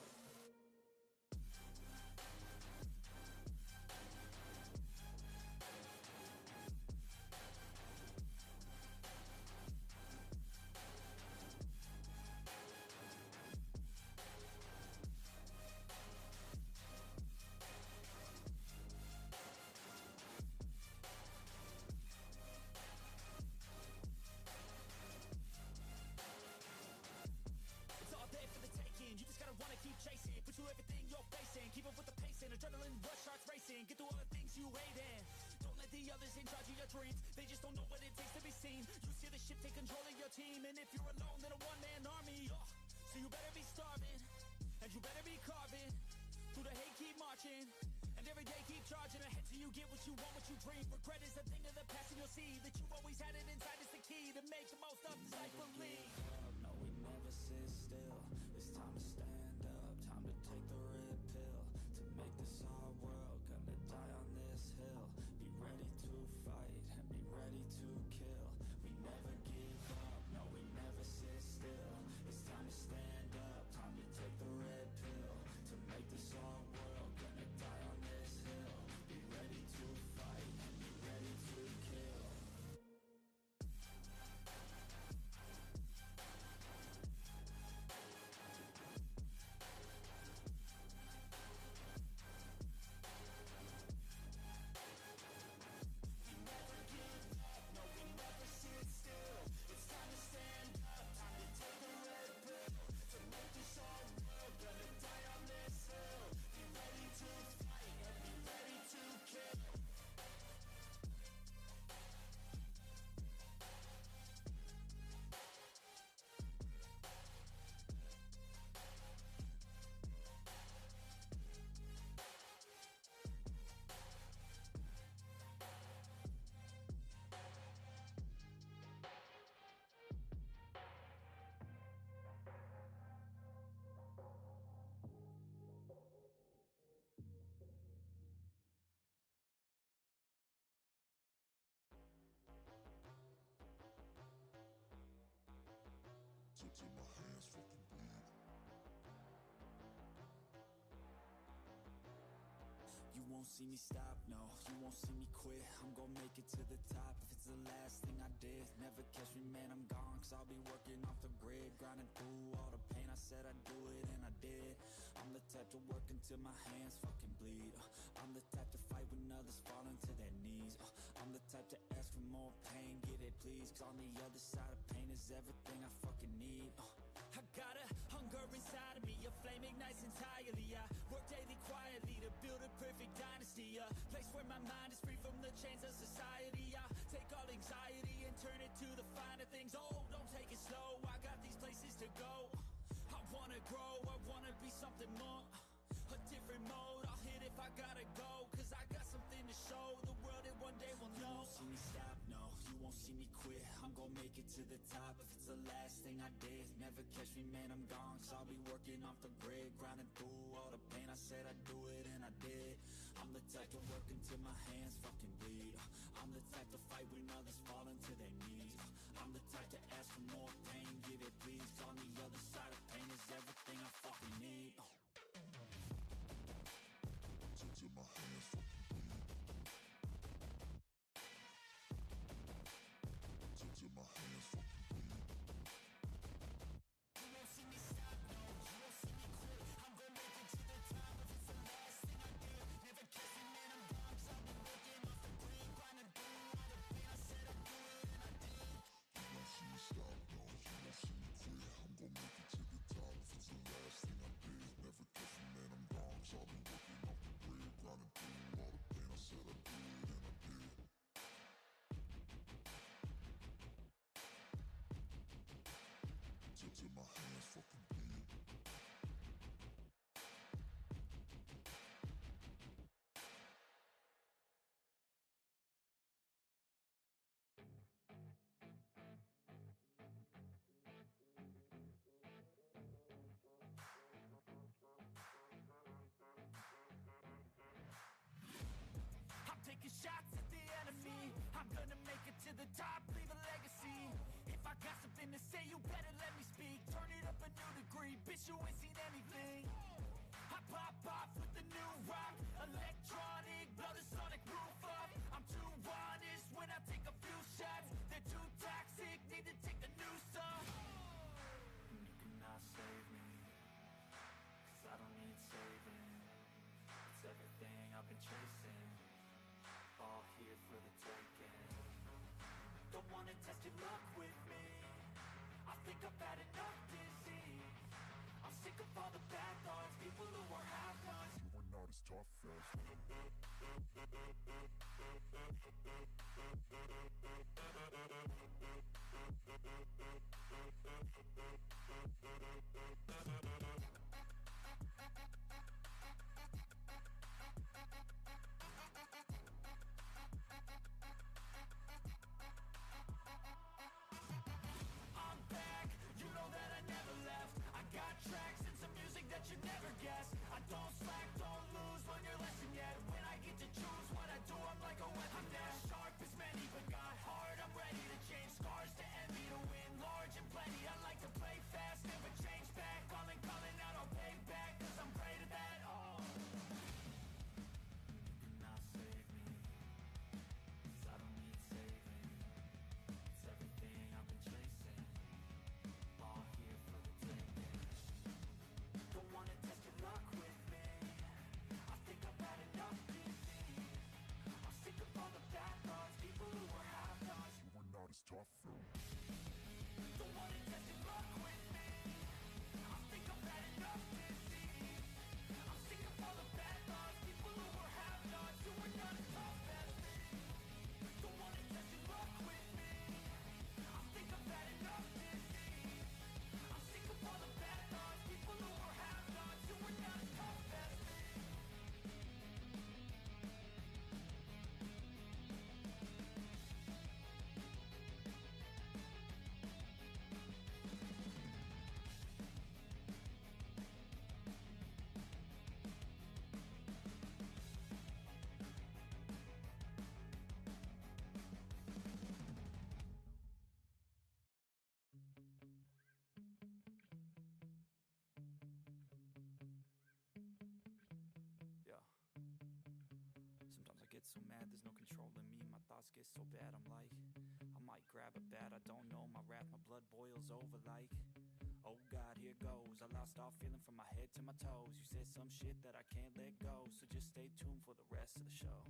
[SPEAKER 1] You just gotta wanna keep chasing, pursue everything you're facing. Keep up with the pace and adrenaline rush starts racing. Get through all the things you hate in. Don't let the others in charge of your dreams. They just don't know what it takes to be seen. You see the ship take control of your team. And if you're alone, then a one-man army. So you better be starving, and you better be carving. Through the hate, keep marching. And every day keep charging ahead till you get what you want, what you dream. Regret is a thing of the past and you'll see that you've always had it inside. It's the key to make the most of this life. Believe.
[SPEAKER 3] No, we never sit still. It's time to stand up, time to take the red pill. To make this our world, gonna die on this hill. Be ready to fight and be ready to kill. We never give up, no, we never sit still. It's time to stand up, time to take the red pill. To make this our world, gonna die on this hill. Be ready to fight and be ready to kill.
[SPEAKER 4] Till my hands fucking bleed.
[SPEAKER 3] You won't see me stop, no, you won't see me quit. I'm gonna make it to the top if it's the last thing I did. Never catch me, man, I'm gone, cause I'll be working off the grid. Grinding through all the pain, I said I'd do it and I did. I'm the type to work until my hands fucking bleed. I'm the type to fight when others fall into their knees. I'm the type to ask for more pain, get it please. Cause on the other side of pain is everything I fucking need.
[SPEAKER 1] I got a hunger inside of me, a flame ignites entirely. I work daily quietly to build a perfect dynasty. A place where my mind is free from the chains of society. I take all anxiety and turn it to the finer things. Oh, don't take it slow, I got these places to go. I wanna grow, I wanna be something more. A different mode, I'll hit if I gotta go. Cause I got something to show the world that one day will know.
[SPEAKER 3] You won't see me stop, no, you won't see me quit. I'm gonna make it to the top if it's the last thing I did. Never catch me, man, I'm gone, cause I'll be working off the grid. Grinding through all the pain, I said I'd do it and I did. I'm the type to work until my hands fucking bleed. I'm the type to fight when others fall into their knees. I'm the type to ask for more pain, get it please. Cause on the other side of pain is everything I fucking need.
[SPEAKER 4] Till my hands fucking bleed. Till my hands fucking bleed.
[SPEAKER 1] You won't see me stop, no, you won't see me quit. I'm gonna make it to the top if it's the last thing I did. Never catch me, man, I'm gone, cause I've been working off the grid. Grinding through all the pain, I said I'd do it and I did.
[SPEAKER 4] You won't see me stop, no, you won't see me quit. I'm gonna make it to the top if it's the last thing I did. till my hands fucking bleed.
[SPEAKER 3] I'm taking shots at the enemy. I'm gonna make it to the top, leave a legacy. If I got something to say, you better let me speak. Turn it up a new degree, bitch, you ain't seen anything. I pop off with the new rock, electronic, blow the sonic roof up. I'm too honest when I take a few shots. They're too toxic, need to take the noose off. You cannot save me, 'cause I don't need saving. It's everything I've been chasing, all here for the taking. Don't wanna test your luck with me, I think I've had enough disease. I'm sick of all the bad thoughts, people who are half-nots.
[SPEAKER 4] You are not as tough as
[SPEAKER 3] I'm back, you know that I never left. I got tracks and some music that you never guessed. I don't slack, don't lose, learn your lesson yet. When I get to choose what I do, I'm like a weapon. I'm not sharp as many, but got heart. I'm ready to change scars to envy, to win large and plenty. I like to play fast, never change back. Calling out, I'll pay back, 'cause I'm great at that. Oh, you cannot save me, 'cause I don't need saving. It's everything I've been chasing, all here for the taking. Don't wanna test your luck with me, I think I've had enough disease. I'm sick of all the bad thoughts, people who are half-nots.
[SPEAKER 4] you are not as tough as
[SPEAKER 3] Don't wanna test your luck with me, I think I've had enough disease. I'm sick of all the bad thoughts, people who are half-nots, who are not as tough as me. Don't wanna test your luck with me, I think I've had enough disease. I'm sick of all the bad thoughts, people who are half-nots, who are not as tough as me. Yeah. Sometimes I get so mad, there's no controlling me. My thoughts get so bad, I'm like, I might grab a bat, I don't know. My wrath, my blood boils over like, oh God, here goes. I lost all feeling from my head to my toes. You said some shit that I can't let go, so just stay tuned for the rest of the show.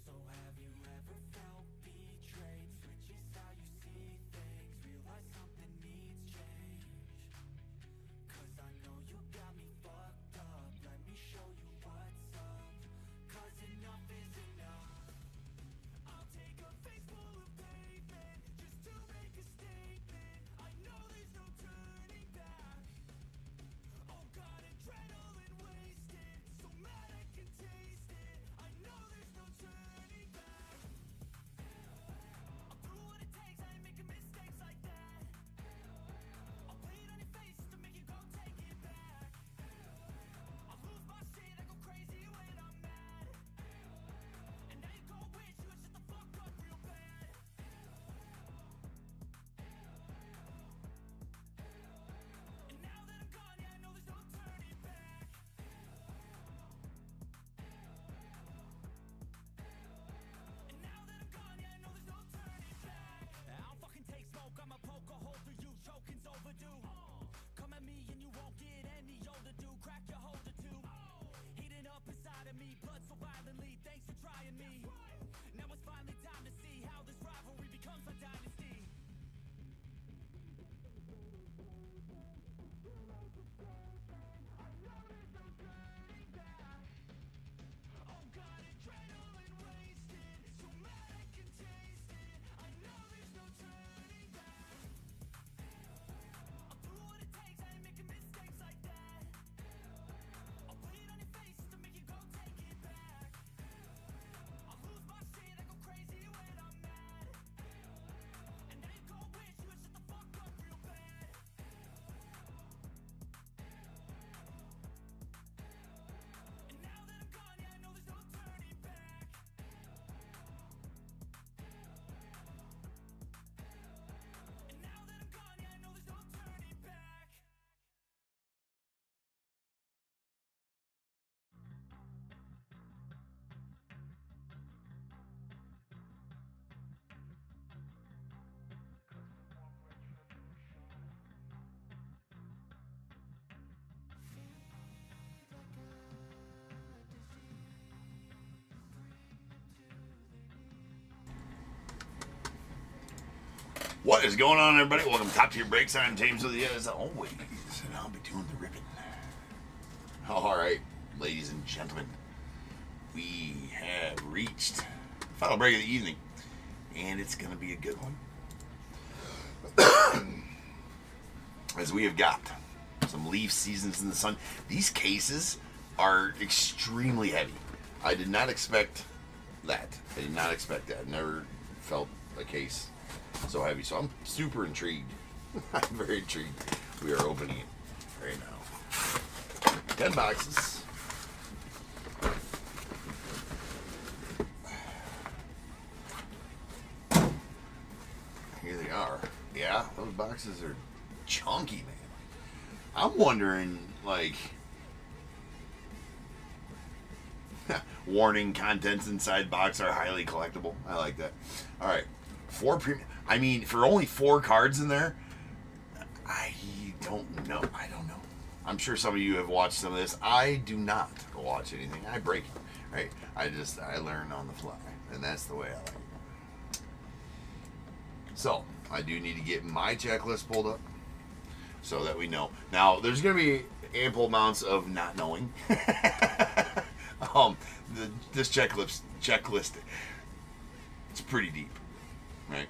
[SPEAKER 3] So have you ever felt betrayed? Switches how you see things, realize something needs change. 'Cause I know you got me fucked up, let me show you what's up. 'Cause enough is enough. I'll take a face full of pavement just to make a statement. I know there's no turning back. Oh God, adrenaline wasted, so mad I can taste it. I know there's no turning back. I'll do what it takes, I ain't making mistakes like that. I'll play it on your face to make you go take it back. I'll lose my shit, I go crazy when I'm mad. And now you go wish you would shut the fuck up real bad. And now that I'm gone, yeah, I know there's no turning back. And now that I'm gone, yeah, I know there's no turning back. I don't fucking take smoke, I'm a poker hole through you, choking's overdue. Come at me and you won't get any older, dude. Crack your holder too. Heating up inside of me, blood so violently. Thanks for trying me. Now it's finally time to see how this rivalry becomes a dynasty. Oh God, adrenaline wasted, so mad I can taste it. I know there's no turning back.
[SPEAKER 2] What is going on, everybody? Welcome to Top Tier Breaks. I'm James with you as always, and I'll be doing the ribbon. All right, ladies and gentlemen, we have reached the final break of the evening, and it's going to be a good one. As we have got some Leaf Seasons in the Sun. These cases are extremely heavy. I did not expect that. I did not expect that. Never felt a case so heavy. So I'm super intrigued. I'm very intrigued. We are opening it right now. 10 boxes. Here they are. Yeah, those boxes are chunky, man. I'm wondering, like, warning, contents inside box are highly collectible. I like that. All right, 4 premium. I mean, for only 4 cards in there, I don't know. I'm sure some of you have watched some of this. I do not watch anything. I break it, right? I learn on the fly, and that's the way I like it. So I do need to get my checklist pulled up so that we know. Now, there's going to be ample amounts of not knowing. This checklist, it's pretty deep, right?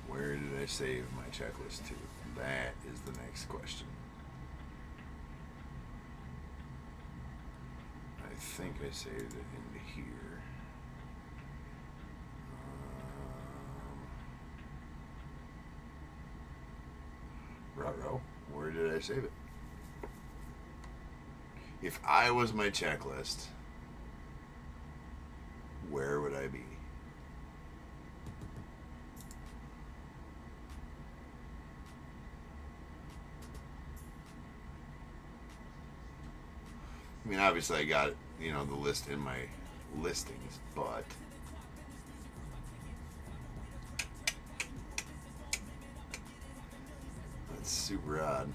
[SPEAKER 2] Where did I save my checklist to? That is the next question. I think I saved it into here. Ruh-roh. Where did I save it? If I was my checklist, where would I be? I mean, obviously I got, the list in my listings, but that's super odd.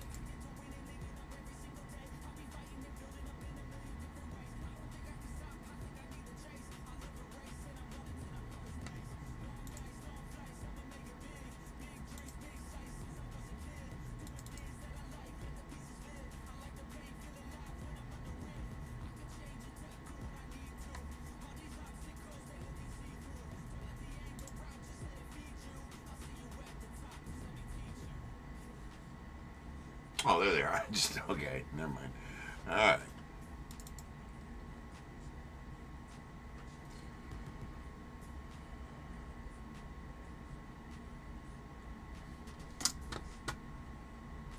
[SPEAKER 2] Oh, there they are. Okay, never mind. All right.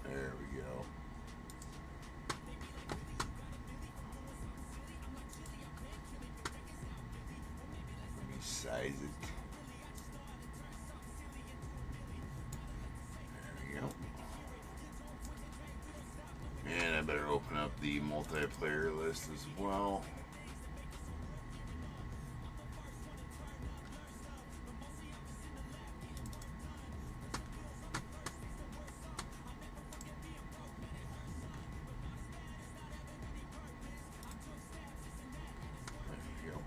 [SPEAKER 2] There we go. Let me size it. There we go. And I better open up the multiplayer list as well. There we go.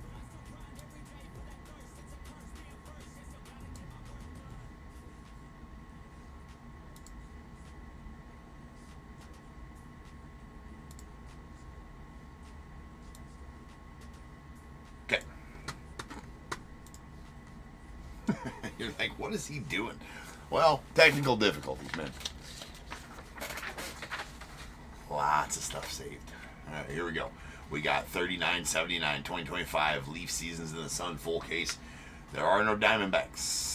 [SPEAKER 2] Okay. You're like, what is he doing? Well, technical difficulties, man. Lots of stuff saved. All right, here we go. We got 39.79 2025 Leaf Seasons in the Sun full case. There are no Diamondbacks.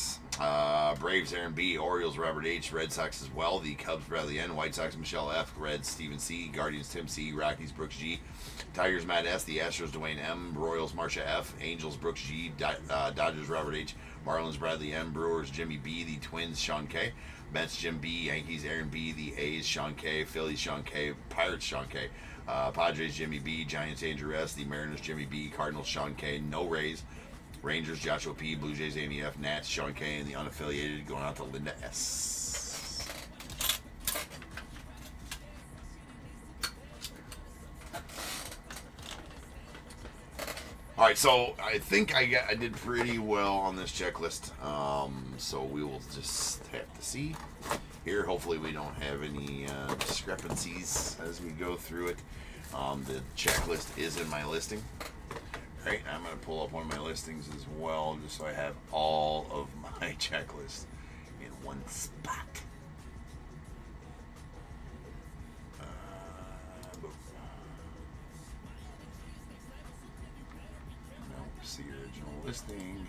[SPEAKER 2] Braves Aaron B, Orioles Robert H, Red Sox as well. The Cubs Bradley N, White Sox Michelle F, Reds Stephen C, Guardians Tim C, Rockies Brooks G, Tigers Matt S, the Astros Dwayne M, Royals Marcia F, Angels Brooks G, Dodgers Robert H, Marlins Bradley M, Brewers Jimmy B, the Twins Sean K, Mets Jim B, Yankees Aaron B, the A's Sean K, Phillies Sean K, Pirates Sean K, Padres Jimmy B, Giants Andrew S, the Mariners Jimmy B, Cardinals Sean K, no Rays, Rangers Joshua P, Blue Jays Amy F, Nats Sean K, and the unaffiliated going out to Linda S. All right, so I think I did pretty well on this checklist. So we will just have to see here. Hopefully we don't have any discrepancies as we go through it. The checklist is in my listing. Right, I'm going to pull up one of my listings as well, just so I have all of my checklists in one spot. Boom. Nope, see original listing,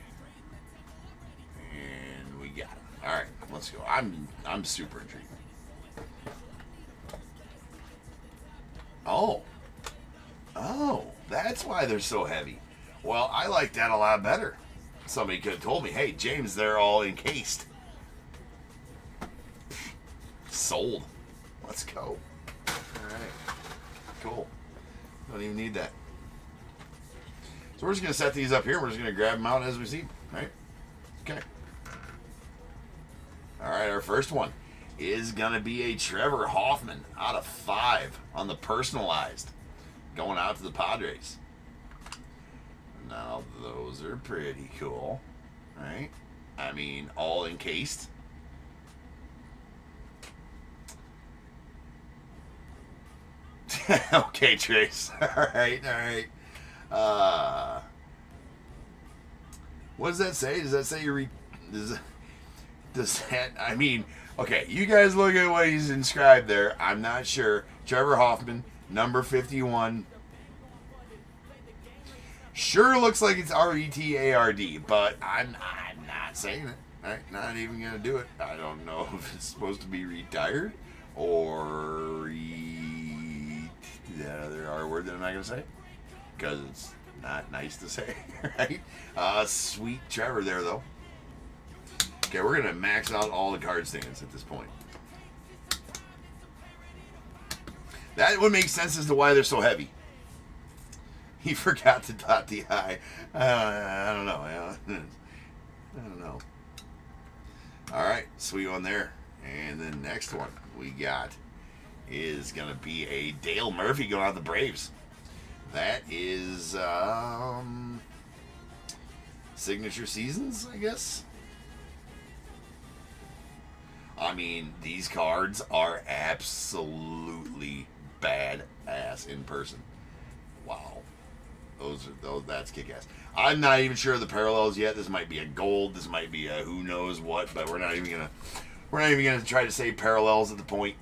[SPEAKER 2] and we got it. All right, let's go. I'm super intrigued. Oh, that's why they're so heavy. Well, I like that a lot better. Somebody could have told me, hey, James, they're all encased. Sold. Let's go. All right. Cool. Don't even need that. So we're just going to set these up here. We're just going to grab them out as we see them. All right? Okay. All right, our first one is going to be a Trevor Hoffman out of 5 on the personalized. Going out to the Padres. Now, those are pretty cool, right? I mean, all encased. Okay, Trace. All right. What does that say? Does that say does that, I mean, okay, you guys look at what he's inscribed there. I'm not sure. Trevor Hoffman, number 51. Sure looks like it's RETARD, but I'm not saying it. Right? Not even going to do it. I don't know if it's supposed to be retired or the other R word that I'm not going to say because it's not nice to say, right? Sweet Trevor there, though. Okay, we're going to max out all the card stands at this point. That would make sense as to why they're so heavy. He forgot to dot the I. I don't know. I don't know. All right, sweet one there. And the next one we got is going to be a Dale Murphy going out the Braves. That is signature seasons, I guess. I mean, these cards are absolutely badass in person. Wow. That's kick-ass. I'm not even sure of the parallels yet. This might be a gold. This might be a who knows what. But we're not even gonna try to say parallels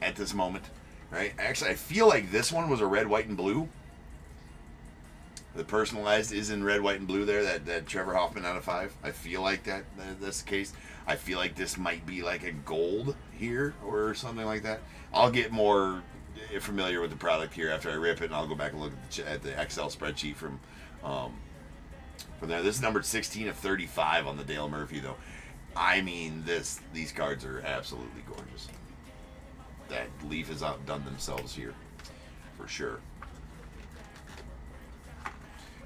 [SPEAKER 2] at this moment, right? Actually, I feel like this one was a red, white, and blue. The personalized is in red, white, and blue there. That Trevor Hoffman out of 5. I feel like that's the case. I feel like this might be like a gold here or something like that. I'll get more familiar with the product here after I rip it, and I'll go back and look at the Excel spreadsheet from there. This is numbered 16 of 35 on the Dale Murphy, though. I mean, these cards are absolutely gorgeous. That Leaf has outdone themselves here, for sure.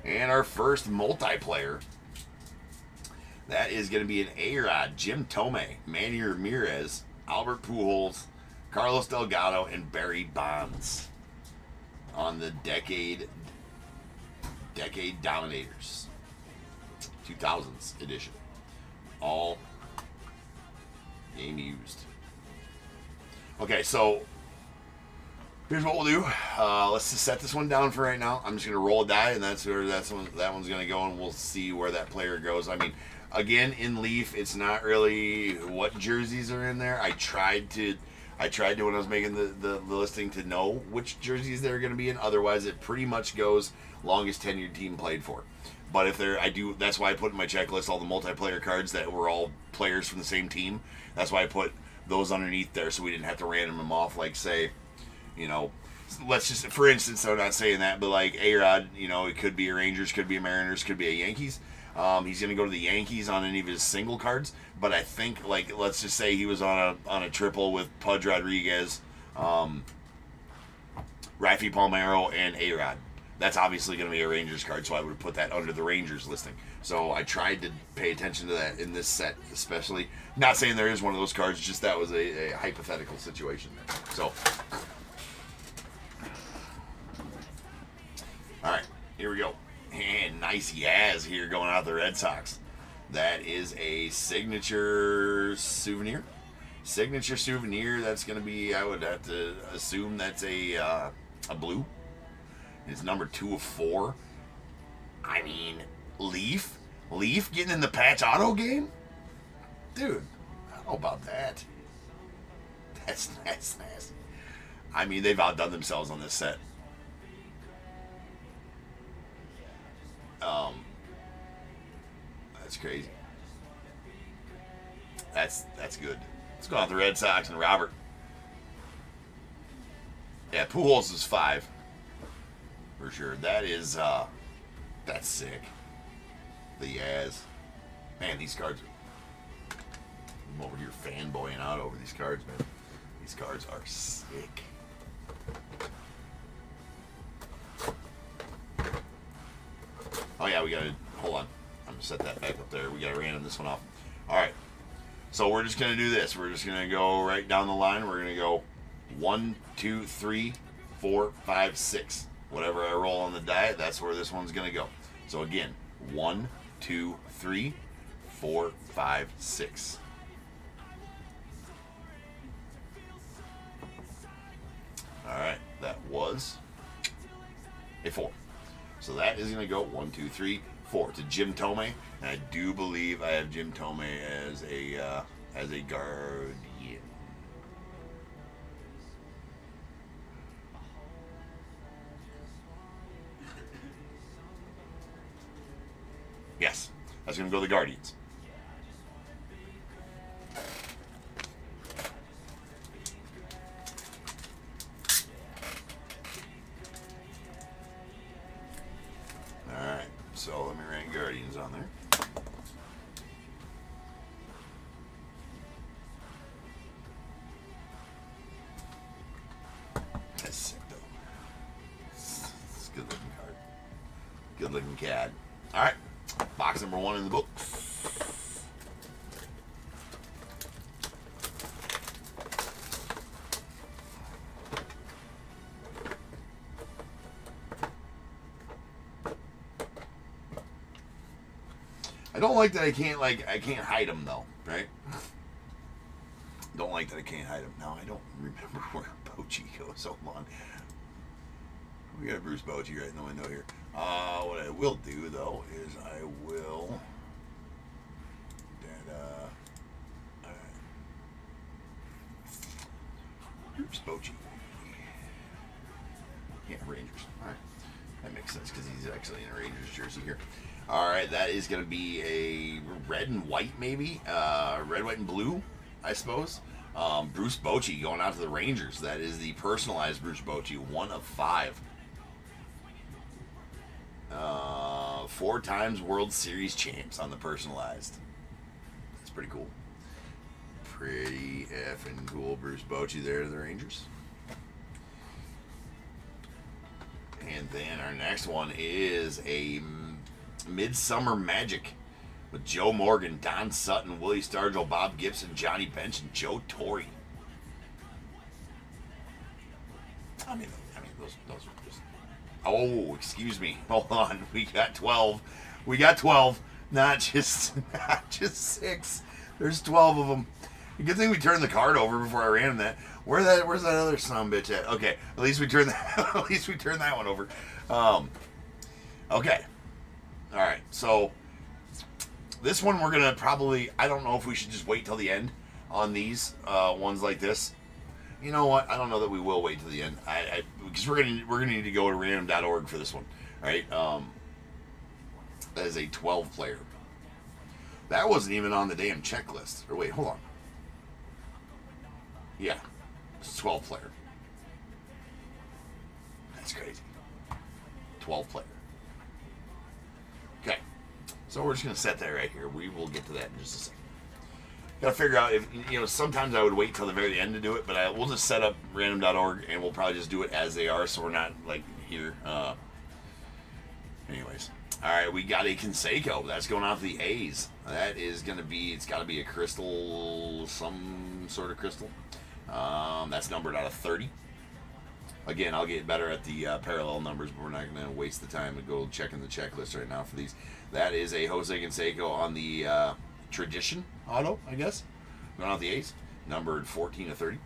[SPEAKER 2] And our first multiplayer, that is going to be an A-Rod, Jim Thome, Manny Ramirez, Albert Pujols, Carlos Delgado, and Barry Bonds on the Decade Dominators 2000s edition. All game used. Okay, so here's what we'll do. Let's just set this one down for right now. I'm just going to roll a die, and that's where that one's going to go, and we'll see where that player goes. I mean, again, in Leaf, it's not really what jerseys are in there. I tried to when I was making the listing to know which jerseys they're going to be in. Otherwise, it pretty much goes longest tenured team played for. But if that's why I put in my checklist all the multiplayer cards that were all players from the same team. That's why I put those underneath there so we didn't have to random them off. Like, say, let's just, for instance, I'm not saying that, but like A-Rod, it could be a Rangers, could be a Mariners, could be a Yankees. He's going to go to the Yankees on any of his single cards, but I think, like, let's just say he was on a triple with Pudge Rodriguez, Rafi Palmeiro, and A-Rod. That's obviously going to be a Rangers card, so I would have put that under the Rangers listing. So I tried to pay attention to that in this set, especially. Not saying there is one of those cards, just that was a hypothetical situation there. So, all right, here we go. And nice Yaz here going out the Red Sox. That is a signature souvenir. Signature souvenir. That's going to be, I would have to assume that's a blue. It's number 2 of 4. I mean, Leaf getting in the patch auto game? Dude, how about that? That's nasty. I mean, they've outdone themselves on this set. That's crazy. That's good. Let's go out the Red Sox and Robert. Yeah, Pujols is 5 for sure. That is that's sick. The Yaz. Man, these cards are... I'm over here fanboying out over these cards, man. These cards are sick. Oh yeah, we gotta... Hold on. I'm gonna set that back up there. We gotta random this one off. Alright. So we're just gonna do this. We're just gonna go right down the line. We're gonna go 1, 2, 3, 4, 5, 6. Whatever I roll on the die, that's where this one's gonna go. So again, 1, 2, 3, 4, 5, 6. Alright, that was a 4. So that is going to go 1, 2, 3, 4 to Jim Thome. And I do believe I have Jim Thome as a guardian. Yes, that's going to go the Guardians. Alright, so let me rank Guardians on there. That's sick though. It's a good looking card. Good looking CAD. Alright, box number 1 in the book. I don't like that I can't hide them though, right? Don't like that I can't hide them. Now I don't remember where Bochy goes. Hold on. We got Bruce Bochy right in the window here. What I will do though is I will Bruce Bochy. Yeah, Rangers. All right, that makes sense because he's actually in a Rangers jersey here. All right, that is going to be a red and white, maybe. Red, white, and blue, I suppose. Bruce Bochy going out to the Rangers. That is the personalized Bruce Bochy, 1 of 5. 4 times World Series champs on the personalized. That's pretty cool. Pretty effing cool, Bruce Bochy there to the Rangers. And then our next one is a Midsummer Magic with Joe Morgan, Don Sutton, Willie Stargell, Bob Gibson, Johnny Bench, and Joe Torre. I mean, those are just... Oh, excuse me. Hold on. We got 12. We got 12. Not just 6. There's 12 of them. Good thing we turned the card over before I ran that. Where's that other son of a bitch at? Okay, at least we turned that. At least we turned that one over. Okay. All right. So this one we're gonna probably. I don't know if we should just wait till the end on these ones like this. You know what? I don't know that we will wait till the end. Because we're gonna need to go to random.org for this one. All right. That is a 12 player. That wasn't even on the damn checklist. Or wait, hold on. Yeah, it's 12 player. That's crazy. 12 player. Okay, so we're just gonna set that right here. We will get to that in just a second. Gotta figure out if sometimes I would wait till the very end to do it, but we'll just set up random.org and we'll probably just do it as they are, so we're not like here. Anyways, all right, we got a Canseco. That's going out to the A's. That is gonna be. It's got to be a crystal, some sort of crystal. That's numbered out of 30. Again, I'll get better at the parallel numbers, but we're not going to waste the time to go checking the checklist right now for these. That is a Jose Canseco on the Tradition auto, I guess. Going off the ace, numbered 14 to 30.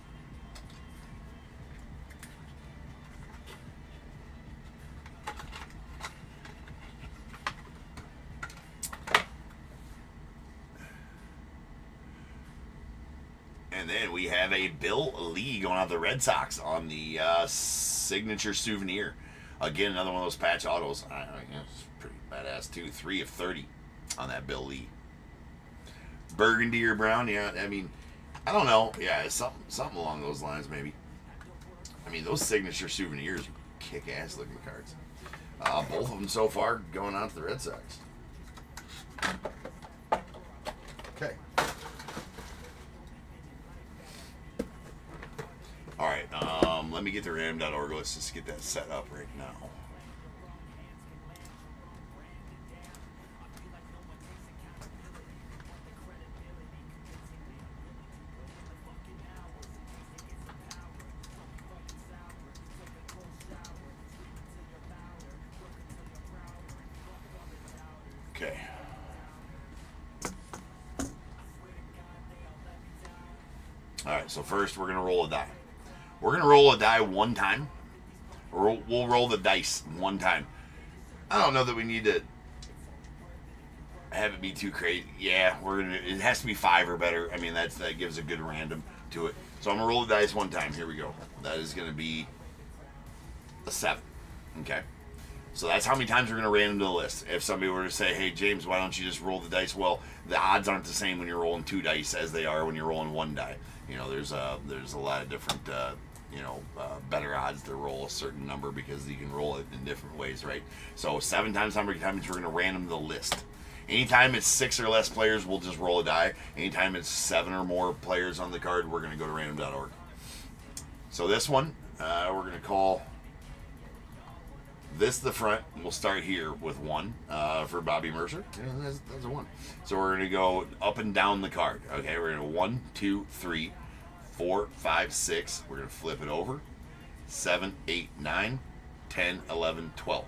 [SPEAKER 2] And then we have a Bill Lee going out the Red Sox on the Signature Souvenir. Again, another one of those patch autos. It's pretty badass too. 3 of 30 on that Bill Lee. Burgundy or brown, yeah. I mean, I don't know. Yeah, it's something along those lines maybe. I mean, those Signature Souvenirs are kick-ass looking cards. Both of them so far going out to the Red Sox. Okay. All right, let me get to random.org. Let's just get that set up right now. Okay. All right, so first we're going to roll a die. We're going to roll a die one time. We'll roll the dice one time. I don't know that we need to have it be too crazy. Yeah, it has to be 5 or better. I mean, that gives a good random to it. So I'm going to roll the dice one time. Here we go. That is going to be a 7. Okay. So that's how many times we're going to random to the list. If somebody were to say, hey, James, why don't you just roll the dice? Well, the odds aren't the same when you're rolling 2 dice as they are when you're rolling 1 die. You know, there's a lot of different, better odds to roll a certain number because you can roll it in different ways, right? So 7 times how many times we're going to random the list. Anytime it's 6 or less players, we'll just roll a die. Anytime it's 7 or more players on the card, we're going to go to random.org. So this one, we're going to call this the front. We'll start here with 1 for Bobby Mercer. Yeah, that's a 1. So we're going to go up and down the card. Okay, we're going to 1, 2, 3, 4, 5, 6. We're going to flip it over. 7, 8, 9, 10, 11, 12.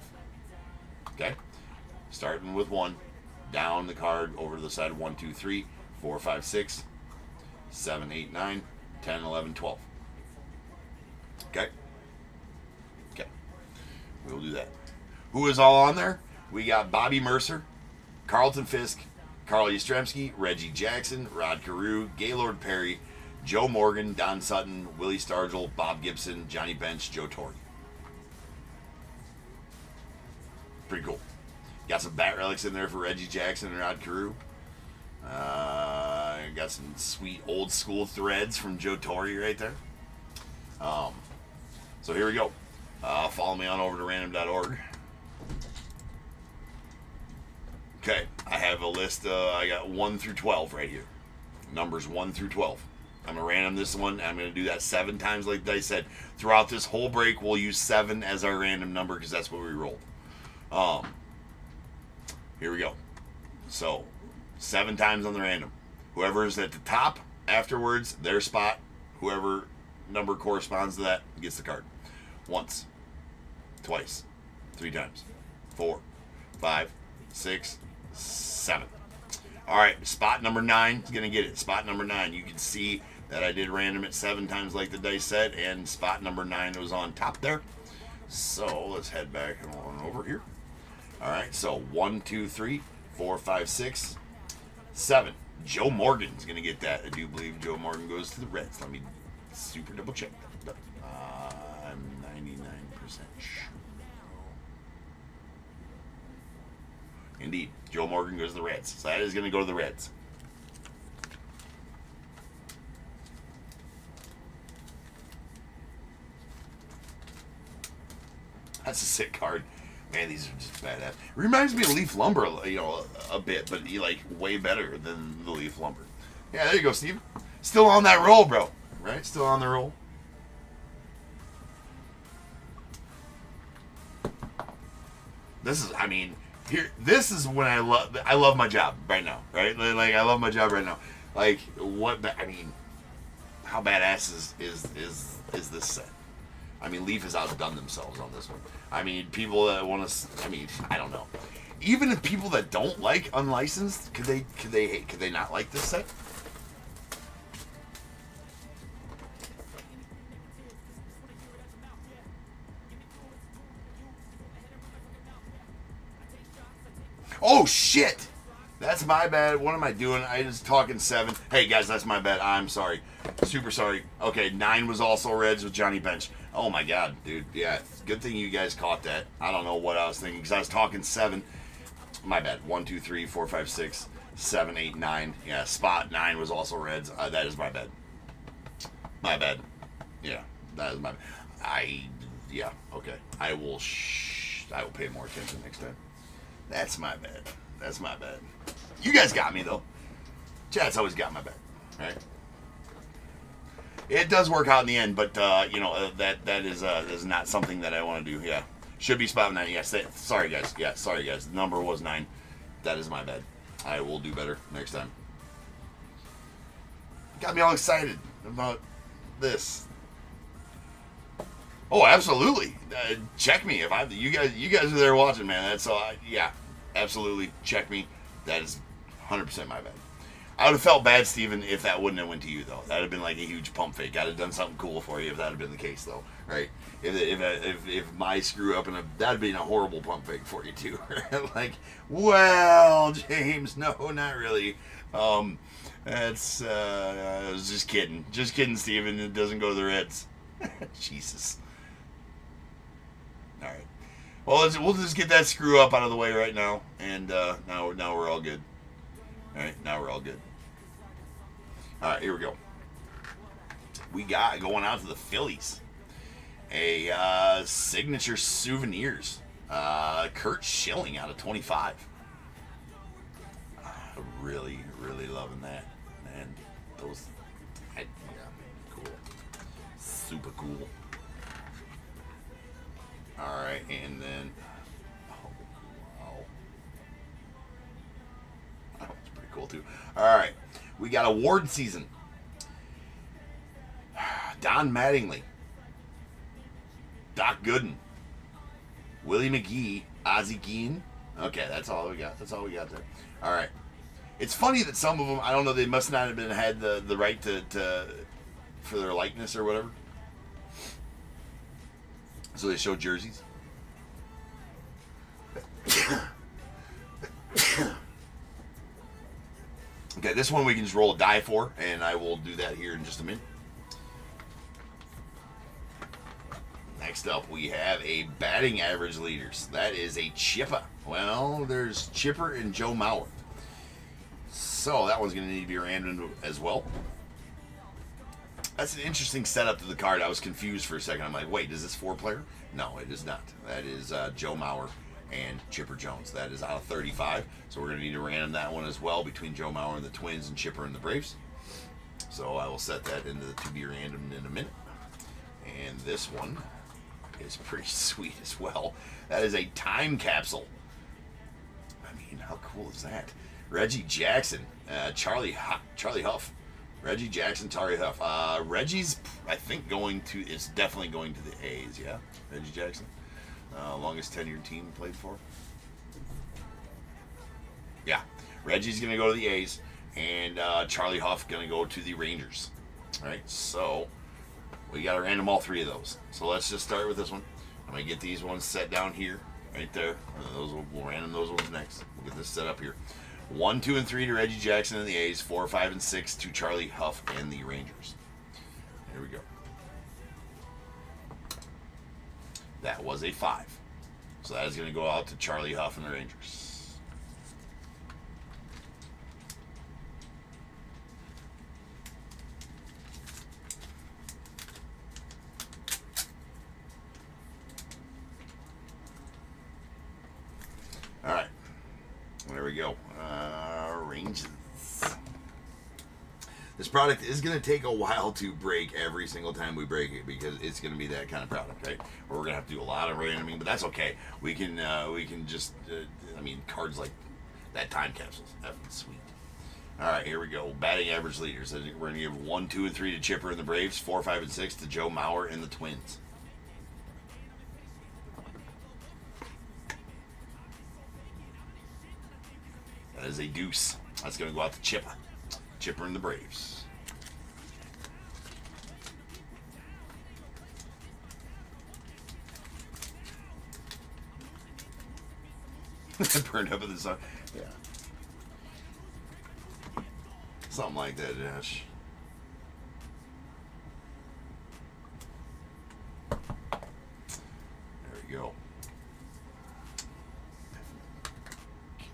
[SPEAKER 2] Okay? Starting with 1. Down the card, over to the side. 1, 2, 3, 4, 5, 6, 7, 8, 9, 10, 11, 12. Okay? Okay. We'll do that. Who is all on there? We got Bobby Mercer, Carlton Fisk, Carl Yastrzemski, Reggie Jackson, Rod Carew, Gaylord Perry, Joe Morgan, Don Sutton, Willie Stargell, Bob Gibson, Johnny Bench, Joe Torre. Pretty cool. Got some bat relics in there for Reggie Jackson and Rod Carew. Got some sweet old school threads from Joe Torre right there. So here we go. Follow me on over to random.org. Okay, I have a list. I got 1 through 12 right here. Numbers 1 through 12. I'm going to random this one. I'm going to do that 7 times like I said. Throughout this whole break, we'll use 7 as our random number because that's what we rolled. Here we go. So, 7 times on the random. Whoever's at the top afterwards, their spot, whoever number corresponds to that, gets the card. Once, twice, 3 times, 4, 5, 6, 7. All right, spot number 9 is going to get it. Spot number 9, you can see that I did random it 7 times like the dice said, and spot number 9 was on top there. So let's head back and on over here. All right, so 1, 2, 3, 4, 5, 6, 7. Joe Morgan's going to get that. I do believe Joe Morgan goes to the Reds. Let me super double check that. I'm 99% sure. Indeed, Joe Morgan goes to the Reds. So that is going to go to the Reds. That's a sick card. Man, these are just badass. It reminds me of Leaf Lumber, you know, a bit, but like way better than the Leaf Lumber. Yeah, there you go, Steve. Still on that roll, bro. Right? Still on the roll. This is, I mean, here. This is when I love my job right now. Right? Like I love my job right now. Like what? I mean, how badass is this set? I mean, Leaf has outdone themselves on this one. I mean, people that want to. I mean, I don't know. Even if people that don't like unlicensed, could they not like this set? Oh shit! That's my bad. What am I doing? I was talking 7. Hey guys, that's my bad. I'm sorry. Super sorry. Okay, 9 was also Reds with Johnny Bench. Oh my god, dude. Yeah, good thing you guys caught that. I don't know what I was thinking because I was talking 7. My bad. 1, 2, 3, 4, 5, 6, 7, 8, 9. Yeah, spot 9 was also Reds. That is my bad. My bad. Yeah, that is my bad. Yeah, okay. I will pay more attention next time. That's my bad. That's my bad. You guys got me though. Chat's always got my back, right? It does work out in the end, but you know that is not something that I want to do. Yeah, should be spot 9. Yes, sorry guys. Yeah, sorry guys. The number was 9. That is my bad. I will do better next time. Got me all excited about this. Oh, absolutely. Check me if you guys are there watching, man. That's yeah, absolutely. Check me. That is 100% my bad. I would have felt bad, Steven, if that wouldn't have went to you, though. That would have been like a huge pump fake. I'd have done something cool for you if that had been the case, though, right? If my screw up, that would have been a horrible pump fake for you, too. Like, well, James, no, not really. That's, I was just kidding. Just kidding, Steven. It doesn't go to the Reds. Jesus. All right. Well, we'll just get that screw up out of the way right now, and now we're all good. All right, now we're all good. All right, here we go. We got going out to the Phillies. A signature souvenirs. Kurt Schilling out of 25. Really, really loving that, man. Those, yeah, cool, super cool. All right, and then, oh, wow, that's pretty cool too. All right, we got award season. Don Mattingly, Doc Gooden, Willie McGee, Ozzie Guillen. Okay, that's all we got. That's all we got there. All right. It's funny that some of them, I don't know, they must not have had the right to for their likeness or whatever. So they show jerseys. Okay, this one we can just roll a die for, and I will do that here in just a minute. Next up, we have a batting average leaders. That is a Chippa. Well, there's Chipper and Joe Mauer. So that one's going to need to be random as well. That's an interesting setup to the card. I was confused for a second. I'm like, wait, is this 4-player? No, it is not. That is Joe Mauer and Chipper Jones. That is out of 35. So we're going to need to random that one as well between Joe Mauer and the Twins and Chipper and the Braves. So I will set that into the to be random in a minute. And this one is pretty sweet as well. That is a time capsule. I mean, how cool is that? Reggie Jackson, Charlie Huff. Reggie Jackson, Charlie Huff. Reggie's, I think, it's definitely going to the A's, yeah? Reggie Jackson. Longest tenured team played for. Yeah. Reggie's going to go to the A's, and Charlie Huff going to go to the Rangers. All right, so we got to random all 3 of those. So let's just start with this one. I'm going to get these ones set down here, right there. We'll random those ones next. We'll get this set up here. 1, 2, and 3 to Reggie Jackson and the A's. 4, 5, and 6 to Charlie Huff and the Rangers. Here we go. That was a 5. So that is going to go out to Charlie Huff and the Rangers. All right. There we go. Ranges. This product is going to take a while to break every single time we break it because it's going to be that kind of product, right? Where we're going to have to do a lot of randoming, but that's okay. We can just, I mean, cards like that time capsules. That's sweet. All right, here we go. Batting average leaders. We're going to give 1, 2, and 3 to Chipper and the Braves. 4, 5, and 6 to Joe Mauer and the Twins. is a deuce. That's going to go out to Chipper. Chipper and the Braves. Burned up in the sun. Yeah. Something like that, Josh. There we go.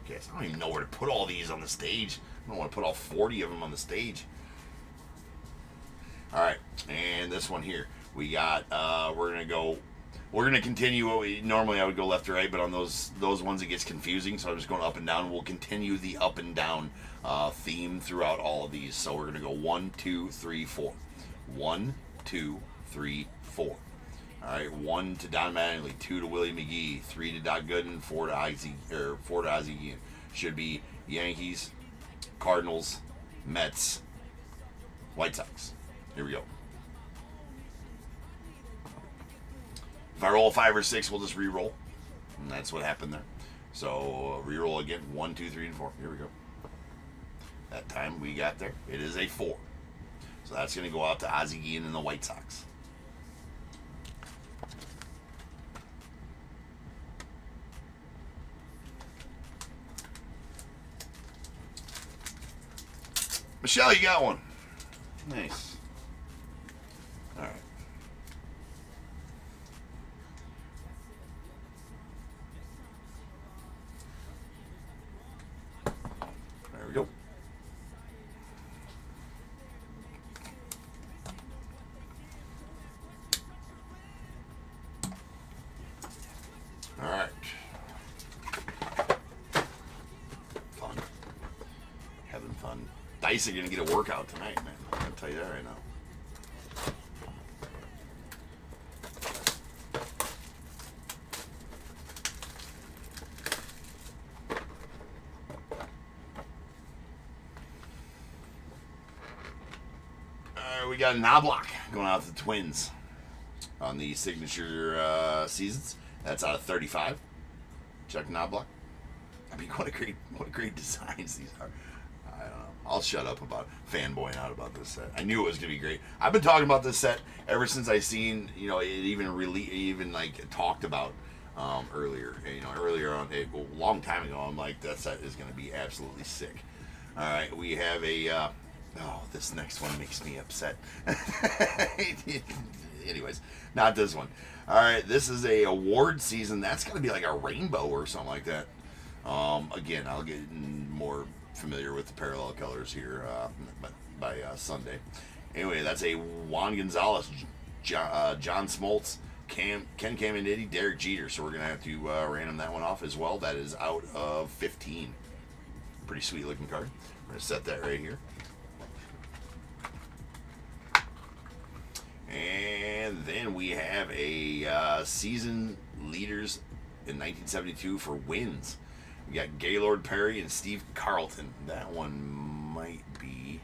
[SPEAKER 2] Guess I don't even know where to put all these on the stage. I don't want to put all 40 of them on the stage. All right, and this one here, we got. We're gonna continue what we normally. I would go left to right, but on those ones it gets confusing. So I'm just going up and down. We'll continue the up and down theme throughout all of these. So we're gonna go 1, 2, 3, 4. 1, 2, 3, 4. All right, 1 to Don Mattingly, 2 to Willie McGee, 3 to Doc Gooden, 4 to Ozzie Guillen. Should be Yankees, Cardinals, Mets, White Sox. Here we go. If I roll 5 or 6, we'll just re-roll. And that's what happened there. So re-roll again. 1, 2, 3, and 4. Here we go. That time we got there. It is a 4. So that's going to go out to Ozzie Guillen and the White Sox. Michelle, you got one. Nice. All right. There we go. All right. Fun. Having fun. Dice are going to get a workout tonight, man. I'll tell you that right now. We got a Knobloch going out to the Twins on the signature seasons. That's out of 35. Chuck Knobloch. I mean, what a great designs these are. I don't know. I'll shut up about fanboying out about this set. I knew it was gonna be great. I've been talking about this set ever since I seen, it even like talked about earlier. Earlier on, a long time ago. I'm like, that set is gonna be absolutely sick. All right, we have a. This next one makes me upset. Anyways, not this one. All right, this is a award season. That's gonna be like a rainbow or something like that. Again, I'll get more familiar with the parallel colors here by Sunday. Anyway, that's a Juan Gonzalez, John Smoltz, Ken Caminiti, Derek Jeter. So we're gonna have to random that one off as well. That is out of 15. Pretty sweet looking card. We're gonna set that right here. And then we have a season leaders in 1972 for wins. We got Gaylord Perry and Steve Carlton. That one might be.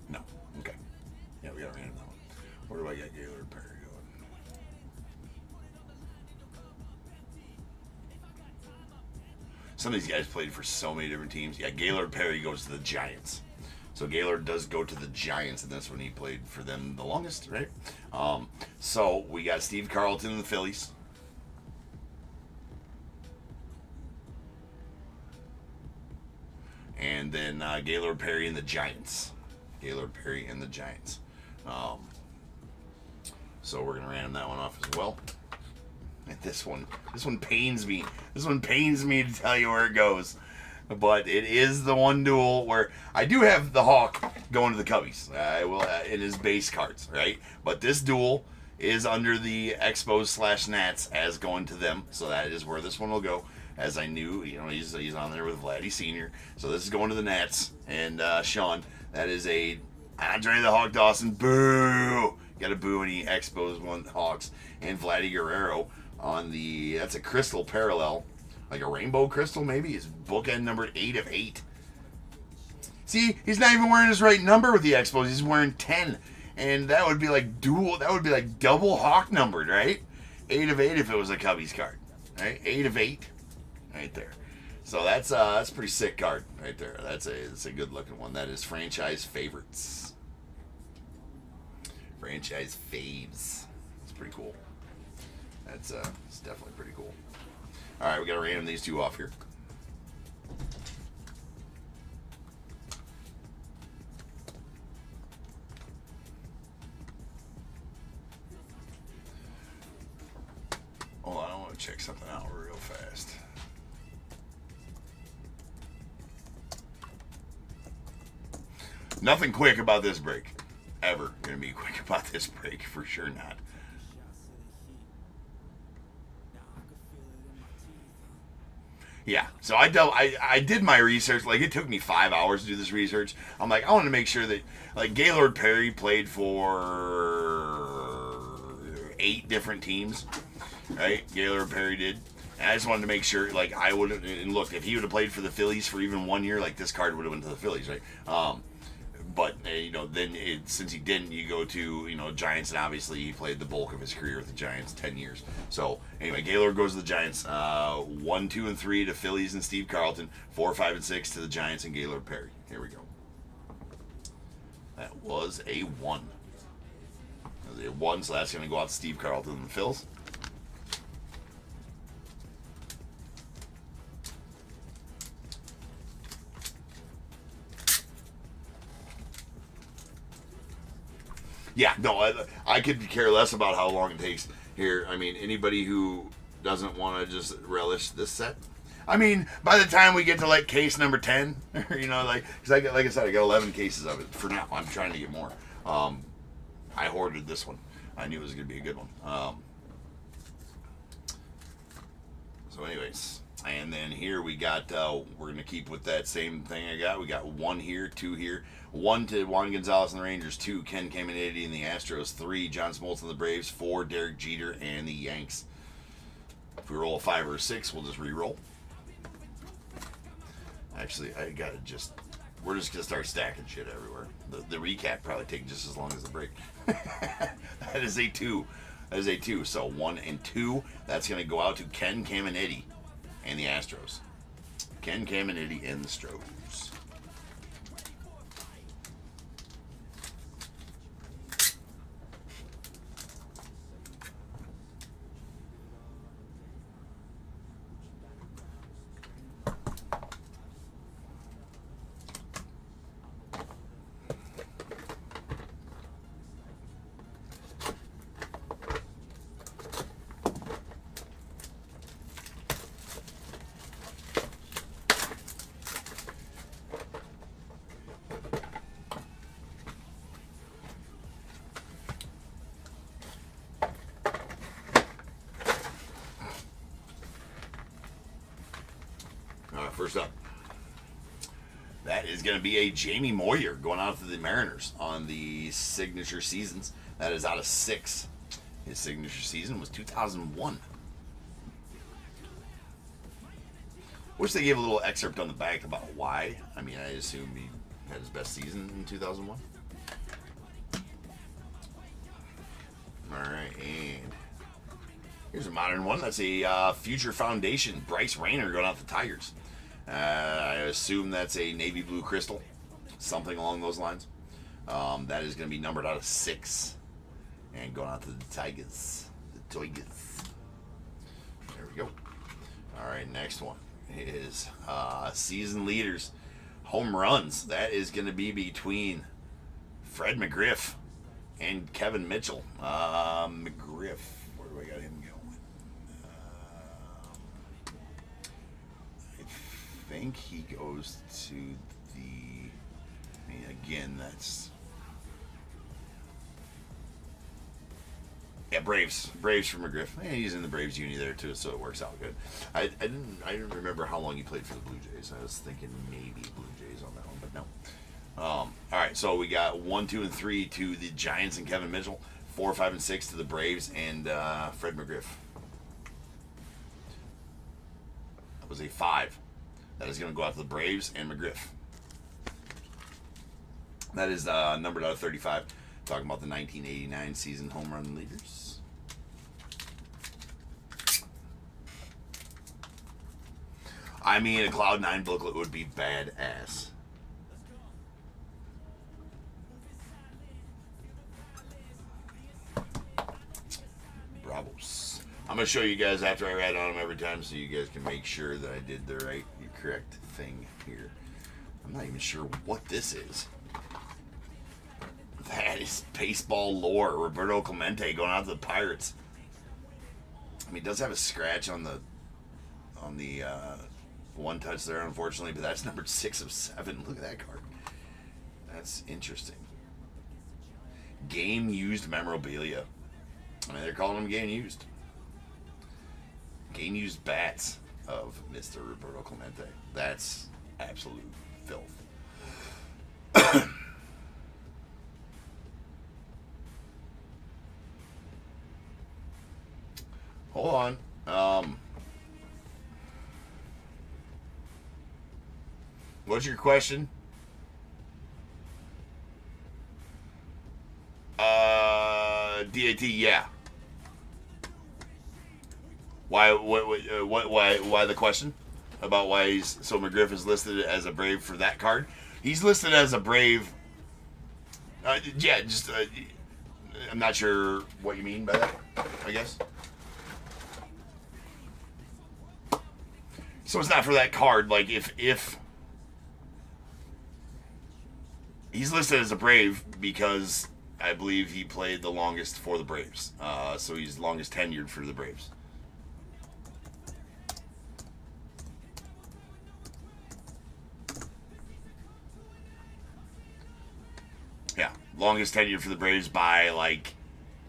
[SPEAKER 2] No. Okay. Yeah, we got to random that one. Where do I get Gaylord Perry going? Some of these guys played for so many different teams. Yeah, Gaylord Perry goes to the Giants. So Gaylord does go to the Giants, and that's when he played for them the longest, right? So we got Steve Carlton and the Phillies. And then Gaylord Perry and the Giants. Gaylord Perry and the Giants. So we're going to random that one off as well. And this one pains me. This one pains me to tell you where it goes. But it is the one duel where I do have the Hawk going to the Cubbies. I will in his base cards, right? But this duel is under the Expos / Nats as going to them. So that is where this one will go. As I knew, he's on there with Vladdy Sr. So this is going to the Nats. And Sean, that is a Andre the Hawk Dawson. Boo! Got to boo any Expos one Hawks. And Vladdy Guerrero on the, that's a crystal parallel. Like a rainbow crystal, maybe. It's bookend number 8 of 8. See, he's not even wearing his right number with the Expos. He's wearing 10. And that would be like double Hawk numbered, right? 8 of 8 if it was a Cubbies card. Right? 8 of 8. Right there. So that's a pretty sick card right there. That's a good looking one. That is franchise favorites. Franchise faves. It's pretty cool. It's definitely pretty cool. All right, we got to random these two off here. Hold on, I want to check something out real fast. Nothing quick about this break. Ever gonna be quick about this break, for sure not. Yeah, so I did my research. Like, it took me 5 hours to do this research. I'm like, I want to make sure that, like, Gaylord Perry played for 8 different teams, right? Gaylord Perry did. And I just wanted to make sure, like, I would have, and look, if he would have played for the Phillies for even 1 year, like, this card would have went to the Phillies, right? But, then since he didn't, you go to, Giants, and obviously he played the bulk of his career with the Giants, 10 years. So, anyway, Gaylord goes to the Giants. 1, 2, and 3 to Phillies and Steve Carlton. 4, 5, and 6 to the Giants and Gaylord Perry. Here we go. That was a 1. That was a 1, so that's going to go out to Steve Carlton and the Phils. Yeah, no, I could care less about how long it takes here. I mean, anybody who doesn't want to just relish this set. I mean, by the time we get to, like, case number 10, because like I said, I got 11 cases of it for now. I'm trying to get more. I hoarded this one. I knew it was going to be a good one. So anyways, and then here we got, we're going to keep with that same thing I got. We got 1 here, 2 here. 1 to Juan Gonzalez and the Rangers, 2 Ken Caminiti and the Astros, 3 John Smoltz and the Braves, 4 Derek Jeter and the Yanks. If we roll a 5 or a 6, we'll just re-roll. Actually, we're just gonna start stacking shit everywhere. The recap probably take just as long as the break. That is a 2. That is a 2. So 1 and 2, that's gonna go out to Ken Caminiti and the Astros. Ken Caminiti and the Stros. First up, that is going to be a Jamie Moyer going out to the Mariners on the signature seasons. That is out of 6. His signature season was 2001. Wish they gave a little excerpt on the back about why. I mean, I assume he had his best season in 2001. All right, and here's a modern one. That's a Future Foundation. Bryce Rayner going out to the Tigers. I assume that's a navy blue crystal, something along those lines. That is going to be numbered out of 6, and going out to the Tigers. The Tigers. There we go. All right, next one is season leaders, home runs. That is going to be between Fred McGriff and Kevin Mitchell. McGriff, where do I got him going? I think he goes to the, I mean, again, that's, yeah, Braves for McGriff. He's in the Braves uni there too, so it works out good. I didn't remember how long he played for the Blue Jays. I was thinking maybe Blue Jays on that one, but no. All right, so we got 1, 2, and 3 to the Giants and Kevin Mitchell. 4, 5, and 6 to the Braves and Fred McGriff. That was a 5. That is going to go out to the Braves and McGriff. That is numbered out of 35. Talking about the 1989 season home run leaders. I mean, a Cloud 9 booklet would be badass. Bravos. I'm going to show you guys after I write on them every time so you guys can make sure that I did the correct thing here. I'm not even sure what this is. That is baseball lore. Roberto Clemente going out to the Pirates. I mean, it does have a scratch on the one touch there, unfortunately, but that's numbered 6 of 7. Look at that card. That's interesting. Game used memorabilia. I mean, they're calling them game used. Game used bats of Mr. Roberto Clemente. That's absolute filth. Hold on. What's your question? DAT, yeah. Why the question about why he's so McGriff is listed as a Brave for that card? He's listed as a Brave. Yeah, just I'm not sure what you mean by that, I guess. So it's not for that card. Like if he's listed as a Brave because I believe he played the longest for the Braves. So he's longest tenured for the Braves. Yeah, longest tenured for the Braves by like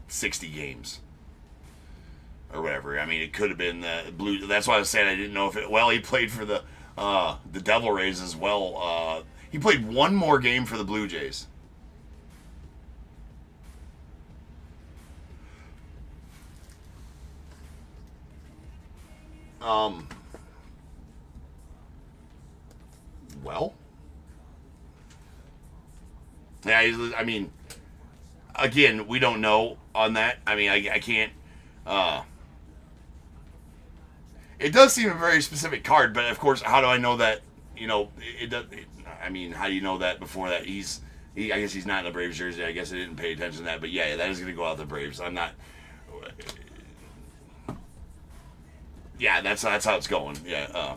[SPEAKER 2] 60 games. Or whatever. I mean, it could have been the Blue. That's why I was saying I didn't know if it. Well, he played for the Devil Rays as well. He played one more game for the Blue Jays. Well, yeah. I mean, again, we don't know on that. I mean, I can't. It does seem a very specific card, but of course, how do I know that? You know, it does. I mean, how do you know that before that? I guess he's not in the Braves jersey. I guess I didn't pay attention to that, but yeah, that is going to go out the Braves. I'm not. Yeah, that's how it's going. Yeah,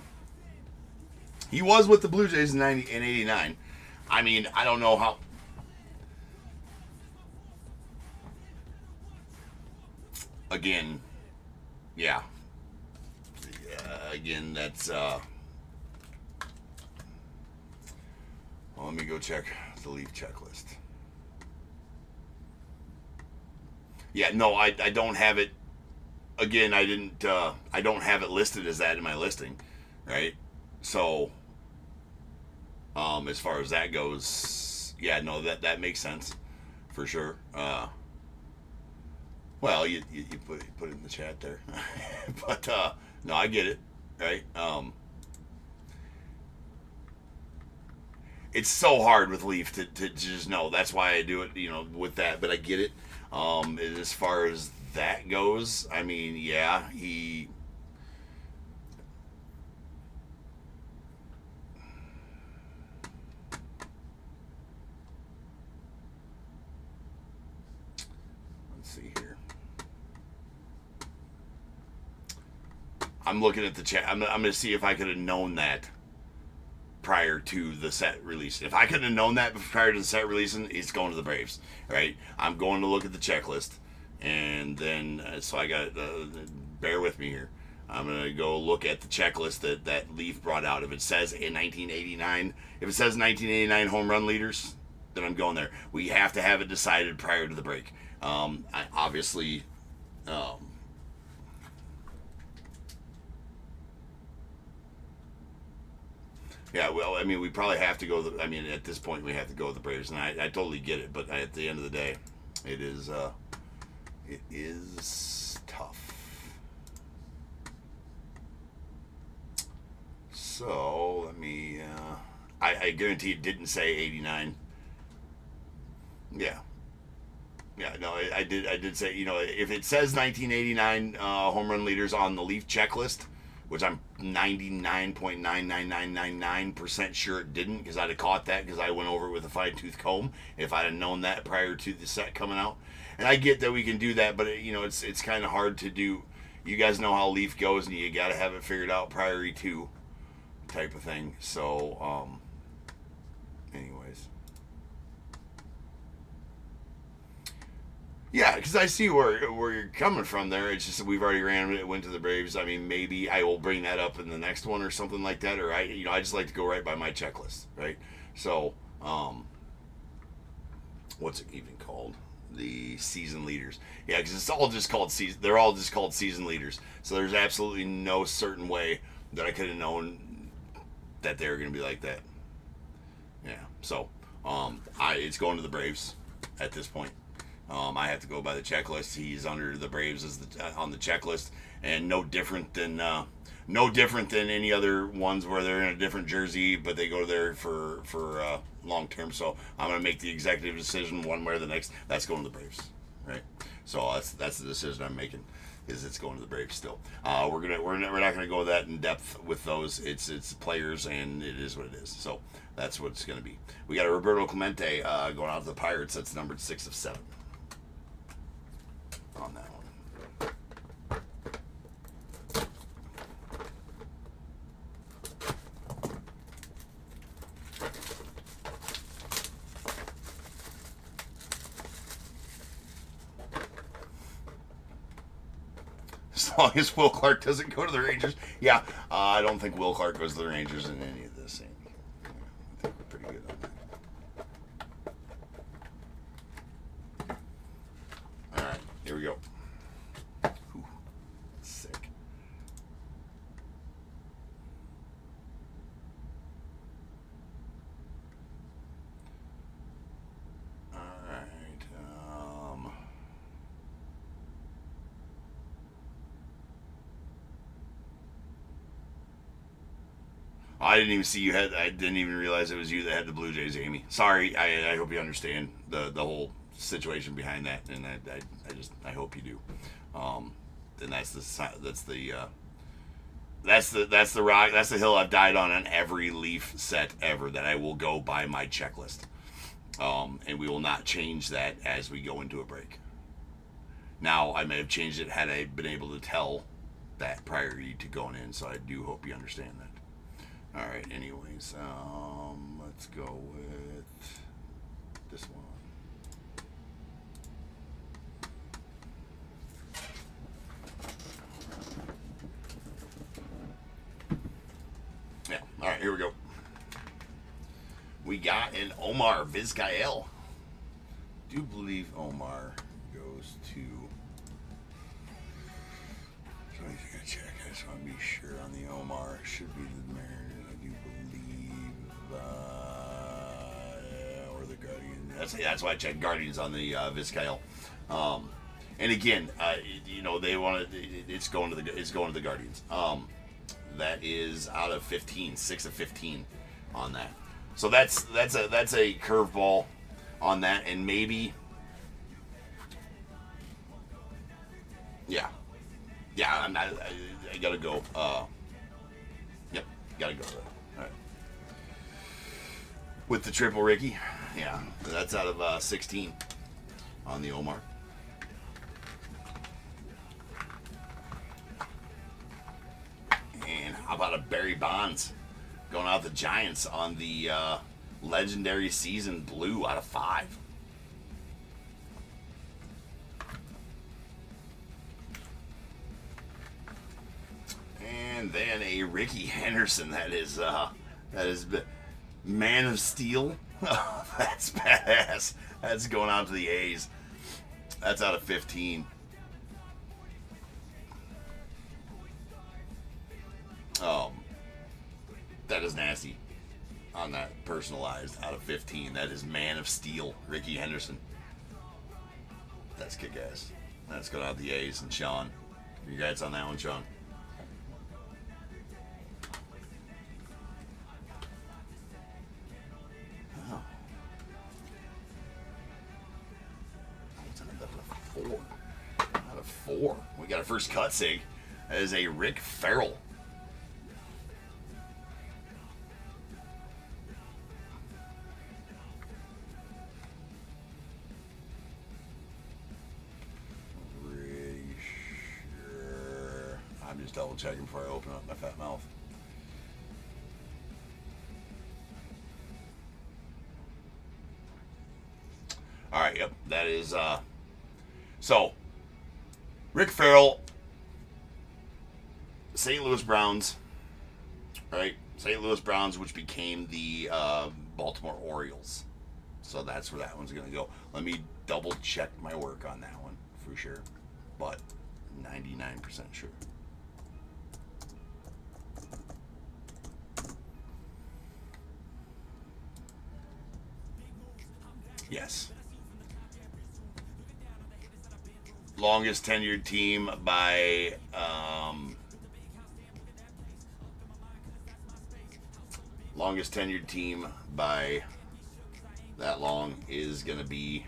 [SPEAKER 2] he was with the Blue Jays in '89. I mean, I don't know how. Again, yeah. Again, that's. Well, let me go check the Leaf checklist. Yeah, no, I don't have it. Again, I didn't. I don't have it listed as that in my listing, right? So, as far as that goes, yeah, no, that makes sense, for sure. Well, you put it in the chat there, but no, I get it, right? It's so hard with Leaf to just know. That's why I do it, with that. But I get it. As far as that goes, I mean, yeah, he. Let's see here. I'm looking at the chat. I'm going to see if I could have known that prior to the set release. If I could have known that prior to the set releasing, it's going to the Braves, right? I'm going to look at the checklist, and then so I got bear with me here. I'm gonna go look at the checklist that Leaf brought out. If it says in 1989, if it says 1989 home run leaders, then I'm going there. We have to have it decided prior to the break. Obviously. Yeah, well, I mean, we probably have to go. At this point, we have to go with the Braves, and I totally get it. But at the end of the day, it is tough. So let me. I guarantee it didn't say 89. Yeah. Yeah, no, I did say, if it says 1989 home run leaders on the Leaf checklist, which I'm 99.99999% sure it didn't, because I'd have caught that because I went over it with a fine tooth comb if I'd have known that prior to the set coming out. And I get that we can do that, but it's kind of hard to do. You guys know how Leaf goes, and you got to have it figured out prior to type of thing. So, anyways. Yeah, because I see where you're coming from there. It's just that we've already ran it, went to the Braves. I mean, maybe I will bring that up in the next one or something like that. Or I just like to go right by my checklist, right? So, what's it even called? The season leaders. Yeah, because it's all just called season. They're all just called season leaders. So there's absolutely no certain way that I could have known that they were going to be like that. Yeah. So, it's going to the Braves at this point. I have to go by the checklist. He's under the Braves on the checklist, and no different than any other ones where they're in a different jersey, but they go there for long term. So I'm going to make the executive decision one way or the next. That's going to the Braves, right? So that's the decision I'm making. Is it's going to the Braves still? We're not gonna go that in depth with those. It's players, and it is what it is. So that's what it's going to be. We got a Roberto Clemente going out to the Pirates. That's numbered 6 of 7. On that one. As long as Will Clark doesn't go to the Rangers. Yeah, I don't think Will Clark goes to the Rangers in any of this. I think we're pretty good on that. Alright, here we go. Whew, sick. Alright, I didn't even see you had. I didn't even realize it was you that had the Blue Jays, Amy. Sorry. I hope you understand the whole situation behind that, and I hope you do. And that's the rock. That's the hill I've died on every Leaf set ever. That I will go by my checklist, and we will not change that as we go into a break. Now I may have changed it had I been able to tell that prior to going in. So I do hope you understand that. All right. Anyways, let's go with this one. Yeah. All right. Here we go. We got an Omar Vizcael. Do believe Omar goes to. So I think I check. I just want to be sure on the Omar. It should be the Mariners. I do believe, or the Guardians. That's why I checked Guardians on the Vizcael. And again, they want to. It's going to the Guardians. That is out of 15, 6 of 15 on that. So that's a curveball on that, and maybe. Yeah, I gotta go. Yep, gotta go. All right. With the triple Ricky, yeah, that's out of 16 on the Omar. And how about a Barry Bonds going out the Giants on the legendary season blue out of 5. And then a Ricky Henderson that is Man of Steel. That's badass. That's going out to the A's. That's out of 15. That is nasty. On that personalized out of 15, that is Man of Steel, Ricky Henderson. That's kick-ass. That's going out the A's and Sean. Congrats on that one, Sean. 4. Out of 4. We got our first cut sig. That is a Rick Farrell. Pretty sure. I'm just double checking before I open up my fat mouth. All right, yep, that is, so, Rick Farrell, St. Louis Browns, right? St. Louis Browns, which became the Baltimore Orioles. So that's where that one's going to go. Let me double check my work on that one for sure, but 99% sure. Yes. Longest tenured team by that long is going to be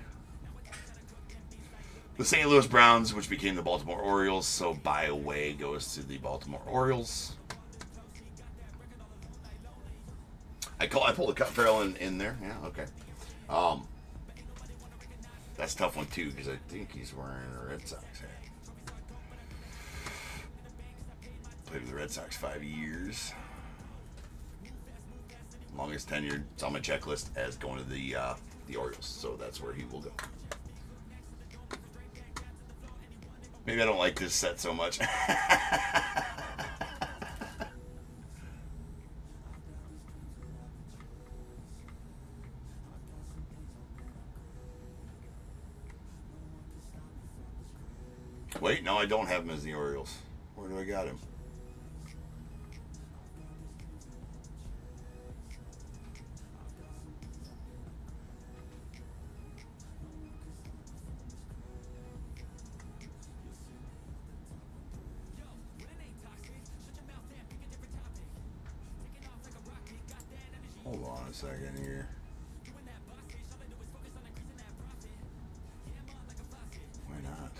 [SPEAKER 2] the St. Louis Browns, which became the Baltimore Orioles. So by a way goes to the Baltimore Orioles. I pulled the cut Farrell in there. Yeah, okay. That's a tough one too because I think he's wearing a Red Sox hat. Played with the Red Sox 5 years. Longest tenured. It's on my checklist as going to the Orioles, so that's where he will go. Maybe I don't like this set so much. Wait, no, I don't have him as the Orioles. Where do I got him? Hold on a second here. Why not?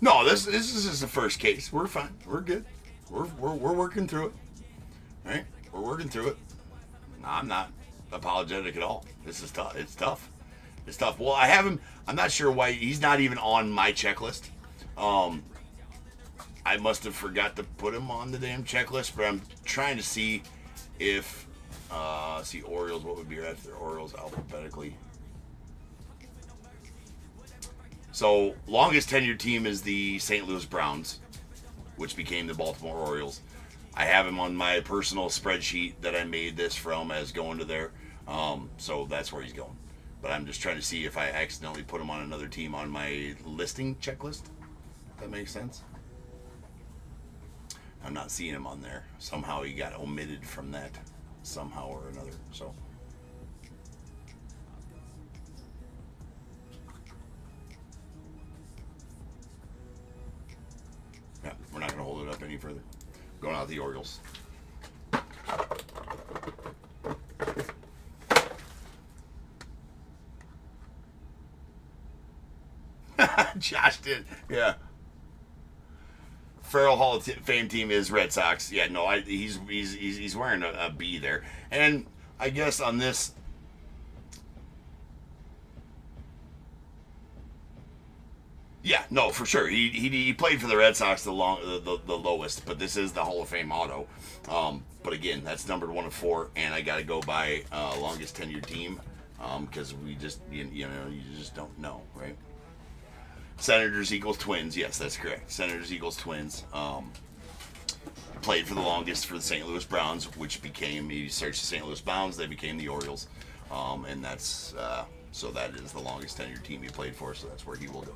[SPEAKER 2] No, this is just the first case. We're fine. We're good. We're working through it. Right? We're working through it. No, I'm not apologetic at all. This is tough. It's tough. It's tough. Well, I have him. I'm not sure why he's not even on my checklist. I must have forgot to put him on the damn checklist, but I'm trying to see if see Orioles. What would be right after Orioles alphabetically? So, longest tenured team is the St. Louis Browns, which became the Baltimore Orioles. I have him on my personal spreadsheet that I made this from as going to there. So that's where he's going. But I'm just trying to see if I accidentally put him on another team on my listing checklist. If that makes sense. I'm not seeing him on there. Somehow he got omitted from that somehow or another. So. Yeah, we're not going to hold it up any further. Going out the Orioles. Josh did, yeah. Farrell Hall of Fame team is Red Sox. Yeah, no, he's wearing a B there, and I guess on this. Yeah, no, for sure. He played for the Red Sox the lowest, but this is the Hall of Fame auto. But again, that's numbered 1 of 4, and I got to go by longest tenured team because we just you just don't know, right? Senators equals Twins. Yes, that's correct. Senators equals Twins. Played for the longest for the St. Louis Browns, which became, he searched the St. Louis Browns, they became the Orioles, and that's so that is the longest tenured team he played for. So that's where he will go.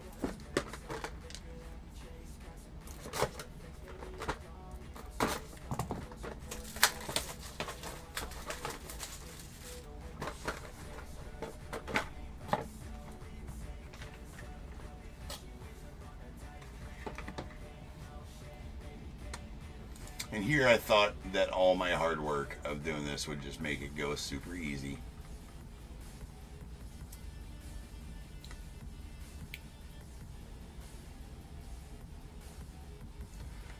[SPEAKER 2] And here I thought that all my hard work of doing this would just make it go super easy.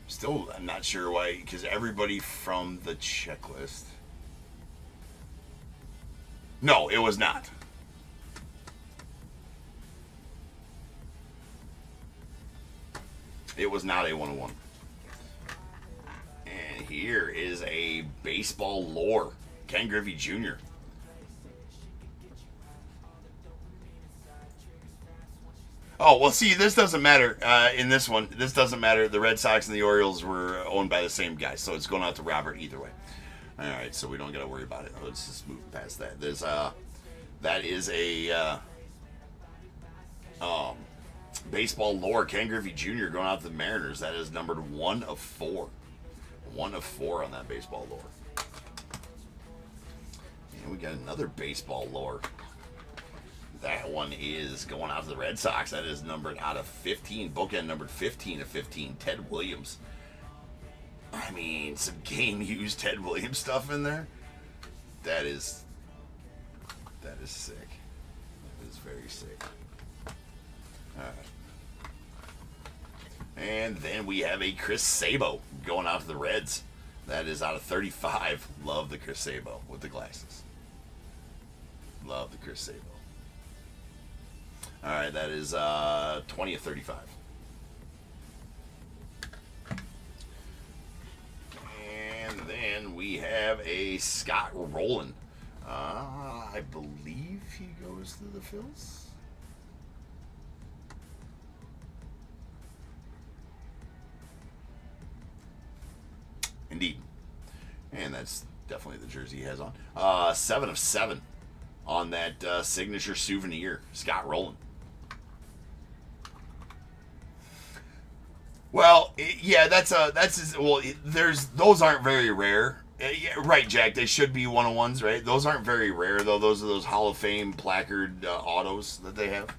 [SPEAKER 2] Still, I'm not sure why, because everybody from the checklist. No, it was not. It was not a 101. And here is a baseball lore. Ken Griffey Jr. Oh, well, see, this doesn't matter in this one. This doesn't matter. The Red Sox and the Orioles were owned by the same guy, so it's going out to Robert either way. All right, so we don't got to worry about it. Let's just move past that. There's that is a baseball lore. Ken Griffey Jr. going out to the Mariners. That is numbered 1 of 4. 1 of 4 on that baseball lore. And we got another baseball lore. That one is going out to the Red Sox. That is numbered out of 15. Bookend numbered 15 of 15. Ted Williams. I mean, some game-used Ted Williams stuff in there. That is sick. That is very sick. All right. And then we have a Chris Sabo going out to the Reds. That is out of 35. Love the Chris Sabo with the glasses. Love the Chris Sabo. All right, that is 20 of 35. And then we have a Scott Rowland. I believe he goes to the Phils. Indeed. And that's definitely the jersey he has on. 7 of 7 on that signature souvenir. Scott Rowland. Well, yeah, those aren't very rare. Yeah, right, Jack. They should be 101s, right? Those aren't very rare, though. Those are those Hall of Fame placard autos that they have.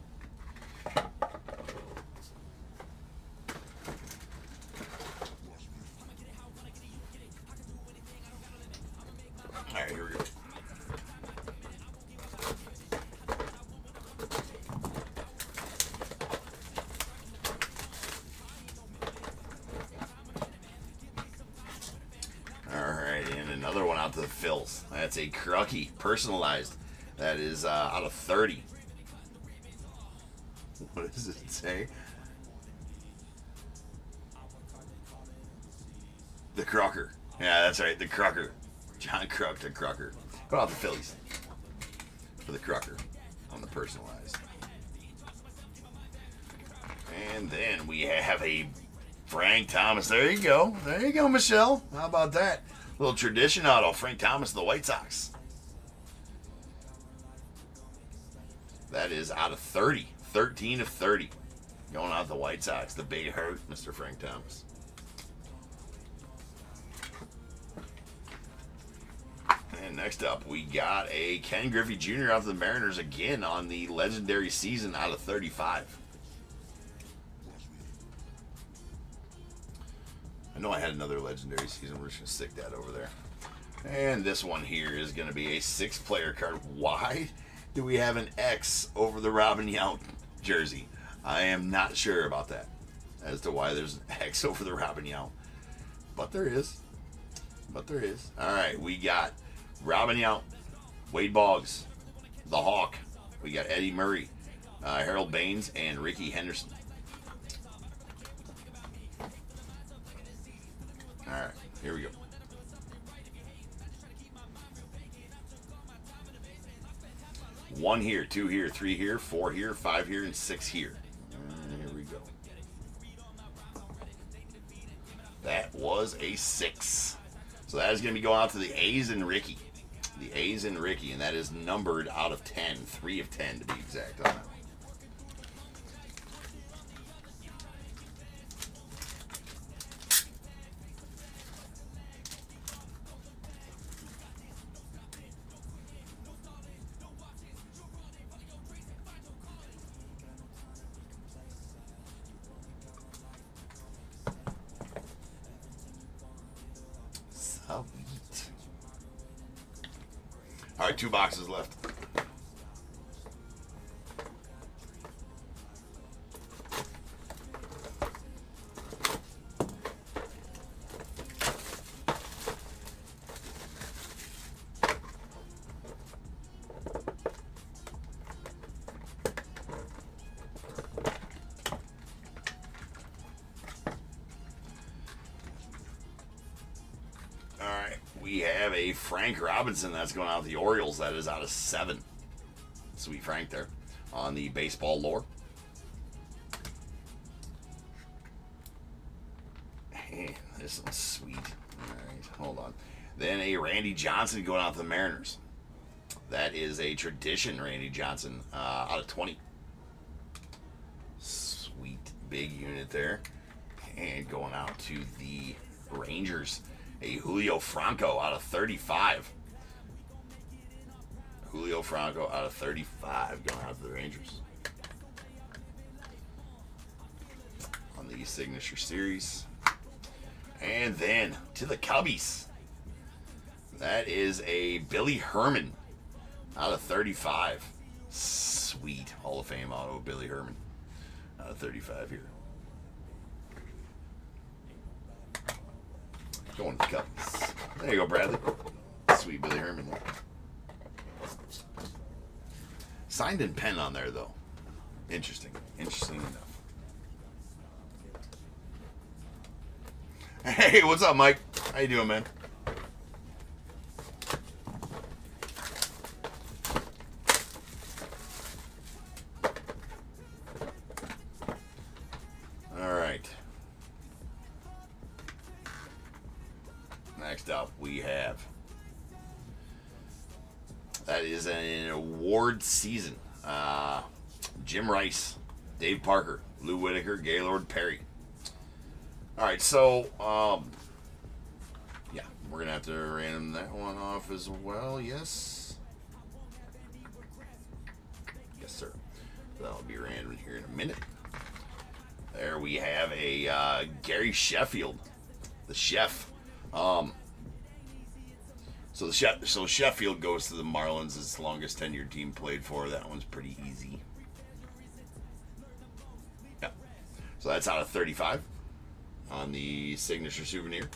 [SPEAKER 2] All right, here we go. Another one out to the Phils. That's a Crucky, personalized. That is out of 30. What does it say? The Crocker. Yeah, that's right. The Crocker. John Kruk, the Crocker. Go out the Phillies for the Crocker on the personalized. And then we have a Frank Thomas. There you go. There you go, Michelle. How about that? Little tradition auto, Frank Thomas of the White Sox. That is out of 30. 13 of 30. Going out the White Sox. The big hurt, Mr. Frank Thomas. And next up, we got a Ken Griffey Jr. out of the Mariners again on the legendary season out of 35. I know I had another legendary season. We're just going to stick that over there. And this one here is going to be a 6-player card. Why do we have an X over the Robin Yount jersey? I am not sure about that as to why there's an X over the Robin Yount. But there is. All right, we got Robin Yount, Wade Boggs, the Hawk. We got Eddie Murray, Harold Baines, and Ricky Henderson. All right, here we go. One here, 2 here, 3 here, 4 here, 5 here, and 6 here. And here we go. That was a 6. So that is going to be going out to the A's and Ricky. The A's and Ricky, and that is numbered out of 10. 3 of 10 to be exact on that. All right, 2 boxes left. All right, we have a Frank Robinson that's going out with the Orioles. That is out of 7. Sweet Frank there on the baseball lore. Hey, this one's sweet. All right, hold on. Then a Randy Johnson going out to the Mariners. That is a tradition, Randy Johnson, out of 20. Sweet big unit there. And going out to the Rangers, a Julio Franco out of 35. Julio Franco out of 35 going out to the Rangers. On the Signature Series. And then to the Cubbies. That is a Billy Herman out of 35. Sweet Hall of Fame auto, Billy Herman out of 35 here. Going to the Cubbies. There you go, Bradley. Sweet Billy Herman there. Signed in pen on there, though. Interesting. Interesting enough. Hey, what's up, Mike? How you doing, man? All right. Next up, we have... That is an award season. Jim Rice, Dave Parker, Lou Whitaker, Gaylord Perry. All right, so yeah, we're gonna have to random that one off as well. Yes, yes, sir. That'll be random here in a minute. There we have a Gary Sheffield, the chef. So Sheffield goes to the Marlins. It's the longest tenured team played for. That one's pretty easy. Yeah. So that's out of 35 on the signature souvenir.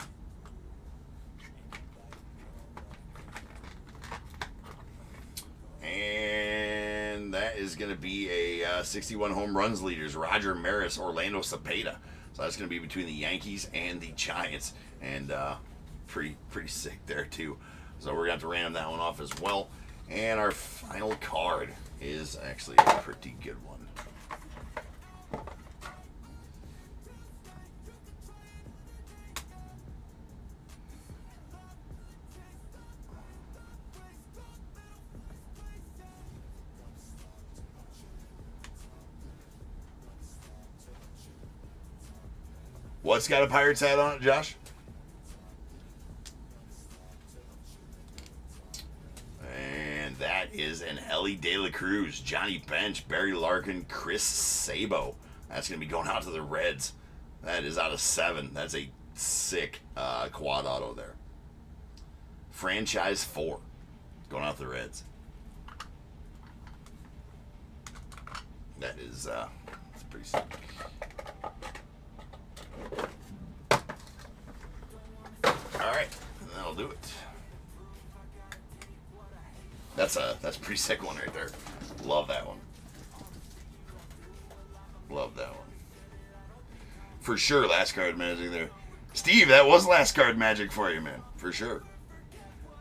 [SPEAKER 2] And that is going to be a 61 home runs leaders, Roger Maris, Orlando Cepeda. So that's going to be between the Yankees and the Giants. And pretty sick there, too. So we're going to have to random that one off as well. And our final card is actually a pretty good one. What's got a Pirates hat on it, Josh? And that is an Ellie De La Cruz, Johnny Bench, Barry Larkin, Chris Sabo. That's going to be going out to the Reds. That is out of 7. That's a sick quad auto there. Franchise 4. Going out to the Reds. That is that's pretty sick. Alright, that'll do it. That's a pretty sick one right there. Love that one. Love that one. For sure, last card magic there. Steve, that was last card magic for you, man. For sure.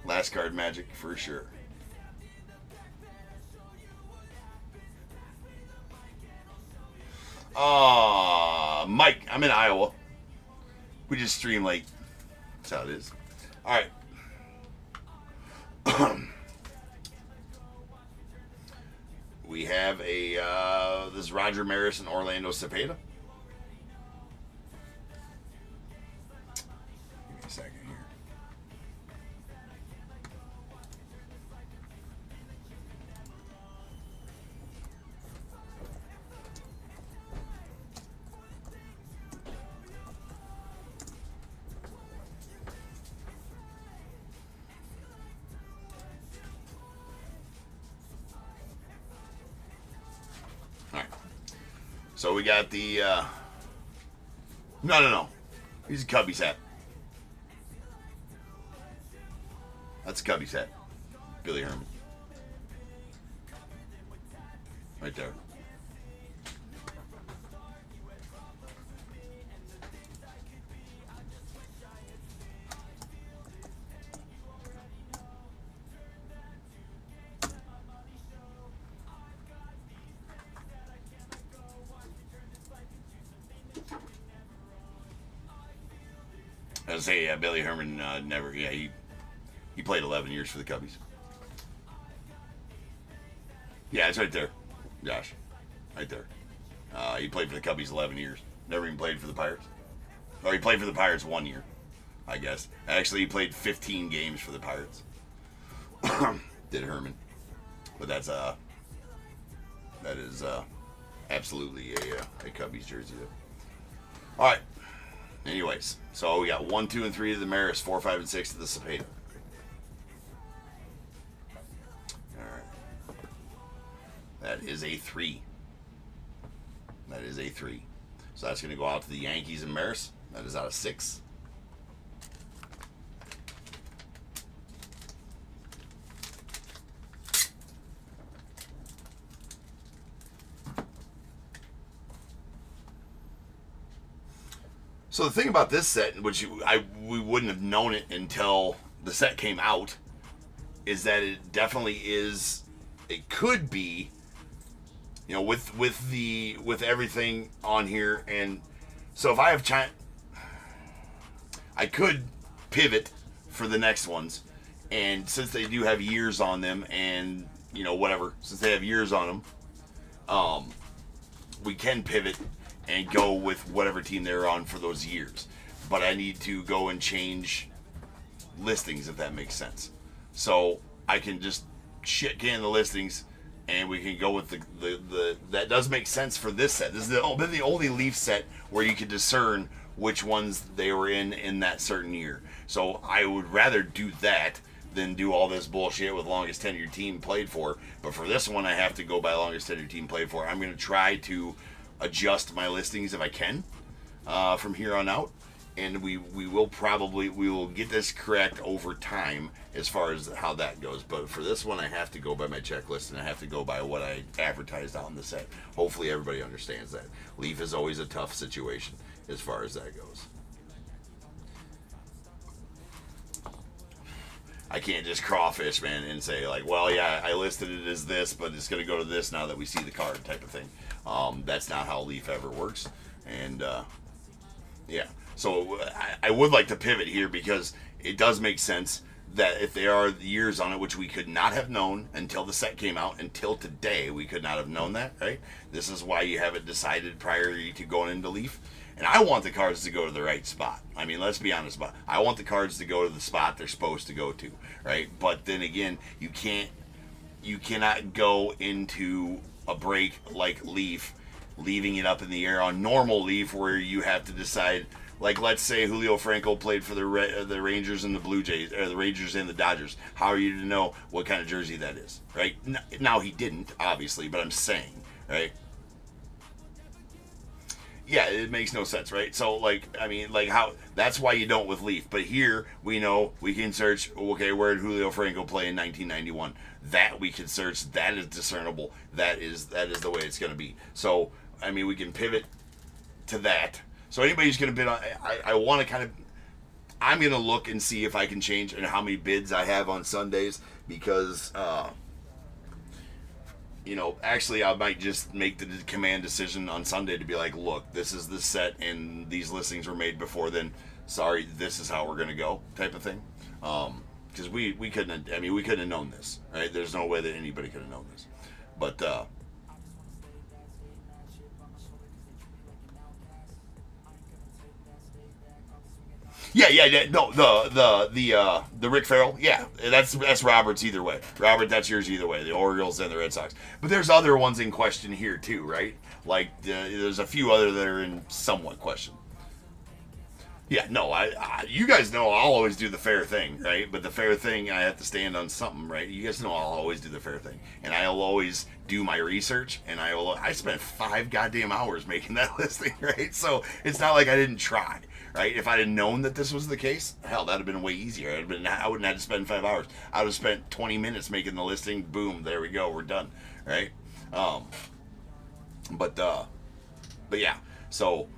[SPEAKER 2] Last card magic for sure. Mike, I'm in Iowa. We just stream late. That's how it is. All right. We have a this is Roger Maris and Orlando Cepeda. Give me a second here. So we got the, no. He's a Cubbies hat. That's a Cubbies hat. Billy Herman. Right there. I was say, yeah, Billy Herman never, yeah, he played 11 years for the Cubbies. Yeah, it's right there, Josh. Right there. He played for the Cubbies 11 years. Never even played for the Pirates. Or he played for the Pirates 1 year, I guess. Actually, he played 15 games for the Pirates. Did Herman. But that is absolutely a Cubbies jersey, though. All right. Anyways, so we got 1, 2, and 3 of the Maris, 4, 5, and 6 of the Cepeda. All right. That is a 3. That is a 3. So that's going to go out to the Yankees and Maris. That is out of 6. So the thing about this set, which we wouldn't have known it until the set came out, is that it definitely is. It could be, you know, with everything on here, and so if I have China, I could pivot for the next ones, and since they do have years on them, and you know whatever, since they have years on them, we can pivot and go with whatever team they're on for those years. But I need to go and change listings, if that makes sense. So I can just shit can the listings, and we can go with the that does make sense for this set. This is the only Leaf set where you can discern which ones they were in that certain year. So I would rather do that than do all this bullshit with longest tenured team played for. But for this one, I have to go by longest tenured team played for. I'm going to try to adjust my listings if I can from here on out, and we will get this correct over time as far as how that goes. But for this one, I have to go by my checklist, and I have to go by what I advertised on the set. Hopefully everybody understands that. Leaf is always a tough situation as far as that goes. I can't just crawfish, man, and say like, well, yeah, I listed it as this, but it's going to go to this now that we see the card type of thing. That's not how Leaf ever works. And, yeah. So I would like to pivot here because it does make sense that if there are years on it, which we could not have known until the set came out, until today, we could not have known that, right? This is why you have it decided prior to going into Leaf. And I want the cards to go to the right spot. I mean, let's be honest about it. I want the cards to go to the spot they're supposed to go to, right? But then again, you cannot go into a break like Leaf, leaving it up in the air on normal Leaf, where you have to decide. Like, let's say Julio Franco played for the Rangers and the Blue Jays, or the Rangers and the Dodgers. How are you to know what kind of jersey that is, right? Now he didn't, obviously, but I'm saying, right? Yeah, it makes no sense, right? So, like, I mean, like, how, that's why you don't with Leaf. But here, we know, we can search, okay, where did Julio Franco play in 1991? That we can search, that is discernible. That is the way it's going to be. So, I mean, we can pivot to that. So anybody who's going to bid on, I want to kind of, I'm going to look and see if I can change and how many bids I have on Sundays, because, you know, actually I might just make the command decision on Sunday to be like, look, this is the set and these listings were made before then. Sorry, this is how we're going to go, type of thing. Because we couldn't have known this, right? There's no way that anybody could have known this. But, Yeah. No, the Rick Farrell. Yeah, that's Robert's either way. Robert, that's yours either way. The Orioles and the Red Sox. But there's other ones in question here too, right? Like there's a few other that are in somewhat question. Yeah, no, you guys know I'll always do the fair thing, right? But the fair thing, I have to stand on something, right? You guys know I'll always do the fair thing, and I'll always do my research, and I spent 5 goddamn hours making that listing, right? So it's not like I didn't try, right? If I had known that this was the case, hell, that'd have been way easier. I wouldn't have to spend 5 hours. I would have spent 20 minutes making the listing. Boom, there we go, we're done, right? But yeah, so.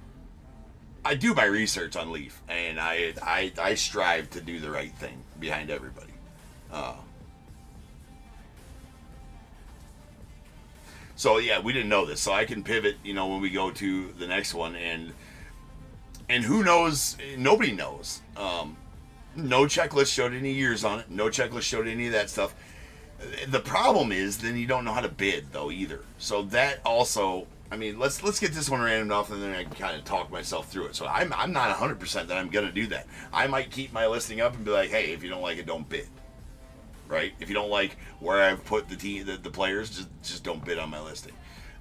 [SPEAKER 2] I do my research on Leaf, and I strive to do the right thing behind everybody. So yeah, we didn't know this, so I can pivot, when we go to the next one, and who knows? Nobody knows. No checklist showed any years on it. No checklist showed any of that stuff. The problem is, then you don't know how to bid though either. So that also. I mean, let's get this one random off, and then I can kind of talk myself through it. So I'm not 100% that I'm going to do that. I might keep my listing up and be like, hey, if you don't like it, don't bid. Right? If you don't like where I've put the players, just don't bid on my listing.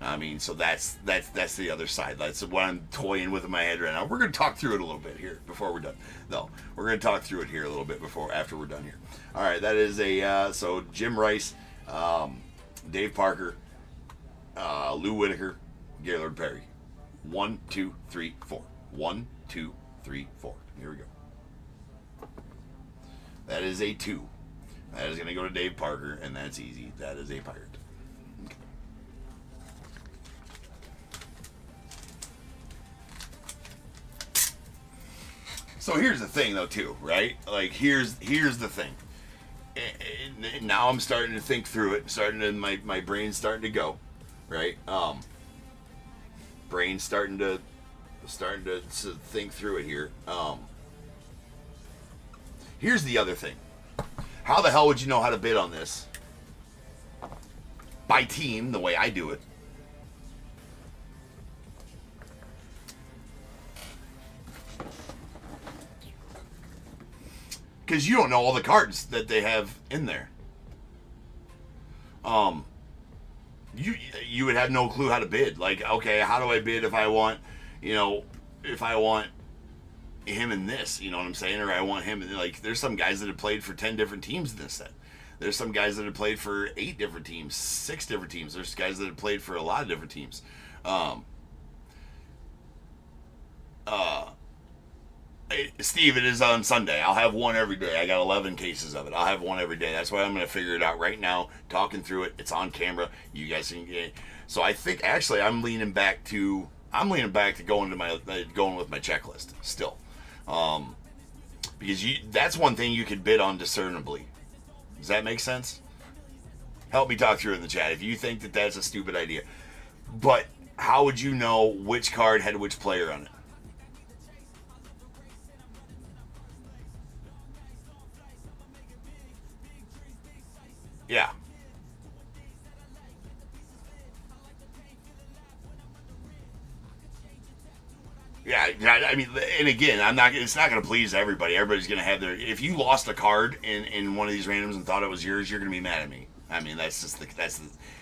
[SPEAKER 2] I mean, so that's the other side. That's what I'm toying with in my head right now. We're going to talk through it a little bit here before we're done. No, we're going to talk through it here a little bit after we're done here. All right, that is so Jim Rice, Dave Parker, Lou Whitaker, Gaylord Perry. 1, 2, 3, 4. 1, 2, 3, 4. Here we go. That is a 2. That is going to go to Dave Parker, and that's easy. That is a Pirate. Okay. So here's the thing, though, too, right? Like, here's the thing. And now I'm starting to think through it. My brain's starting to go, right? Brain's starting to think through it here. Here's the other thing. How the hell would you know how to bid on this? By team, the way I do it. Because you don't know all the cards that they have in there. You would have no clue how to bid. Like, okay, how do I bid if I want, if I want him in this, you know what I'm saying? Or I want him in, like, there's some guys that have played for 10 different teams in this set. There's some guys that have played for 8 different teams, 6 different teams. There's guys that have played for a lot of different teams. Steve, it is on Sunday. I'll have one every day. I got 11 cases of it. I'll have one every day. That's why I'm going to figure it out right now, talking through it. It's on camera. You guys can get. So I think actually I'm leaning back to going with my checklist still, because that's one thing you could bid on discernibly. Does that make sense? Help me talk through it in the chat if you think that that's a stupid idea. But how would you know which card had which player on it? Yeah. Yeah, I mean, and again, it's not going to please everybody. Everybody's going to have their. If you lost a card in one of these randoms and thought it was yours, you're going to be mad at me. I mean,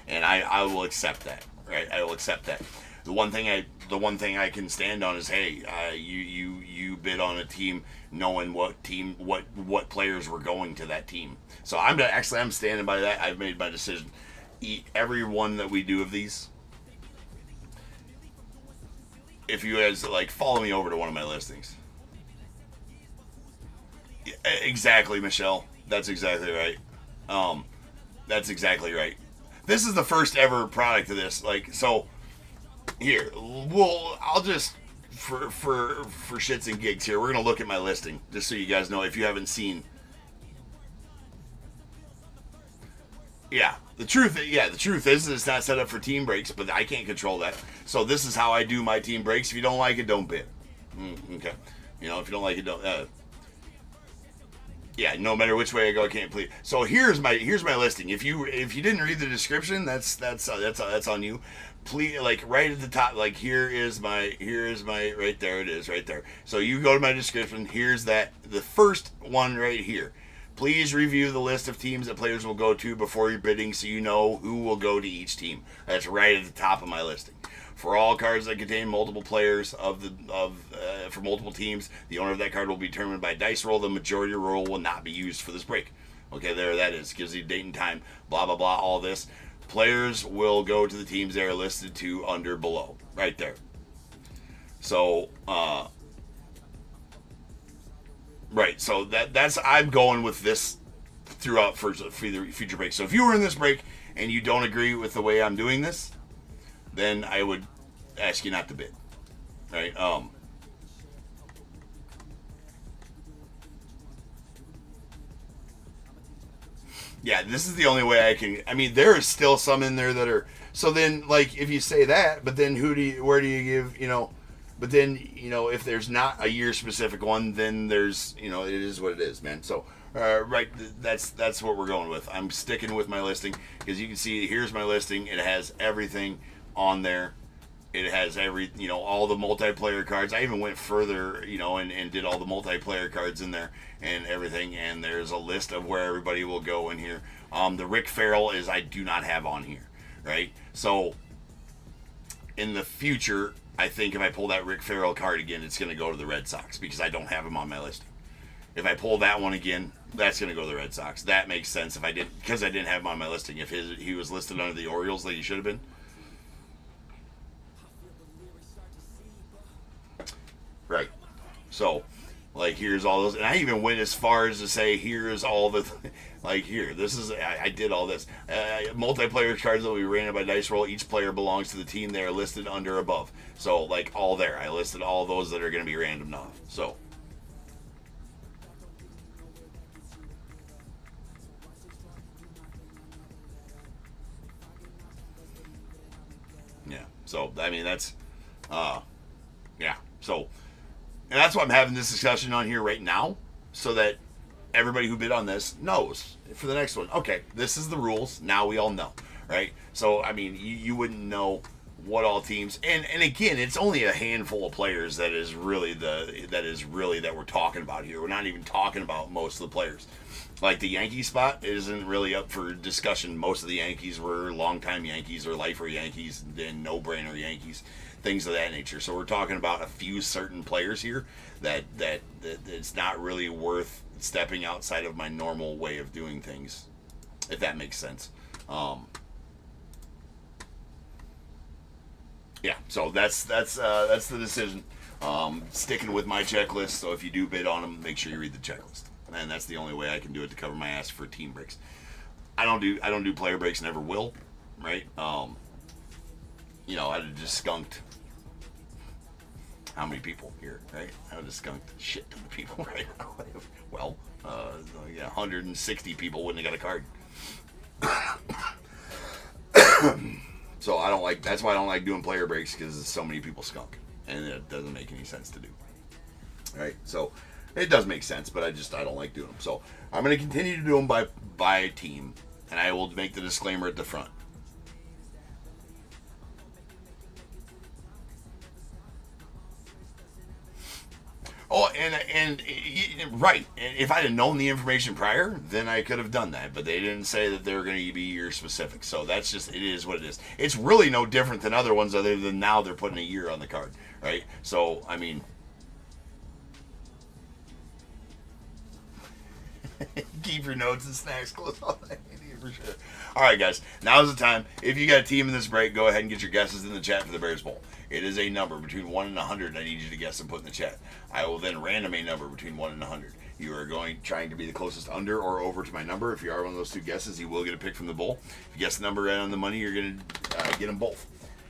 [SPEAKER 2] and I will accept that, right? I will accept that. The one thing I can stand on is, hey, you bid on a team knowing what players were going to that team. So I'm standing by that. I've made my decision. Every one that we do of these, if you guys follow me over to one of my listings. Exactly, Michelle. That's exactly right. That's exactly right. This is the first ever product of this. So here, I'll just for shits and gigs here, we're gonna look at my listing just so you guys know if you haven't seen. Yeah, the truth is it's not set up for team breaks, but I can't control that. So this is how I do my team breaks. If you don't like it, don't bid. Okay, if you don't like it, don't. Yeah, no matter which way I go, I can't please. So here's my listing. If you didn't read the description, that's on you. Please, right at the top, here is my right there it is right there. So you go to my description. Here's the first one right here. Please review the list of teams that players will go to before you're bidding, so you know who will go to each team. That's right at the top of my listing. For all cards that contain multiple players for multiple teams, the owner of that card will be determined by dice roll. The majority roll will not be used for this break. Okay, there that is. Gives you date and time, blah, blah, blah, all this. Players will go to the teams they are listed to under below. Right there. So, right, so that's I'm going with this throughout for the future break. So if you were in this break and you don't agree with the way I'm doing this, then I would ask you not to bid. Right? Yeah, this is the only way I can. I mean, there is still some in there that are. So then, like, if you say that, but then where do you give, but then, if there's not a year specific one, then there's, it is what it is, man. So, right, that's what we're going with. I'm sticking with my listing because you can see here's my listing. It has everything on there. It has all the multiplayer cards. I even went further, and did all the multiplayer cards in there and everything. And there's a list of where everybody will go in here. The Rick Farrell I do not have on here, right? So in the future, I think if I pull that Rick Farrell card again, it's going to go to the Red Sox because I don't have him on my listing. If I pull that one again, that's going to go to the Red Sox. That makes sense because I didn't have him on my listing. If he was listed under the Orioles like he should have been. Right. So, like, here's all those. And I even went as far as to say, here's all the, I did all this. Multiplayer cards that will be random by dice roll. Each player belongs to the team they are listed under above. So, like, all there. I listed all those that are going to be randomed off. So. Yeah. So, I mean, that's, yeah. So. And that's why I'm having this discussion on here right now, so that everybody who bid on this knows for the next one. Okay, this is the rules. Now we all know, right? So, I mean, you wouldn't know what all teams. And again, it's only a handful of players that we're talking about here. We're not even talking about most of the players. Like the Yankee spot isn't really up for discussion. Most of the Yankees were longtime Yankees or lifer Yankees and no-brainer Yankees, things of that nature. So we're talking about a few certain players here that it's not really worth stepping outside of my normal way of doing things, if that makes sense. Yeah, so that's the decision. Sticking with my checklist. So if you do bid on them, make sure you read the checklist. And that's the only way I can do it to cover my ass for team breaks. I don't do player breaks, never will, right? I'd have just skunked how many people here, right? I would have skunked shit ton of people right now. Well, 160 people wouldn't have got a card. So I don't like. That's why I don't like doing player breaks, because so many people skunk, and it doesn't make any sense to do. Right? So it does make sense, but I don't like doing them. So I'm going to continue to do them by team, and I will make the disclaimer at the front. Oh, and right. And if I had known the information prior, then I could have done that. But they didn't say that they were going to be year specific. So that's just, it is what it is. It's really no different than other ones, other than now they're putting a year on the card, right? So, I mean, keep your notes and snacks close all night, for sure. All right, guys. Now's the time. If you got a team in this break, go ahead and get your guesses in the chat for the Bears Bowl. It is a number between 1 and 100. I need you to guess and put in the chat. I will then random a number between 1 and 100. You are trying to be the closest under or over to my number. If you are one of those two guesses, you will get a pick from the bowl. If you guess the number right on the money, you're going to get them both,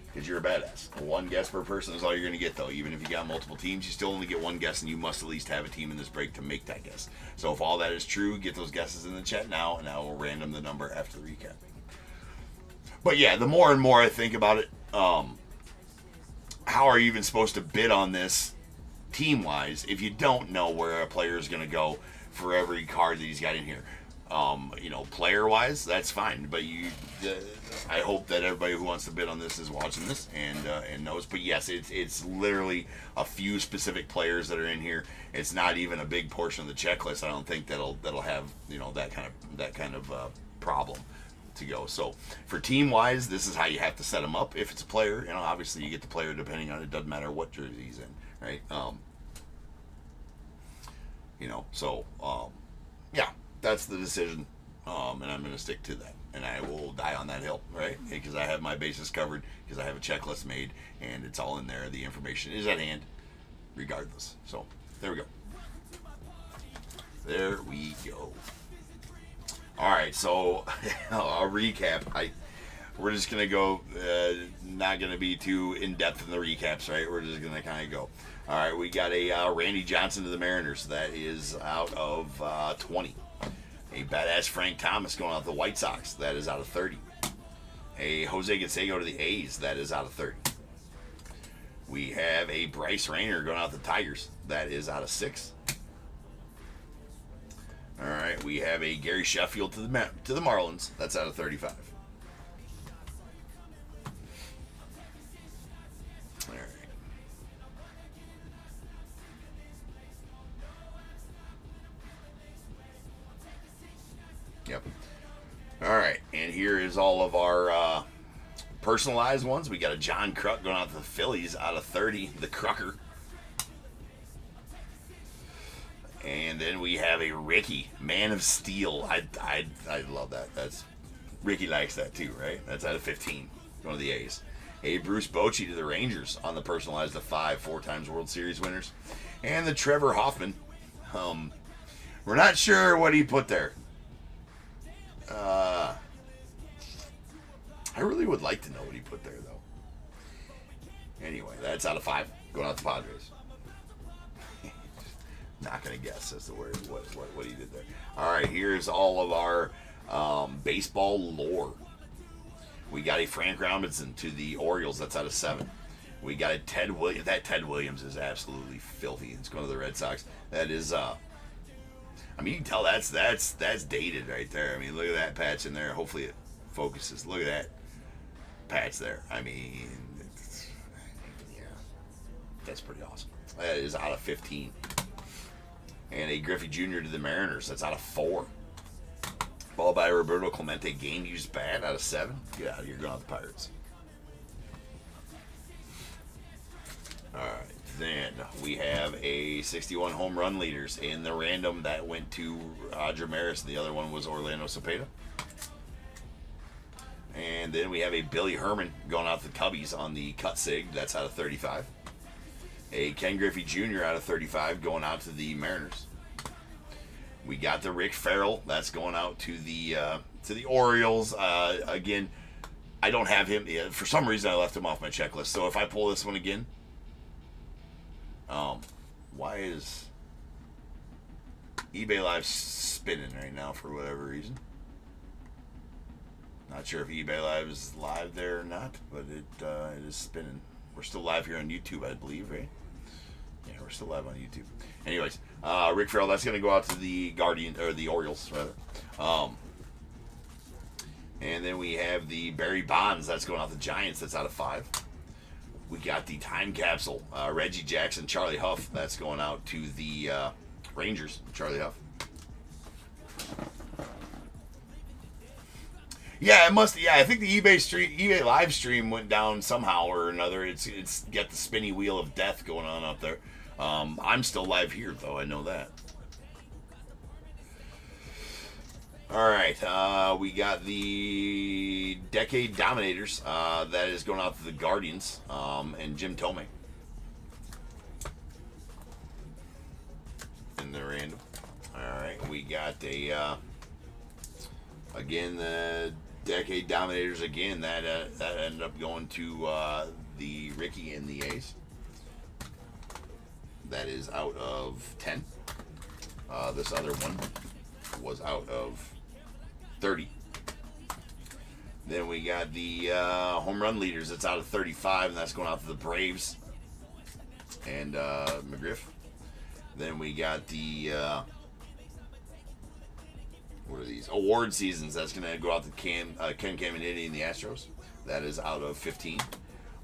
[SPEAKER 2] because you're a badass. One guess per person is all you're going to get, though. Even if you got multiple teams, you still only get one guess, and you must at least have a team in this break to make that guess. So if all that is true, get those guesses in the chat now, and I will random the number after the recap. But yeah, the more and more I think about it, how are you even supposed to bid on this team-wise if you don't know where a player is going to go for every card that he's got in here? Player-wise, that's fine. But I hope that everybody who wants to bid on this is watching this and knows. But yes, it's literally a few specific players that are in here. It's not even a big portion of the checklist. I don't think that'll have that kind of problem. to go. So for team wise, this is how you have to set them up. If it's a player, obviously you get the player depending on it. Doesn't matter what jersey he's in, right? So yeah, that's the decision, and I'm going to stick to that. And I will die on that hill, right? Because I have my bases covered, because I have a checklist made, and it's all in there. The information is at hand, regardless. So there we go. There we go. All right, so I'll recap. We're just gonna go. Not gonna be too in depth in the recaps, right? We're just gonna kind of go. All right, we got a Randy Johnson to the Mariners. That is out of 20. A badass Frank Thomas going out to the White Sox. That is out of 30. A Jose Canseco to the A's. That is out of 30. We have a Bryce Rayner going out to the Tigers. That is out of 6. All right, we have a Gary Sheffield to the Marlins. That's out of 35. All right. Yep. All right, and here is all of our personalized ones. We got a John Kruk going out to the Phillies out of 30, the Crucker. And then we have a Ricky, Man of Steel. I love that. Ricky likes that too, right? That's out of 15, going to the A's. A Bruce Bochy to the Rangers on the personalized of 5, 4 times World Series winners. And the Trevor Hoffman. We're not sure what he put there. I really would like to know what he put there, though. Anyway, that's out of 5, going out to the Padres. Not gonna guess as to what he did there. All right, here's all of our baseball lore. We got a Frank Robinson to the Orioles. That's out of 7. We got a Ted Williams. That Ted Williams is absolutely filthy. It's going to the Red Sox. That is, I mean, you can tell that's dated right there. I mean, look at that patch in there. Hopefully it focuses. Look at that patch there. I mean, yeah, that's pretty awesome. That is out of 15. And a Griffey Jr. to the Mariners. That's out of 4. Ball by Roberto Clemente. Game used bat out of 7. Get out of here. Going out the Pirates. All right. Then we have a 61 home run leaders in the random. That went to Roger Maris. The other one was Orlando Cepeda. And then we have a Billy Herman going out to the Cubbies on the cut sig. That's out of 35. A Ken Griffey Jr. out of 35 going out to the Mariners. We got the Rick Farrell. That's going out to the Orioles. Again, I don't have him. For some reason, I left him off my checklist. So if I pull this one again, why is eBay Live spinning right now for whatever reason? Not sure if eBay Live is live there or not, but it is spinning. We're still live here on YouTube, I believe, right? Yeah, we're still live on YouTube. Anyways, Rick Farrell, that's going to go out to the the Orioles, rather. And then we have the Barry Bonds, that's going out to the Giants, that's out of 5. We got the time capsule, Reggie Jackson, Charlie Huff, that's going out to the Rangers, Charlie Huff. Yeah, it must. Yeah, I think the eBay live stream went down somehow or another. It's got the spinny wheel of death going on up there. I'm still live here though. I know that. All right, we got the Decade Dominators. That is going out to the Guardians and Jim Tomei. In the random. All right, we got a again the Decade Dominators again. That ended up going to the Ricky and the A's. That is out of 10. This other one was out of 30. Then we got the home run leaders. That's out of 35, and that's going out to the Braves and McGriff. Then we got the what are these? Award seasons. That's going to go out to Ken Caminiti and the Astros. That is out of 15.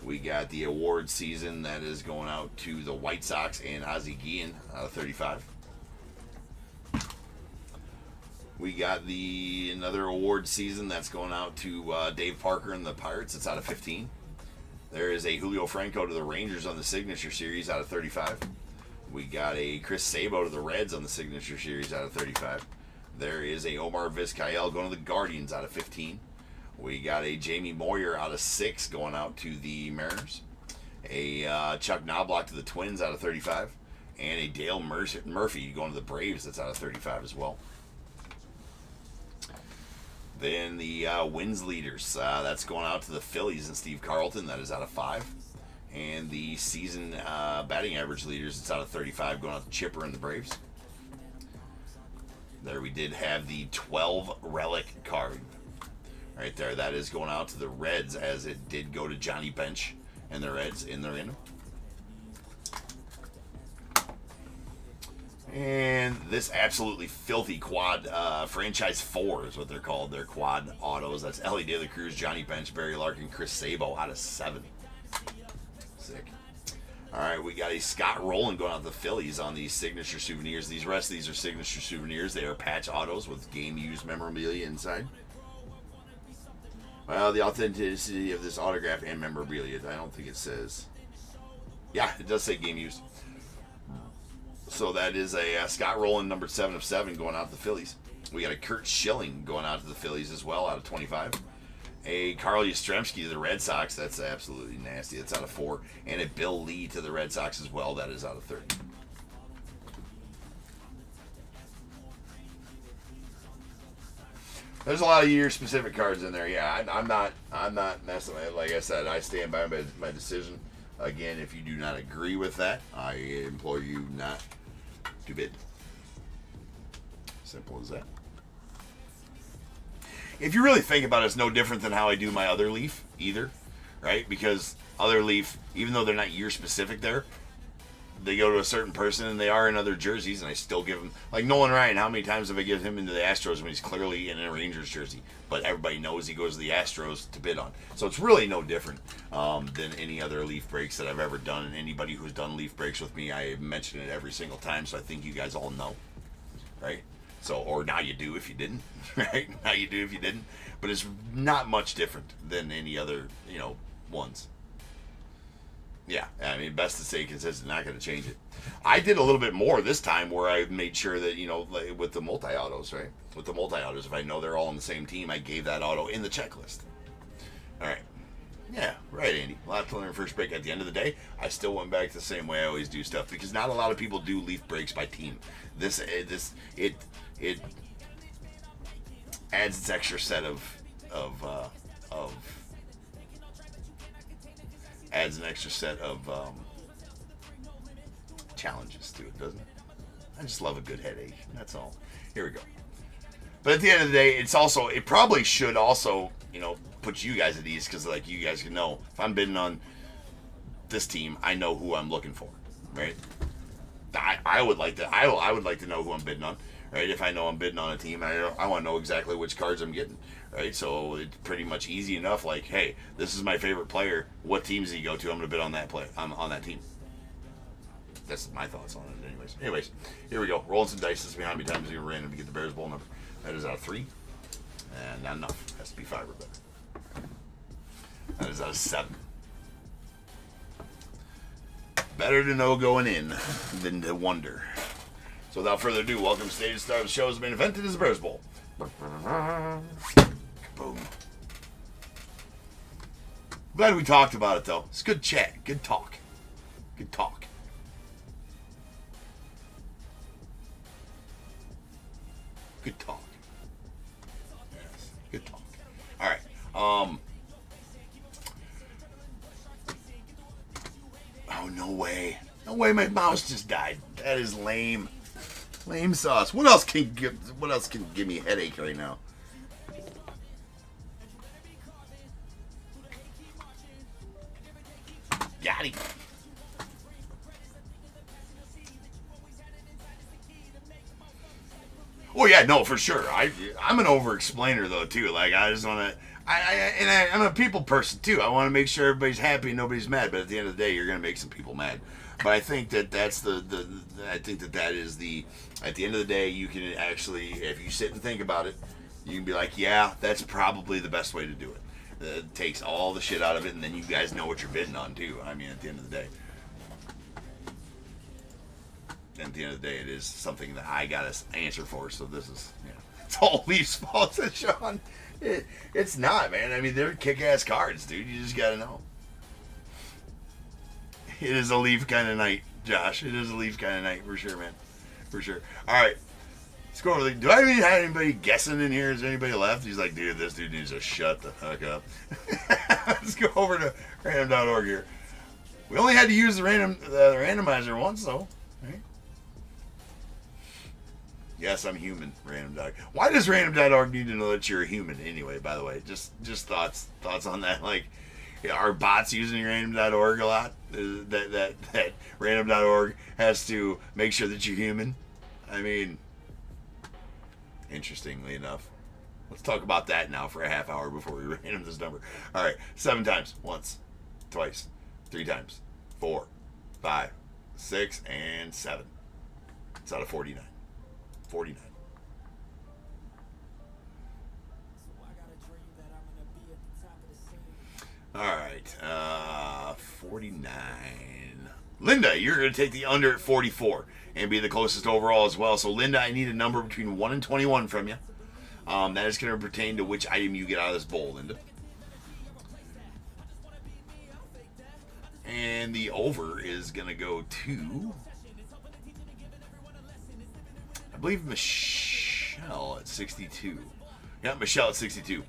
[SPEAKER 2] We got the award season. That is going out to the White Sox and Ozzie Guillen out of 35. We got another award season that's going out to Dave Parker and the Pirates. It's out of 15. There is a Julio Franco to the Rangers on the Signature Series out of 35. We got a Chris Sabo to the Reds on the Signature Series out of 35. There is a Omar Vizcael going to the Guardians out of 15. We got a Jamie Moyer out of 6 going out to the Mariners. A Chuck Knobloch to the Twins out of 35. And a Dale Murphy going to the Braves that's out of 35 as well. Then the wins leaders, that's going out to the Phillies and Steve Carlton, that is out of 5. And the season batting average leaders, it's out of 35, going out to Chipper and the Braves. There we did have the 12 relic card. Right there, that is going out to the Reds, as it did go to Johnny Bench and the Reds in the random. And this absolutely filthy quad, franchise 4 is what they're called. They're quad autos. That's Ellie De La Cruz, Johnny Bench, Barry Larkin, Chris Sabo out of 7. Sick. All right, we got a Scott Rowland going out to the Phillies on these signature souvenirs. These rest of these are signature souvenirs. They are patch autos with game-used memorabilia inside. Well, the authenticity of this autograph and memorabilia, I don't think it says. Yeah, it does say game-used. So that is a Scott Rowland, number 7 of 7, going out to the Phillies. We got a Kurt Schilling going out to the Phillies as well, out of 25. A Carl Yastrzemski to the Red Sox. That's absolutely nasty. That's out of 4. And a Bill Lee to the Red Sox as well. That is out of 30. There's a lot of year-specific cards in there. Yeah, I'm not messing with it. Like I said, I stand by my decision. Again, if you do not agree with that, I implore you not to bid. Simple as that. If you really think about it, it's no different than how I do my other Leaf either, right? Because other Leaf, even though they're not year-specific there, they go to a certain person and they are in other jerseys, and I still give them, like Nolan Ryan, how many times have I given him into the Astros when he's clearly in a Rangers jersey, but everybody knows he goes to the Astros to bid on. So it's really no different than any other Leaf breaks that I've ever done, and anybody who's done Leaf breaks with me, I mention it every single time, so I think you guys all know, right? So, or now you do if you didn't, right? Now you do if you didn't, but it's not much different than any other, ones. Yeah, I mean, best to stay consistent, not going to change it. I did a little bit more this time where I made sure that, like with the multi-autos, right? With the multi-autos, if I know they're all on the same team, I gave that auto in the checklist. All right. Yeah, right, Andy. A lot of preliminary first break. At the end of the day, I still went back to the same way I always do stuff, because not a lot of people do Leaf breaks by team. It adds its extra set adds an extra set of challenges to it, doesn't it? I just love a good headache. That's all. Here we go. But at the end of the day, it probably should also, put you guys at ease, because like you guys can know if I'm bidding on this team, I know who I'm looking for, right? I would like to. I would like to know who I'm bidding on, right? If I know I'm bidding on a team, I want to know exactly which cards I'm getting. Right, so it's pretty much easy enough. Like, hey, this is my favorite player. What team does he go to? I'm going to bid on that play. On that team. That's my thoughts on it. Anyways, here we go. Rolling some dice. This is behind me. Time to random to get the Bears bowl number. That is out of 3, and not enough. Has to be 5 or better. That is out of 7. Better to know going in than to wonder. So without further ado, welcome to stage star of the show's main event. It is the Bears bowl. Boom. Glad we talked about it, though. It's good chat. Good talk. Good talk. Good talk. Yes. Good talk. All right. Oh, no way. No way my mouse just died. That is lame. Lame sauce. What else can give me a headache right now? Got him. Oh yeah, no, for sure. I'm an over-explainer though too. Like I just want to. I'm a people person too. I want to make sure everybody's happy and nobody's mad. But at the end of the day, you're gonna make some people mad. But I think that that's I think that is the, at the end of the day, you can actually, if you sit and think about it, you can be like, yeah, that's probably the best way to do it. It takes all the shit out of it, and then you guys know what you're bidding on too. I mean, at the end of the day. At the end of the day, it is something that I got to answer for. So this is, it's all Leafs fault, said Sean. It's not, man. I mean, they're kick-ass cards, dude. You just got to know. It is a Leaf kind of night, Josh. It is a Leaf kind of night for sure, man. For sure. All right. Let's go over the... Do I even have anybody guessing in here? Is there anybody left? He's like, dude, this dude needs to shut the fuck up. Let's go over to random.org here. We only had to use the randomizer once, though. Right? Yes, I'm human, random.org. Why does random.org need to know that you're a human anyway, by the way? Just thoughts on that. Like, are bots using random.org a lot? That random.org has to make sure that you're human? I mean, interestingly enough. Let's talk about that now for a half hour before we random this number. All right, 7 times. Once, twice, 3 times, 4, 5, 6, and 7. It's out of 49. 49. All right, 49. Linda, you're going to take the under at 44 and be the closest overall as well. So, Linda, I need a number between 1 and 21 from you. That is going to pertain to which item you get out of this bowl, Linda. And the over is going to go to, I believe, Michelle at 62. Yeah, Michelle at 62.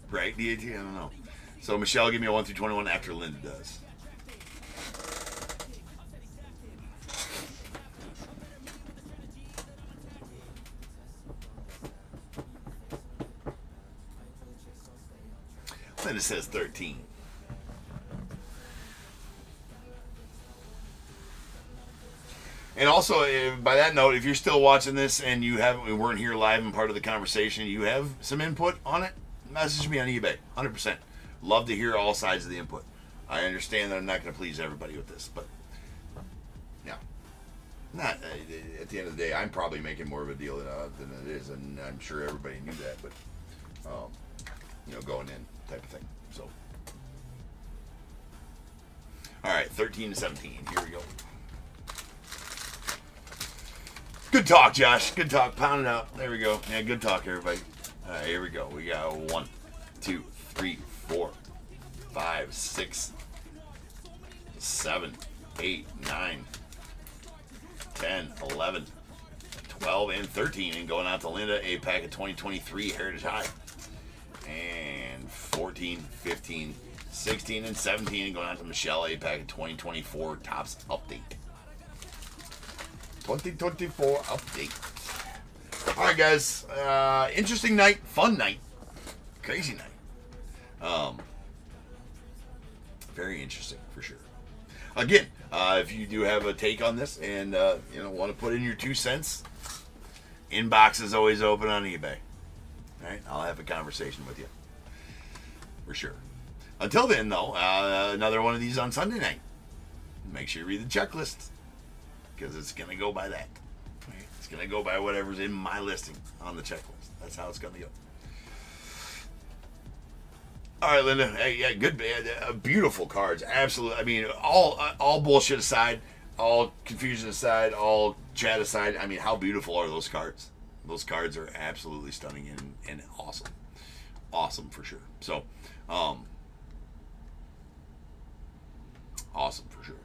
[SPEAKER 2] Right, DAT? I don't know. So, Michelle, give me a 1 through 21 after Linda does. Linda says 13. And also, by that note, if you're still watching this and we weren't here live and part of the conversation, you have some input on it, message me on eBay. 100%. Love to hear all sides of the input. I understand that I'm not going to please everybody with this, but yeah, not at the end of the day. I'm probably making more of a deal than it is, and I'm sure everybody knew that. But going in type of thing. So, all right, 13 to 17. Here we go. Good talk, Josh. Good talk. Pound it out. There we go. Yeah, good talk, everybody. All right, here we go. We got 1, 2, 3, 4, 5, 6, 7, 8, 9, 10, 11, 12, and 13. And going out to Linda, a pack of 2023 Heritage High. And 14, 15, 16, and 17. And going out to Michelle, a pack of 2024 Topps Update. 2024 Update. All right, guys. Interesting night. Fun night. Crazy night. Very interesting, for sure. Again, if you do have a take on this and want to put in your 2 cents, inbox is always open on eBay. All right, I'll have a conversation with you, for sure. Until then, though, another one of these on Sunday night. Make sure you read the checklist, because it's going to go by that. Right? It's going to go by whatever's in my listing on the checklist. That's how it's going to go. All right, Linda. Hey, yeah, good, beautiful cards. Absolutely. I mean, all bullshit aside, all confusion aside, all chat aside. I mean, how beautiful are those cards? Those cards are absolutely stunning and awesome. Awesome for sure. So, awesome for sure.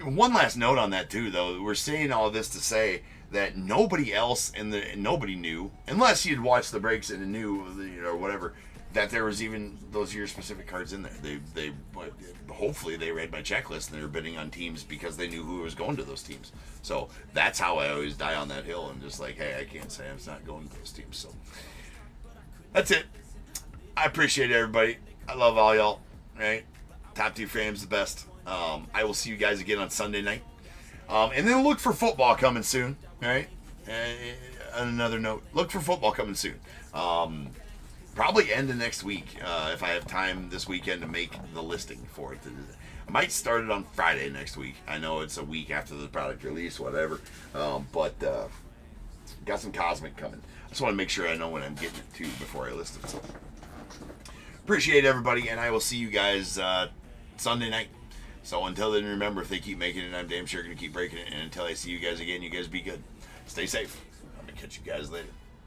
[SPEAKER 2] One last note on that too, though. We're saying all this to say that nobody else nobody knew, unless you'd watched the breaks and knew, or whatever, that there was even those year specific cards in there. They hopefully they read my checklist and they were bidding on teams because they knew who was going to those teams. So that's how I always die on that hill and just like, hey, I can't say I'm not going to those teams. So that's it. I appreciate everybody. I love all y'all. Right? Top 2 frames the best. I will see you guys again on Sunday night. And then look for football coming soon. All right? And another note, look for football coming soon. probably end of next week if I have time this weekend to make the listing for it. I might start it on Friday next week. I know it's a week after the product release, whatever. But got some Cosmic coming. I just want to make sure I know when I'm getting it too before I list it. So appreciate everybody, and I will see you guys Sunday night. So until then, remember, if they keep making it, I'm damn sure going to keep breaking it. And until I see you guys again, you guys be good. Stay safe. I'm going to catch you guys later.